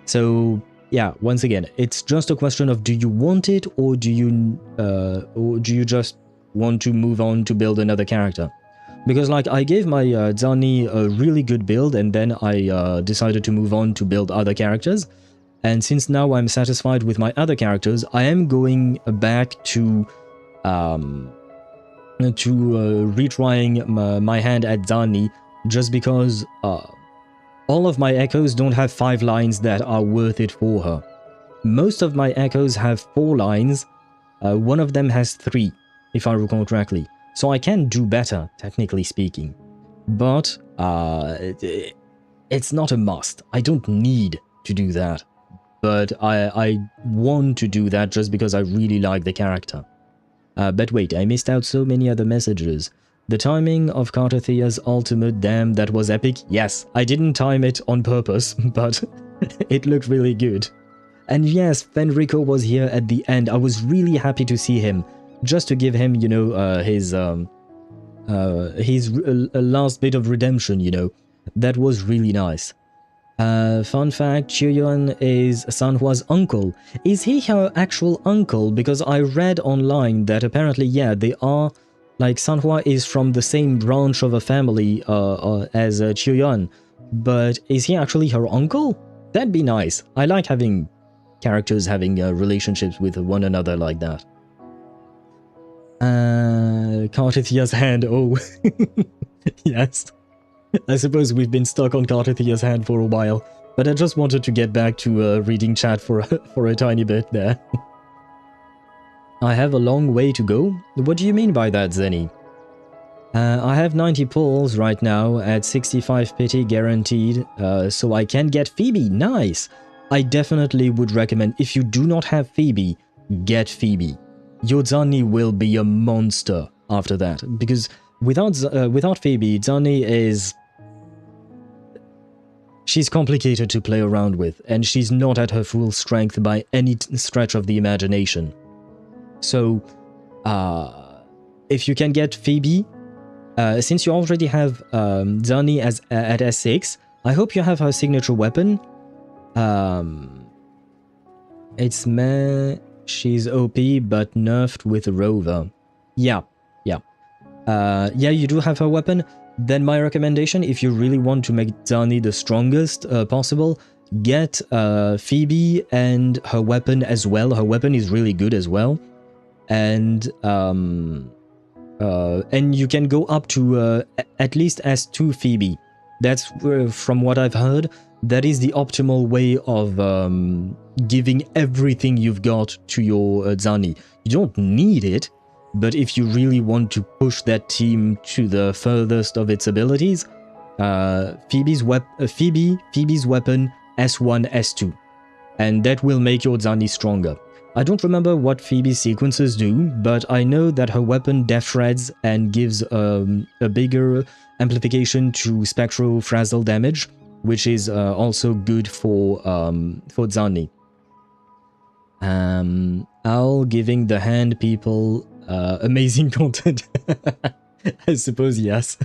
So yeah, once again, it's just a question of do you want it, or do you just want to move on to build another character? Because like I gave my Zani a really good build, and then I decided to move on to build other characters. And since now I'm satisfied with my other characters, I am going back to retrying my hand at Zani, just because all of my echoes don't have 5 lines that are worth it for her. Most of my echoes have 4 lines, one of them has 3, if I recall correctly. So I can do better, technically speaking. But it's not a must. I don't need to do that. But I want to do that just because I really like the character. But wait, I missed out so many other messages. The timing of Cartathea's ultimate, damn, that was epic. Yes, I didn't time it on purpose, but it looked really good. And yes, Fenrico was here at the end. I was really happy to see him, just to give him, you know, his last bit of redemption, you know. That was really nice. Fun fact, Qiuyuan is Sanhua's uncle. Is he her actual uncle? Because I read online that apparently, yeah, they are, like, Sanhua is from the same branch of a family as Qiuyuan. But is he actually her uncle? That'd be nice. I like having characters having relationships with one another like that. Cartithia's hand, oh. Yes. I suppose we've been stuck on Cartithia's hand for a while, but I just wanted to get back to reading chat for a tiny bit there. I have a long way to go? What do you mean by that, Zenny? I have 90 pulls right now at 65 pity guaranteed, so I can get Phoebe. Nice! I definitely would recommend, if you do not have Phoebe, get Phoebe. Your Zani will be a monster after that, because without Phoebe, Zani is... she's complicated to play around with, and she's not at her full strength by any stretch of the imagination. So, if you can get Phoebe, since you already have Zani at S6, I hope you have her signature weapon. It's meh, she's OP, but nerfed with Rover. Yeah. Yeah, you do have her weapon. Then my recommendation, if you really want to make Zani the strongest possible, get Phoebe and her weapon as well. Her weapon is really good as well. And you can go up to at least S2 Phoebe. That's from what I've heard. That is the optimal way of giving everything you've got to your Zani. You don't need it, but if you really want to push that team to the furthest of its abilities, Phoebe's weapon S1, S2, and that will make your Zani stronger. I don't remember what Phoebe's sequences do, but I know that her weapon death shreds and gives a bigger amplification to Spectro Frazzle damage, which is also good for Zani. Owl giving the hand people amazing content. I suppose yes.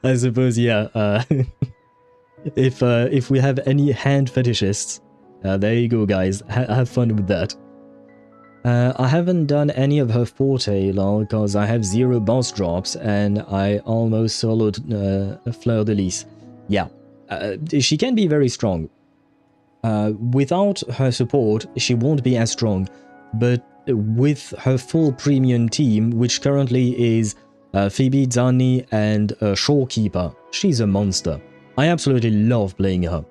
I suppose yeah. If we have any hand fetishists, there you go, guys. Have fun with that. I haven't done any of her forte, lol, because I have 0 boss drops and I almost soloed Fleur de Lis. Yeah, she can be very strong. Without her support, she won't be as strong, but with her full premium team, which currently is Phoebe, Zani, and Shorekeeper, she's a monster. I absolutely love playing her.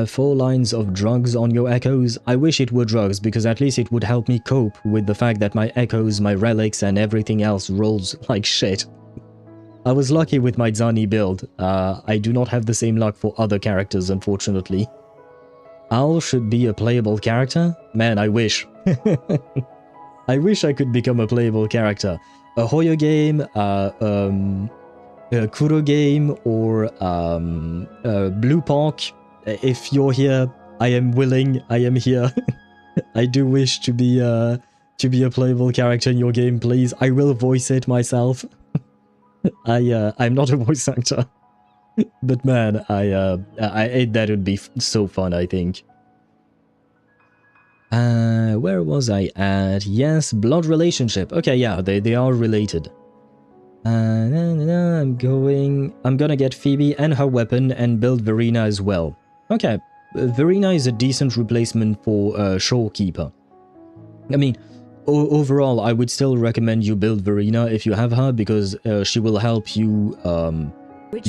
4 lines of drugs on your echoes. I wish it were drugs, because at least it would help me cope with the fact that my echoes, my relics, and everything else rolls like shit. I was lucky with my Zani build. I do not have the same luck for other characters, unfortunately. Owl should be a playable character? Man, I wish. I wish I could become a playable character. A Hoyo game, a Kuro game, or Blue Park. If you're here, I am willing, I am here. I do wish to be a playable character in your game, please. I will voice it myself. I'm not a voice actor. But man, that would be so fun, I think. Where was I at? Yes, blood relationship. Okay, yeah, they are related. I'm gonna get Phoebe and her weapon and build Verena as well. Okay, Verena is a decent replacement for Shorekeeper. I mean, overall, I would still recommend you build Verena if you have her, because she will help you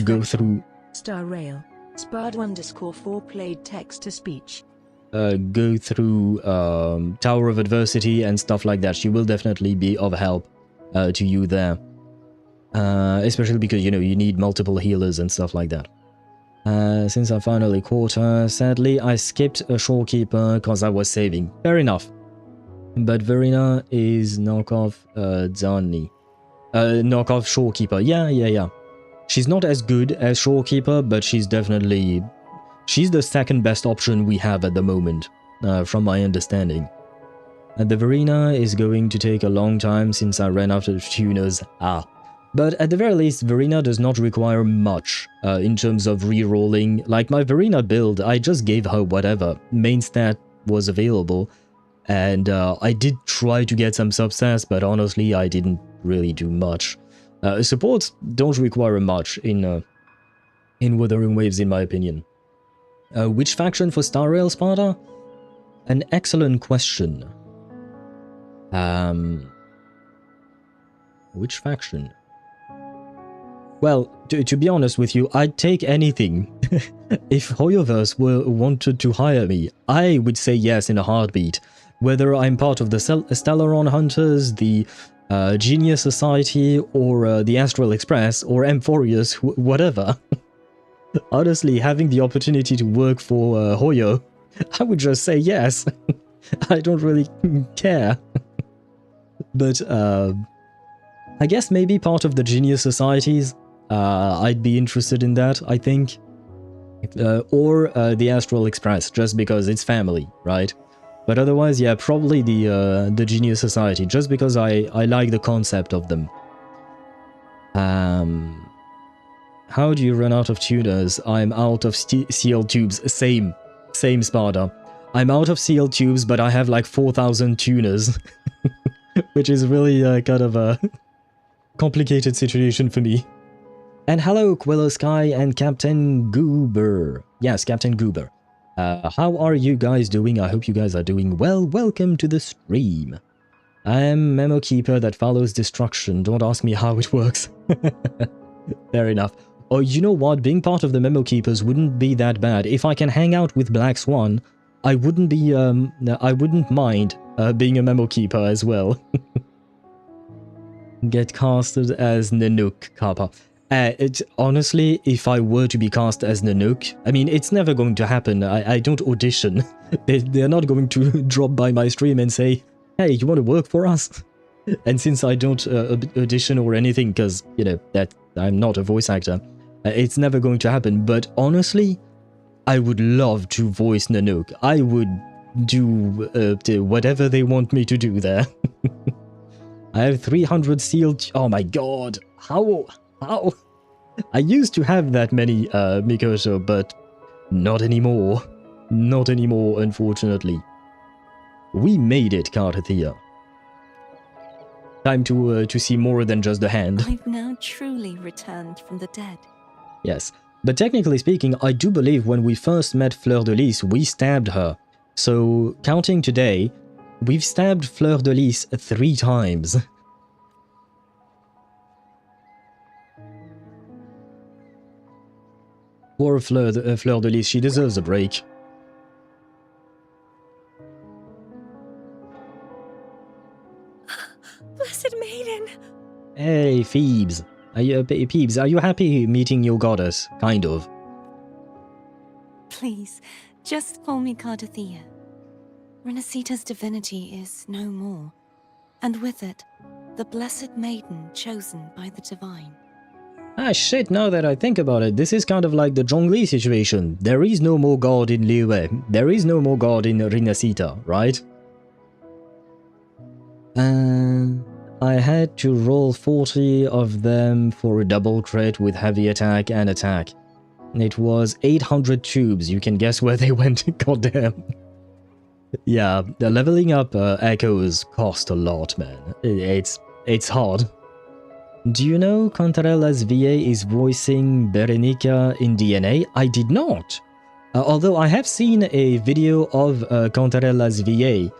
go through... Star Rail, Spard_4 played text-to-speech. Go through Tower of Adversity and stuff like that. She will definitely be of help to you there. Especially because, you know, you need multiple healers and stuff like that. Since I finally caught her, sadly, I skipped a Shorekeeper because I was saving. Fair enough. But Verena is knockoff Zani. Knockoff Shorekeeper. Yeah. She's not as good as Shorekeeper, but she's definitely... she's the second best option we have at the moment, from my understanding. The Verena is going to take a long time since I ran out of tuners. But at the very least, Verena does not require much in terms of re-rolling. Like my Verena build, I just gave her whatever main stat was available. And I did try to get some substats, but honestly, I didn't really do much. Supports don't require much in Wuthering Waves, in my opinion. Which faction for Star Rail Sparta? An excellent question. Which faction? Well, to be honest with you, I'd take anything. If Hoyoverse wanted to hire me, I would say yes in a heartbeat. Whether I'm part of the Stellaron Hunters, the Genius Society, or the Astral Express, or Amphorius, whatever. Honestly, having the opportunity to work for Hoyo, I would just say yes. I don't really care. But I guess maybe part of the Genius Societies. I'd be interested in that, I think. Or the Astral Express, just because it's family, right? But otherwise, yeah, probably the Genius Society, just because I like the concept of them. How do you run out of tuners? I'm out of CL tubes. Same Sparta. I'm out of CL tubes, but I have like 4,000 tuners. Which is really kind of a complicated situation for me. And hello, Quillo Sky and Captain Goober. Yes, Captain Goober. How are you guys doing? I hope you guys are doing well. Welcome to the stream. I am Memo Keeper that follows destruction. Don't ask me how it works. Fair enough. Oh, you know what? Being part of the Memo Keepers wouldn't be that bad. If I can hang out with Black Swan, I wouldn't be, I wouldn't mind being a Memo Keeper as well. Get casted as Nanook, Kappa. Honestly, if I were to be cast as Nanook, I mean, it's never going to happen. I don't audition. They're not going to drop by my stream and say, hey, you want to work for us? And since I don't audition or anything, because, you know, that I'm not a voice actor, it's never going to happen. But honestly, I would love to voice Nanook. I would do whatever they want me to do there. I have 300 sealed... Oh my god. How? I used to have that many Mikoto, but not anymore. Not anymore, unfortunately. We made it, Cartathea. Time to see more than just the hand. I've now truly returned from the dead. Yes, but technically speaking, I do believe when we first met Fleur de Lis, we stabbed her. So, counting today, we've stabbed Fleur de Lis 3 times. Poor Fleur de Lis, she deserves a break. Blessed Maiden! Hey, Phoebes. Peebs, are you happy meeting your goddess? Kind of. Please, just call me Cardathea. Rinascita's divinity is no more, and with it, the Blessed Maiden chosen by the Divine. Ah shit, now that I think about it, this is kind of like the Zhongli situation. There is no more god in Liyue. There is no more god in Rinascita, right? I had to roll 40 of them for a double crit with heavy attack and attack. It was 800 tubes. You can guess where they went, goddamn. Yeah, the leveling up echoes cost a lot, man. It's hard. Do you know Cantarella's VA is voicing Berenica in DNA? I did not. Although I have seen a video of Cantarella's VA.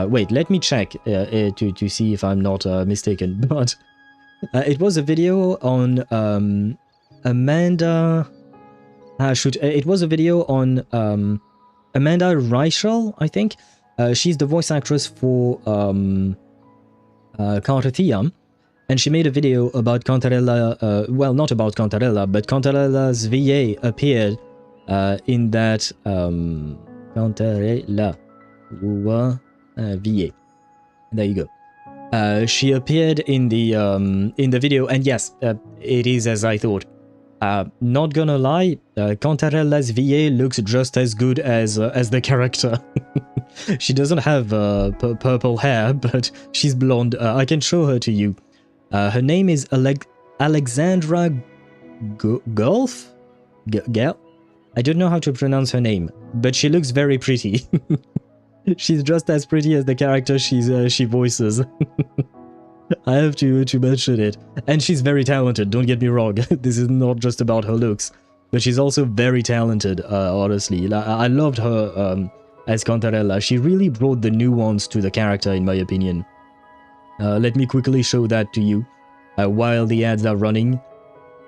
Wait, let me check to see if I'm not mistaken. But it was a video on Amanda... it was a video on Amanda Reichel, I think. She's the voice actress for Cartathea. And she made a video about Cantarella, well, not about Cantarella, but Cantarella's VA appeared in that Cantarella VA. There you go. She appeared in the video, and yes, it is as I thought. Not gonna lie, Cantarella's VA looks just as good as the character. She doesn't have purple hair, but she's blonde. I can show her to you. Her name is Alexandra Gulf? Gel? I don't know how to pronounce her name, but she looks very pretty. She's just as pretty as the character she voices. I have to mention it. And she's very talented, don't get me wrong. This is not just about her looks. But she's also very talented, honestly. I loved her as Cantarella. She really brought the nuance to the character, in my opinion. Let me quickly show that to you while the ads are running.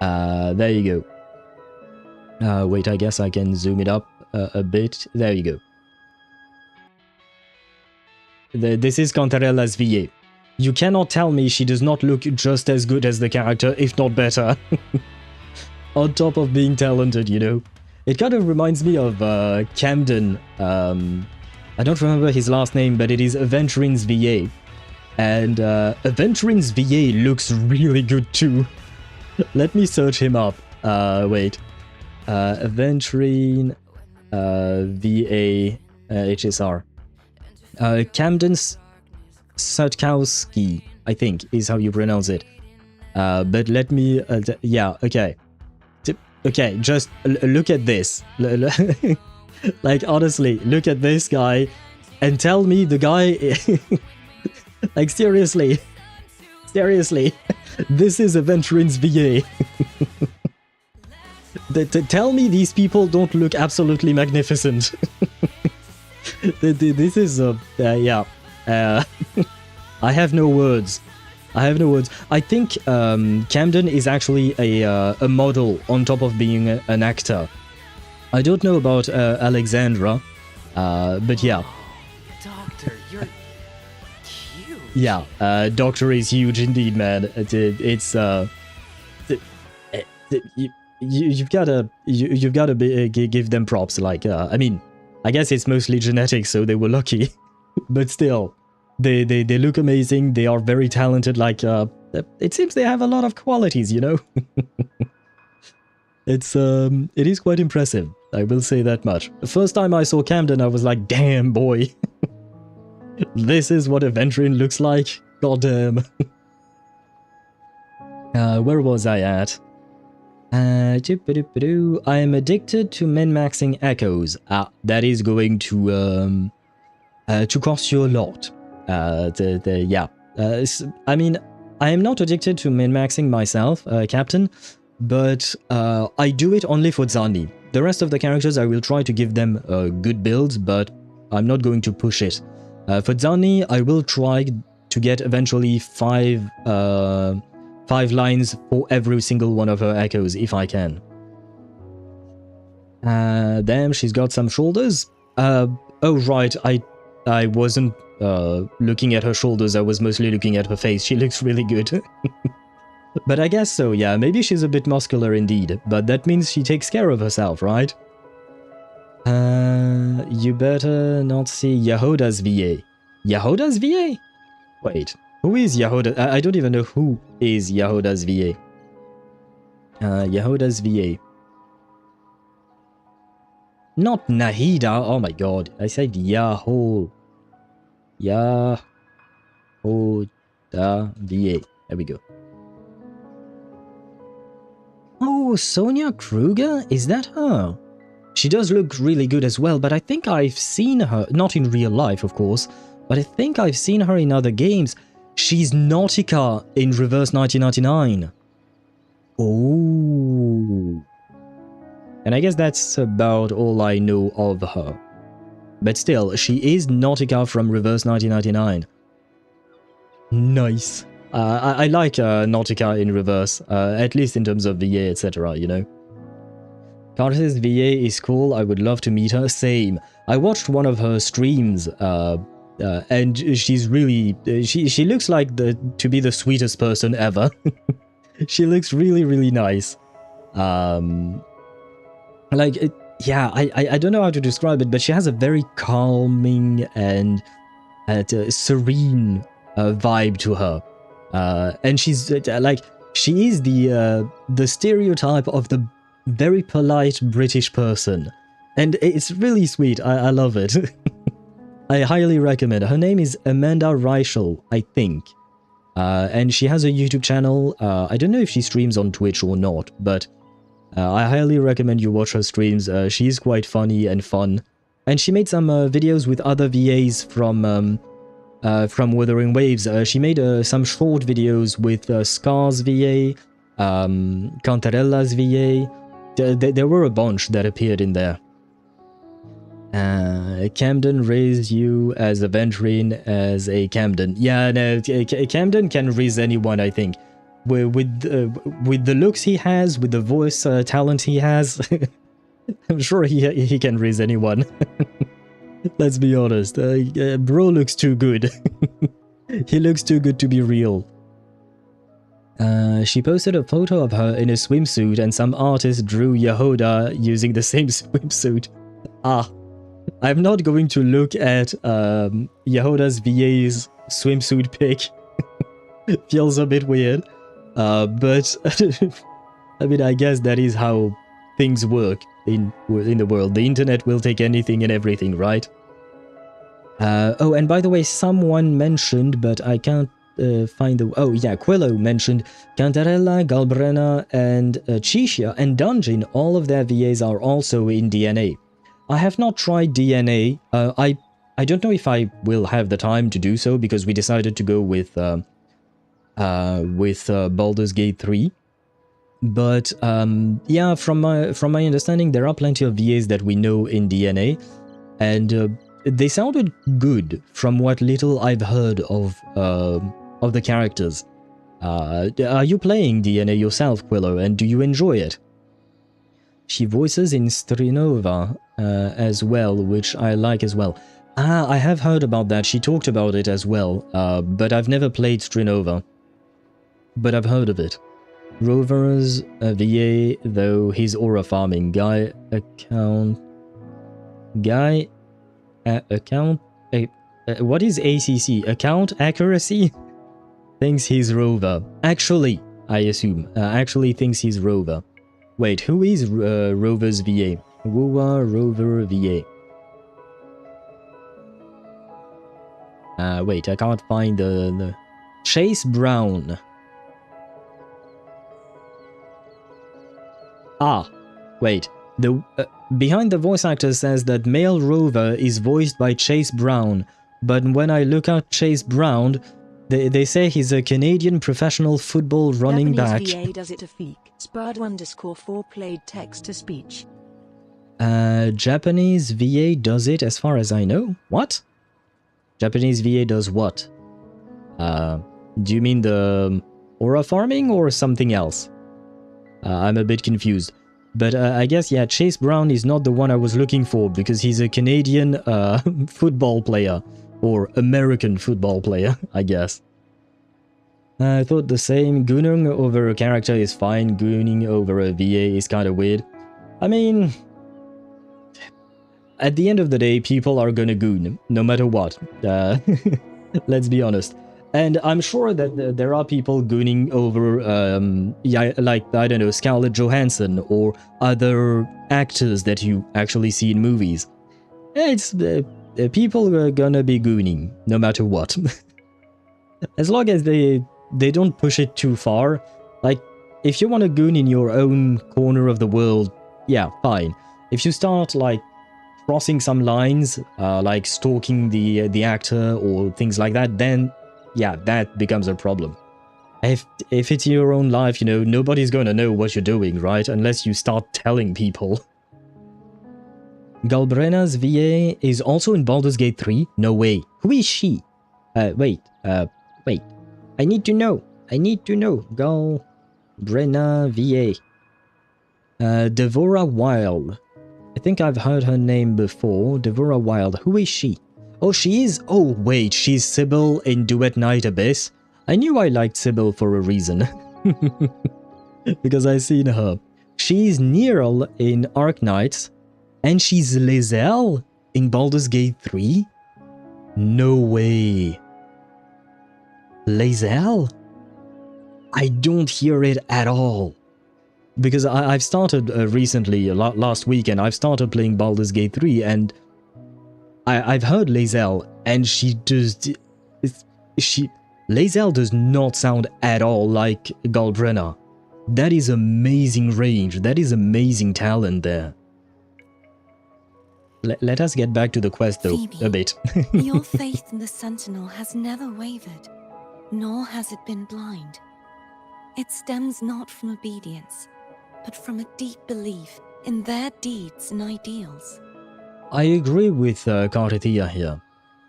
There you go. Wait, I guess I can zoom it up a bit. There you go. This is Cantarella's VA. You cannot tell me she does not look just as good as the character, if not better. On top of being talented, you know. It kind of reminds me of Camden. I don't remember his last name, but it is Aventurin's VA. And Aventurin's VA looks really good too. Let me search him up. Wait. Aventurin VA HSR. Camden Sutkowski, I think, is how you pronounce it. But let me... yeah, okay. Okay, just look at this. Like, honestly, look at this guy and tell me the guy... like, seriously. Seriously. This is Aventurin's VA. Tell me these people don't look absolutely magnificent. This is yeah. I have no words. I have no words. I think Camden is actually a model on top of being an actor. I don't know about Alexandra, but yeah. Doctor, you're cute. Yeah, Doctor is huge indeed, man. It's you've gotta give them props. Like, I mean, I guess it's mostly genetics, so they were lucky. But still, they look amazing. They are very talented. Like, it seems they have a lot of qualities, you know. It is quite impressive. I will say that much. The first time I saw Camden, I was like, damn, boy. This is what Aventurin looks like. Goddamn. Where was I at? I am addicted to min-maxing echoes. That is going to cost you a lot. Yeah. I mean, I am not addicted to min-maxing myself, Captain, but I do it only for Zani. The rest of the characters, I will try to give them good builds, but I'm not going to push it. For Zani, I will try to get eventually 5 lines for every single one of her echoes, if I can. Damn, she's got some shoulders. Oh, right, I wasn't looking at her shoulders, I was mostly looking at her face. She looks really good. But I guess so, yeah, maybe she's a bit muscular indeed, but that means she takes care of herself, right? You better not see Yahoda's VA. Yahoda's VA? Wait, who is Yahoda? I don't even know who is Yahoda's VA. Yahoda's VA. Not Nahida, oh my god, I said Yahoda VA. There we go. Oh, Sonia Kruger? Is that her? She does look really good as well, but I think I've seen her, not in real life, of course, but I think I've seen her in other games. She's Nautica in Reverse 1999. Oh. And I guess that's about all I know of her. But still, she is Nautica from Reverse 1999. Nice. I like Nautica in Reverse, at least in terms of VA, etc., you know. Carter's VA is cool, I would love to meet her, same. I watched one of her streams, and she's really... She looks like to be the sweetest person ever. She looks really, really nice. Like, yeah, I don't know how to describe it, but she has a very calming and serene vibe to her. And she's like, she is the stereotype of the very polite British person. And it's really sweet. I love it. I highly recommend. Her name is Amanda Reichel, I think. And she has a YouTube channel. I don't know if she streams on Twitch or not, but I highly recommend you watch her streams. She's quite funny and fun. And she made some videos with other VAs from Wuthering Waves. She made some short videos with Scar's VA, Cantarella's VA. There were a bunch that appeared in there. Camden raised you as a Ventrine as a Camden. Yeah, no, Camden can raise anyone, I think. With the looks he has, with the voice talent he has, I'm sure he can raise anyone. Let's be honest. Bro looks too good. He looks too good to be real. She posted a photo of her in a swimsuit and some artist drew Yehoda using the same swimsuit. I'm not going to look at Yehoda's VA's swimsuit pic. Feels a bit weird. But I mean, I guess that is how things work in the world. The internet will take anything and everything, right? Oh, and by the way, someone mentioned, but I can't find the... Oh, yeah, Quillo mentioned Cantarella, Galbrena, and Qiuyuan and Dungeon. All of their VAs are also in DNA. I have not tried DNA. I don't know if I will have the time to do so because we decided to go with Baldur's Gate 3. But yeah, from my understanding, there are plenty of VAs that we know in DNA, and they sounded good from what little I've heard of the characters. Are you playing DNA yourself, Quillo, and do you enjoy it? She voices in Strinova as well, which I like as well. I have heard about that. She talked about it as well, but I've never played Strinova. But I've heard of it. Rover's VA, though he's aura farming. What is ACC? Account accuracy? Thinks he's Rover. Actually, I assume. Actually thinks he's Rover. Wait, who is Rover's VA? Wua Rover VA. Wait, I can't find the... Chase Brown. Wait. The behind the voice actor says that male Rover is voiced by Chase Brown, but when I look at Chase Brown, they say he's a Canadian professional football running back. Japanese VA does it a feek. Spurd_4 played text to speech. Japanese VA does it as far as I know. What? Japanese VA does what? Do you mean the aura farming or something else? I'm a bit confused. But I guess, yeah, Chase Brown is not the one I was looking for because he's a Canadian football player. Or American football player, I guess. I thought the same. Gooning over a character is fine. Gooning over a VA is kind of weird. I mean... At the end of the day, people are gonna goon, no matter what. Let's be honest. And I'm sure that there are people gooning over, yeah, like, I don't know, Scarlett Johansson or other actors that you actually see in movies. It's... people are gonna be gooning, no matter what. As long as they don't push it too far. Like, if you want to goon in your own corner of the world, yeah, fine. If you start, like, crossing some lines, like stalking the actor or things like that, then, yeah, that becomes a problem. If it's your own life, you know, nobody's gonna know what you're doing, right? Unless you start telling people. Galbrena's VA is also in Baldur's Gate 3? No way. Who is she? Wait. I need to know. Galbrena VA. Devora Wild. I think I've heard her name before. Devora Wild. Who is she? Oh, she is... Oh, wait. She's Sybil in Duet Night Abyss. I knew I liked Sybil for a reason. Because I've seen her. She's Neral in Arknights. And she's Lizelle in Baldur's Gate 3? No way. Lizelle? I don't hear it at all. Because I've started recently, last weekend, I've started playing Baldur's Gate 3 and I've heard Lizelle and she just... Lae'zel does not sound at all like Galbrena. That is amazing range, that is amazing talent there. Let us get back to the quest though, Phoebe, a bit. your faith in the Sentinel has never wavered, nor has it been blind. It stems not from obedience, but from a deep belief in their deeds and ideals. I agree with Karthia here.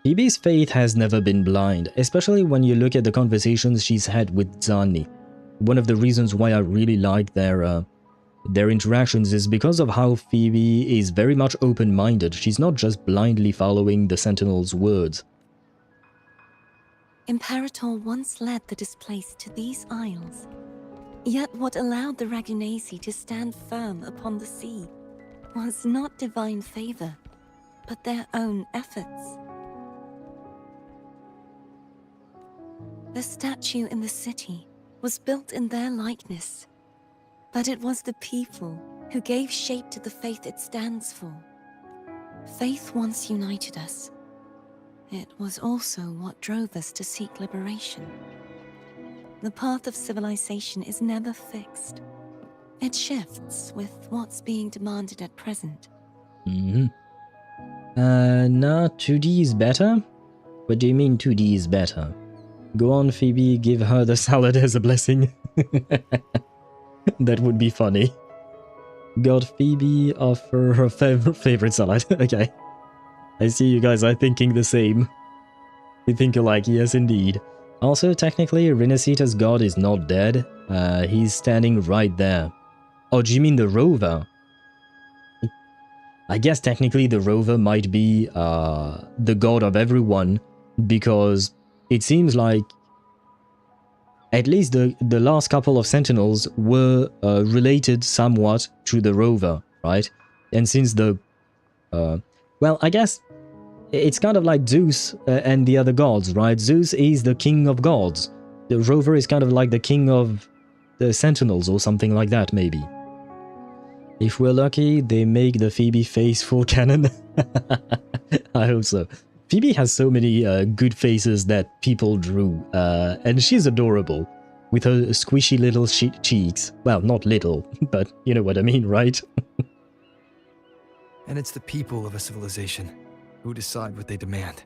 Phoebe's faith has never been blind, especially when you look at the conversations she's had with Zani. One of the reasons why I really like their interactions is because of how Phoebe is very much open-minded. She's not just blindly following the Sentinel's words. Imperator once led the displaced to these isles. Yet what allowed the Ragunasi to stand firm upon the sea was not divine favor, but their own efforts. The statue in the city was built in their likeness, but it was the people who gave shape to the faith it stands for. Faith once united us. It was also what drove us to seek liberation. The path of civilization is never fixed. It shifts with what's being demanded at present. Nah, 2D is better? What do you mean 2D is better? Go on, Phoebe, give her the salad as a blessing. That would be funny. God, Phoebe offer her favorite salad. Okay. I see you guys are thinking the same. You think alike, yes indeed. Also, technically, Rinascita's god is not dead. He's standing right there. Oh, do you mean the rover? I guess technically the rover might be the god of everyone, because it seems like at least the last couple of sentinels were related somewhat to the rover, right? And since the... well, I guess it's kind of like Zeus and the other gods, right? Zeus is the king of gods. The rover is kind of like the king of the sentinels or something like that, maybe. If we're lucky, they make the Phoebe face full canon. I hope so. Phoebe has so many good faces that people drew, and she's adorable, with her squishy little cheeks. Well, not little, but you know what I mean, right? And it's the people of a civilization who decide what they demand.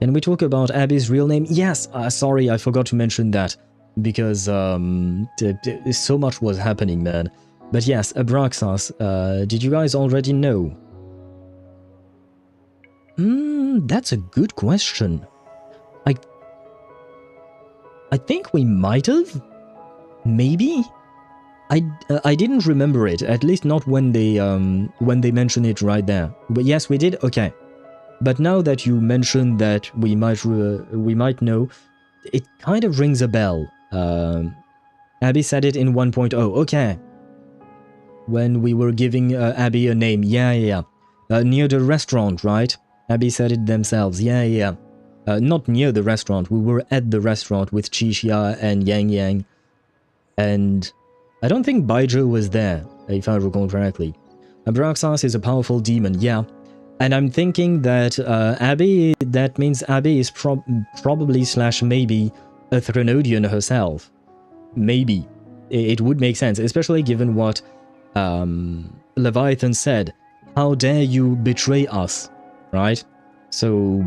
Can we talk about Abby's real name? Yes, sorry, I forgot to mention that, because so much was happening, man. But yes, Abraxas, did you guys already know? That's a good question. I think we might have? Maybe? I didn't remember it, at least not when they mentioned it right there. But yes, we did? Okay. But now that you mentioned that we might know, it kind of rings a bell. Abby said it in 1.0, okay. When we were giving Abby a name, yeah. Near the restaurant, right? Abby said it themselves, yeah. Not near the restaurant, we were at the restaurant with Qixia and Yang. And I don't think Baijiu was there, if I recall correctly. Abraxas is a powerful demon, yeah. And I'm thinking that Abby, that means Abby is probably / maybe a Threnodian herself. Maybe. It would make sense, especially given what Leviathan said. How dare you betray us, right? So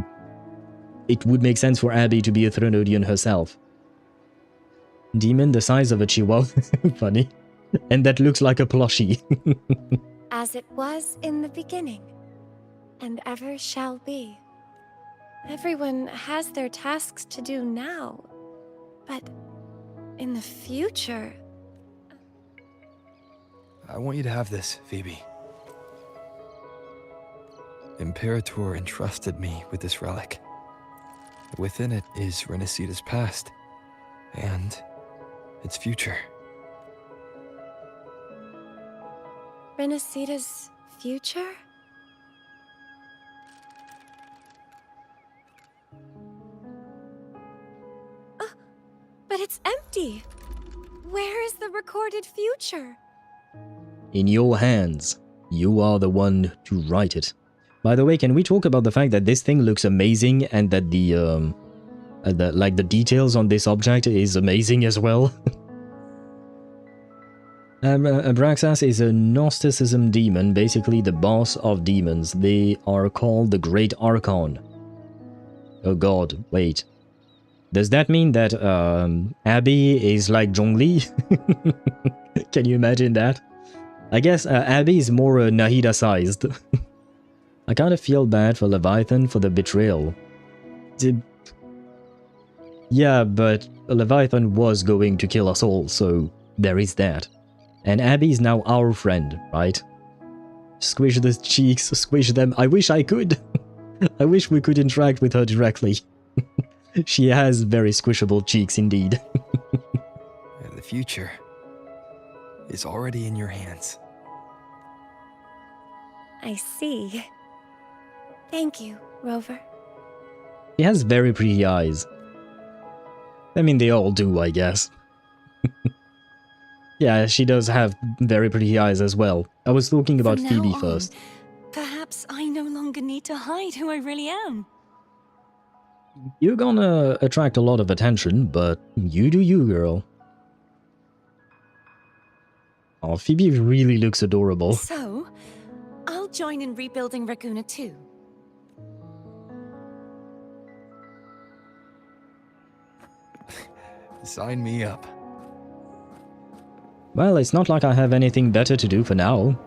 it would make sense for Abby to be a Threnodian herself. Demon the size of a chihuahua. Funny. And that looks like a plushie. As it was in the beginning, and ever shall be. Everyone has their tasks to do now, but in the future... I want you to have this, Phoebe. Imperator entrusted me with this relic. Within it is Rinascita's past, and its future. Rinascita's future? But it's empty! Where is the recorded future? In your hands. You are the one to write it. By the way, can we talk about the fact that this thing looks amazing and that the the details on this object is amazing as well. Abraxas is a Gnosticism demon, basically the boss of demons. They are called the Great Archon. Oh god, wait. Does that mean that Abby is like Zhongli? Can you imagine that? I guess Abby is more Nahida-sized. I kind of feel bad for Leviathan for the betrayal. Yeah, but Leviathan was going to kill us all, so there is that. And Abby is now our friend, right? Squish the cheeks, squish them. I wish I could. I wish we could interact with her directly. She has very squishable cheeks indeed. The future is already in your hands. I see. Thank you, Rover. She has very pretty eyes. I mean, they all do, I guess. Yeah, she does have very pretty eyes as well. I was talking about From Phoebe now on, first. Perhaps I no longer need to hide who I really am. You're gonna attract a lot of attention, but you do you, girl. Oh, Phoebe really looks adorable. So, I'll join in rebuilding Raguna too. Sign me up. Well, it's not like I have anything better to do for now.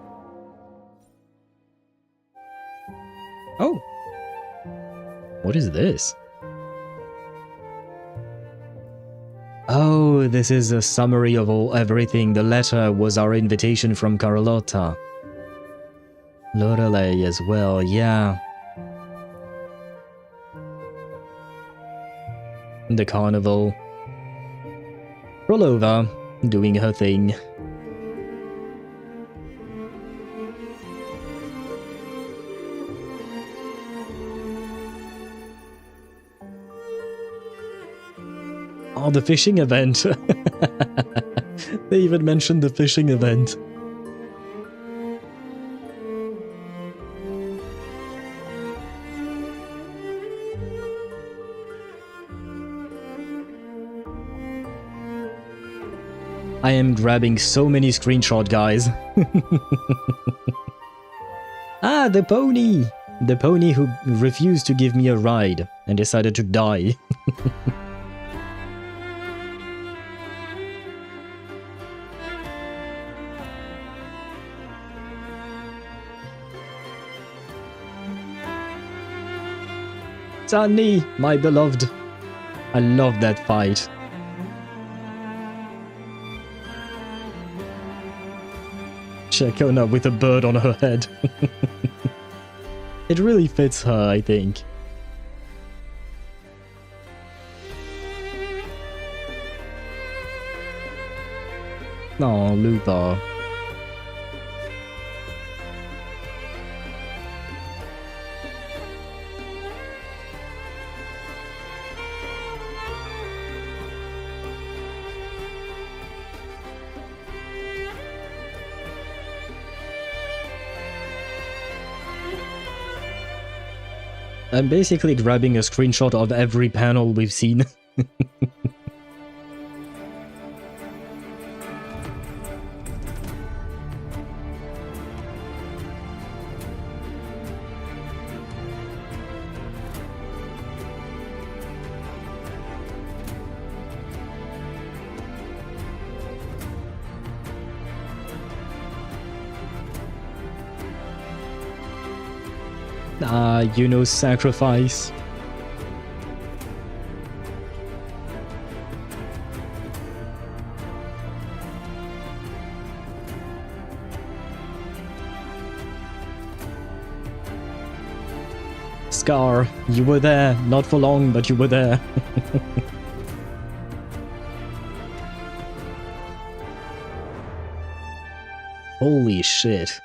Oh. What is this? Oh, this is a summary of everything. The letter was our invitation from Carlotta. Lorelei as well, yeah. The carnival. Rolova, doing her thing. Oh, the fishing event. They even mentioned the fishing event. I am grabbing so many screenshots, guys. Ah, the pony! The pony who refused to give me a ride and decided to die. Sunny, my beloved. I love that fight. Shakona with a bird on her head. It really fits her, I think. Oh, Lupa. I'm basically grabbing a screenshot of every panel we've seen. You know, sacrifice. Scar, you were there. Not for long, but you were there. Holy shit.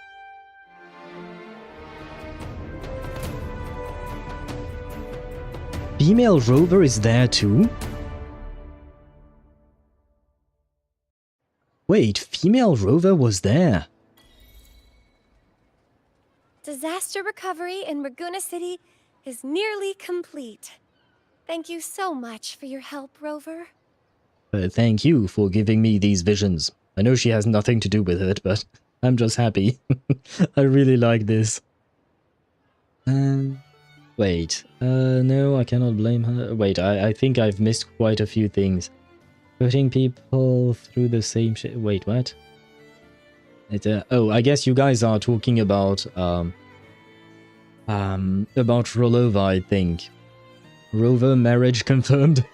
Female Rover is there too? Wait, female Rover was there. Disaster recovery in Raguna City is nearly complete. Thank you so much for your help, Rover. Thank you for giving me these visions. I know she has nothing to do with it, but I'm just happy. I really like this. Wait. No, I cannot blame her. Wait, I think I've missed quite a few things. Putting people through the same shit. Wait, what? Oh, I guess you guys are talking about Rolova, I think. Rover marriage confirmed.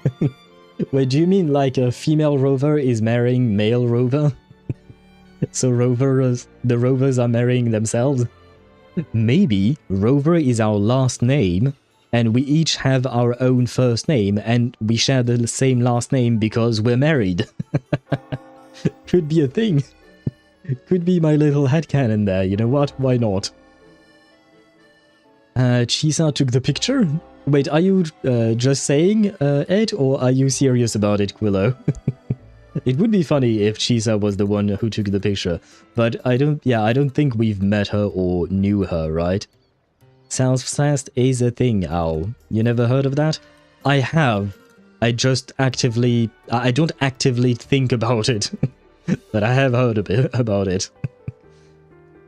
Wait, do you mean like a female rover is marrying male rover? So the rovers are marrying themselves? Maybe Rover is our last name, and we each have our own first name, and we share the same last name because we're married. Could be a thing. Could be my little headcanon there, you know what? Why not? Chisa took the picture? Wait, are you just saying it, or are you serious about it, Quillo? It would be funny if Chisa was the one who took the picture, but I don't think we've met her or knew her, right? Self-obsessed is a thing, Owl. You never heard of that? I have. I don't actively think about it, but I have heard a bit about it.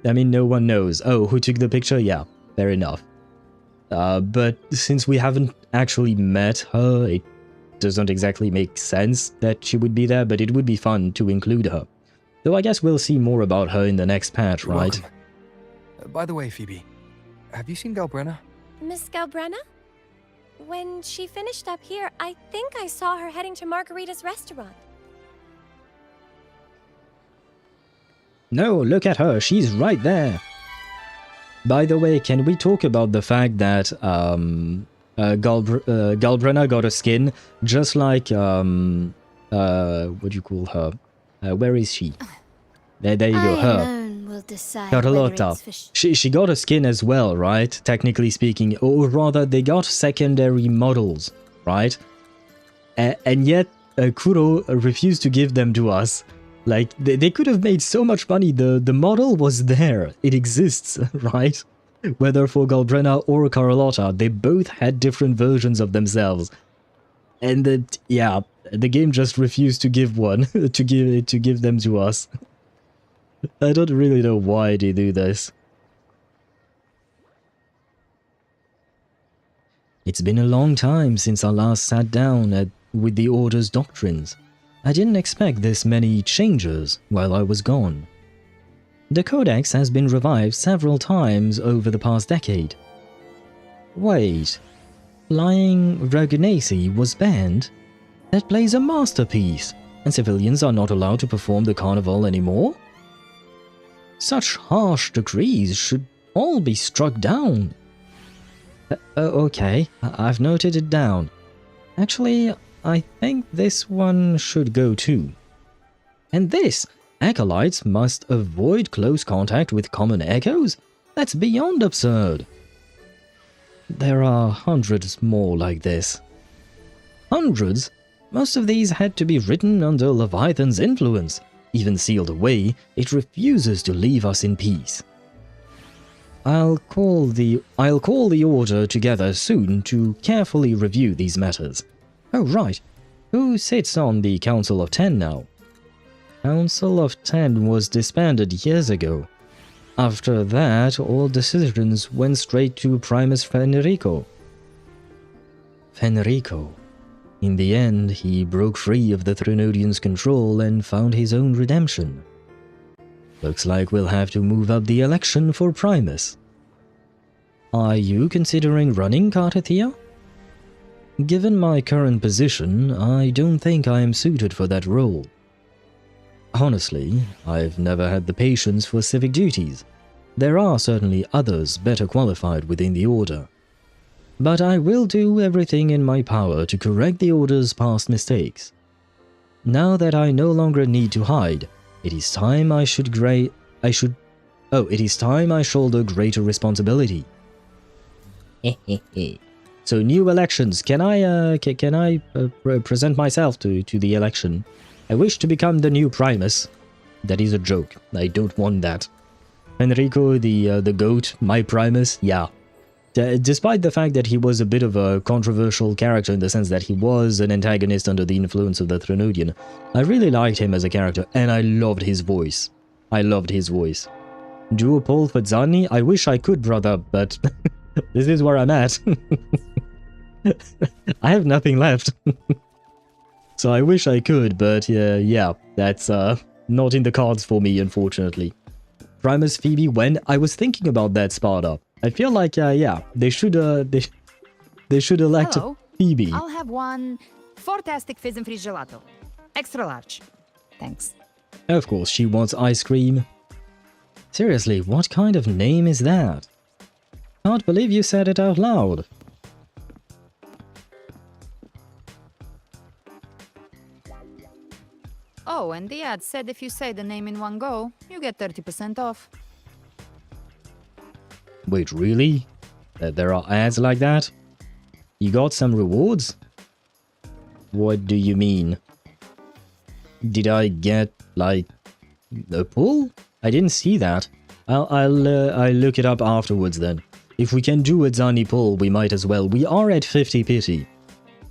I mean, no one knows. Oh, who took the picture? Yeah, fair enough. But since we haven't actually met her, it doesn't exactly make sense that she would be there, but it would be fun to include her. Though I guess we'll see more about her in the next patch, right? By the way, Phoebe, have you seen Galbrena? Miss Galbrena? When she finished up here, I think I saw her heading to Margarita's restaurant. No, look at her, she's right there. By the way, can we talk about the fact that Galbrena got a skin, just like, what do you call her? Where is she? There you go, her. Carlotta. She got a skin as well, right? Technically speaking. Or rather, they got secondary models, right? And yet, Kuro refused to give them to us. Like, they could have made so much money. The model was there. It exists, right? Whether for Galbrena or Carlotta, they both had different versions of themselves. And the game just refused to give one, to give them to us. I don't really know why they do this. It's been a long time since I last sat down with the Order's doctrines. I didn't expect this many changes while I was gone. The Codex has been revived several times over the past decade. Wait, flying Regenasi was banned? That play's a masterpiece, and civilians are not allowed to perform the carnival anymore? Such harsh decrees should all be struck down. Okay, I've noted it down. Actually, I think this one should go too. And this, acolytes must avoid close contact with common echoes? That's beyond absurd. There are hundreds more like this. Hundreds? Most of these had to be written under Leviathan's influence. Even sealed away, it refuses to leave us in peace. I'll call the Order together soon to carefully review these matters. Oh, right. Who sits on the Council of 10 now? Council of 10 was disbanded years ago. After that, all decisions went straight to Primus Fenrico. Fenrico. In the end, he broke free of the Threnodians' control and found his own redemption. Looks like we'll have to move up the election for Primus. Are you considering running, Cartathea? Given my current position, I don't think I am suited for that role. Honestly, I've never had the patience for civic duties. There are certainly others better qualified within the Order. But I will do everything in my power to correct the Order's past mistakes. Now that I no longer need to hide, it is time I shoulder greater responsibility. So new elections. Can I present myself to the election? I wish to become the new Primus. That is a joke. I don't want that. Enrico, the goat, my Primus, yeah. Despite the fact that he was a bit of a controversial character in the sense that he was an antagonist under the influence of the Threnodian, I really liked him as a character, and I loved his voice. I loved his voice. Do a poll for Zani? I wish I could, brother, but this is where I'm at. I have nothing left. So I wish I could, but yeah, that's not in the cards for me, unfortunately. Primus Phoebe, when? I was thinking about that, Sparta. I feel like, yeah, they should elect Hello. Phoebe. I'll have one fantastic fizz and freeze gelato. Extra large. Thanks. Of course, she wants ice cream. Seriously, what kind of name is that? Can't believe you said it out loud. Oh, and the ad said if you say the name in one go, you get 30% off. Wait, really? There are ads like that? You got some rewards? What do you mean? Did I get, like, a pull? I didn't see that. I'll look it up afterwards then. If we can do a Zani pull, we might as well. We are at 50 pity.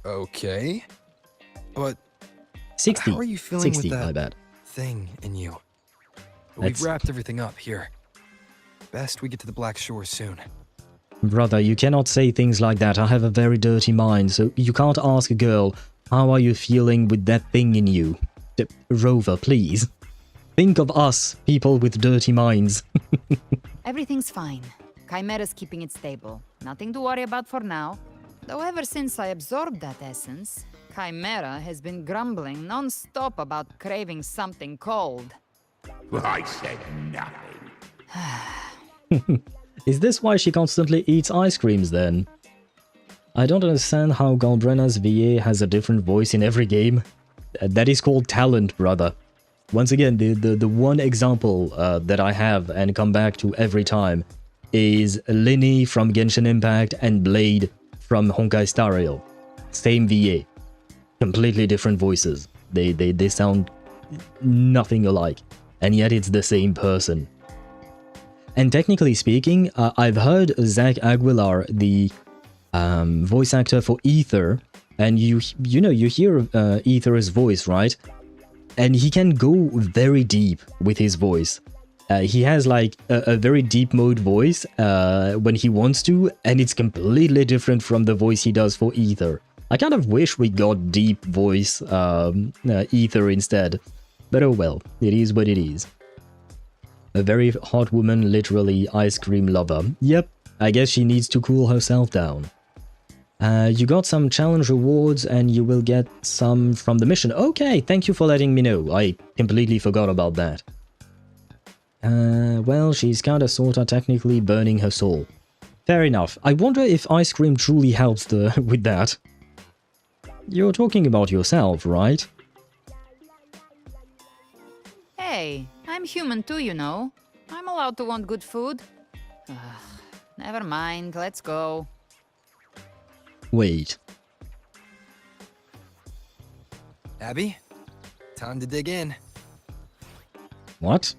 Okay. But 60. how are you feeling 60, with that my bad. thing in you? That's- We've wrapped everything up here. Best we get to the Black Shore soon. Brother, you cannot say things like that. I have a very dirty mind, so you can't ask a girl, how are you feeling with that thing in you? Rover, please. Think of us, people with dirty minds. Everything's fine. Chimera's keeping it stable. Nothing to worry about for now. Though ever since I absorbed that essence, Chimera has been grumbling non-stop about craving something cold. I said nothing. Is this why she constantly eats ice creams then? I don't understand how Galbrena's VA has a different voice in every game. That is called talent, brother. Once again, the one example that I have and come back to every time is Linny from Genshin Impact and Blade from Honkai Star Rail. Same VA. Completely different voices. They sound nothing alike. And yet it's the same person. And technically speaking, I've heard Zach Aguilar, the voice actor for Ether, and you hear Ether's voice, right? And he can go very deep with his voice. He has like a very deep mode voice when he wants to, and it's completely different from the voice he does for Ether. I kind of wish we got deep voice Ether instead. But oh well, it is what it is. A very hot woman, literally ice cream lover. Yep, I guess she needs to cool herself down. You got some challenge rewards and you will get some from the mission. Okay, thank you for letting me know. I completely forgot about that. Well, she's kinda sorta technically burning her soul. Fair enough. I wonder if ice cream truly helps with that. You're talking about yourself, right? Hey, I'm human too, you know. I'm allowed to want good food. Never mind, let's go. Wait. Abby, time to dig in. What?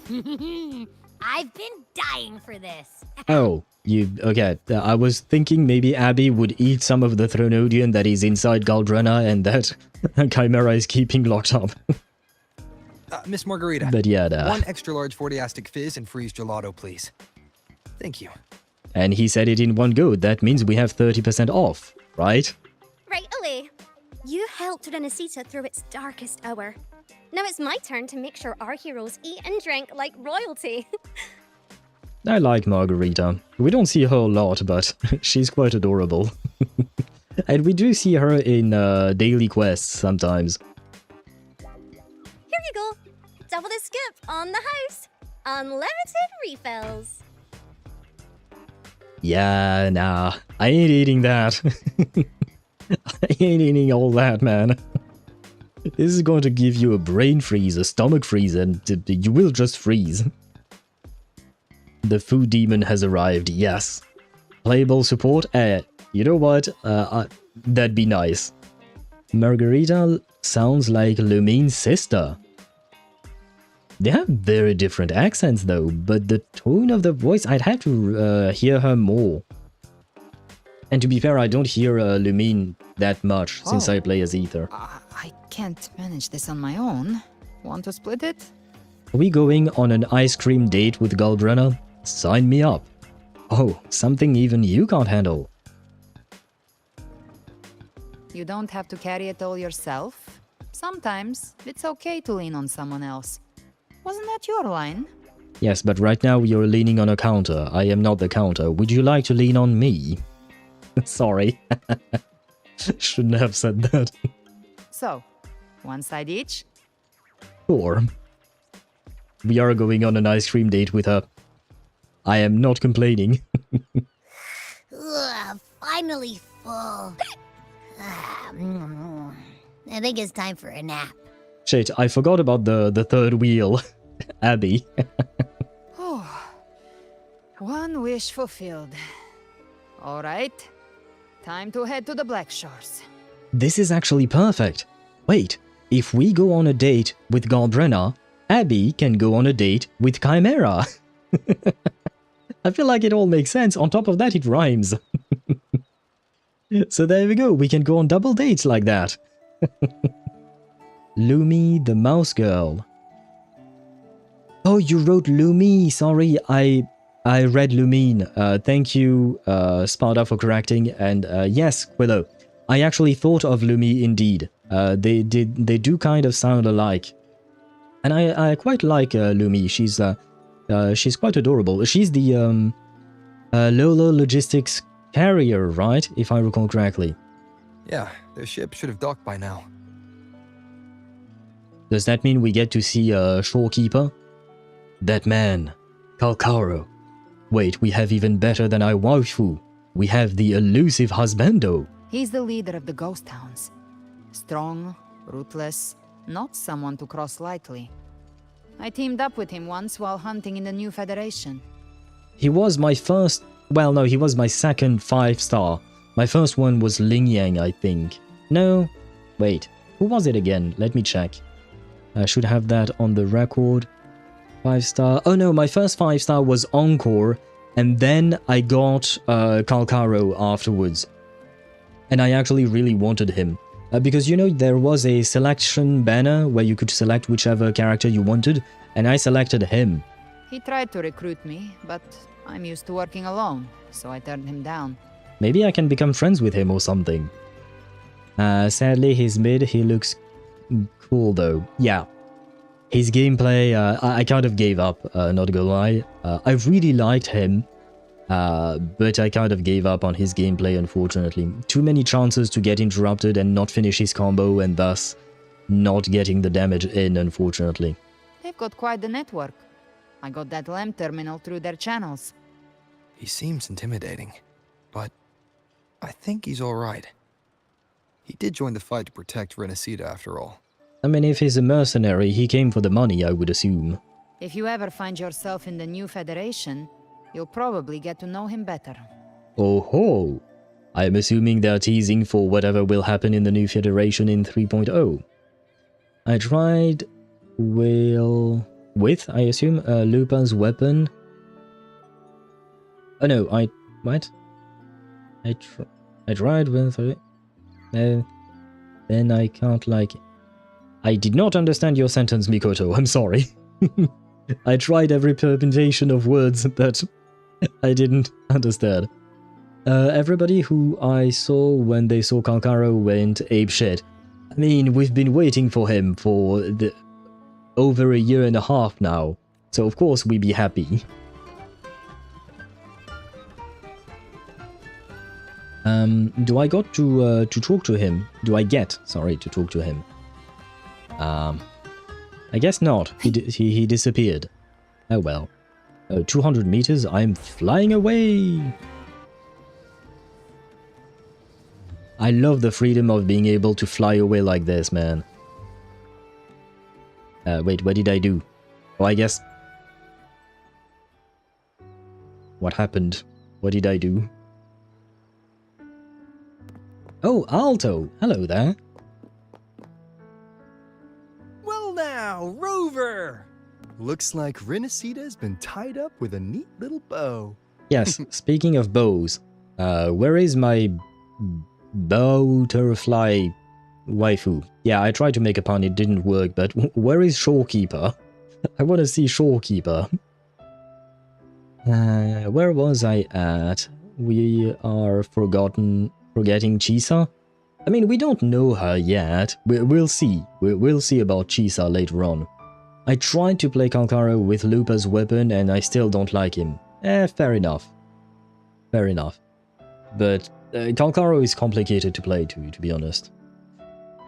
I've been dying for this. Oh, okay. I was thinking maybe Abby would eat some of the Threnodian that is inside Galbrena and that Chimera is keeping locked up. Miss Margarita. But yeah, one extra large 40-astic fizz and freeze gelato, please. Thank you. And he said it in one go. That means we have 30% off, right? Right away. You helped Rinascita through its darkest hour. Now it's my turn to make sure our heroes eat and drink like royalty. I like Margarita. We don't see her a lot, but she's quite adorable. And we do see her in daily quests sometimes. Here you go. Double the skip on the house. Unlimited refills. Yeah, nah. I ain't eating that. I ain't eating all that, man. This is going to give you a brain freeze, a stomach freeze, and you will just freeze. The food demon has arrived, yes. Playable support? You know what? That'd be nice. Margarita sounds like Lumine's sister. They have very different accents though, but the tone of the voice, I'd have to hear her more And to be fair, I don't hear Lumine that much since I play as Ether. I can't manage this on my own. Want to split it? Are we going on an ice cream date with Galbrena? Sign me up. Oh, something even you can't handle. You don't have to carry it all yourself. Sometimes it's okay to lean on someone else. Wasn't that your line? Yes, but right now you're leaning on a counter. I am not the counter. Would you like to lean on me? Sorry. Shouldn't have said that. So, one side each? Sure. We are going on an ice cream date with her. I am not complaining. Ugh, finally full. I think it's time for a nap. Shit, I forgot about the third wheel. Abby. Oh, one wish fulfilled. Alright, time to head to the Black Shores. This is actually perfect. Wait, if we go on a date with Galbrena, Abby can go on a date with Chimera. I feel like it all makes sense. On top of that, it rhymes. So there we go. We can go on double dates like that. Lumi the Mouse Girl. Oh, you wrote Lumi. Sorry, I read Lumine. Thank you, Sparta, for correcting. And yes, Quillo, I actually thought of Lumi indeed. They do kind of sound alike. And I quite like Lumi. She's quite adorable. She's the Lolo Logistics carrier, right? If I recall correctly. Yeah, their ship should have docked by now. Does that mean we get to see a shorekeeper? That man, Calcaro. Wait, we have even better than our waifu. We have the elusive husbando. He's the leader of the ghost towns. Strong, ruthless, not someone to cross lightly. I teamed up with him once while hunting in the New Federation. He was my first... Well, no, he was my second 5-star. My first one was Ling Yang, I think. No, wait. Who was it again? Let me check. I should have that on the record. 5-star. Oh no, my first 5-star was Encore, and then I got Calcaro afterwards. And I actually really wanted him. Because, you know, there was a selection banner where you could select whichever character you wanted, and I selected him. He tried to recruit me, but I'm used to working alone, so I turned him down. Maybe I can become friends with him or something. Sadly, he's mid. He looks cool, though. Yeah. His gameplay, I kind of gave up, not gonna lie. I really liked him, but I kind of gave up on his gameplay, unfortunately. Too many chances to get interrupted and not finish his combo, and thus not getting the damage in, unfortunately. They've got quite the network. I got that LAMP terminal through their channels. He seems intimidating, but I think he's alright. He did join the fight to protect Rinascita after all. I mean, if he's a mercenary, he came for the money, I would assume. If you ever find yourself in the New Federation, you'll probably get to know him better. Oh ho! I'm assuming they're teasing for whatever will happen in the New Federation in 3.0. I tried... with, I assume, Lupin's weapon. Oh no, what? I tried with it. Then I can't like... I did not understand your sentence, Mikoto, I'm sorry. I tried every permutation of words that I didn't understand. Everybody who I saw when they saw Calcaro went apeshit. I mean, we've been waiting for him for over a year and a half now, so of course we'd be happy. Do I got to talk to him? Do I get, sorry, to talk to him? I guess not. He disappeared. Oh well. 200 meters, I'm flying away! I love the freedom of being able to fly away like this, man. Wait, what did I do? Oh, I guess... What happened? What did I do? Oh, Alto! Hello there. Well now, Rover! Looks like Rinascita's been tied up with a neat little bow. Yes, speaking of bows, Where is my butterfly waifu? Yeah, I tried to make a pun, it didn't work, but where is Shorekeeper? I want to see Shorekeeper. Where was I at? We are forgetting Chisa? I mean, we don't know her yet. We'll see. We'll see about Chisa later on. I tried to play Kalkaro with Lupa's weapon and I still don't like him. Fair enough. Fair enough. But Kalkaro is complicated to play too, to be honest.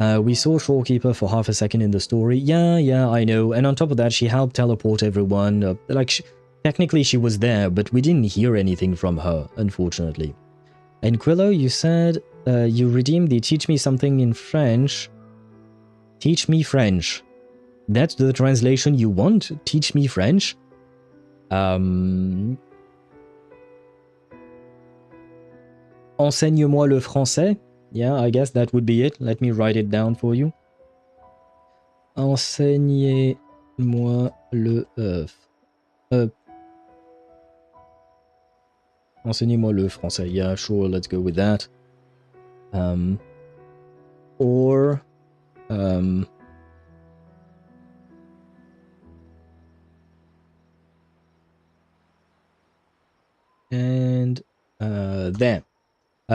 We saw Shorekeeper for half a second in the story. Yeah, I know. And on top of that, she helped teleport everyone. Technically she was there, but we didn't hear anything from her, unfortunately. And Quillo, you said you redeemed the Teach Me Something in French. Teach me French. That's the translation you want? Teach me French? Enseigne-moi le français? Yeah, I guess that would be it. Let me write it down for you. Enseignez-moi le... Enseignez-moi le français. Yeah, sure, let's go with that. There.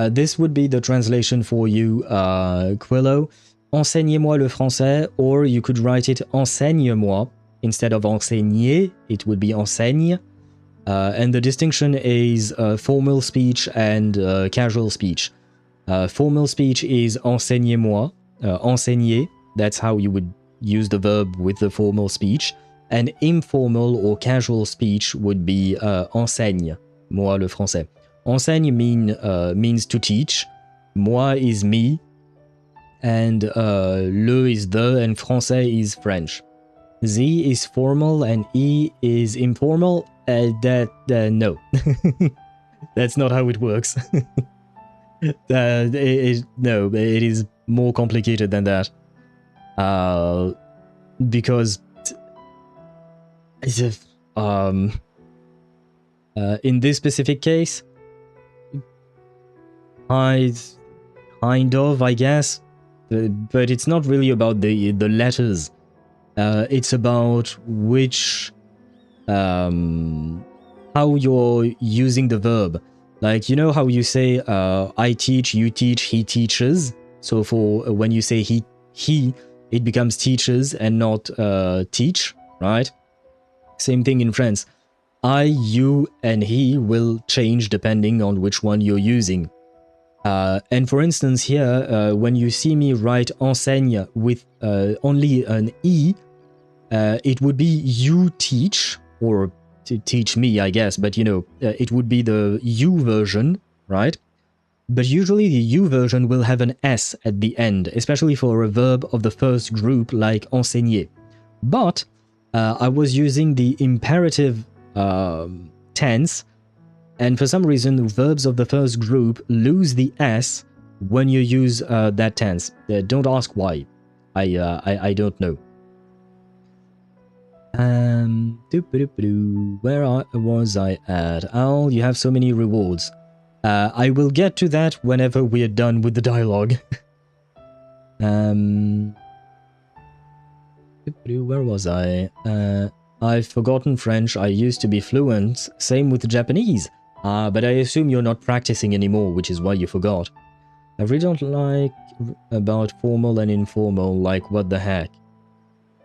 This would be the translation for you, Quillo. Enseignez-moi le français, or you could write it enseigne-moi. Instead of enseigner, it would be enseigne. And the distinction is formal speech and casual speech. Formal speech is enseignez-moi, enseigner. That's how you would use the verb with the formal speech. And informal or casual speech would be enseigne-moi le français. Enseigne means to teach. Moi is me. And le is the, and français is French. Z is formal and E is informal. No. That's not how it works. No, it is more complicated than that. Because in this specific case, kind of, I guess, but it's not really about the letters. It's about which how you're using the verb. Like, you know how you say I teach, you teach, he teaches. So for when you say he, it becomes teaches and not teach, right? Same thing in French. I, you, and he will change depending on which one you're using. And for instance here, when you see me write enseigne with only an E, it would be you teach, or to teach me, I guess, but you know, it would be the you version, right? But usually the you version will have an S at the end, especially for a verb of the first group like enseigner. But I was using the imperative tense, and for some reason the verbs of the first group lose the S when you use that tense. Don't ask why. I don't know. Where was I at? Owl, you have so many rewards. I will get to that whenever we are done with the dialogue. Where was I? I've forgotten French. I used to be fluent. Same with Japanese. But I assume you're not practicing anymore, which is why you forgot. I really don't like about formal and informal, like what the heck.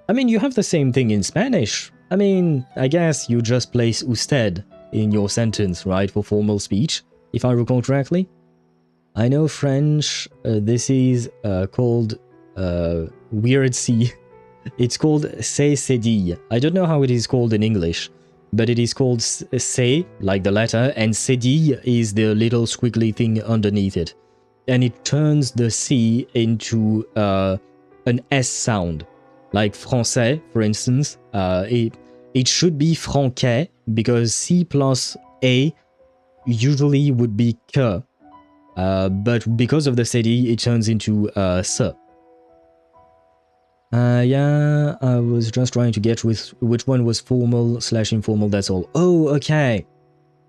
I mean, you have the same thing in Spanish. I mean, I guess you just place usted in your sentence, right, for formal speech, if I recall correctly. I know French, this is called weird C. It's called c'est. I don't know how it is called in English, but it is called c'est, like the letter, and cédille is the little squiggly thing underneath it. And it turns the C into an S sound. Like français, for instance, it should be franquais, because C plus A usually would be que. But because of the cédille, it turns into se. Yeah, I was just trying to get with which one was formal / informal, that's all. Oh, okay.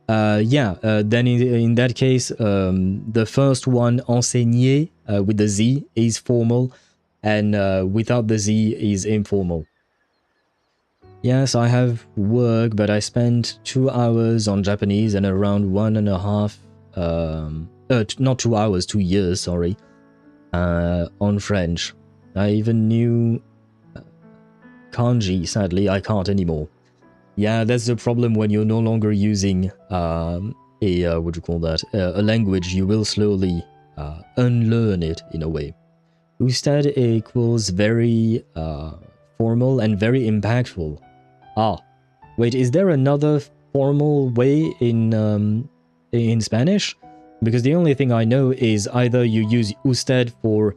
Then in that case, the first one, enseigner, with the Z is formal, and without the Z is informal. Yes, I have work, but I spent 2 hours on Japanese and around 1.5, not 2 hours, 2 years, sorry, on French. I even knew kanji. Sadly, I can't anymore. Yeah, that's the problem when you're no longer using a language. You will slowly unlearn it in a way. Ustad equals very formal and very impactful. Ah, wait, is there another formal way in Spanish? Because the only thing I know is either you use usted for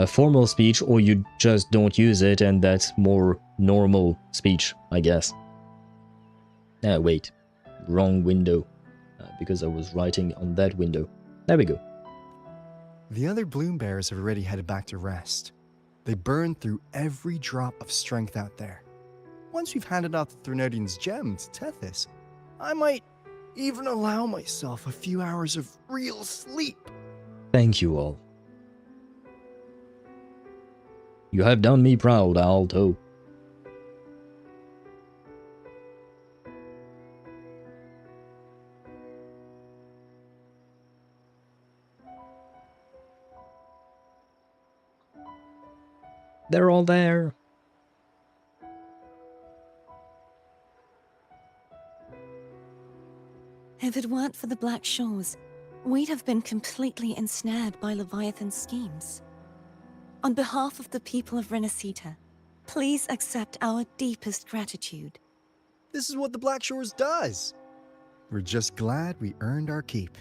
formal speech, or you just don't use it, and that's more normal speech, I guess. Wait, wrong window, because I was writing on that window. There we go. The other bloom bearers have already headed back to rest. They burned through every drop of strength out there. Once we've handed out the Threnodian's gem to Tethys, I might even allow myself a few hours of real sleep. Thank you all. You have done me proud, Alto. They're all there. If it weren't for the Black Shores, we'd have been completely ensnared by Leviathan's schemes. On behalf of the people of Rinascita, please accept our deepest gratitude. This is what the Black Shores does. We're just glad we earned our keep.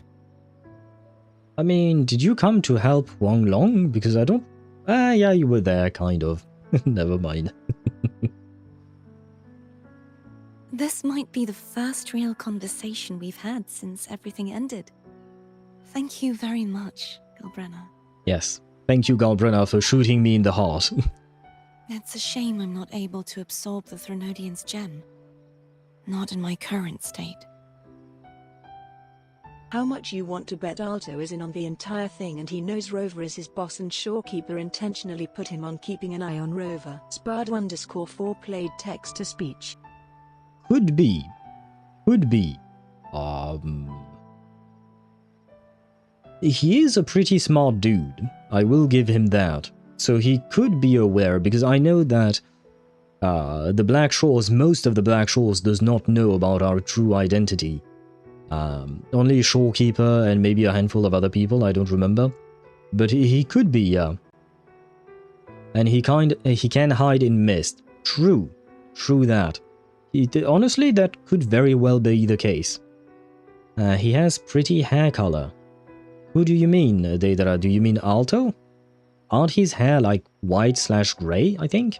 I mean, did you come to help Wang Long? Because I don't... yeah, you were there, kind of. Never mind. This might be the first real conversation we've had since everything ended. Thank you very much, Galbrena. Yes. Thank you, Galbrena, for shooting me in the heart. It's a shame I'm not able to absorb the Threnodian's gem. Not in my current state. How much you want to bet Alto is in on the entire thing, and he knows Rover is his boss, and Shorekeeper intentionally put him on keeping an eye on Rover. Spard_4 played text-to-speech. Could be. Could be. He is a pretty smart dude. I will give him that. So he could be aware, because I know that the Black Shores, most of the Black Shores does not know about our true identity. Only Shorekeeper and maybe a handful of other people, I don't remember. But he could be, yeah. And he can hide in mist. True. True that. Honestly, that could very well be the case. He has pretty hair color. Who do you mean, Deidara? Do you mean Alto? Aren't his hair like white/grey, I think?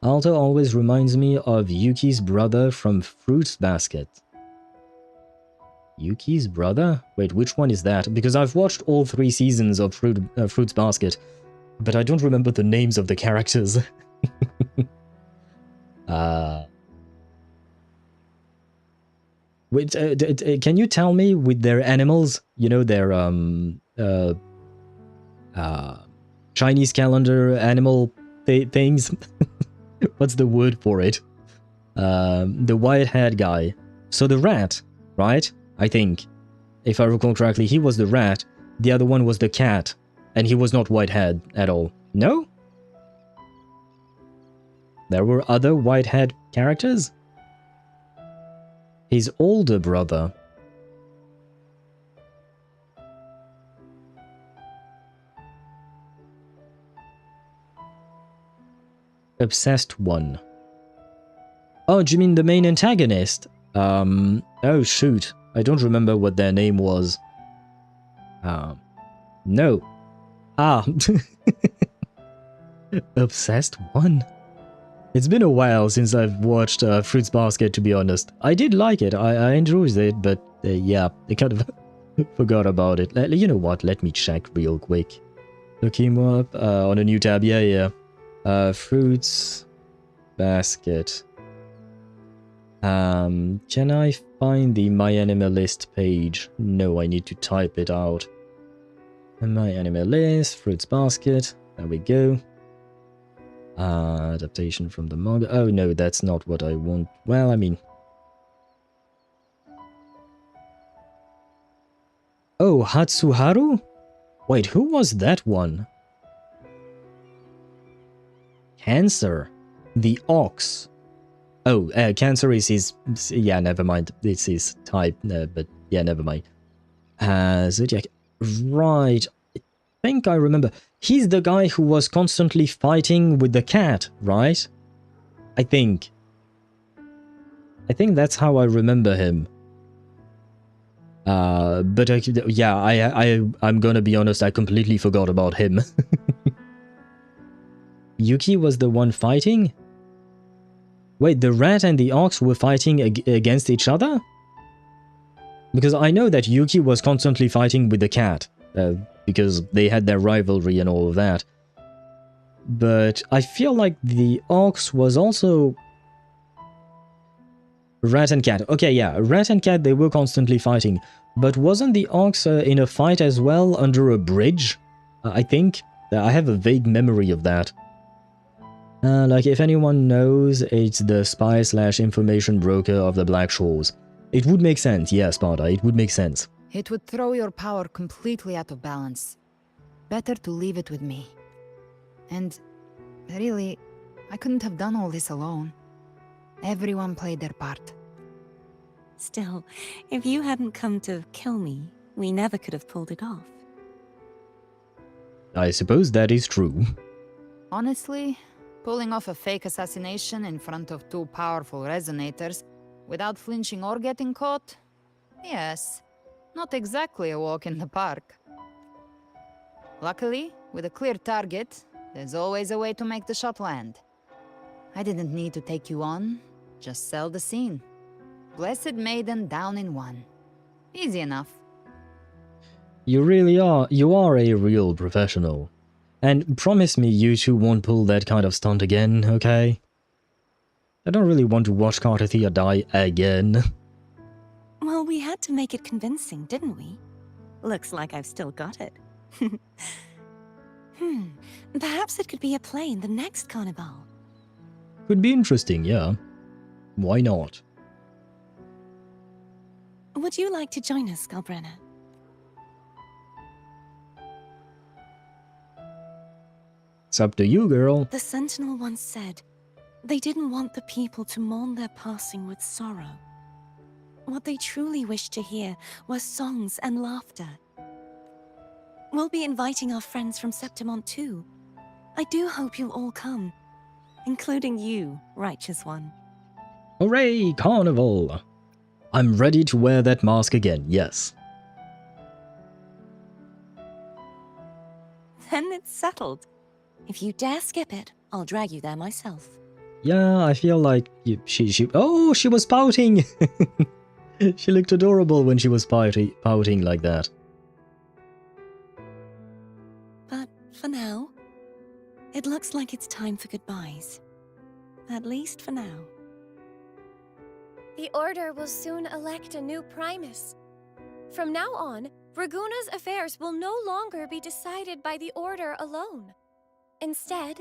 Alto always reminds me of Yuki's brother from Fruits Basket. Yuki's brother? Wait, which one is that? Because I've watched all 3 seasons of Fruits Basket, but I don't remember the names of the characters. Wait, can you tell me with their animals, you know, their Chinese calendar animal things? What's the word for it? The white-haired guy. So the rat, right? I think, if I recall correctly, he was the rat. The other one was the cat, and he was not white-haired at all. No? There were other white-haired characters? His older brother. Obsessed one. Oh, do you mean the main antagonist? Oh shoot. I don't remember what their name was. No. Ah. Obsessed one. It's been a while since I've watched Fruits Basket, to be honest. I did like it, I enjoyed it, but yeah, I kind of forgot about it. You know what, let me check real quick. Look him up on a new tab, yeah. Fruits Basket. Can I find the My Anime List page? No, I need to type it out. My Anime List, Fruits Basket. There we go. Adaptation from the manga. Oh no, that's not what I want. Well, I mean... Oh, Hatsuharu? Wait, who was that one? Cancer. The Ox. Oh, Cancer is his... Yeah, never mind. It's his type, but yeah, never mind. Zodiac. Right. I think I remember. He's the guy who was constantly fighting with the cat, right? I think that's how I remember him. But I'm gonna be honest, I completely forgot about him. Yuki was the one fighting? Wait, the rat and the ox were fighting against each other? Because I know that Yuki was constantly fighting with the cat, because they had their rivalry and all of that. But I feel like the ox was also... Rat and cat. Okay, yeah, rat and cat, they were constantly fighting. But wasn't the ox in a fight as well under a bridge? I think. I have a vague memory of that. Like, if anyone knows, it's the spy/information broker of the Black Shores. It would make sense, yeah, Sparta, it would make sense. It would throw your power completely out of balance. Better to leave it with me. And, really, I couldn't have done all this alone. Everyone played their part. Still, if you hadn't come to kill me, we never could have pulled it off. I suppose that is true. Honestly, pulling off a fake assassination in front of two powerful resonators without flinching or getting caught? Yes, not exactly a walk in the park. Luckily, with a clear target, there's always a way to make the shot land. I didn't need to take you on, just sell the scene. Blessed Maiden down in one. Easy enough. You really are. You are a real professional. And promise me you two won't pull that kind of stunt again, okay? I don't really want to watch Cartathea die again. Well, we had to make it convincing, didn't we? Looks like I've still got it. Perhaps it could be a play in the next carnival. Could be interesting, yeah. Why not? Would you like to join us, Galbrena? It's up to you, girl. The Sentinel once said, they didn't want the people to mourn their passing with sorrow. What they truly wished to hear were songs and laughter. We'll be inviting our friends from Septimont too. I do hope you'll all come, including you, Righteous One. Hooray, Carnival! I'm ready to wear that mask again, yes. Then it's settled. If you dare skip it, I'll drag you there myself. Yeah, I feel like oh, she was pouting! She looked adorable when she was pouting like that. But for now, it looks like it's time for goodbyes. At least for now. The Order will soon elect a new Primus. From now on, Raguna's affairs will no longer be decided by the Order alone. Instead,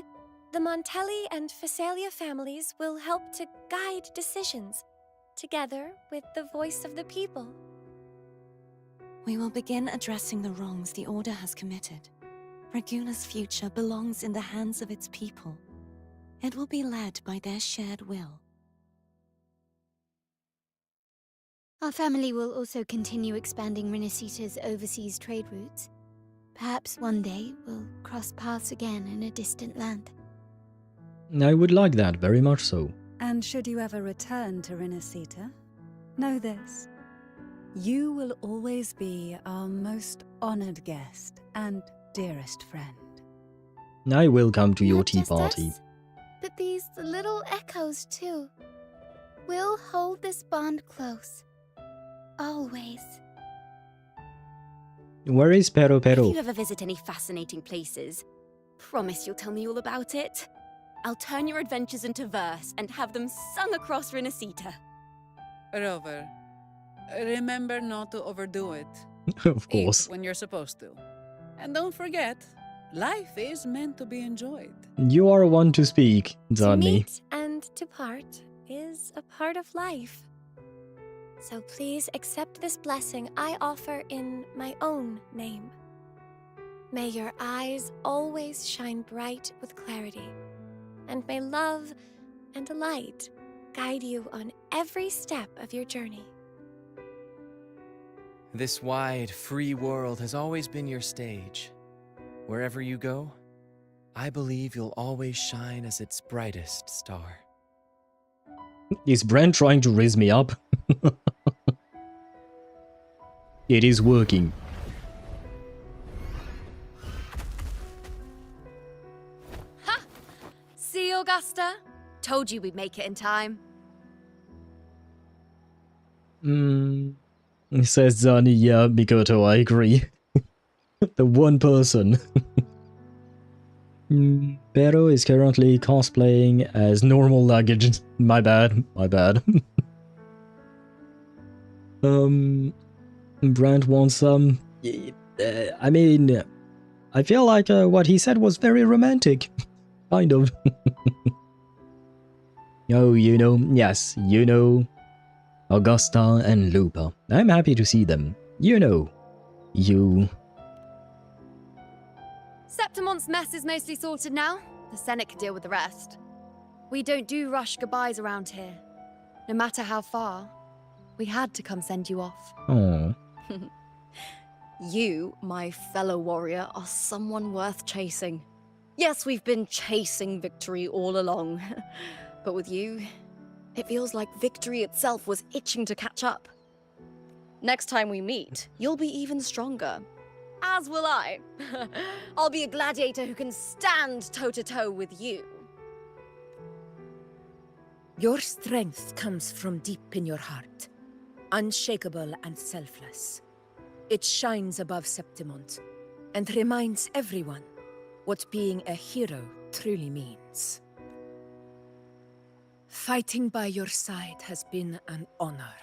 the Montelli and Phasalia families will help to guide decisions, together with the voice of the people. We will begin addressing the wrongs the Order has committed. Raguna's future belongs in the hands of its people. It will be led by their shared will. Our family will also continue expanding Rinascita's overseas trade routes. Perhaps one day we'll cross paths again in a distant land. I would like that, very much so. And should you ever return to Rinascita, know this. You will always be our most honored guest and dearest friend. I will come to your Not tea just party. us, but these little echoes too. We'll hold this bond close. Always. Where is Pero If Pero? you ever visit any fascinating places, promise you'll tell me all about it. I'll turn your adventures into verse and have them sung across Rinascita. Rover, remember not to overdo it. Of course. Eat when you're supposed to. And don't forget, life is meant to be enjoyed. You are one to speak, To Johnny. meet and to part is a part of life. So please accept this blessing I offer in my own name. May your eyes always shine bright with clarity, and may love and light guide you on every step of your journey. This wide, free world has always been your stage. Wherever you go, I believe you'll always shine as its brightest star. Is Brent trying to raise me up? It is working. Ha! See, Augusta? Told you we'd make it in time. Says Zani, yeah, Mikoto, I agree. The one person. Pero is currently cosplaying as normal luggage. My bad, my bad. Brent wants some. I mean, I feel like what he said was very romantic. Kind of. Oh, you know, yes, you know. Augusta and Lupa. I'm happy to see them. You know. You. Septimon's mess is mostly sorted now. The Senate can deal with the rest. We don't do rush goodbyes around here. No matter how far. We had to come send you off. Aww. You, my fellow warrior, are someone worth chasing. Yes, we've been chasing victory all along. But with you, it feels like victory itself was itching to catch up. Next time we meet, you'll be even stronger. As will I. I'll be a gladiator who can stand toe-to-toe with you. Your strength comes from deep in your heart, unshakable and selfless. It shines above Septimont and reminds everyone what being a hero truly means. Fighting by your side has been an honor.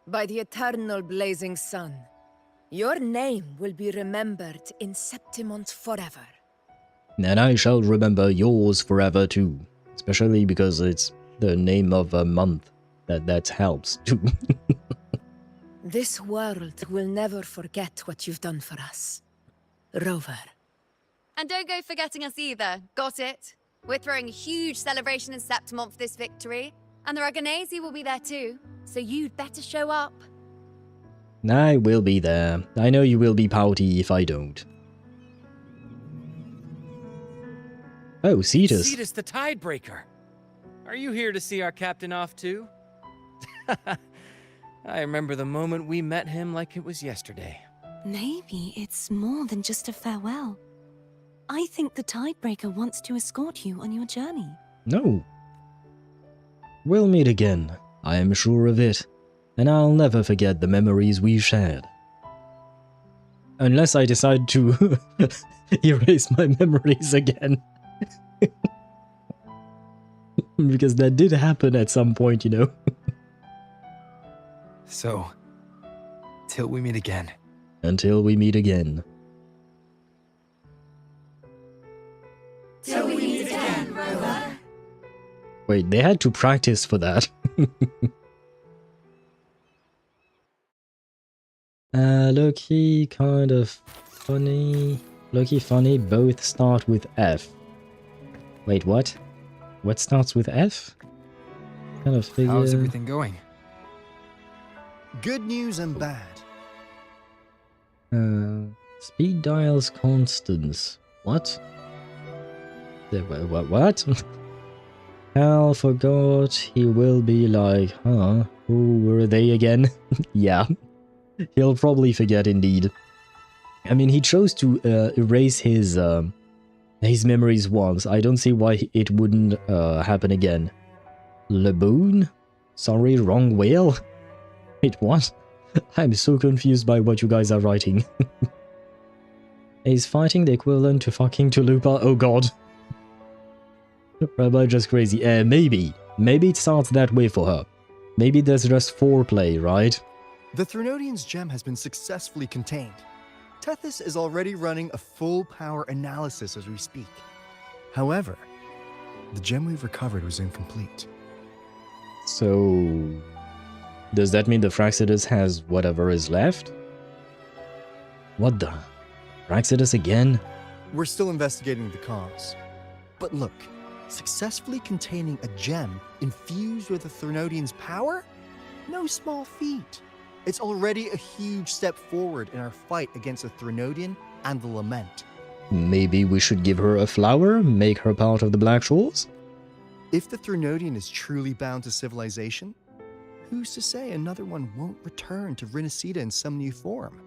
By the eternal blazing sun, your name will be remembered in Septimont forever. And I shall remember yours forever too. Especially because it's the name of a month. That helps too. This world will never forget what you've done for us. Rover. And don't go forgetting us either. Got it? We're throwing a huge celebration in Septimont for this victory. And the Raganesi will be there too. So you'd better show up. I will be there. I know you will be pouty if I don't. Oh, Cetus. Cetus the Tidebreaker. Are you here to see our captain off too? I remember the moment we met him like it was yesterday. Maybe it's more than just a farewell. I think the Tidebreaker wants to escort you on your journey. No. We'll meet again. I am sure of it. And I'll never forget the memories we shared. Unless I decide to erase my memories again. Because that did happen at some point, you know. So, till we meet again. Until we meet again. Till we meet again, Rover. Wait, they had to practice for that. Loki, kind of funny. Loki, funny, both start with F. Wait, what? What starts with F? Kind of figure... How's everything going? Good news and bad. Speed dials constants. What? What? Hal forgot he will be like, huh? Who were they again? Yeah. He'll probably forget indeed. I mean, he chose to erase his memories once. I don't see why it wouldn't happen again. Laboon? Sorry, wrong whale? Wait, what? I'm so confused by what you guys are writing. Is fighting the equivalent to fucking Tulupa? Oh god. Rabbi just crazy. Maybe. Maybe it starts that way for her. Maybe there's just foreplay, right? The Threnodian's gem has been successfully contained. Tethys is already running a full power analysis as we speak. However, the gem we've recovered was incomplete. So, does that mean the Fraxidus has whatever is left? What the? Fraxidus again? We're still investigating the cause. But look, successfully containing a gem infused with the Threnodian's power? No small feat. It's already a huge step forward in our fight against the Threnodian and the Lament. Maybe we should give her a flower, make her part of the Black Shores? If the Threnodian is truly bound to civilization, who's to say another one won't return to Rinascita in some new form?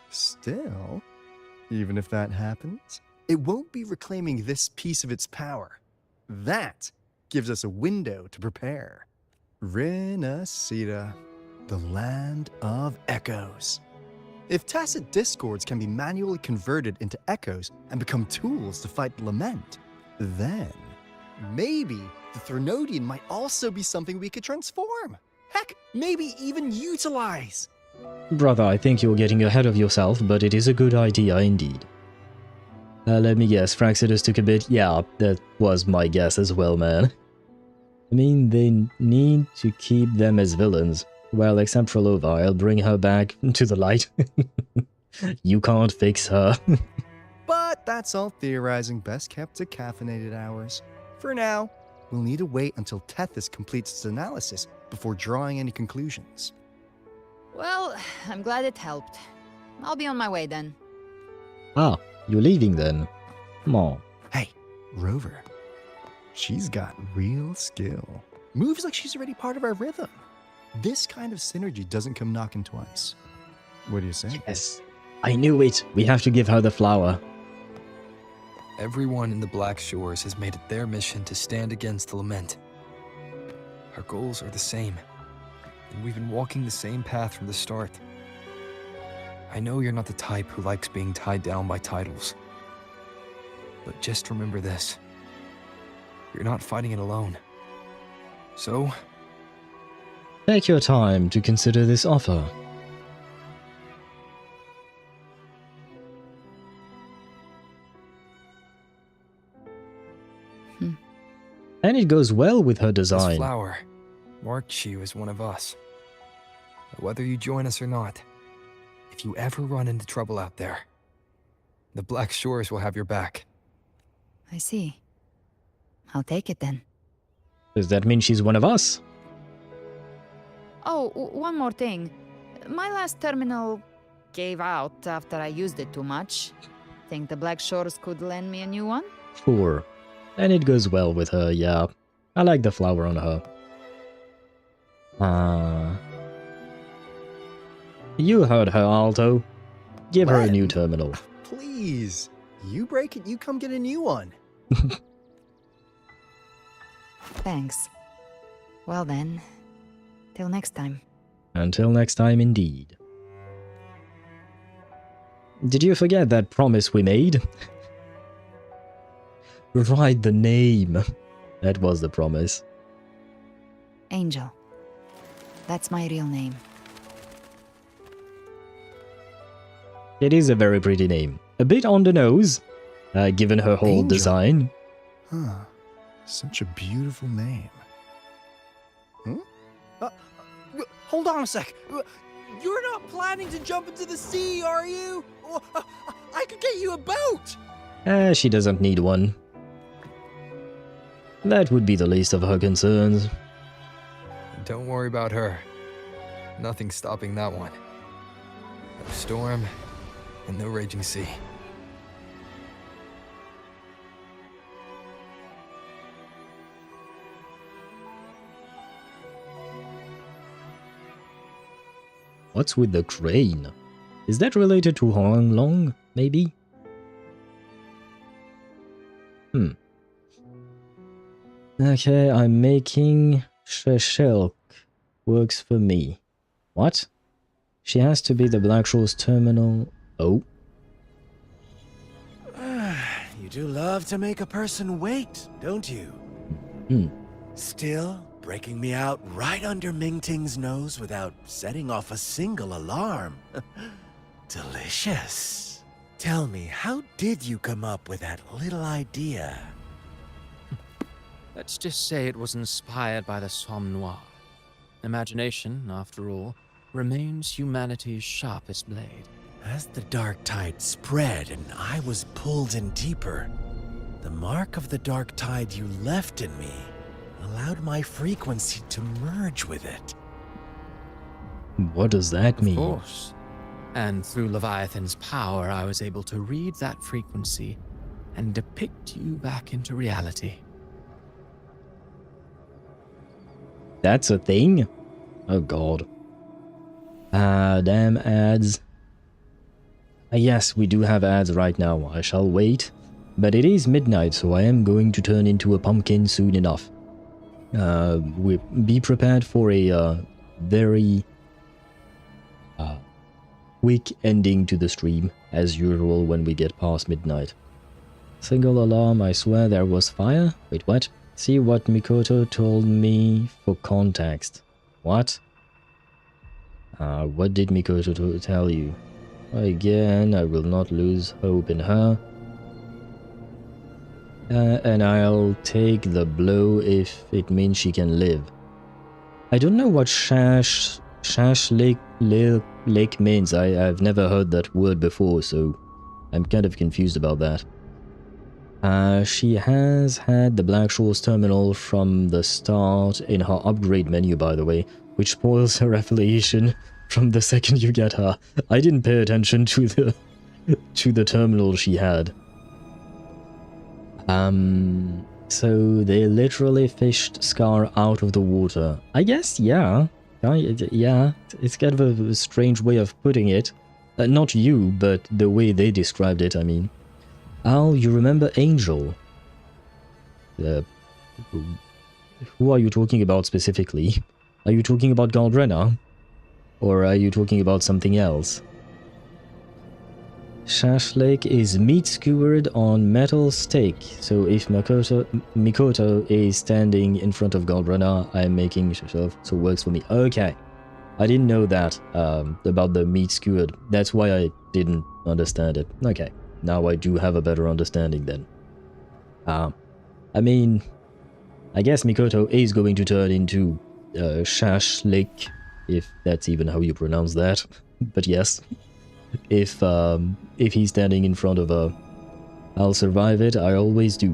Still, even if that happens, it won't be reclaiming this piece of its power. That gives us a window to prepare. Rinascita, the land of echoes. If tacit discords can be manually converted into echoes and become tools to fight the Lament, then maybe the Threnodian might also be something we could transform. Heck, maybe even utilize. Brother, I think you're getting ahead of yourself, but it is a good idea indeed. Let me guess, Fraxidus took a bit. Yeah, that was my guess as well, man. I mean, they need to keep them as villains. Well, except for Lova, I'll bring her back to the light. You can't fix her. But that's all theorizing best kept to caffeinated hours. For now, we'll need to wait until Tethys completes its analysis before drawing any conclusions. Well, I'm glad it helped. I'll be on my way then. Ah, you're leaving then? Come on. Hey, Rover. She's got real skill. Moves like she's already part of our rhythm. This kind of synergy doesn't come knocking twice. What do you say? Yes, I knew it. We have to give her the flower. Everyone in the Black Shores has made it their mission to stand against the Lament. Our goals are the same, and we've been walking the same path from the start. I know you're not the type who likes being tied down by titles, but just remember this. You're not fighting it alone. So, take your time to consider this offer. And it goes well with her design. This flower marks you as one of us. Whether you join us or not, if you ever run into trouble out there, the Black Shores will have your back. I see. I'll take it then. Does that mean she's one of us? Oh, one more thing. My last terminal gave out after I used it too much. Think the Black Shores could lend me a new one? Sure. And it goes well with her, yeah. I like the flower on her. You heard her, Alto. Give her a new terminal. Please. You break it, you come get a new one. Thanks. Well then, till next time. Until next time, indeed. Did you forget that promise we made? Write the name. That was the promise. Angel. That's my real name. It is a very pretty name. A bit on the nose, given her whole Angel. design. Huh. Such a beautiful name. Hold on a sec. You're not planning to jump into the sea, are you? I could get you a boat. She doesn't need one. That would be the least of her concerns. Don't worry about her. Nothing's stopping that one. No storm and no raging sea. What's with the crane? Is that related to Hong Long, maybe? Okay, I'm making Sheshilk. Works for me. What? She has to be the Black Shores terminal. Oh. You do love to make a person wait, don't you? Still breaking me out right under Mingting's nose without setting off a single alarm. Delicious. Tell me, how did you come up with that little idea? Let's just say it was inspired by the Somme Noire. Imagination, after all, remains humanity's sharpest blade. As the dark tide spread and I was pulled in deeper, the mark of the dark tide you left in me allowed my frequency to merge with it. What does that mean? Of course. And through Leviathan's power, I was able to read that frequency and depict you back into reality. That's a thing? Oh god. Damn ads. Yes, we do have ads right now. I shall wait. But it is midnight, so I am going to turn into a pumpkin soon enough. Be prepared for a very quick ending to the stream, as usual when we get past midnight. Single alarm, I swear there was fire? Wait, what? See what Mikoto told me for context. What? What did Mikoto tell you? Again, I will not lose hope in her. And I'll take the blow if it means she can live. I don't know what Shash Lake means. I've never heard that word before, so I'm kind of confused about that. She has had the Black Shores terminal from the start in her upgrade menu, by the way, which spoils her affiliation from the second you get her. I didn't pay attention to the terminal she had. So they literally fished Scar out of the water. I guess, yeah. Yeah, it's kind of a strange way of putting it. Not you, but the way they described it, I mean. Al, you remember Angel? Who are you talking about specifically? Are you talking about Galbrena? Or are you talking about something else? Shashlik is meat skewered on metal steak, so if Mikoto is standing in front of Galbrena, I'm making sure so it works for me. Okay, I didn't know that about the meat skewered. That's why I didn't understand it. Okay, now I do have a better understanding then. I mean, I guess Mikoto is going to turn into Shashlik, if that's even how you pronounce that. But yes. If he's standing in front of her, I'll survive it. I always do.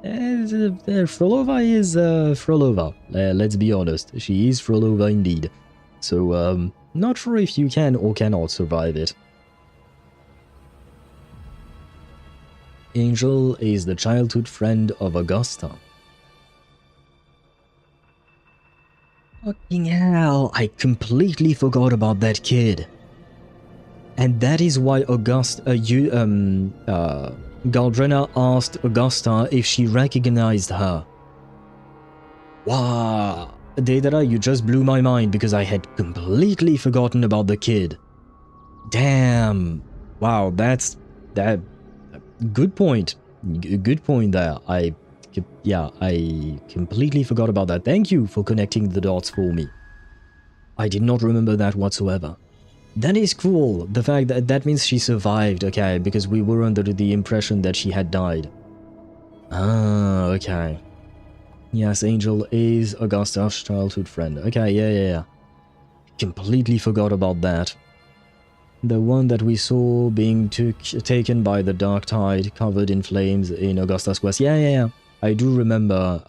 Frolova is Frolova. Let's be honest, she is Frolova indeed. So not sure if you can or cannot survive it. Angel is the childhood friend of Augusta. Fucking hell! I completely forgot about that kid. And that is why Galbrena asked Augusta if she recognized her. Wow, Deidara, you just blew my mind because I had completely forgotten about the kid. Damn. Wow, that. Good point. Good point there. I completely forgot about that. Thank you for connecting the dots for me. I did not remember that whatsoever. That is cool. The fact that means she survived, okay, because we were under the impression that she had died. Ah, okay. Yes, Angel is Augusta's childhood friend. Okay, yeah. Completely forgot about that. The one that we saw being taken by the dark tide, covered in flames in Augusta's quest. Yeah. I do remember,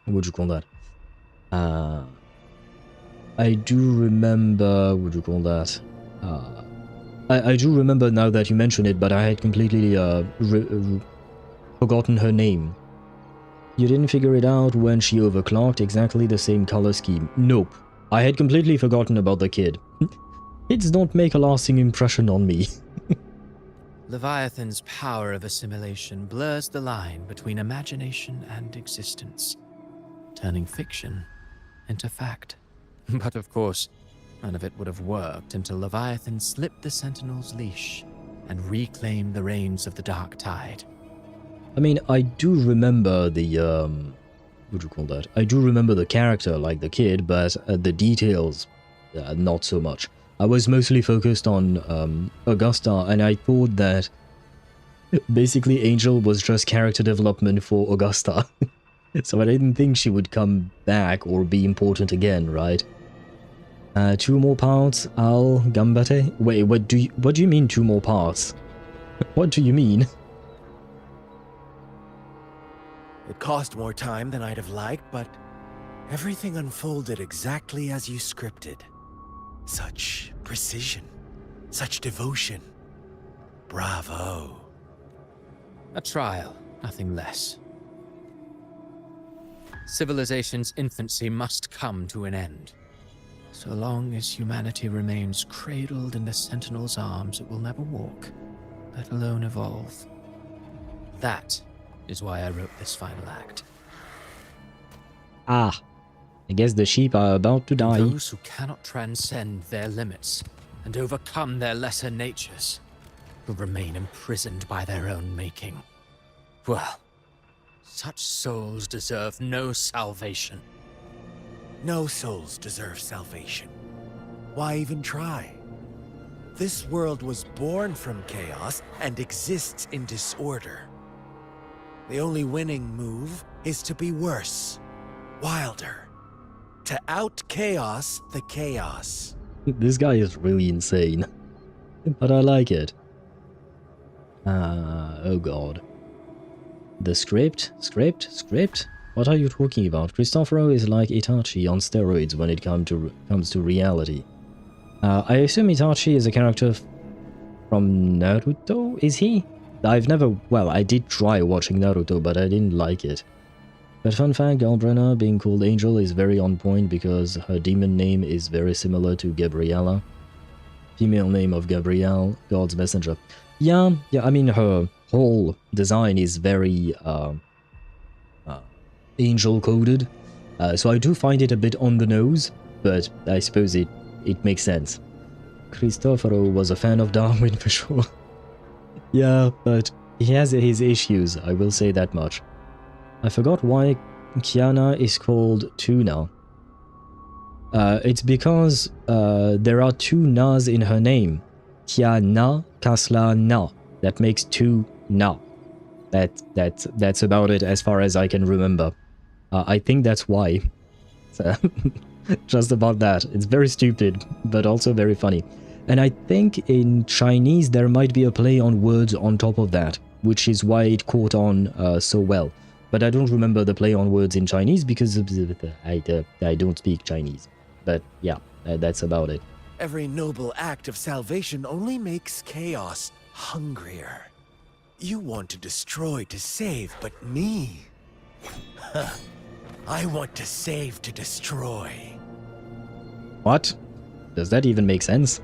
what would you call that? I do remember, what do you call that? I do remember now that you mention it, but I had completely forgotten her name. You didn't figure it out when she overclocked exactly the same color scheme. Nope. I had completely forgotten about the kid. Kids don't make a lasting impression on me. Leviathan's power of assimilation blurs the line between imagination and existence, turning fiction into fact. But of course, none of it would have worked until Leviathan slipped the Sentinel's leash and reclaimed the reins of the dark tide. I mean, I do remember the what do you call that? I do remember the character, like the kid, but the details, not so much. I was mostly focused on Augusta, and I thought that basically Angel was just character development for Augusta. So I didn't think she would come back or be important again, right? 2 more parts, Al Gambate? Wait, what do you mean 2 more parts? What do you mean? It cost more time than I'd have liked, but everything unfolded exactly as you scripted. Such precision, such devotion. Bravo. A trial, nothing less. Civilization's infancy must come to an end. So long as humanity remains cradled in the Sentinel's arms, it will never walk, let alone evolve. That is why I wrote this final act. Ah, I guess the sheep are about to die. Those who cannot transcend their limits and overcome their lesser natures will remain imprisoned by their own making. Well, such souls deserve no salvation. No souls deserve salvation. Why even try? This world was born from chaos and exists in disorder. The only winning move is to be worse, wilder, to out-chaos the chaos. This guy is really insane, but I like it. Oh god. The script? What are you talking about? Cristoforo is like Itachi on steroids when it comes to reality. I assume Itachi is a character from Naruto, is he? I did try watching Naruto, but I didn't like it. But fun fact, Galbrena being called Angel is very on point because her demon name is very similar to Gabriella. Female name of Gabrielle, God's messenger. Yeah, I mean her whole design is very angel-coded, so I do find it a bit on the nose, but I suppose it makes sense. Cristoforo was a fan of Darwin for sure. Yeah, but he has his issues, I will say that much. I forgot why Kiana is called Tuna. It's because there are 2 Nas in her name. Kiana, Kasla, Na. That makes 2 Na. That's about it as far as I can remember. I think that's why. So, just about that. It's very stupid, but also very funny. And I think in Chinese there might be a play on words on top of that, which is why it caught on so well. But I don't remember the play on words in Chinese because I don't speak Chinese. But yeah, that's about it. Every noble act of salvation only makes chaos hungrier. You want to destroy to save, but me? I want to save to destroy. What? Does that even make sense?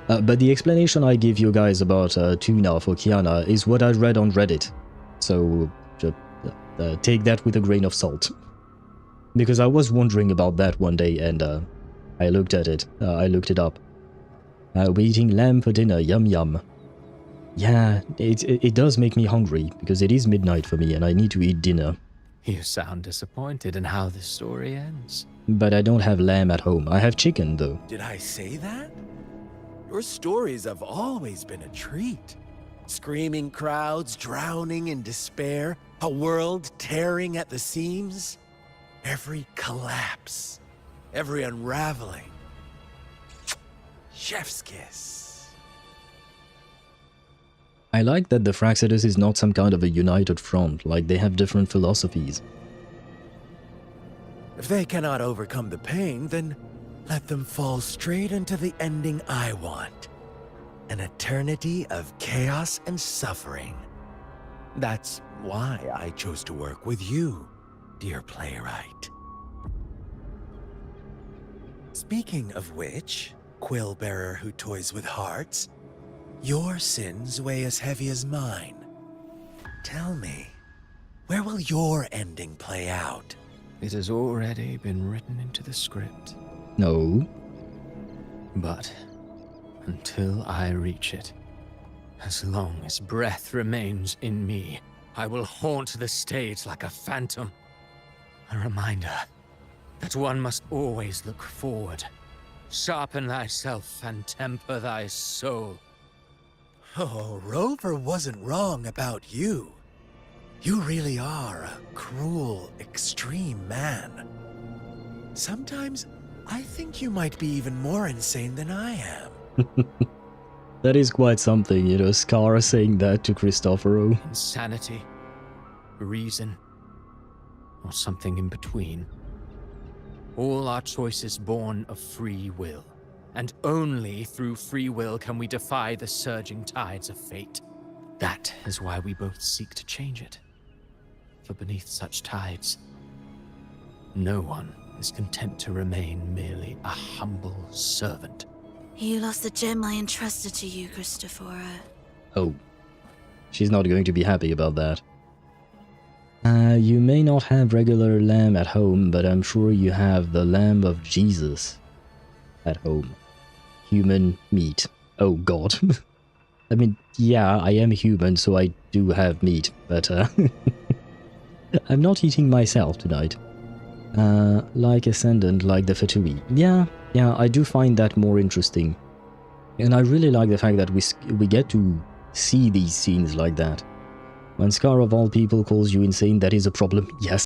But the explanation I give you guys about Tuna for Kiana is what I read on Reddit. So just take that with a grain of salt. Because I was wondering about that one day and I looked at it. I looked it up. We're eating lamb for dinner, yum yum. Yeah, it does make me hungry because it is midnight for me and I need to eat dinner. You sound disappointed in how this story ends. But I don't have lamb at home. I have chicken though. Did I say that? Your stories have always been a treat. Screaming crowds drowning in despair, a world tearing at the seams. Every collapse, every unraveling. Chef's kiss. I like that the Fraxidus is not some kind of a united front, like they have different philosophies. If they cannot overcome the pain, then let them fall straight into the ending I want. An eternity of chaos and suffering. That's why I chose to work with you, dear playwright. Speaking of which, quill bearer who toys with hearts, your sins weigh as heavy as mine. Tell me, where will your ending play out? It has already been written into the script. No. But until I reach it, as long as breath remains in me, I will haunt the stage like a phantom. A reminder that one must always look forward. Sharpen thyself and temper thy soul. Oh, Rover wasn't wrong about you. You really are a cruel, extreme man. Sometimes I think you might be even more insane than I am. That is quite something, you know, Scar saying that to Cristoforo. Insanity, reason, or something in between. All our choices born of free will. And only through free will can we defy the surging tides of fate. That is why we both seek to change it. For beneath such tides, no one is content to remain merely a humble servant. You lost the gem I entrusted to you, Cristoforo. Oh. She's not going to be happy about that. You may not have regular lamb at home, but I'm sure you have the lamb of Jesus at home. Human meat. Oh god. I mean, yeah, I am human, so I do have meat, but I'm not eating myself tonight. Like Ascendant, like the Fatui. Yeah, I do find that more interesting. And I really like the fact that we get to see these scenes like that. When Scar of all people calls you insane, that is a problem. Yes,